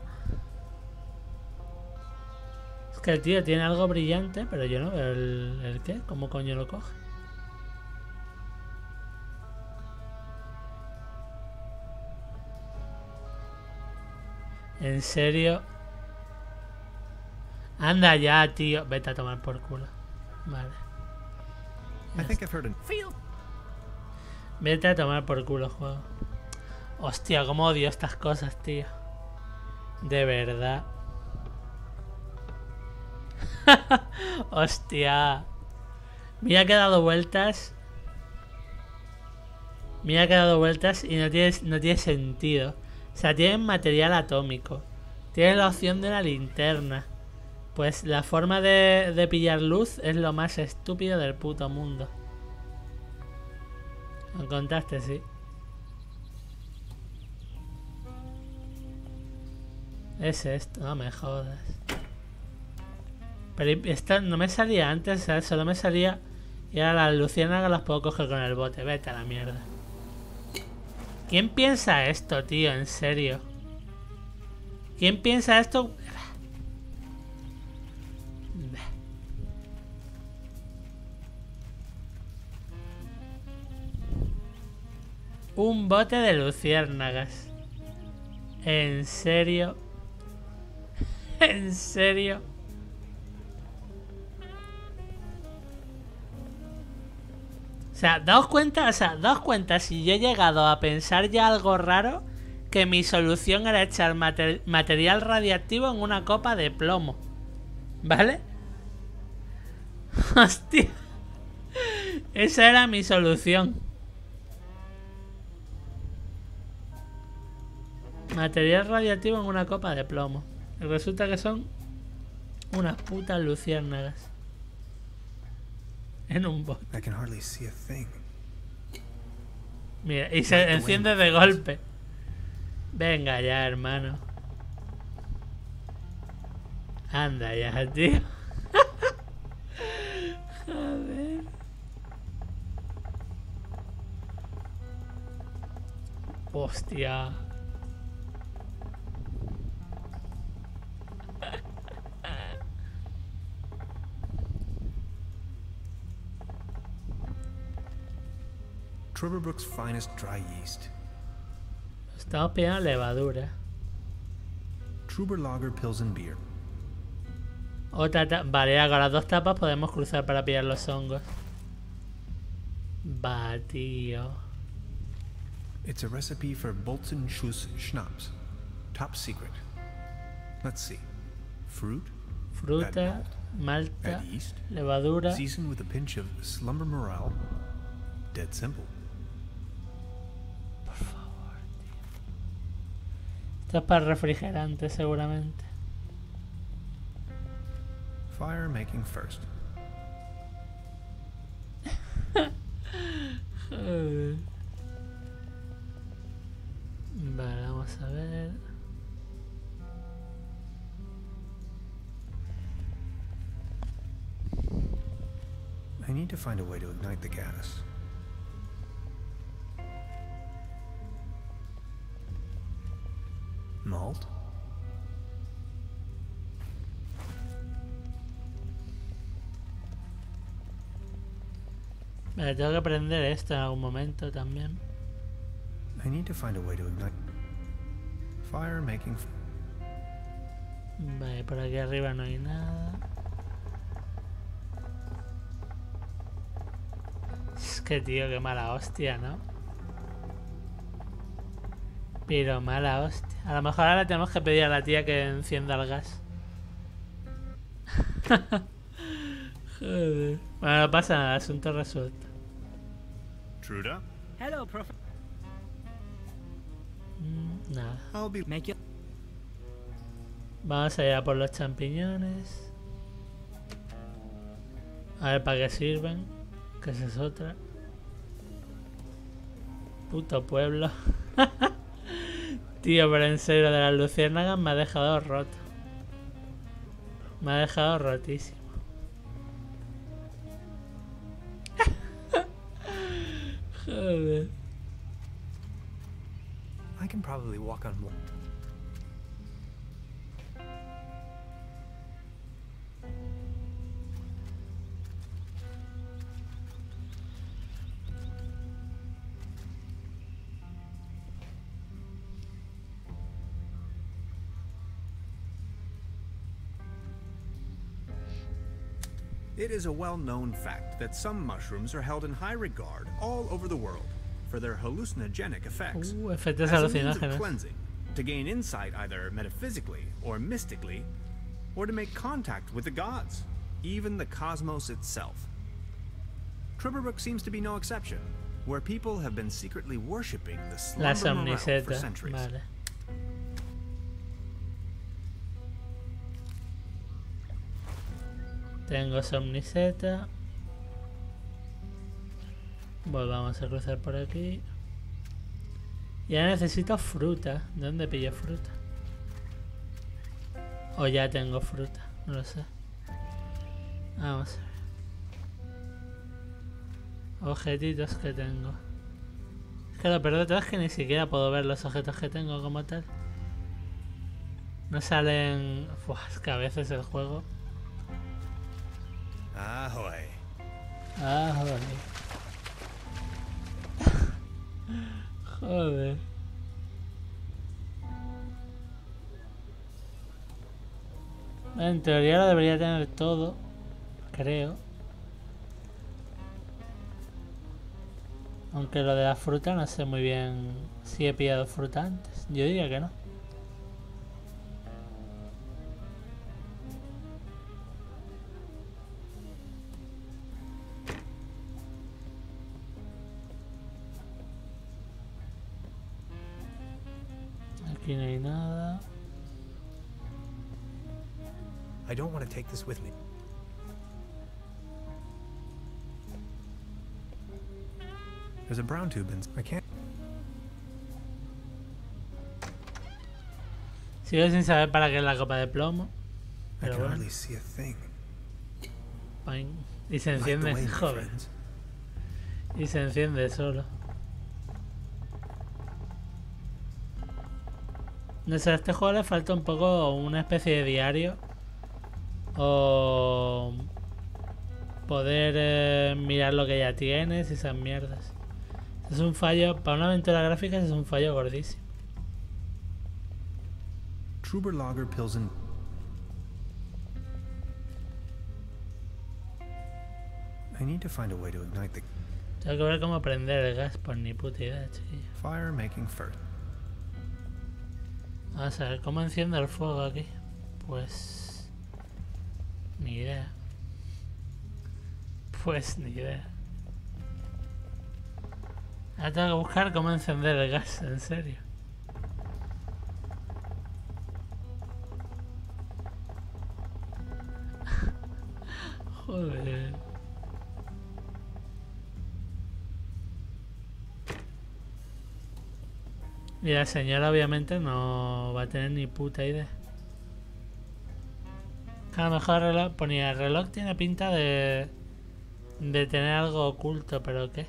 Es que el tío tiene algo brillante, pero yo no veo el qué. ¿Cómo coño lo coge? ¿En serio? Anda ya, tío. Vete a tomar por culo. Vale. Vete a tomar por culo, juego. Hostia, cómo odio estas cosas, tío. De verdad. Hostia. Mira que ha dado vueltas. Mira que ha dado vueltas y no tiene sentido. O sea, tienen material atómico. Tienen la opción de la linterna. Pues la forma de pillar luz es lo más estúpido del puto mundo. ¿Lo encontraste? Sí. Es esto, no me jodas. Pero esta no me salía antes, ¿sabes? Solo me salía. Y ahora las luciérnagas las puedo coger con el bote. Vete a la mierda. ¿Quién piensa esto, tío? En serio. ¿Quién piensa esto? Un bote de luciérnagas. ¿En serio? ¿En serio? O sea, daos cuenta si yo he llegado a pensar ya algo raro, que mi solución era echar material radiactivo en una copa de plomo. ¿Vale? Hostia. Esa era mi solución. Material radiactivo en una copa de plomo. Y resulta que son unas putas luciérnagas. En un bote. Mira, y se enciende de golpe. Venga ya, hermano. Anda ya, tío. Joder. Hostia. Trüberbrook's finest dry yeast. Estamos pidiendo levadura. Trüberlager Pilsen Beer. Otra vale, con las dos tapas podemos cruzar para pillar los hongos. Va, tío. It's a recipe for Bolzenschuss Schnapps. Top secret. Let's see. Fruta, malta, levadura. Seasoned with a pinch of slumber morale. Dead simple. Por favor, tío. Esto es para refrigerante, seguramente. Fire making first. Vale, vamos a ver. I need to find a way to ignite the gas. Malt? Vale, tengo que aprender esto en algún momento también. I need to find a way to ignite. Fire making. Vale, por aquí arriba no hay nada. Es que tío, qué mala hostia, ¿no? Pero mala hostia. A lo mejor ahora tenemos que pedir a la tía que encienda el gas. Joder. Bueno, no pasa nada, asunto resuelto. Truda? Hello, Prof. Nada. I'll be Make it. Vamos allá por los champiñones. A ver para qué sirven. Que esa es otra. Puto pueblo. Tío, pero en serio, de las luciérnagas me ha dejado roto. Me ha dejado rotísimo. Joder. I can probably walk on one. It is a well-known fact that some mushrooms are held in high regard all over the world for their hallucinogenic effects. Efectos As a means of alucinógenos. cleansing, to gain insight either metaphysically or mystically, or to make contact with the gods, even the cosmos itself. Trüberbrook seems to be no exception, where people have been secretly worshipping the Las slumber morale for omnisetas. centuries. Vale. Tengo somniseta. Volvamos a cruzar por aquí. Ya necesito fruta. ¿De dónde pillo fruta? O ya tengo fruta. No lo sé. Vamos a ver. Objetitos que tengo. Es que lo peor de todo es que ni siquiera puedo ver los objetos que tengo como tal. No salen... Es que a veces el juego... Ahoy. Ahoy. Joder. En teoría lo debería tener todo. Creo. Aunque lo de la fruta no sé muy bien si he pillado fruta antes. Yo diría que no. Aquí no hay nada. I don't want to take this with me. There's a brown tube and I can't. Sigo sin saber para qué es la copa de plomo. I Pero can bueno. hardly see a thing. Pain. Y se Light the enciende, way, my joder. friends. Y se enciende solo. No sé, a este juego le falta un poco una especie de diario. O poder mirar lo que ya tienes y esas mierdas. Es un fallo, para una aventura gráfica es un fallo gordísimo. Trüberlager Pilsen. I need to find a way to ignite the Tengo que ver cómo prender el gas, por ni puta idea, chiquillo. fire making first. Vamos a ver, ¿cómo enciendo el fuego aquí? Pues... ni idea. Pues ni idea. Ahora tengo que buscar cómo encender el gas, en serio. Joder. Y la señora obviamente no va a tener ni puta idea. A lo mejor el reloj, ponía el reloj tiene pinta de tener algo oculto, pero ¿qué?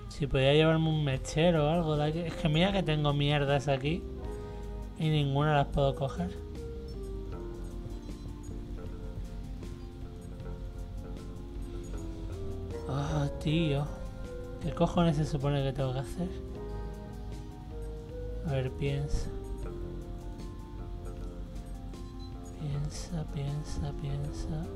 Si podía llevarme un mechero o algo de aquí. Es que mira que tengo mierdas aquí y ninguna las puedo coger. Oh, tío. ¿Qué cojones se supone que tengo que hacer? A ver, piensa. Piensa, piensa, piensa.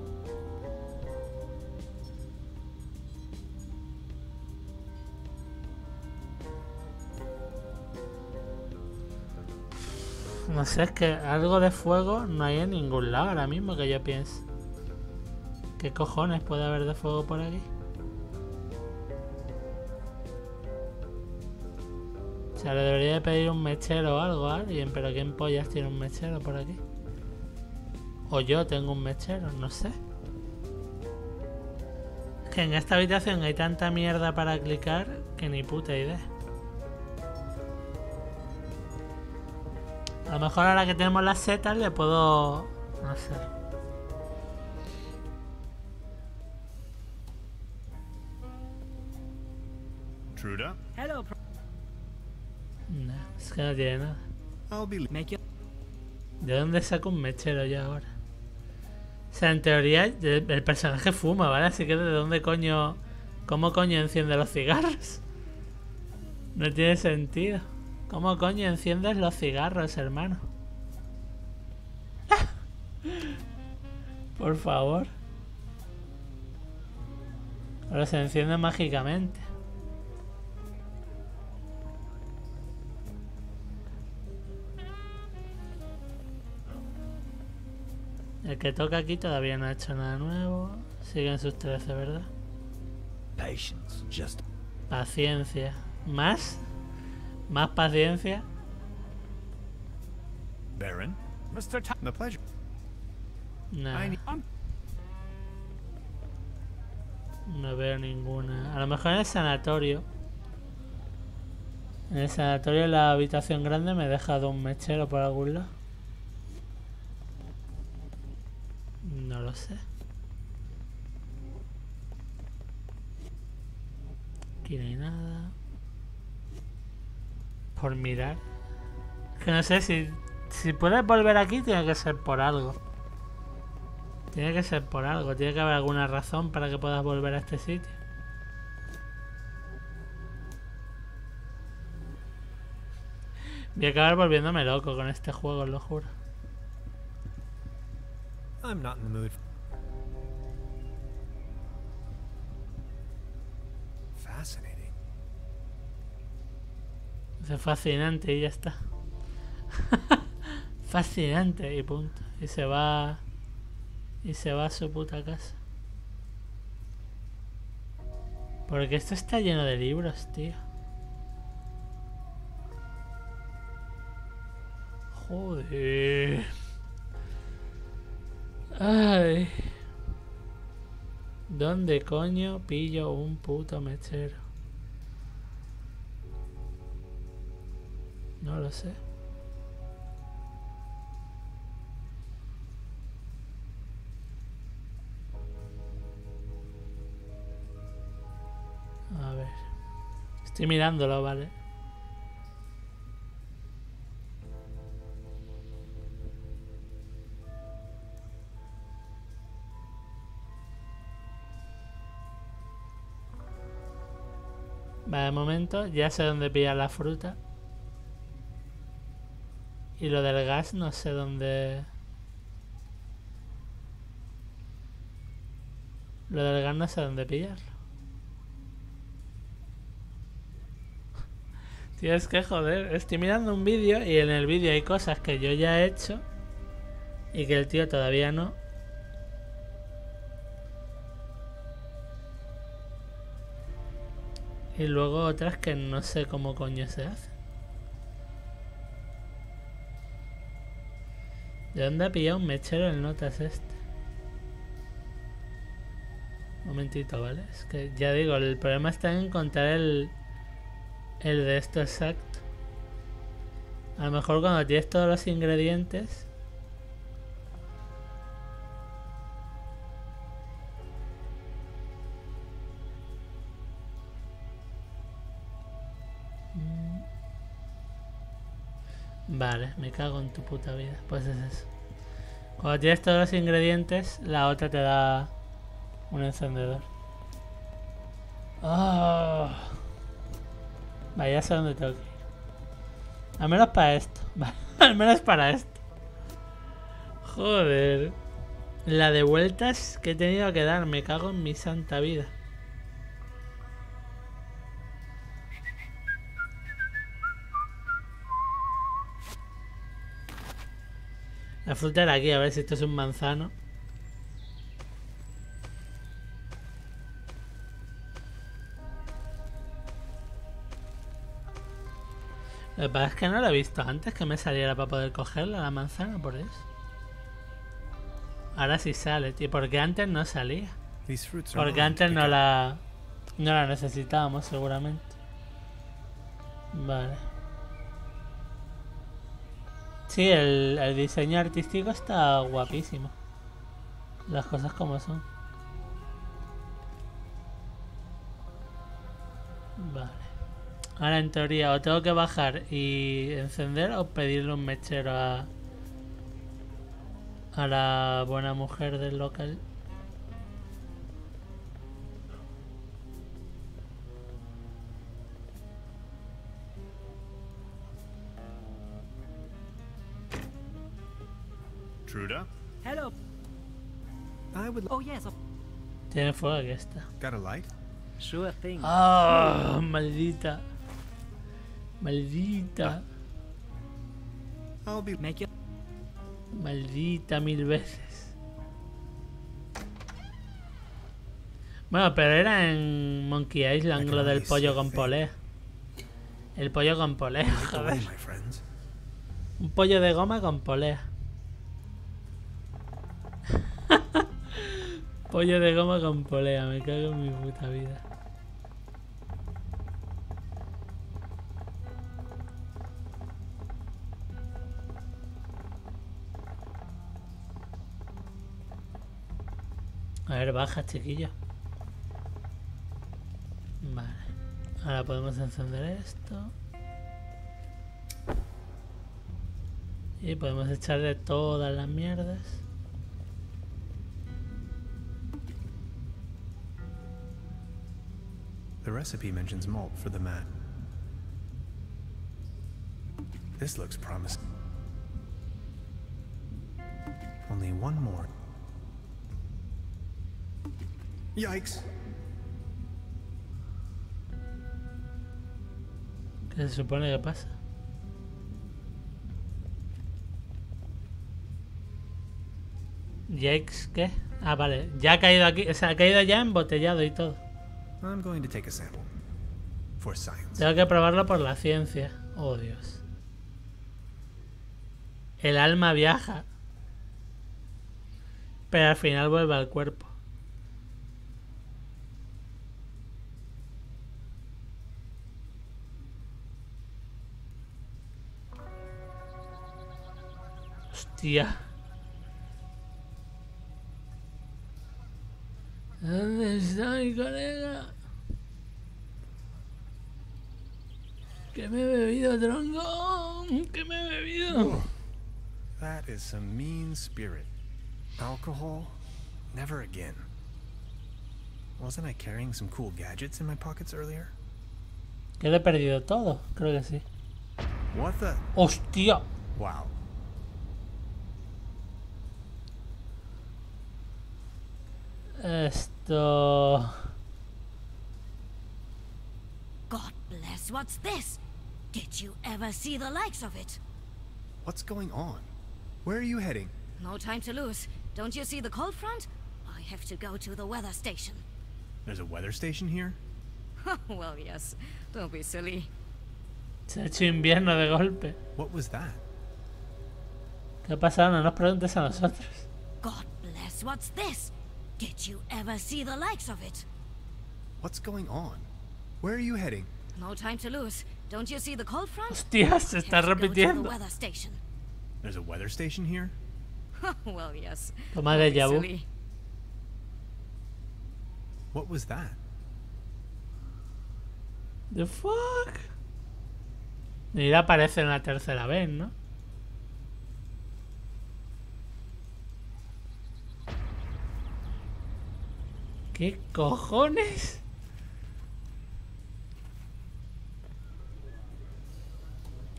No sé, es que algo de fuego no hay en ningún lado ahora mismo que yo piense. ¿Qué cojones puede haber de fuego por aquí? O sea, le debería de pedir un mechero o algo a alguien, pero ¿quién pollas tiene un mechero por aquí? O yo tengo un mechero, no sé. Es Que en esta habitación hay tanta mierda para clicar que ni puta idea. A lo mejor ahora que tenemos las setas le puedo... no sé. Truda? Hello. No, es que no tiene nada. I'll be... ¿De dónde saco un mechero yo ahora? O sea, en teoría el personaje fuma, ¿vale? Así que ¿de dónde coño... ¿Cómo coño enciende los cigarros? No tiene sentido. ¿Cómo coño enciendes los cigarros, hermano? Por favor. Ahora se enciende mágicamente. El que toca aquí todavía no ha hecho nada nuevo. Siguen sus 13, ¿verdad? Paciencia. ¿Más? ¿Más paciencia? Baron? The pleasure. Nah. No veo ninguna. A lo mejor en el sanatorio. En el sanatorio, en la habitación grande, me he dejado un mechero por algún lado. No lo sé. Aquí no hay nada. Por mirar. Que no sé si puedes volver aquí, tiene que ser por algo. Tiene que ser por algo. Tiene que haber alguna razón para que puedas volver a este sitio. Voy a acabar volviéndome loco con este juego, os lo juro. I'm not in the mood. Fascinating. Es fascinante y ya está. Fascinante y punto. Y se va a su puta casa. Porque esto está lleno de libros, tío. Joder. Ay. ¿Dónde coño pillo un puto mechero? No lo sé. A ver. Estoy mirándolo, ¿vale? Vale, de momento ya sé dónde pillar la fruta. Y lo del gas no sé dónde... Lo del gas no sé dónde pillarlo. Tío, es que joder, estoy mirando un vídeo y en el vídeo hay cosas que yo ya he hecho y que el tío todavía no. Y luego otras que no sé cómo coño se hace. ¿De dónde ha pillado un mechero el notas este? Un momentito, ¿vale? Es que ya digo, el problema está en encontrar el de esto exacto. A lo mejor cuando tienes todos los ingredientes... Vale, me cago en tu puta vida. Pues es eso. Cuando tienes todos los ingredientes, la otra te da un encendedor. Oh. Vale, ya sé dónde tengo que ir. Al menos para esto. Vale, al menos para esto. Joder. La de vueltas que he tenido que dar. Me cago en mi santa vida. La fruta era aquí, a ver si esto es un manzano. Lo que pasa es que no lo he visto antes que me saliera para poder cogerla, la manzana, por eso. Ahora sí sale, tío, porque antes no salía. These fruits are Porque mine to antes pick no up. la necesitábamos seguramente. Vale. Sí, el diseño artístico está guapísimo. Las cosas como son. Vale. Ahora en teoría o tengo que bajar y encender o pedirle un mechero a la buena mujer del local. Truda? Hello. I would. Oh yes. Tiene fuego aquí está. Got a light? Sure thing. Ah, maldita. Maldita. I'll be. Make your. Maldita 1000 veces. Bueno, pero era en Monkey Island lo del pollo con polea. El pollo con polea, joder. Un pollo de goma con polea. Pollo de goma con polea, me cago en mi puta vida. A ver, baja, chiquillo. Vale. Ahora podemos encender esto. Y podemos echarle todas las mierdas. The recipe mentions malt for the mat. This looks promising. Only one more. Yikes! ¿Qué se supone que pasa? Yikes, ¿qué? Ah, vale. Ya ha caído aquí. O sea, ha caído ya embotellado y todo. I'm going to take a sample. For science. Tengo que probarlo por la ciencia. Oh, Dios. El alma viaja. Pero al final vuelve al cuerpo. Hostia. ¿Dónde está mi colega? Que me he bebido, tronco. Que me he bebido. That is some mean spirit. Alcohol? Never again. Wasn't I carrying some cool gadgets in my pockets earlier? Que lo he perdido todo. Creo que sí. What the? ¡Hostia! Wow. Esto... God bless, what's this? Did you ever see the likes of it? What's going on? Where are you heading? No time to lose. Don't you see the cold front? I have to go to the weather station. There's a weather station here? Well, yes. Don't be silly. Se ha hecho invierno de golpe. What was that? ¿Qué ha pasado? No nos preguntes a nosotros. God bless, what's this? Did you ever see the likes of it? What's going on? Where are you heading? No time to lose. Don't you see the cold front? Hostia, se está repitiendo. The weather station. There's a weather station here? Well, yes. Toma déjà vu. Silly. What was that? The fuck? Ni le aparece una tercera vez, ¿no? ¿Qué cojones?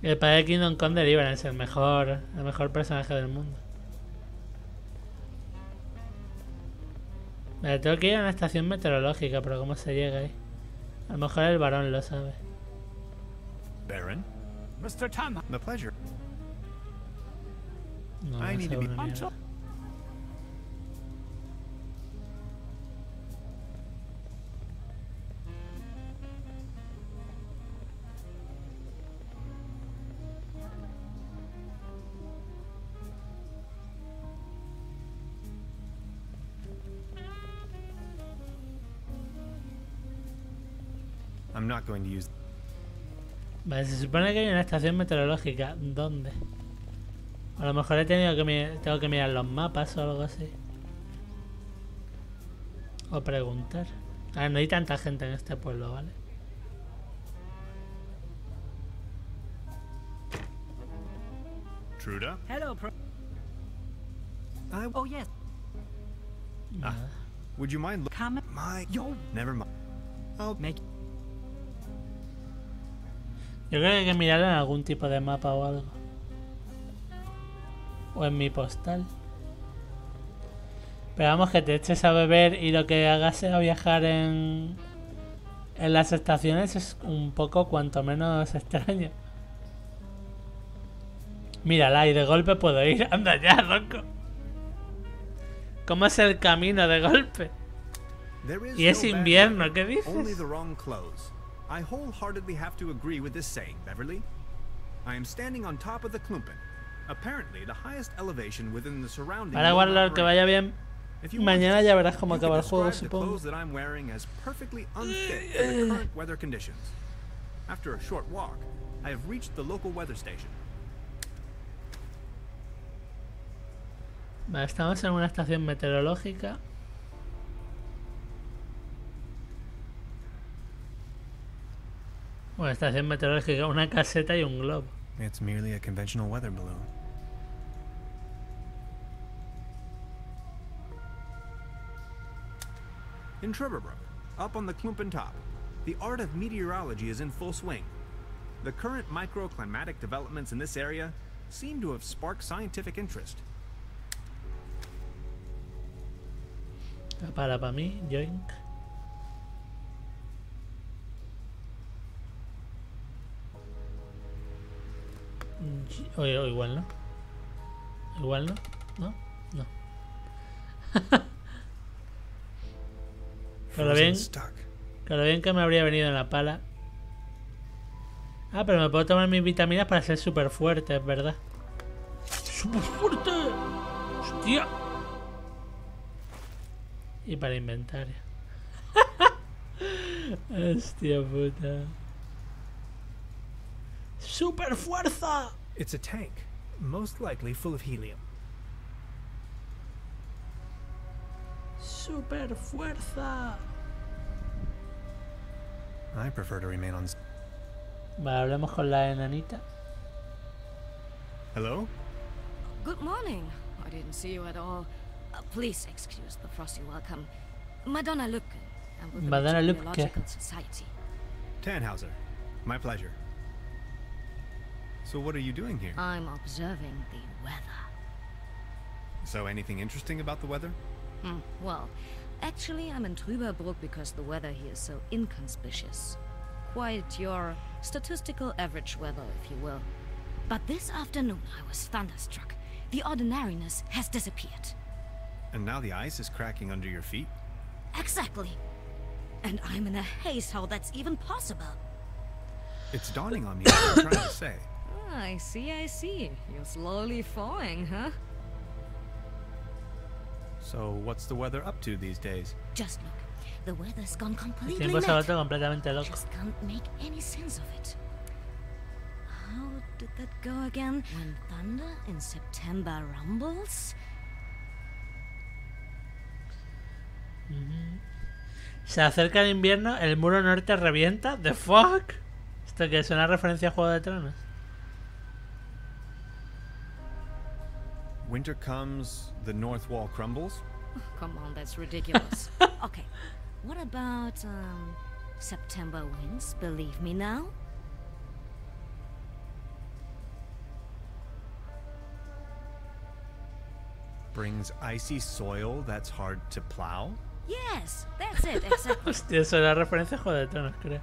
El padre de Kingdom Come Deliverance, el mejor personaje del mundo. Vale, tengo que ir a una estación meteorológica, pero ¿cómo se llega ahí? A lo mejor el varón lo sabe. Baron? Mr. Tanner. The pleasure. No, I no need sabe to be... una mierda. I'm not going to use. Vale, se supone que hay una estación meteorológica. ¿Dónde? A lo mejor tengo que mirar los mapas o algo así. O preguntar. A ver, no hay tanta gente en este pueblo, ¿vale? Truda? Hello, oh yes. Would you mind? Come. Never mind. I'll make. Yo creo que hay que mirar en algún tipo de mapa o algo. O en mi postal. Pero vamos, que te eches a beber y lo que hagas sea viajar en las estaciones es un poco cuanto menos extraño. Mírala, y de golpe puedo ir. Anda ya, loco. ¿Cómo es el camino de golpe? Y es invierno, ¿qué dices? I wholeheartedly have to agree with this saying, Beverly. I am standing on top of the Klumpen, apparently the highest elevation within the surrounding. Para guardar que vaya bien. Mañana ya verás cómo acaba el juego, supongo. That I'm wearing as perfectly unfit for the current weather conditions. After a short walk, I have reached the local weather station. Vale, estamos en una estación meteorológica. Bueno, estación meteorológica, una caseta y un globo. It's merely a conventional weather balloon. In Trüberbrook, up on the Klumpen top, the art of meteorology is in full swing. The current microclimatic developments in this area seem to have sparked scientific interest. Para mí, yoink. O igual no. Igual no. No. No. Claro bien que me habría venido en la pala. Ah, pero me puedo tomar mis vitaminas para ser súper fuerte, es verdad. ¡Súper fuerte! ¡Hostia! Y para inventario. Hostia puta. ¡Super fuerza! It's a tank, most likely full of helium. ¡Super fuerza! I prefer to remain on. Vale, hablemos con la enanita. Hello? Good morning. I didn't see you at all. Please excuse the frosty welcome. Madonna Lübke. I'm with the Madonna Lübke. Meteorological Society. Tannhauser. My pleasure. So what are you doing here? I'm observing the weather. So anything interesting about the weather? Well, actually I'm in Trüberbrook because the weather here is so inconspicuous. Quite your statistical average weather, if you will. But this afternoon I was thunderstruck. The ordinariness has disappeared. And now the ice is cracking under your feet? Exactly. And I'm in a haze how that's even possible. It's dawning on me what you're trying to say. I see. You're slowly thawing, huh? So what's the weather up to these days? Just look. The weather's gone completely Tiempo se ha mad. vuelto completamente loco. Just can't make any sense of it. How did that go again? When thunder in September rumbles? Se acerca el invierno, el muro norte revienta. ¿The fuck? ¿Esto que es una referencia a Juego de Tronos? Winter comes, the north wall crumbles? Oh, come on, that's ridiculous. Okay, what about, September winds, believe me now? Brings icy soil that's hard to plow? Yes, that's it, exactly. Hostia, eso era referencia a Juego de Tronos, creo.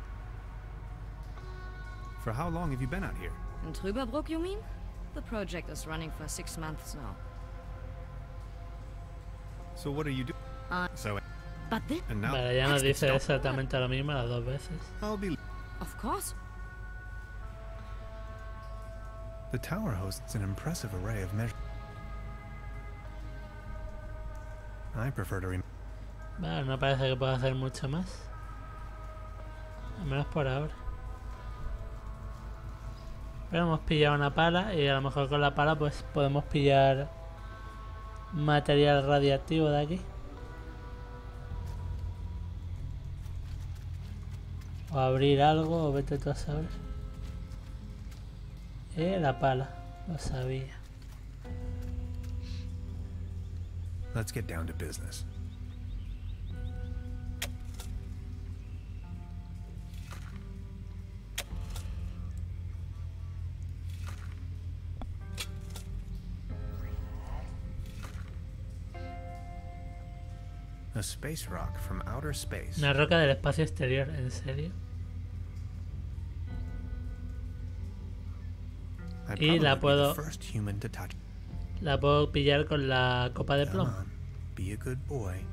For how long have you been out here? In Trüberbrook, you mean? The project is running for 6 months now. So what are you doing? But this... And now... Vale, ya nos dice exactamente lo mismo las dos veces. I'll be... Of course. The tower hosts an impressive array of measures. I prefer to remain. Vale, no parece que pueda hacer mucho más. Al menos por ahora. Pero hemos pillado una pala y a lo mejor con la pala pues podemos pillar material radiactivo de aquí. O abrir algo, o vete tú a saber. La pala, lo sabía. Let's get down to business. A space rock from outer space. Una roca del espacio exterior, ¿en serio? Y la puedo pillar con la copa de plomo. Be a good boy.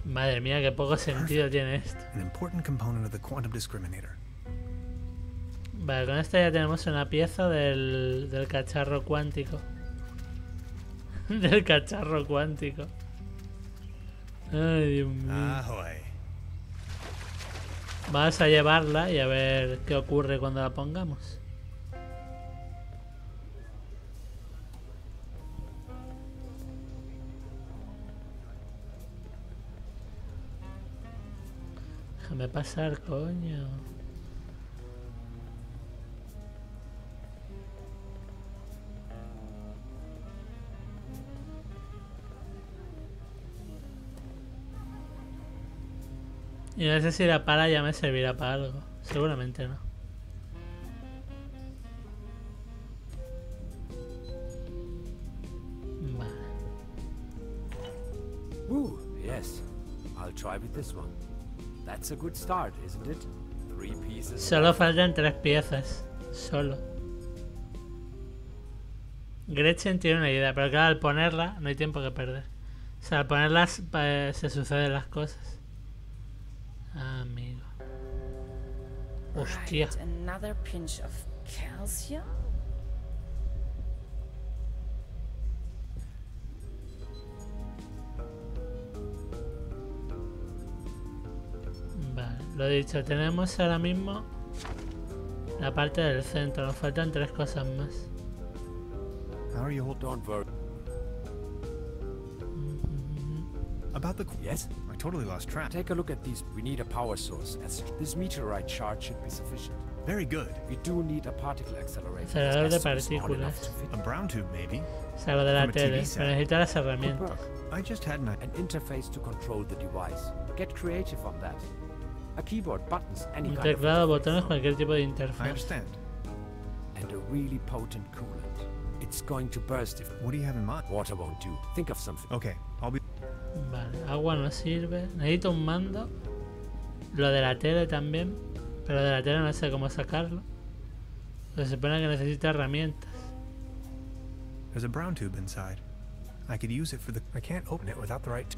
Madre mía, qué poco sentido tiene esto. An important component of the quantum discriminator. Vale, con esto ya tenemos una pieza del cacharro cuántico. Del cacharro cuántico. Ay, Dios mío. Vas a llevarla y a ver qué ocurre cuando la pongamos. Déjame pasar, coño. Y no sé si la pala ya me servirá para algo. Seguramente no. Vale. Yes. I'll try with this one. That's a good start, isn't it? 3 pieces. Solo faltan 3 piezas. Solo. Gretchen tiene una idea, pero claro, al ponerla no hay tiempo que perder. O sea, al ponerlas se suceden las cosas. Amigo. Hostia. Right, another pinch of calcium. Vale, lo dicho, tenemos ahora mismo la parte del centro. Nos faltan 3 cosas más. How are you holding? Don't worry. About the... Yes? I totally lost track. Take a look at these. We need a power source. As this meteorite charge should be sufficient. Very good. We do need a particle accelerator. Acelerador de partículas. A brown tube, maybe. O sea, lo de la tele, pero necesito las herramientas. I just had an interface to control the device. Get creative on that. A keyboard, buttons, any Un kind of teclado, botones, cualquier tipo de interfaz. I understand. And a really potent coolant. It's going to burst if... What do you have in mind? Water won't do. Think of something. Okay, I'll be... Vale, agua no sirve. Necesito un mando. Lo de la tele también. Pero de la tele no sé cómo sacarlo. Se supone que necesito herramientas. There's a brown tube inside. I could use it for the... I can't open it without the right...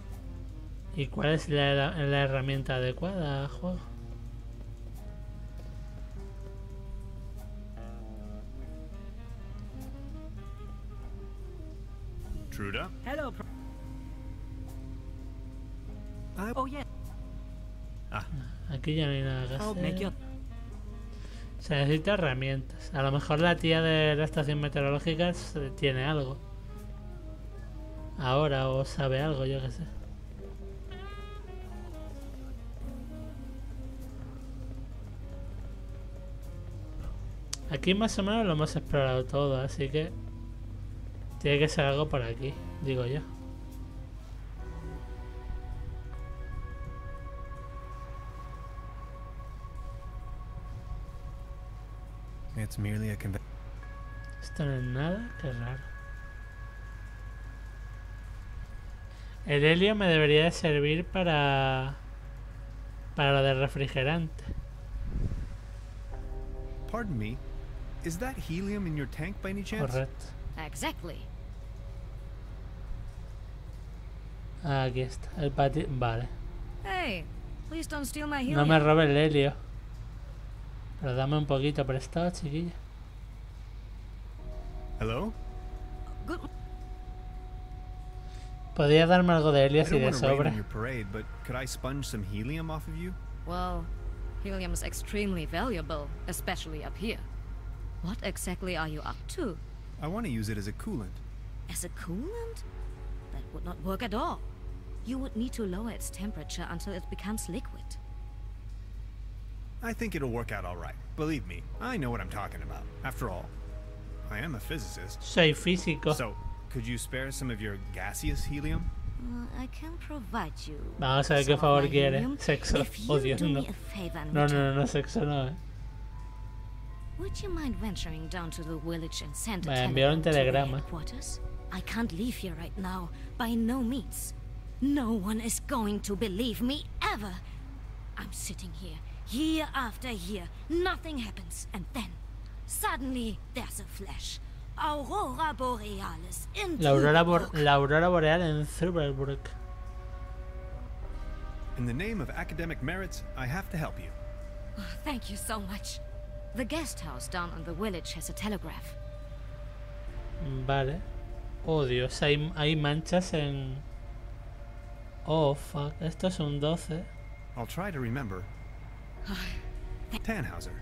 ¿Y cuál es la herramienta adecuada, juego? Truda? Hello. Oh, yeah. Aquí ya no hay nada que I'll make you... hacer. Se necesita herramientas. A lo mejor la tía de la estación meteorológica tiene algo. Ahora, o sabe algo, yo qué sé. Aquí más o menos lo hemos explorado todo, así que tiene que ser algo por aquí, digo yo. It's merely a Esto no es nada, qué raro. El helio me debería de servir para lo del refrigerante. Pardon me. Is that helium in your tank by any chance? Correcto. Exactly. Aquí está, el vale. Hey, please don't steal my helium. No me robe el helio. Pero dame un poquito prestado, chiquilla. Hello? Good. Podría darme algo de helio I así don't de want to rain sobra. on your parade, but could I sponge some helium off of you? Well, Helium is extremely valuable, especially up here. What exactly are you up to? I want to use it as a coolant. As a coolant? That would not work at all. You would need to lower its temperature until it becomes liquid. I think it'll work out all right. Believe me, I know what I'm talking about. After all, I am a physicist. Soy físico. So, could you spare some of your gaseous helium? I can provide you. Vamos a ver qué favor quiere. Sexo. Odio, no. No, sexo no. Would you mind venturing down to the village and send a enviar un telegram telegrama. to the headquarters? I can't leave here right now. By no means. No one is going to believe me ever. I'm sitting here, year after year. Nothing happens, and then suddenly there's a flash. Aurora Borealis in Trüberbrook. La aurora boreal en Trüberbrook. In the name of academic merits, I have to help you. Oh, thank you so much. The guest house down on the village has a telegraph. Vale. Oh Dios, hay manchas en... Oh fuck, esto es un 12. I'll try to remember. Tannhauser.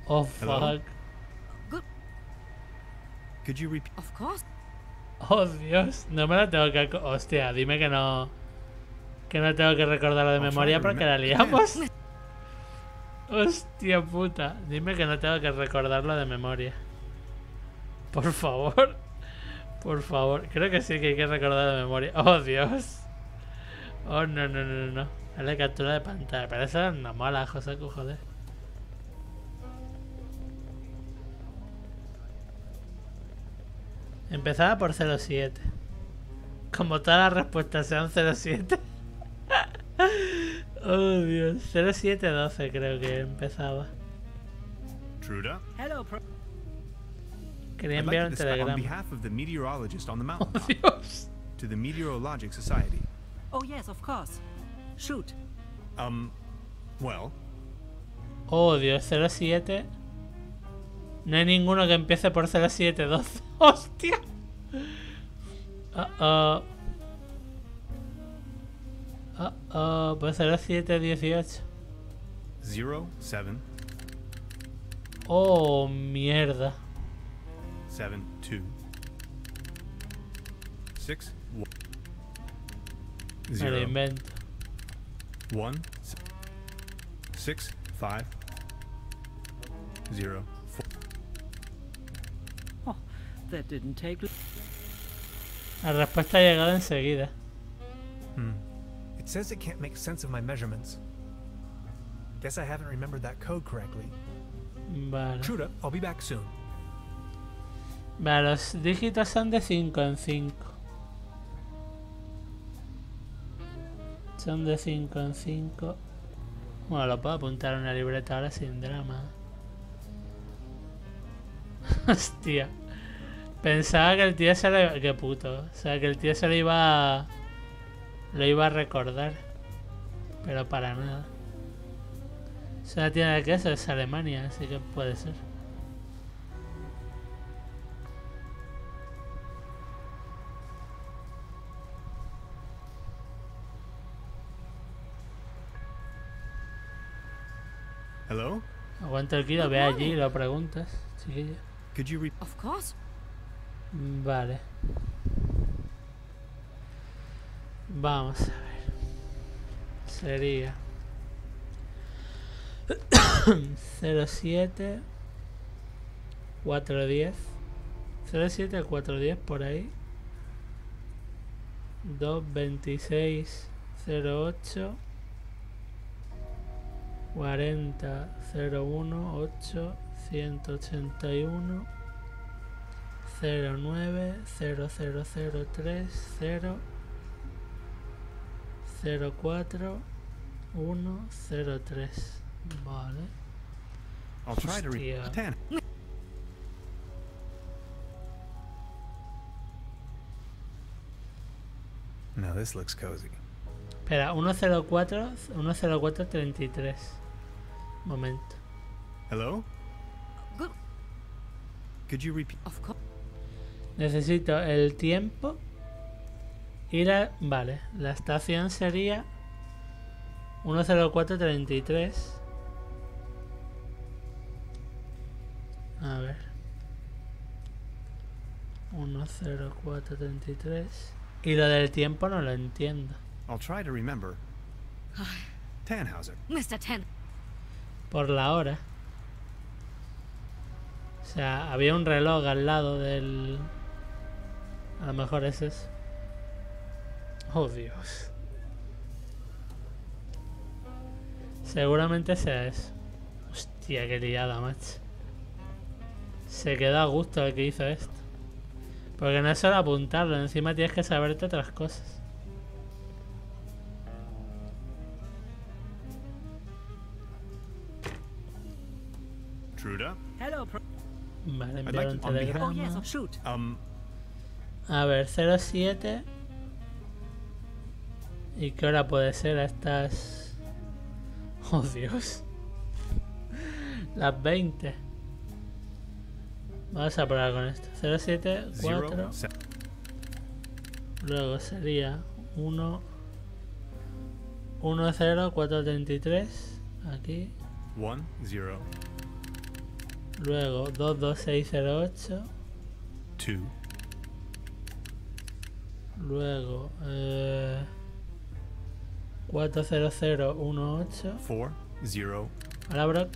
Oh fuck. Hello? Good. Could you repeat? Of course. Oh Dios, no me la tengo que... Hostia, dime que no... Que no tengo que recordarlo de memoria porque la liamos. Hostia puta, dime que no tengo que recordarlo de memoria. Por favor. Por favor, creo que sí que hay que recordar de memoria. Oh Dios. Oh no. Dale captura de pantalla. Pero esa es una mala, José, joder. Empezaba por 07. Como todas las respuestas sean 07. Oh Dios. 0712 creo que empezaba. Truda? Hello, Quería I'd like enviar to un discuss on telegrama. behalf of the meteorologist on the mountain Oh Dios. to the Meteorologic Society. Oh yes, of course. Shoot. Well. Oh Dios, 07. No hay ninguno que empiece por 0712. Hostia. Pues 0718. 07. Oh, mierda. 7 2 6 1 Me lo invento. 1 6 5 0 4. Oh, that didn't take. La respuesta ha llegado enseguida. It says it can't make sense of my measurements. Guess I haven't remembered that code correctly. Vale. Truda, I'll be back soon. Vale, los dígitos son de 5 en 5. Son de 5 en 5. Bueno, lo puedo apuntar en una libreta ahora sin drama. Hostia. Pensaba que el tío se lo... Qué puto. O sea, que el tío se lo iba a... Lo iba a recordar. Pero para nada. Es una tienda de queso, es Alemania, así que puede ser. Hello? Aguanta el kilo, ve allí y lo preguntas, chiquillo. Could you Of course. Vale. Vamos a ver. Sería 07 410 07 410 por ahí 226 08 40 01 8 181 09 0003 0 04 103. Vale. I'll try to read Hostia. 10. Now this looks cozy. Espera, 104 33. Momento. Hello? Good. Could you repeat? Of course. Necesito el tiempo. Ir a... Vale, la estación sería 10433. A ver. 10433. Y lo del tiempo no lo entiendo. I'll try to remember. Tannhauser. Mr. Ten. Por la hora. O sea, había un reloj al lado del... A lo mejor es eso. Oh, Dios. Seguramente sea eso. Hostia, qué liada, macho. Se quedó a gusto el que hizo esto. Porque no es solo apuntarlo, encima tienes que saberte otras cosas. Truda? Hello, Vale, enviar un Oh, telegrama. yes, shoot. A ver, 07. ¿Y qué hora puede ser a estas? Oh, Dios. Las 20. Vamos a probar con esto. 07, 4. Luego sería 1, 1, 0, 4, 33. Aquí. 1, 0. Luego 2, 2, 6, 0, 8. 2. Luego 4, 0, 0, 1, 8. 4, 0. Ahora Brock.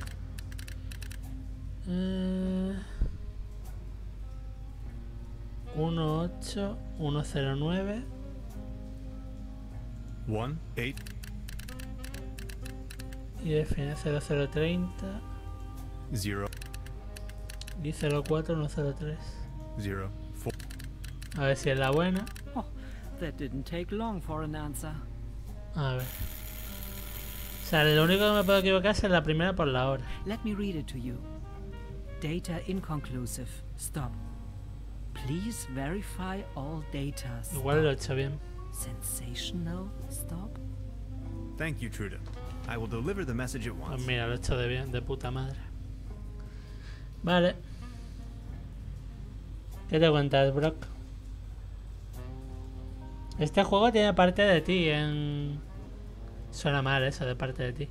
1, 8, 1, 0, 9. 1, 8. Y define 0, 0, 30. 0. Y 0, 4, 1, 0, 3. 0, 4. A ver si es la buena. Oh, that didn't take long for an answer. A ver. O sea, lo único que me puedo equivocar es en la primera por la hora. Let me read it to you. Data inconclusive. Stop. Please verify all data. Stop. Igual lo he hecho bien. Sensational. Stop. Thank you, Truda. I will deliver the message at once. Pues mira, lo he hecho de bien, de puta madre. Vale. ¿Qué te cuentas, Brock? Este juego tiene parte de ti en... Suena mal eso de parte de ti.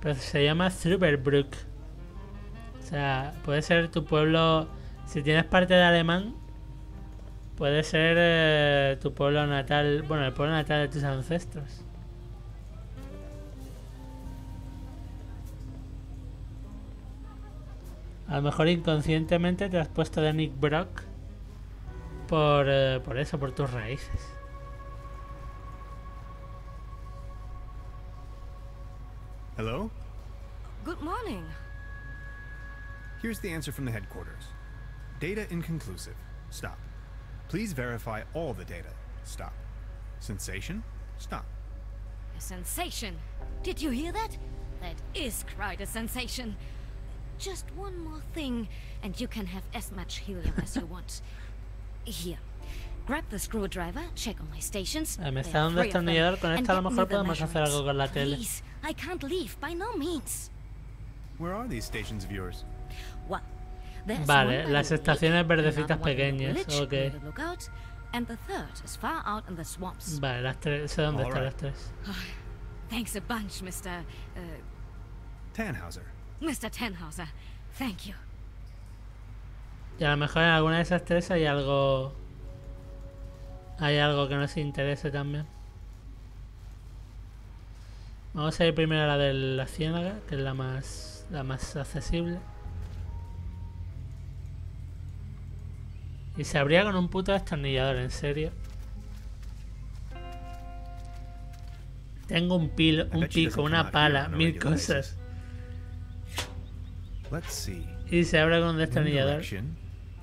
Pero se llama Trüberbrook. O sea, puede ser tu pueblo... Si tienes parte de alemán, puede ser tu pueblo natal... Bueno, el pueblo natal de tus ancestros. A lo mejor inconscientemente te has puesto de Nick Brock por eso, por tus raíces. Hello? Good morning. Here's the answer from the headquarters. Data inconclusive. Stop. Please verify all the data. Stop. Sensation? Stop. A sensation. Did you hear that? That is quite a sensation. Just one more thing, and you can have as much helium as you want. Here. Grab the screwdriver, check on my stations. Me está dando un destornillador, con esto a lo mejor podemos hacer algo con la tele. Please, I can't leave, by no means. Where are these stations of yours? Well, vale, las estaciones verdecitas pequeñas, ok. And the third is far out in the swamps. Vale, las tres, sé dónde están las tres. Thanks a bunch, Mr. Tannhauser. Mr. Tannhauser, thank you. Y a lo mejor en alguna de esas tres hay algo... Hay algo que nos interese también. Vamos a ir primero a la de la ciénaga, que es la más accesible. Y se abría con un puto destornillador, en serio. Tengo un pico, una pala, 1000 cosas. Y se abre con un destornillador.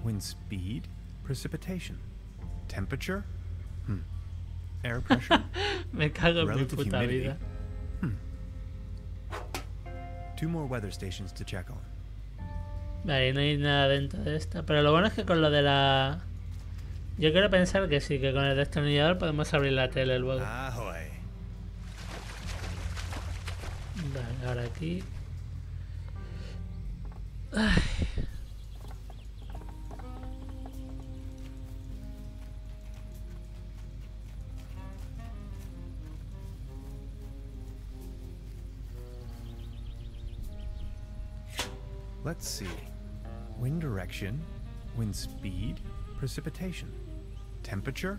Wind speed, precipitation, temperature, air pressure, me cago en mi relative puta humidity. vida. 2 more weather stations to check on. Vale, no hay nada dentro de esta. Pero lo bueno es que con lo de la... Yo quiero pensar que sí, que con el destornillador podemos abrir la tele luego. Ahoy. Vale, ahora aquí. Ay. Let's see. Wind direction, wind speed, precipitation. Temperature?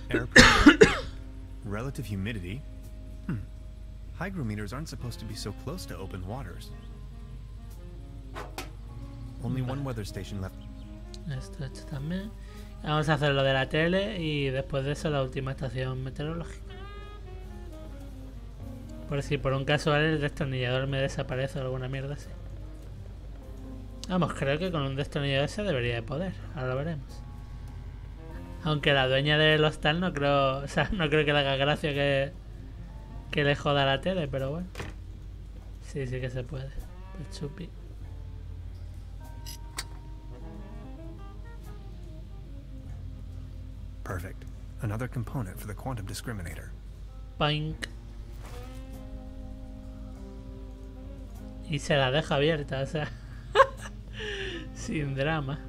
Air pressure. Relative humidity? Hygrometers aren't supposed to be so close to open waters. Only one weather station left. Esto también. Vamos a hacer lo de la tele y después de eso la última estación meteorológica. Por si por un casual el destornillador me desaparece o alguna mierda así. Vamos, creo que con un destornillador se debería de poder. Ahora lo veremos. Aunque la dueña del hostal no creo... O sea, no creo que le haga gracia que le joda la tele, pero bueno. Sí, sí que se puede. El chupi. Perfect. Another component for the quantum discriminator. Pink. Y se la deja abierta, o sea. Sin drama.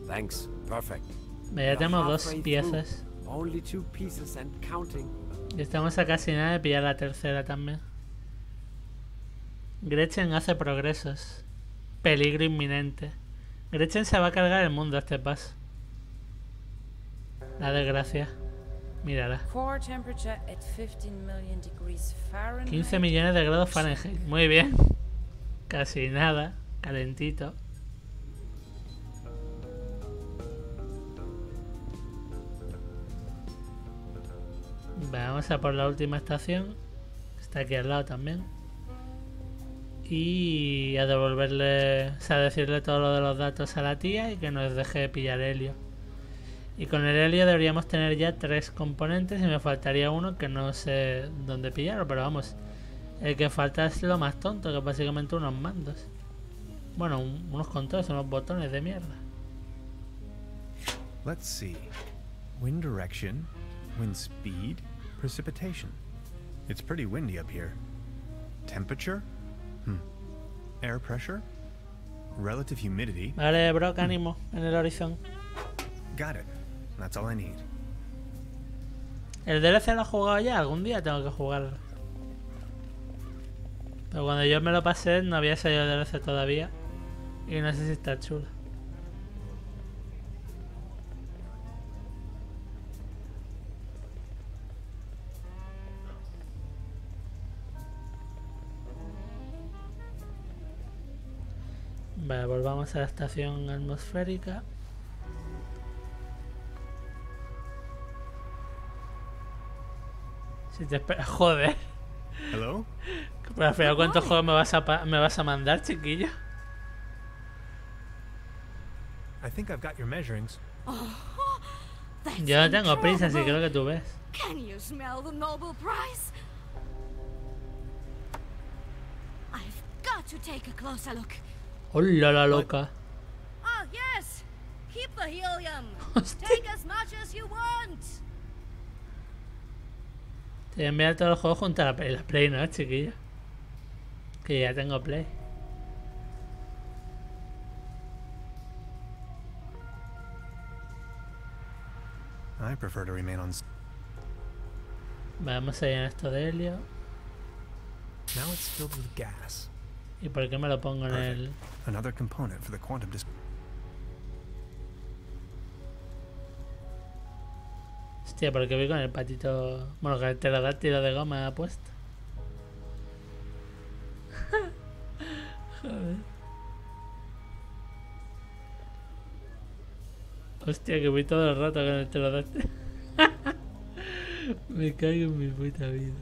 Thanks. Perfect. Ya tenemos dos piezas. Only 2 pieces and counting. Y estamos a casi nada de pillar la tercera también. Gretchen hace progresos. Peligro inminente. Gretchen se va a cargar el mundo a este paso. La desgracia. Mírala. 15 millones de grados Fahrenheit. Muy bien. Casi nada. Calentito. Vamos a por la última estación. Está aquí al lado también. Y a devolverle, o sea, decirle todo lo de los datos a la tía y que nos deje pillar helio. Y con el helio deberíamos tener ya 3 componentes y me faltaría uno que no sé dónde pillarlo, pero vamos, el que falta es lo más tonto, que es básicamente unos mandos. Bueno, unos controles, unos botones de mierda. Let's see. Wind direction, wind speed, precipitation. It's pretty windy up here. Temperature? Air pressure? Relative humidity? Vale, Brock, ánimo en el horizonte. Got it. That's all I need. ¿El DLC lo he jugado ya? Algún día tengo que jugarlo. Pero cuando yo me lo pasé no había salido el DLC todavía. Y no sé si está chulo. Vale, volvamos a la estación atmosférica. Si te espera, joder. Hello? Pero al final, ¿cuántos juegos me vas a mandar, chiquillo? I think I've got your measurings. Yo no tengo prisa, si creo que tú ves. Can you smell the Nobel Prize? I've got to take a closer look. Hola la loca. Oh, yes. Keep the helium. Take as much as you want. Te voy a enviar todos los juegos junto a la Play, ¿no, chiquillo? Que ya tengo Play. I prefer to remain on. Vamos a ir en esto de helio. Now it's filled with gas. ¿Y por qué me lo pongo en el...? Another component for the quantum Hostia, ¿por qué voy con el patito...? Bueno, con el pterodáctilo de goma puesto. Joder. Hostia, que voy todo el rato con el pterodáctilo. Me caigo en mi puta vida.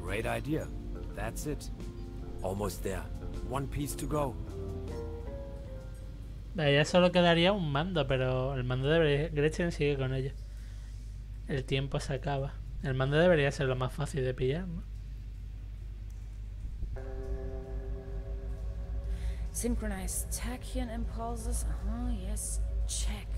Great idea. That's it. Almost there. 1 piece to go. Ya solo quedaría un mando, pero el mando debería... Gretchen sigue con ello. El tiempo se acaba. El mando debería ser lo más fácil de pillar, ¿no? Synchronized tachyon impulses. Yes. Check.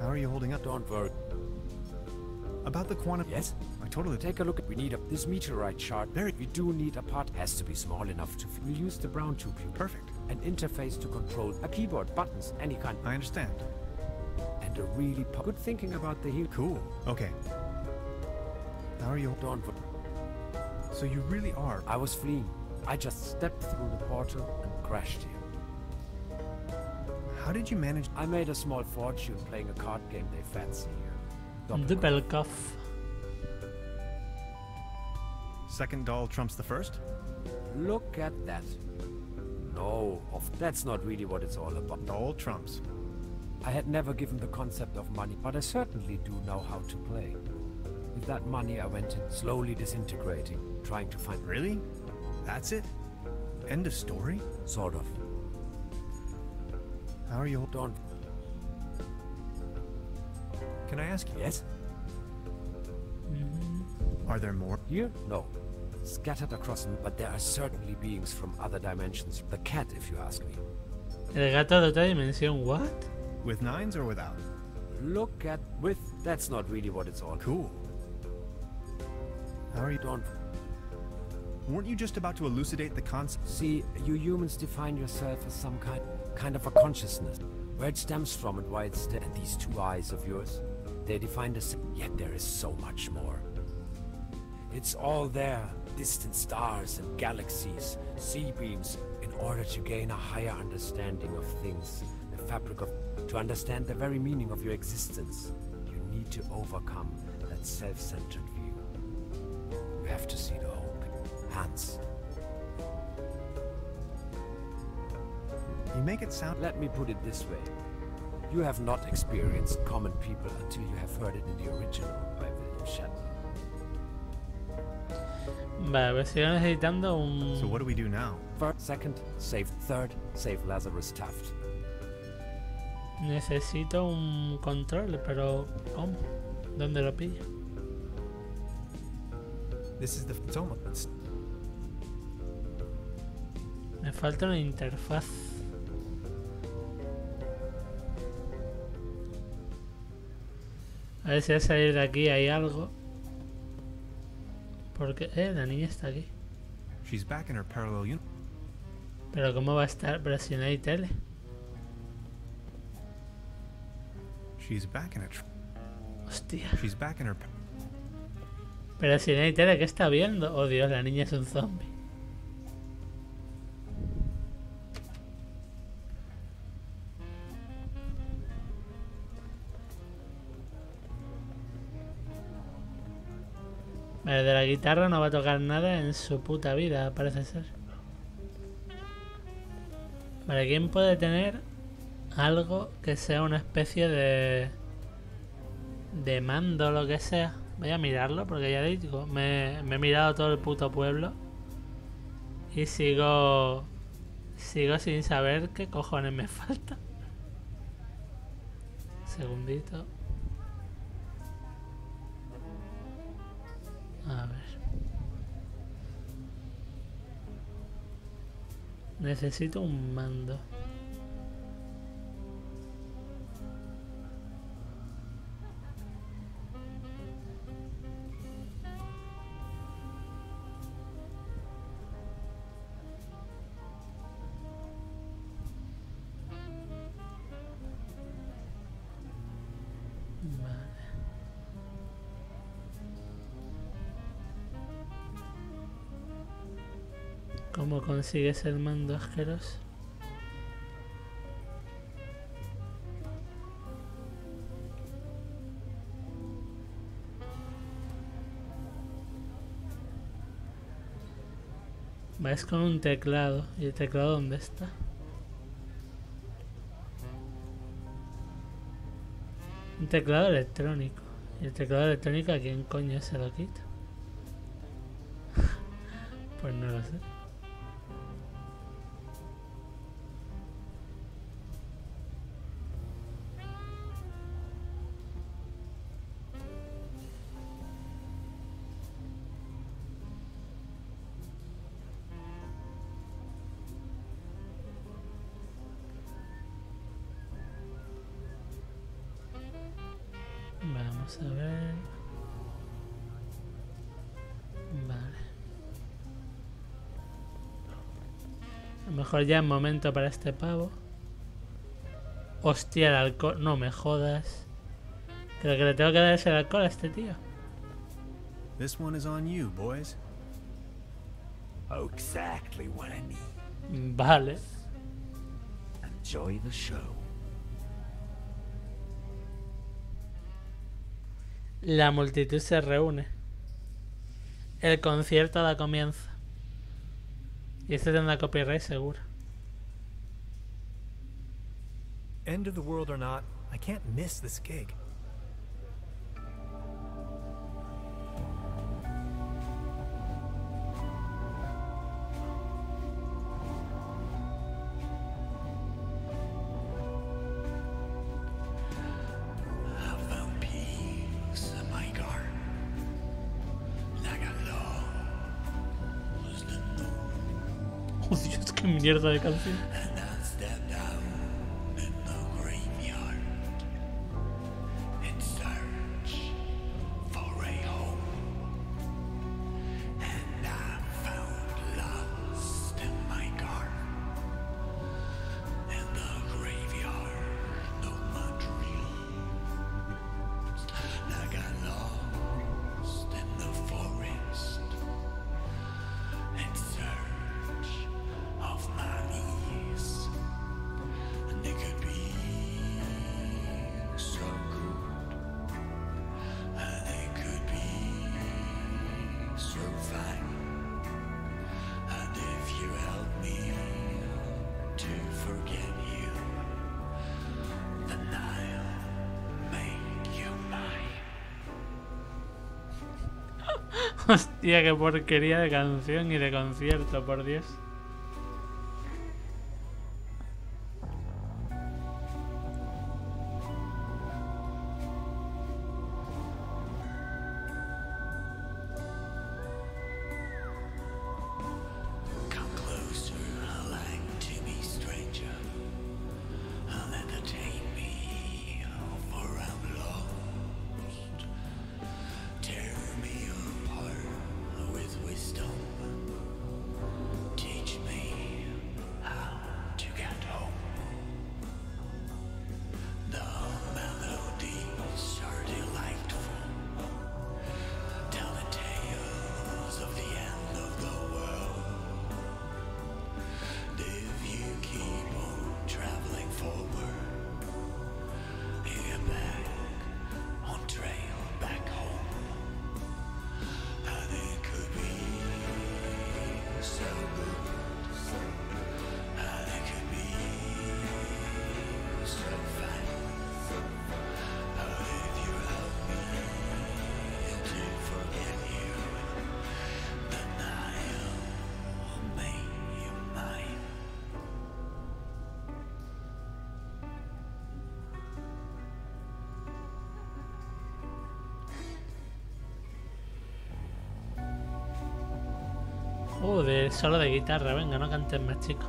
How are you holding up? Don't worry. About the quantum... Yes? I totally... Take a look. We need this meteorite chart. We do need a part. Has to be small enough to... We'll use the brown tube. Perfect. An interface to control a keyboard, buttons, any kind. I understand. And a really good thinking about the heel. Cool. Okay. How are you? Don't worry. So you really are... I was fleeing. I just stepped through the portal and crashed here. How did you manage? I made a small fortune playing a card game they fancy here. Doppelkopf. Second doll trumps the first? Look at that. No, that's not really what it's all about. Doll trumps. I had never given the concept of money, but I certainly do know how to play. With that money I went in, slowly disintegrating, trying to find... Really? That's it? End of story? Sort of. How are you? Don't... Can I ask you? Yes? Are there more? Here? No. Scattered across them, but there are certainly beings from other dimensions. The cat, if you ask me. El gato de otra dimensión, what? With nines or without? Look at... with... That's not really what it's all... Cool. How are you? Don't... Weren't you just about to elucidate the concept? See, you humans define yourself as some kind of a consciousness. Where it stems from and why it's there. And these two eyes of yours, they define the same. Yet there is so much more. It's all there. Distant stars and galaxies, sea beams, in order to gain a higher understanding of things, the fabric of... To understand the very meaning of your existence, you need to overcome that self-centered view. You have to see the whole picture. Hans. You make it sound... Let me put it this way. You have not experienced common people until you have heard it in the original by William Shatner. Vale, pues sigo necesitando un... So what do we do now? First, second, save third, save Lazarus Taft. Necesito un control, pero ¿cómo? ¿Dónde lo pillo? This is the... It's almost... Me falta una interfaz. A ver si al salir de aquí hay algo. Porque, la niña está aquí. She's back in her parallel unit. Pero ¿cómo va a estar? Pero si no hay tele. She's back in a... Hostia. She's back in her... Pero si no hay tele, ¿qué está viendo? Oh Dios, la niña es un zombie. Vale, de la guitarra no va a tocar nada en su puta vida, parece ser. Vale, ¿quién puede tener algo que sea una especie de mando o lo que sea? Voy a mirarlo porque ya digo, me he mirado todo el puto pueblo y sigo sin saber qué cojones me falta. Segundito. A ver. Necesito un mando. ¿Cómo consigues el mando asqueroso? Es con un teclado. ¿Y el teclado dónde está? Un teclado electrónico. ¿Y el teclado electrónico a quién coño se lo quita? Pues no lo sé. Vamos a ver. Vale. A lo mejor ya es momento para este pavo. Hostia, el alcohol. No me jodas. Creo que le tengo que dar ese alcohol a este tío. This one is on you, boys. Exactly what I need. Vale. Enjoy the show. La multitud se reúne. El concierto da comienzo. Y este tendrá copyright seguro. End of the world or not, I can't miss this gig. Oh, Dios, qué mierda de canción. Hostia, qué porquería de canción y de concierto, por Dios. Joder, solo de guitarra, venga, no cantes más, chico.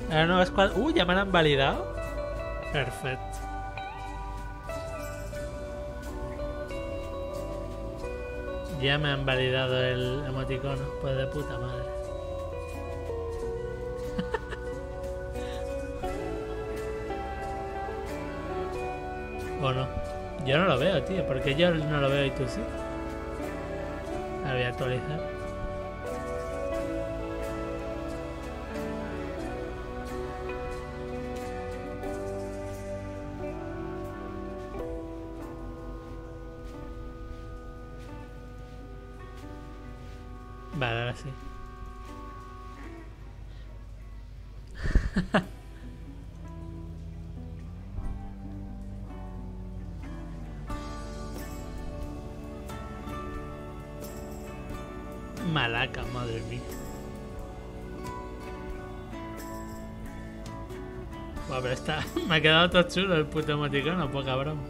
La nueva escuadra. Ya me la han validado. Perfecto. Ya me han validado el emoticono. Pues de puta madre. ¿O no? Yo no lo veo, tío. Porque yo no lo veo y tú sí. La voy a actualizar. Vale, ahora sí. Calaca, madre mía. Buah, pero está... me ha quedado todo chulo el puto emoticono, poca broma.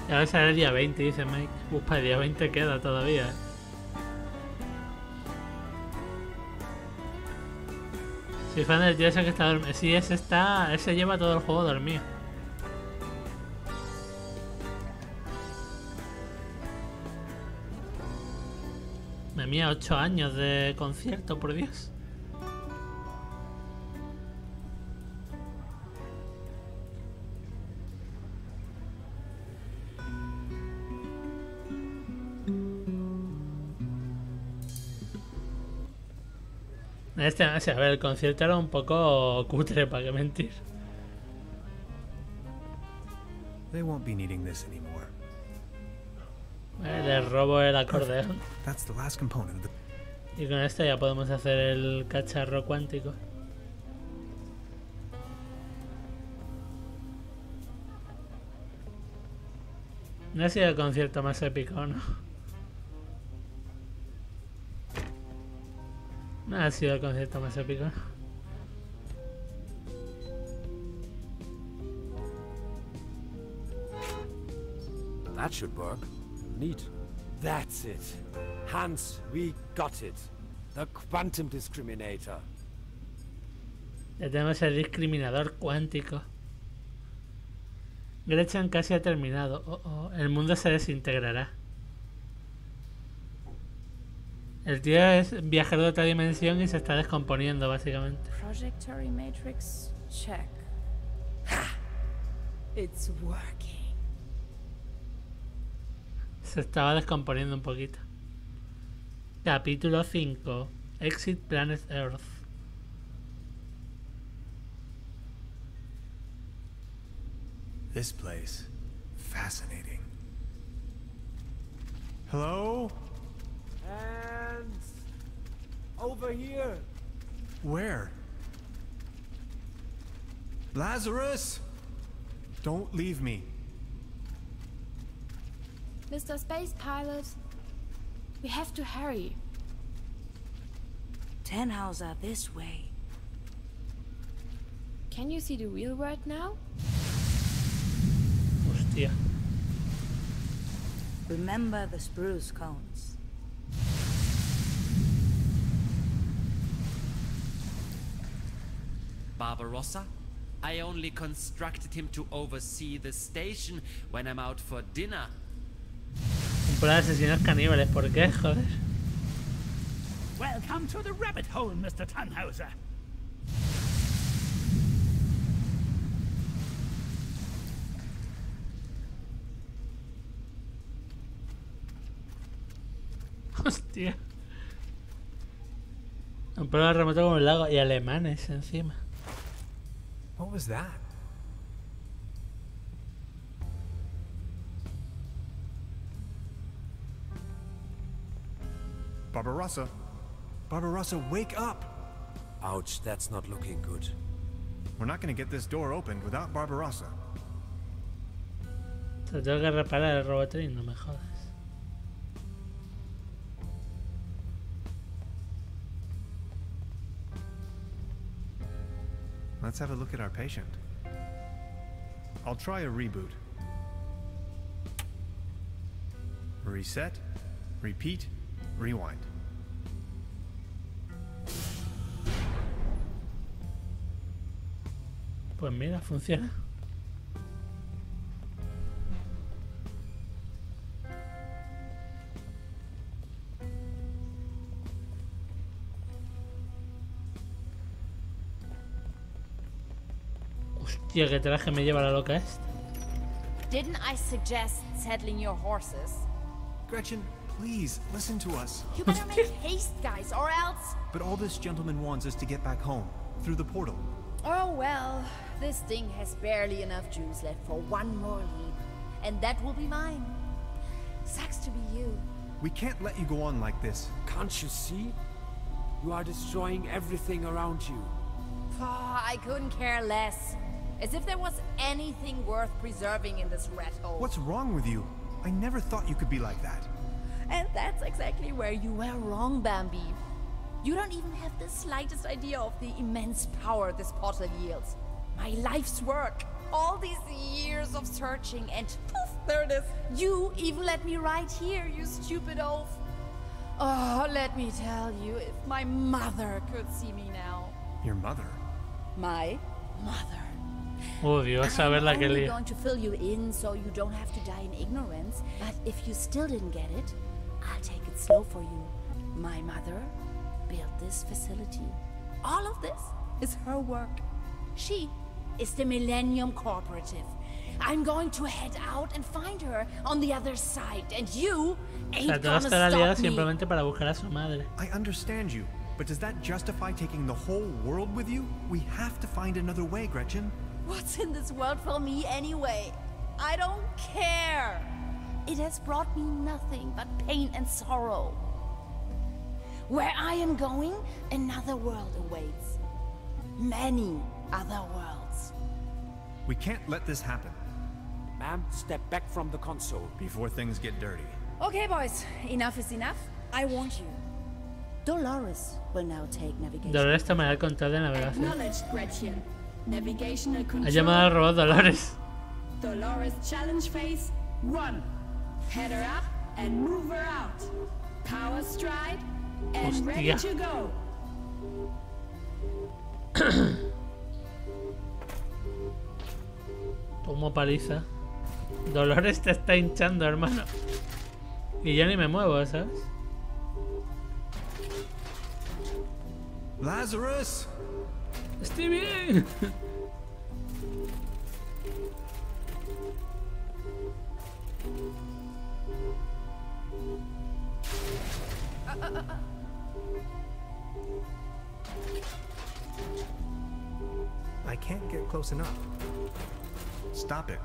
Ya va a ser el día 20, dice Mike. Para el día 20 queda todavía, ¿eh? Soy fan del tío ese que está dormido. Sí, ese lleva todo el juego dormido. Me mía, 8 años de concierto, por Dios. A ver, el concierto era un poco cutre, para qué mentir. They won't be needing this anymore. Les robo el acordeón. That's the last component of the... Y con esto ya podemos hacer el cacharro cuántico. No ha sido el concierto más épico, ¿no? No ha sido el concierto más épico, ¿no? That should work. Neat. That's it. Hans, we got it. The quantum discriminator. Ya tenemos el discriminador cuántico. Gretchen casi ha terminado. El mundo se desintegrará. El tío es viajero de otra dimensión y se está descomponiendo, básicamente. Projectory matrix check. Ha! It's working. Se estaba descomponiendo un poquito. Capítulo 5. Exit Planet Earth. This place. Fascinating. Hello? And over here. Where? Lazarus! Don't leave me. Mr. Space Pilot, we have to hurry. 10 houses are this way. Can you see the real world now? Hostia. Remember the spruce cones. Barbarossa? I only constructed him to oversee the station when I'm out for dinner. Un plan de asesinos caníbales, ¿por qué? Joder. Welcome to the rabbit hole, Mr. Tannhauser. Hostia. Un pueblo remoto como el lago y alemanes encima. What was that? Barbarossa. Barbarossa, wake up! Ouch, that's not looking good. We're not going to get this door opened without Barbarossa. Te tengo que reparar el robotrín, no me jodas. Let's have a look at our patient. I'll try a reboot. Reset, repeat, rewind. Pues mira, funciona. Hostia, qué traje me lleva la loca esta. Didn't I suggest saddling your horses? Gretchen, Please, listen to us. You better make haste, guys, or else... But all this gentleman wants is to get back home, through the portal. Oh, well, this thing has barely enough juice left for one more leap. And that will be mine. Sucks to be you. We can't let you go on like this. Can't you see? You are destroying everything around you. Oh, I couldn't care less. As if there was anything worth preserving in this rat hole. What's wrong with you? I never thought you could be like that. And that's exactly where you were wrong, Bambi. You don't even have the slightest idea of the immense power this portal yields. My life's work. All these years of searching and poof, there it is. You even let me right here, you stupid oaf. Oh, let me tell you, if my mother could see me now. Your mother? My mother. Uy, vas a ver la que I'm only lía. going to fill you in so you don't have to die in ignorance. But if you still didn't get it, I'll take it slow for you. My mother built this facility. All of this is her work. She is the Millennium Cooperative. I'm going to head out and find her on the other side, and you O sea, ain't toda gonna esta aliada stop me. simplemente para buscar a su madre. I understand you, but does that justify taking the whole world with you? We have to find another way, Gretchen. What's in this world for me anyway? I don't care. It has brought me nothing but pain and sorrow. Where I am going, another world awaits. Many other worlds. We can't let this happen. Ma'am, step back from the console. Before things get dirty. Okay, boys. Enough is enough. I warned you. Dolores will now take navigation. Dolores tomará el control de navegación. Acknowledged, Gretchen. Navigational Ha control. llamado al robot Dolores. Dolores challenge phase 1. Head her up and move her out. Power stride and ready Hostia. to go. Tomo paliza. Dolores te está hinchando, hermano. Y yo ni me muevo, ¿sabes? Lazarus! Estoy bien. I can't get close enough. Stop it.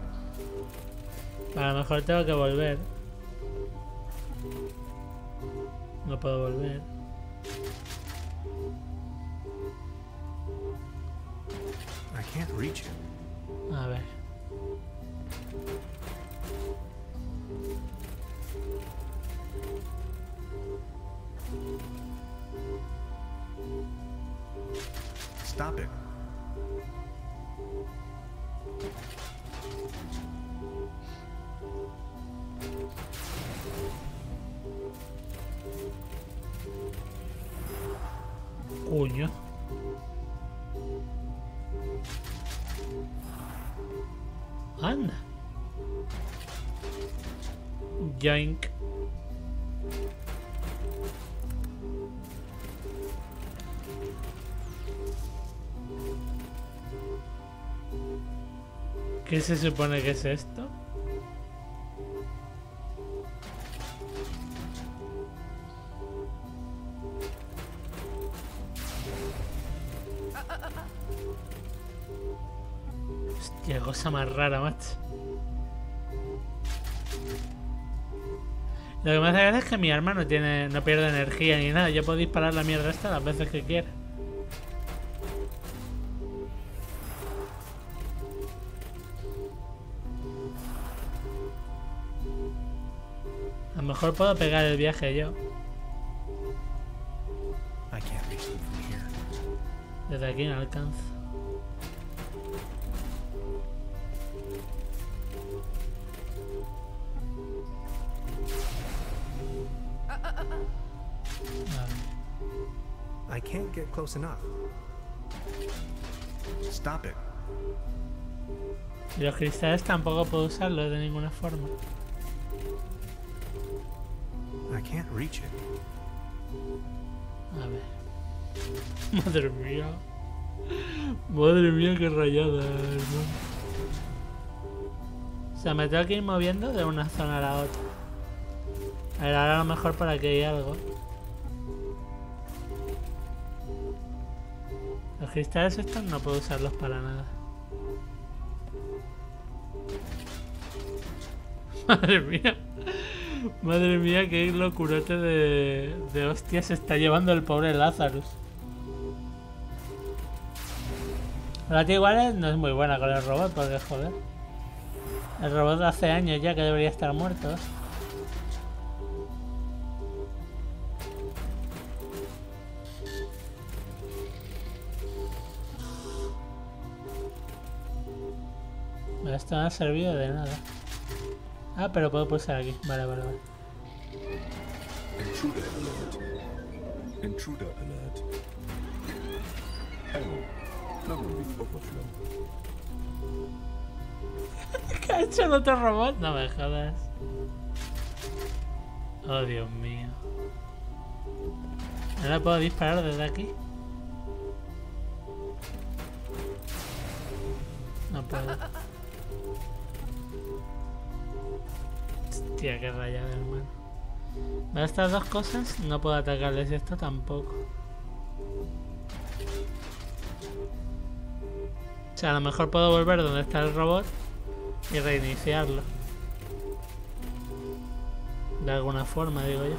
A lo mejor tengo que volver. No puedo volver. I can't reach it. A ver. Stop it. Coño. Anda. Yoink. ¿Qué se supone que es esto? Hostia, cosa más rara, macho. Lo que me hace gracia es que mi arma no pierde energía ni nada. Yo puedo disparar la mierda esta las veces que quiera. A lo mejor puedo pegar el viaje yo. I can't reach them from here. Desde aquí no alcanzo. I can't get close enough. Stop it. Y los cristales tampoco puedo usarlos de ninguna forma. I can't reach it. A ver. Madre mía. Madre mía, qué rayada, hermano. O sea, me tengo que ir moviendo de una zona a la otra. A ver, ahora a lo mejor por aquí hay algo. Los cristales estos no puedo usarlos para nada. Madre mía. Madre mía, qué locurote de hostia se está llevando el pobre Lazarus. La tía igual no es muy buena con el robot, porque joder. El robot hace años ya que debería estar muerto. Esto no ha servido de nada. Ah, pero puedo pulsar aquí. Vale, vale, vale. Intruder alert. Intruder alert. Error. Memory overflow. ¿Qué ha hecho el otro robot? No me jodas. Oh, Dios mío. ¿Ahora puedo disparar desde aquí? No puedo. Hostia, qué rayada, hermano. De estas dos cosas no puedo atacarles, esto tampoco. O sea, a lo mejor puedo volver donde está el robot y reiniciarlo. De alguna forma, digo yo.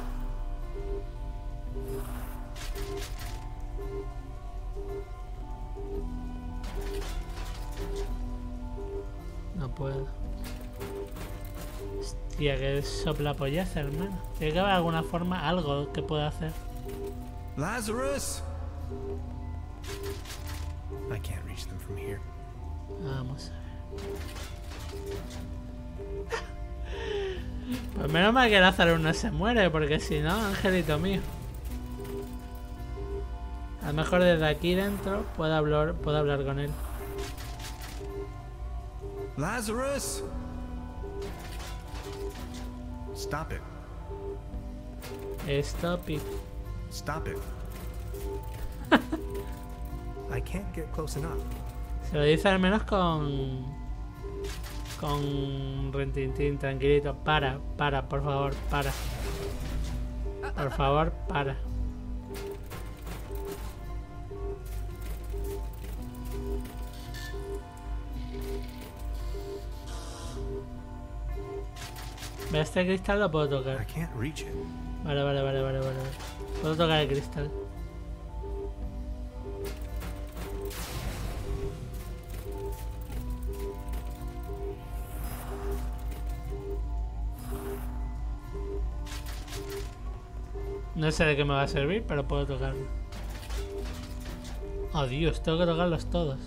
No puedo. Hostia, que sopla pollaza, hermano. Tiene que haber alguna forma, algo que pueda hacer. Lazarus! I can't reach them from here. Vamos a ver. Pues menos mal que Lazarus no se muere, porque si no, angelito mío. A lo mejor desde aquí dentro puedo hablar con él. Lazarus! Stop it. Stop it. Stop it. I can't get close enough. Se lo dice al menos con Rentintín, tranquilito. Para, por favor, para. Por favor, para. ¿Ve este cristal? Lo puedo tocar. Vale. Puedo tocar el cristal. No sé de qué me va a servir, pero puedo tocarlo. Oh Dios, tengo que tocarlos todos.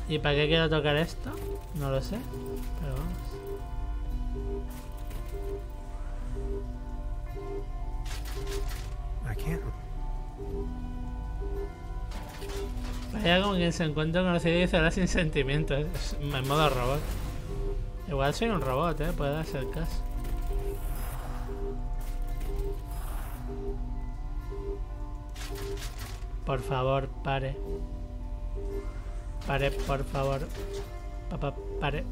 ¿Y para qué quiero tocar esto? No lo sé, pero vamos. Vaya como quien se encuentra conocido y dice ahora sin sentimientos. En modo robot. Igual soy un robot, puede darse el caso. Por favor, pare. Pare, por favor. Papá, pare.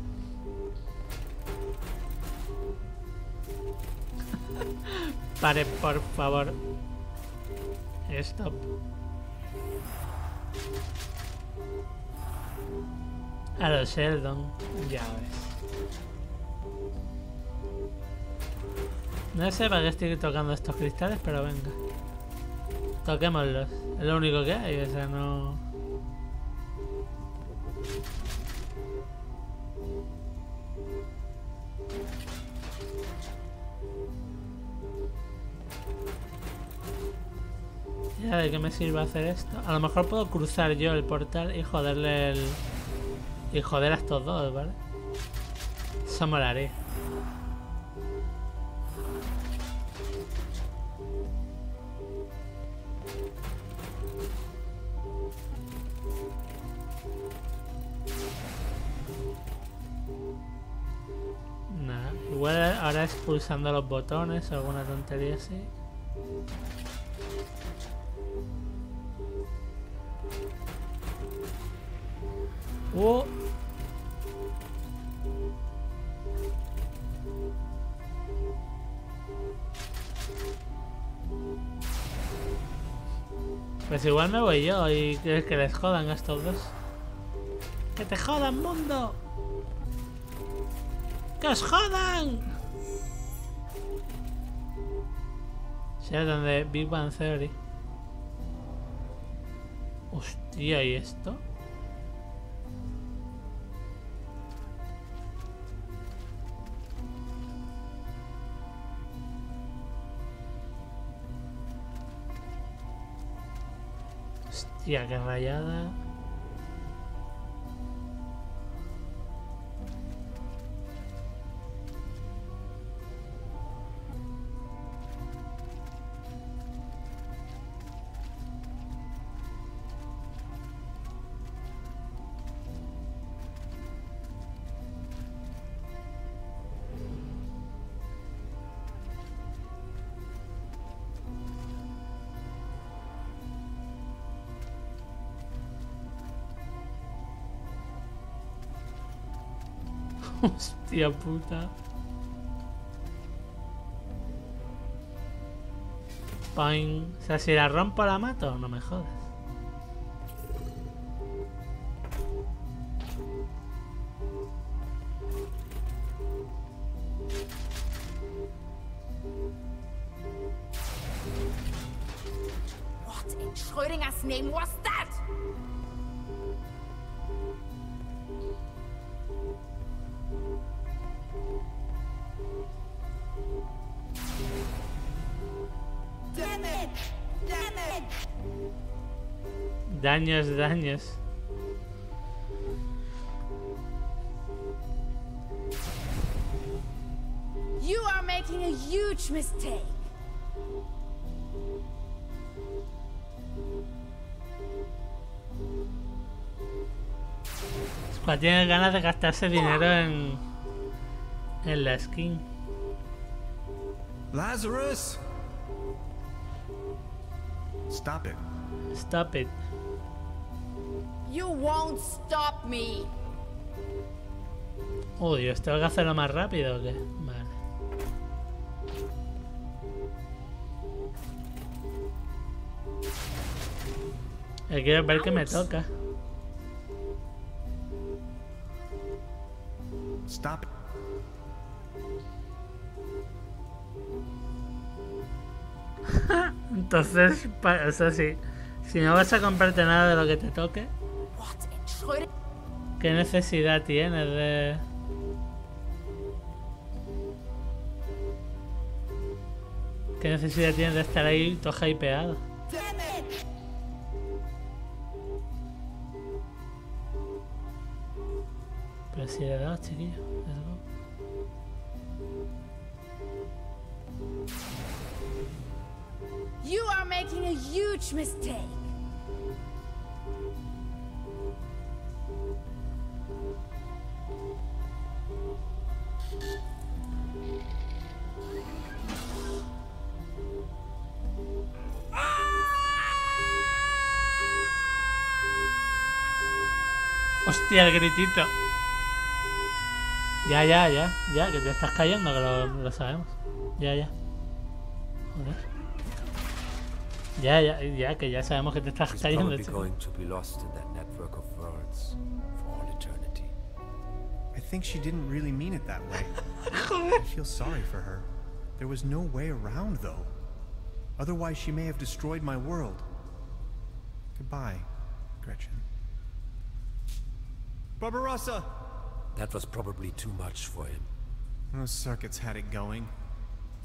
Pare, por favor. Stop. A los Sheldon, ya ves. No sé para qué estoy tocando estos cristales, pero venga. Toquémoslos. Es lo único que hay, o sea, no... Ya, ¿de qué me sirve hacer esto? A lo mejor puedo cruzar yo el portal y joderle el... Y joder a estos dos, ¿vale? Eso molaría. Nada, igual ahora es pulsando los botones o alguna tontería así. Pues igual me voy yo y que les jodan a estos dos. ¡Que te jodan, mundo! ¡Que os jodan! Sheldon de Big Bang Theory. Hostia, ¿y esto? Hostia, qué rayada. Hostia puta. Poing. O sea, si la rompo la mato, no me jodas. What in Schrödinger's name was that? Daños, daños. You are making a huge mistake. Squad tiene ganas de gastarse dinero en la skin. Lazarus! Stop it. Stop it. You won't stop me. Oh, Dios, ¿tengo que hacerlo más rápido o qué? Vale. Quiero ver que me toca. Stop it. Entonces, o sea, si no vas a comprarte nada de lo que te toque, ¿qué necesidad tienes de...? ¿Qué necesidad tienes de estar ahí todo hypeado? Pero si le das, chiquillo, let's go. You are making a huge mistake. Hostia, el gritito. Ya, que te estás cayendo, que lo sabemos. Ya. Joder. Ya, que ya sabemos que te estás cayendo. He's probably going to be lost in that network of worlds for all eternity. I think she didn't really mean it that way. I feel sorry for her. There was no way around, though. Otherwise, she may have destroyed my world. Goodbye, Gretchen. Barbarossa! That was probably too much for him. Those circuits had it going.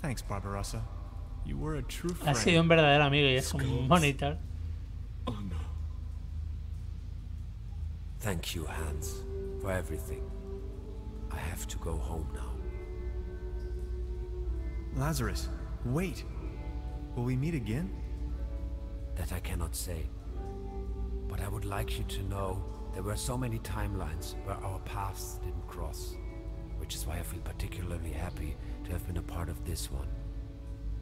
Thanks, Barbarossa. You were a true friend. Ha sido un verdadero amigo y es un monitor. Oh no. Thank you, Hans, for everything. I have to go home now. Lazarus, wait. Will we meet again? That I cannot say. But I would like you to know there were so many timelines where our paths didn't cross, which is why I feel particularly happy to have been a part of this one.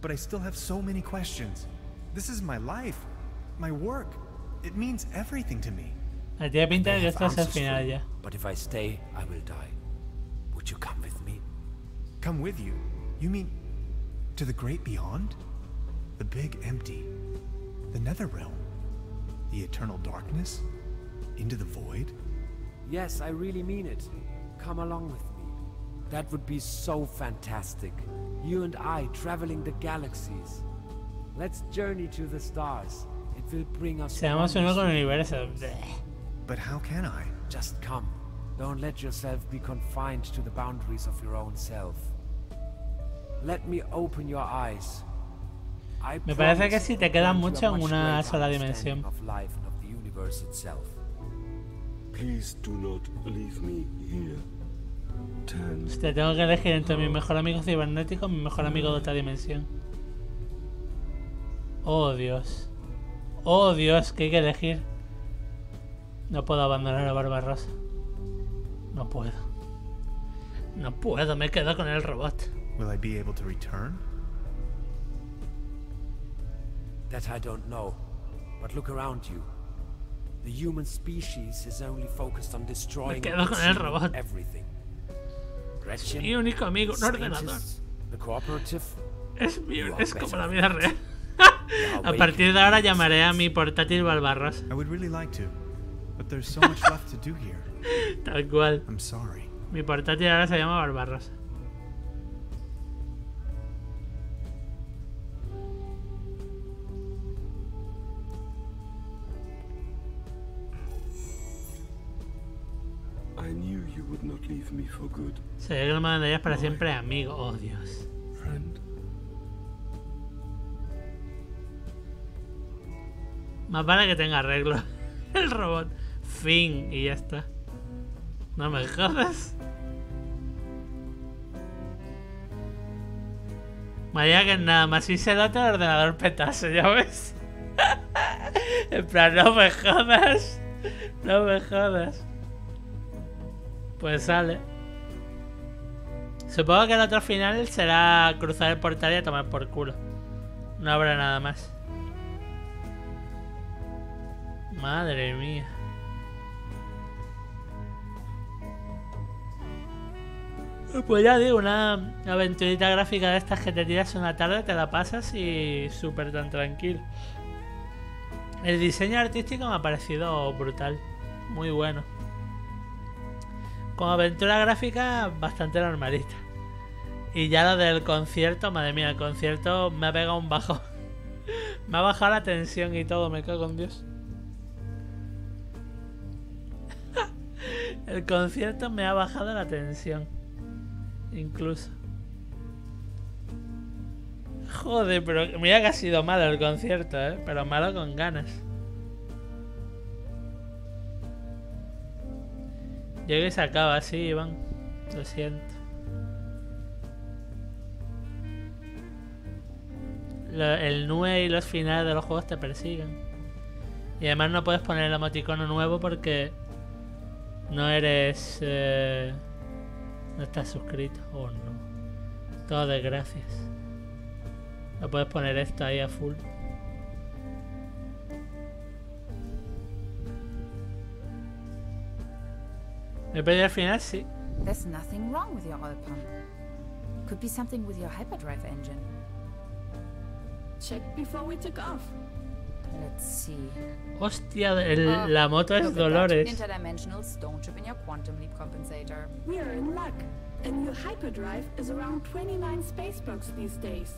But I still have so many questions. This is my life, my work. It means everything to me. Tiene pinta de que esto es el final ya. But if I stay, I will die. Would you come with me? Come with you? You mean to the great beyond? The big empty. The nether realm. The eternal darkness? Into the void? Yes, I really mean it. Come along with me. That would be so fantastic. You and I traveling the galaxies. Let's journey to the stars. It will bring us. Seamos uno con el universo. But how can I? Just come. Don't let yourself be confined to the boundaries of your own self. Let me open your eyes. Me parece que si te quedas mucho en una sola dimensión. Please do not leave me here. Hostia, tengo que elegir entre mi mejor amigo cibernético y mi mejor amigo de otra dimensión. Oh Dios. Oh Dios, que hay que elegir. No puedo abandonar a Barbarrosa. No puedo. No puedo, me quedo con el robot. Will I be able to return? That I don't know. But look around you. The human species is only focused on destroying everything. Gretchen, mi único amigo, un ordenador. The cooperative. Es como la vida real. A partir de ahora llamaré a mi portátil Barbarrosa. I would really like to, but there's so much left to do here. Tal cual. I'm sorry. Mi portátil ahora se llama Barbarrosa. I knew you would not leave me for good. Sabía que no me mandarías para siempre, amigo. Oh Dios. Friend. Más vale que tenga arreglo el robot. Fin, y ya está. No me jodas. Vaya que nada más si se nota el ordenador petase, ya ves. En plan, no me jodas. No me jodas. Pues sale. Supongo que el otro final será cruzar el portal y a tomar por culo. No habrá nada más. Madre mía. Pues ya digo, una aventurita gráfica de estas que te tiras una tarde, te la pasas y súper tan tranquilo. El diseño artístico me ha parecido brutal. Muy bueno. Como aventura gráfica, bastante normalita. Y ya lo del concierto, madre mía, el concierto me ha pegado un bajo. Me ha bajado la tensión y todo, me cago en Dios. El concierto me ha bajado la tensión. Incluso. Joder, pero mira que ha sido malo el concierto, pero malo con ganas. Yo que se acaba así, Iván. Lo siento. El NUE y los finales de los juegos te persiguen. Y además no puedes poner el emoticono nuevo porque no eres... no estás suscrito. Oh no. Todo desgracias. No puedes poner esto ahí a full. ¿Me perdí al final? Sí. There's nothing wrong with your oil pump. Could be something with your hyperdrive engine. Check before we took off. Let's see. Hostia, la moto es Dolores. Interdimensional stone chip in your quantum leap compensator. We are in luck. A new hyperdrive is around 29 space bucks these days.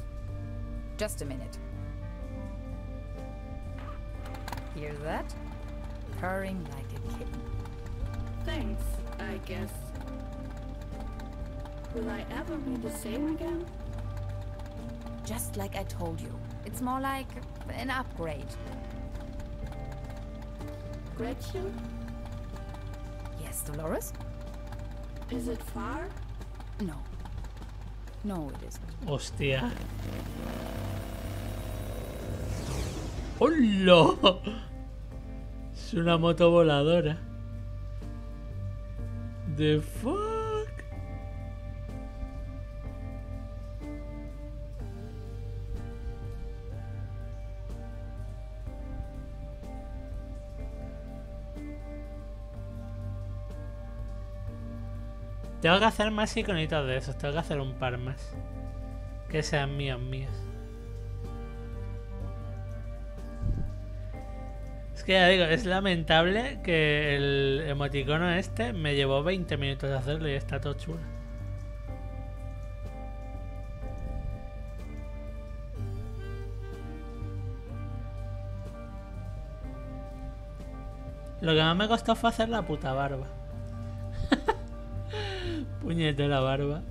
Just a minute. Hear that? Purring like a kitten. Thanks, I guess. Will I ever be the same again? Just like I told you. It's more like an upgrade. Gretchen? Yes, Dolores? Is it far? No. No, it isn't. Hostia. ¡Hola! Es una moto voladora. The fuck? Tengo que hacer más iconitos de esos. Tengo que hacer un par más. Que sean míos. Es que ya digo, es lamentable que el emoticono este me llevó 20 minutos de hacerlo y está todo chulo. Lo que más me costó fue hacer la puta barba. Puñetera barba.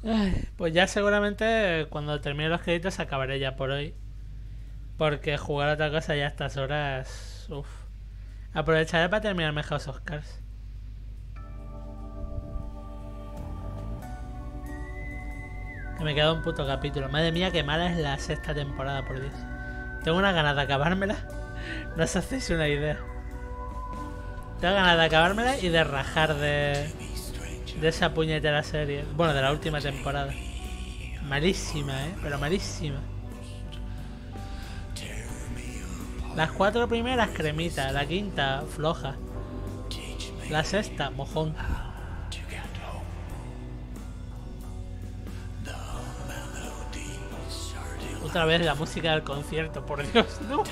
Ay, pues ya seguramente cuando termine los créditos acabaré ya por hoy. Porque jugar a otra cosa ya a estas horas... Uf. Aprovecharé para terminarme House of Cards. Que me queda un puto capítulo. Madre mía, qué mala es la sexta temporada, por Dios. Tengo unas ganas de acabármela. No os hacéis una idea. Tengo ganas de acabármela y de rajar de esa puñetera serie. Bueno, de la última temporada. Malísima, pero malísima. Las 4 primeras cremita, la quinta floja. La sexta mojón. Otra vez la música del concierto, por Dios, no.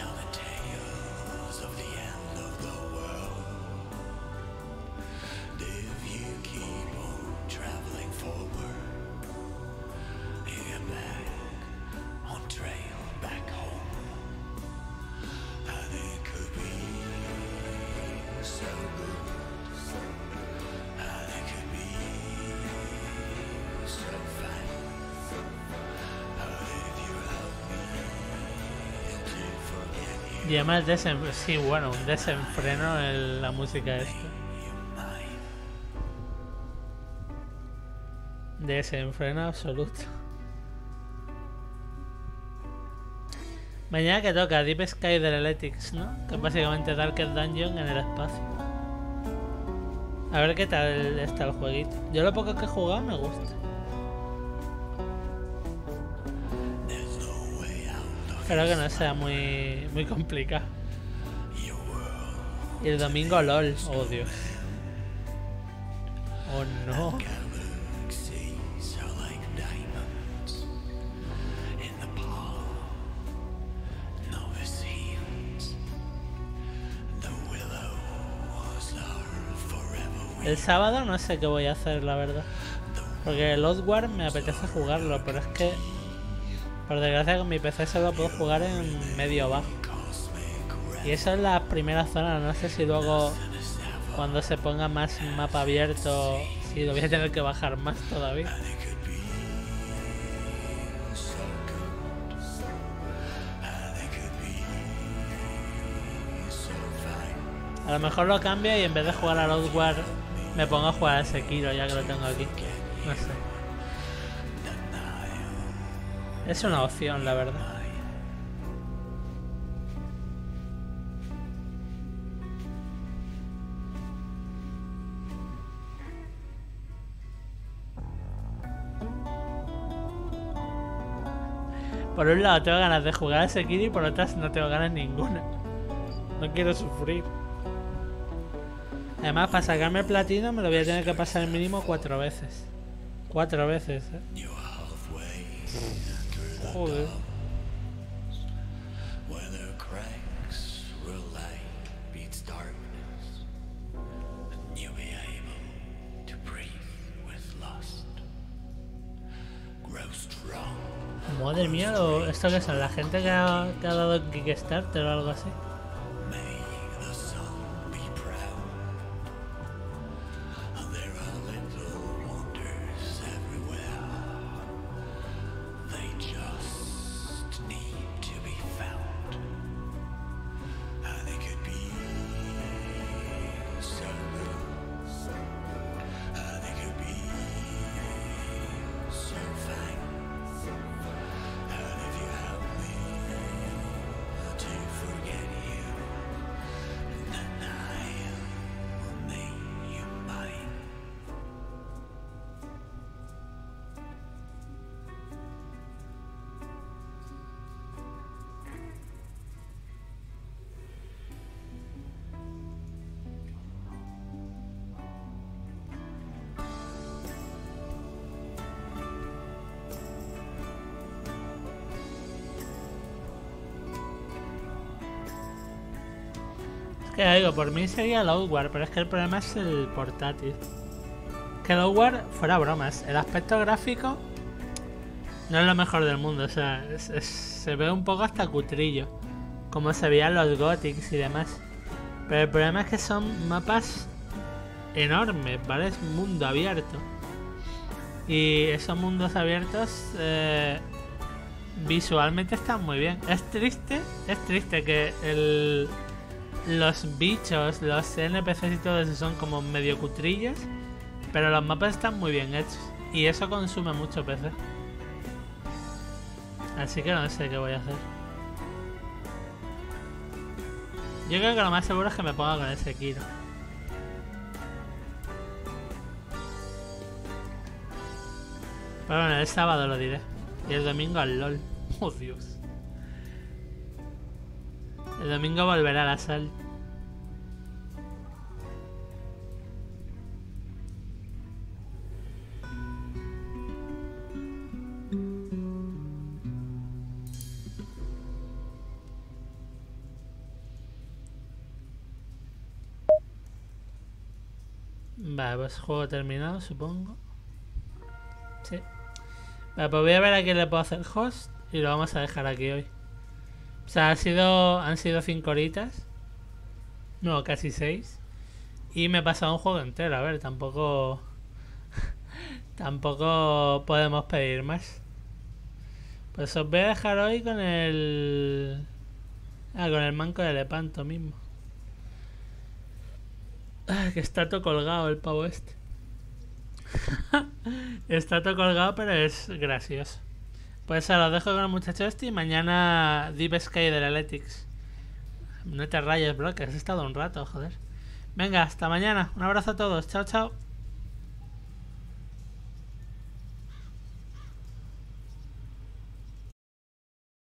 Y además sí, bueno, un desenfreno en la música esta. Desenfreno absoluto. Mañana que toca Deep Sky del Heretics, ¿no? Que es básicamente Darkest Dungeon en el espacio. A ver qué tal está el jueguito. Yo lo poco que he jugado me gusta. Espero que no sea muy complicado. Y el domingo LOL, oh Dios. Oh no. El sábado no sé qué voy a hacer, la verdad. Porque el Outward me apetece jugarlo, pero es que por desgracia con mi PC solo puedo jugar en medio bajo. Y eso es la primera zona, no sé si luego cuando se ponga más mapa abierto, si lo voy a tener que bajar más todavía. A lo mejor lo cambio y en vez de jugar al Outward me pongo a jugar a Sekiro ya que lo tengo aquí. No sé. Es una opción, la verdad. Por un lado tengo ganas de jugar a Sekiro y por otras no tengo ganas ninguna. No quiero sufrir. Además, para sacarme el platino me lo voy a tener que pasar mínimo 4 veces. 4 veces, Joder. Madre mía, ¿esto qué son? ¿La gente que ha dado en Kickstarter o algo así? Que digo, por mí sería el Outward, pero es que el problema es el portátil. Que el Outward, fuera bromas, el aspecto gráfico no es lo mejor del mundo, o sea, se ve un poco hasta cutrillo, como se veían los Gothics y demás. Pero el problema es que son mapas enormes, ¿vale? Es un mundo abierto. Y esos mundos abiertos visualmente están muy bien. Es triste que los bichos, los NPCs y todo eso son como medio cutrillos, pero los mapas están muy bien hechos. Y eso consume mucho PC. Así que no sé qué voy a hacer. Yo creo que lo más seguro es que me ponga con ese Kiro. Pero bueno, el sábado lo diré. Y el domingo al LOL. Oh Dios. El domingo volverá a la sal. Vale, pues juego terminado, supongo. Sí. Vale, pues voy a ver a quién le puedo hacer host y lo vamos a dejar aquí hoy. O sea, han sido 5 horitas. No, casi 6. Y me he pasado un juego entero, a ver, tampoco podemos pedir más. Pues os voy a dejar hoy con el manco de Lepanto mismo. Que está todo colgado el pavo este. Está todo colgado, pero es gracioso. Pues ahora os dejo con el muchacho este y mañana Deep Sky del Athletics. No te rayes, bro, que has estado un rato, joder. Venga, hasta mañana. Un abrazo a todos. Chao, chao.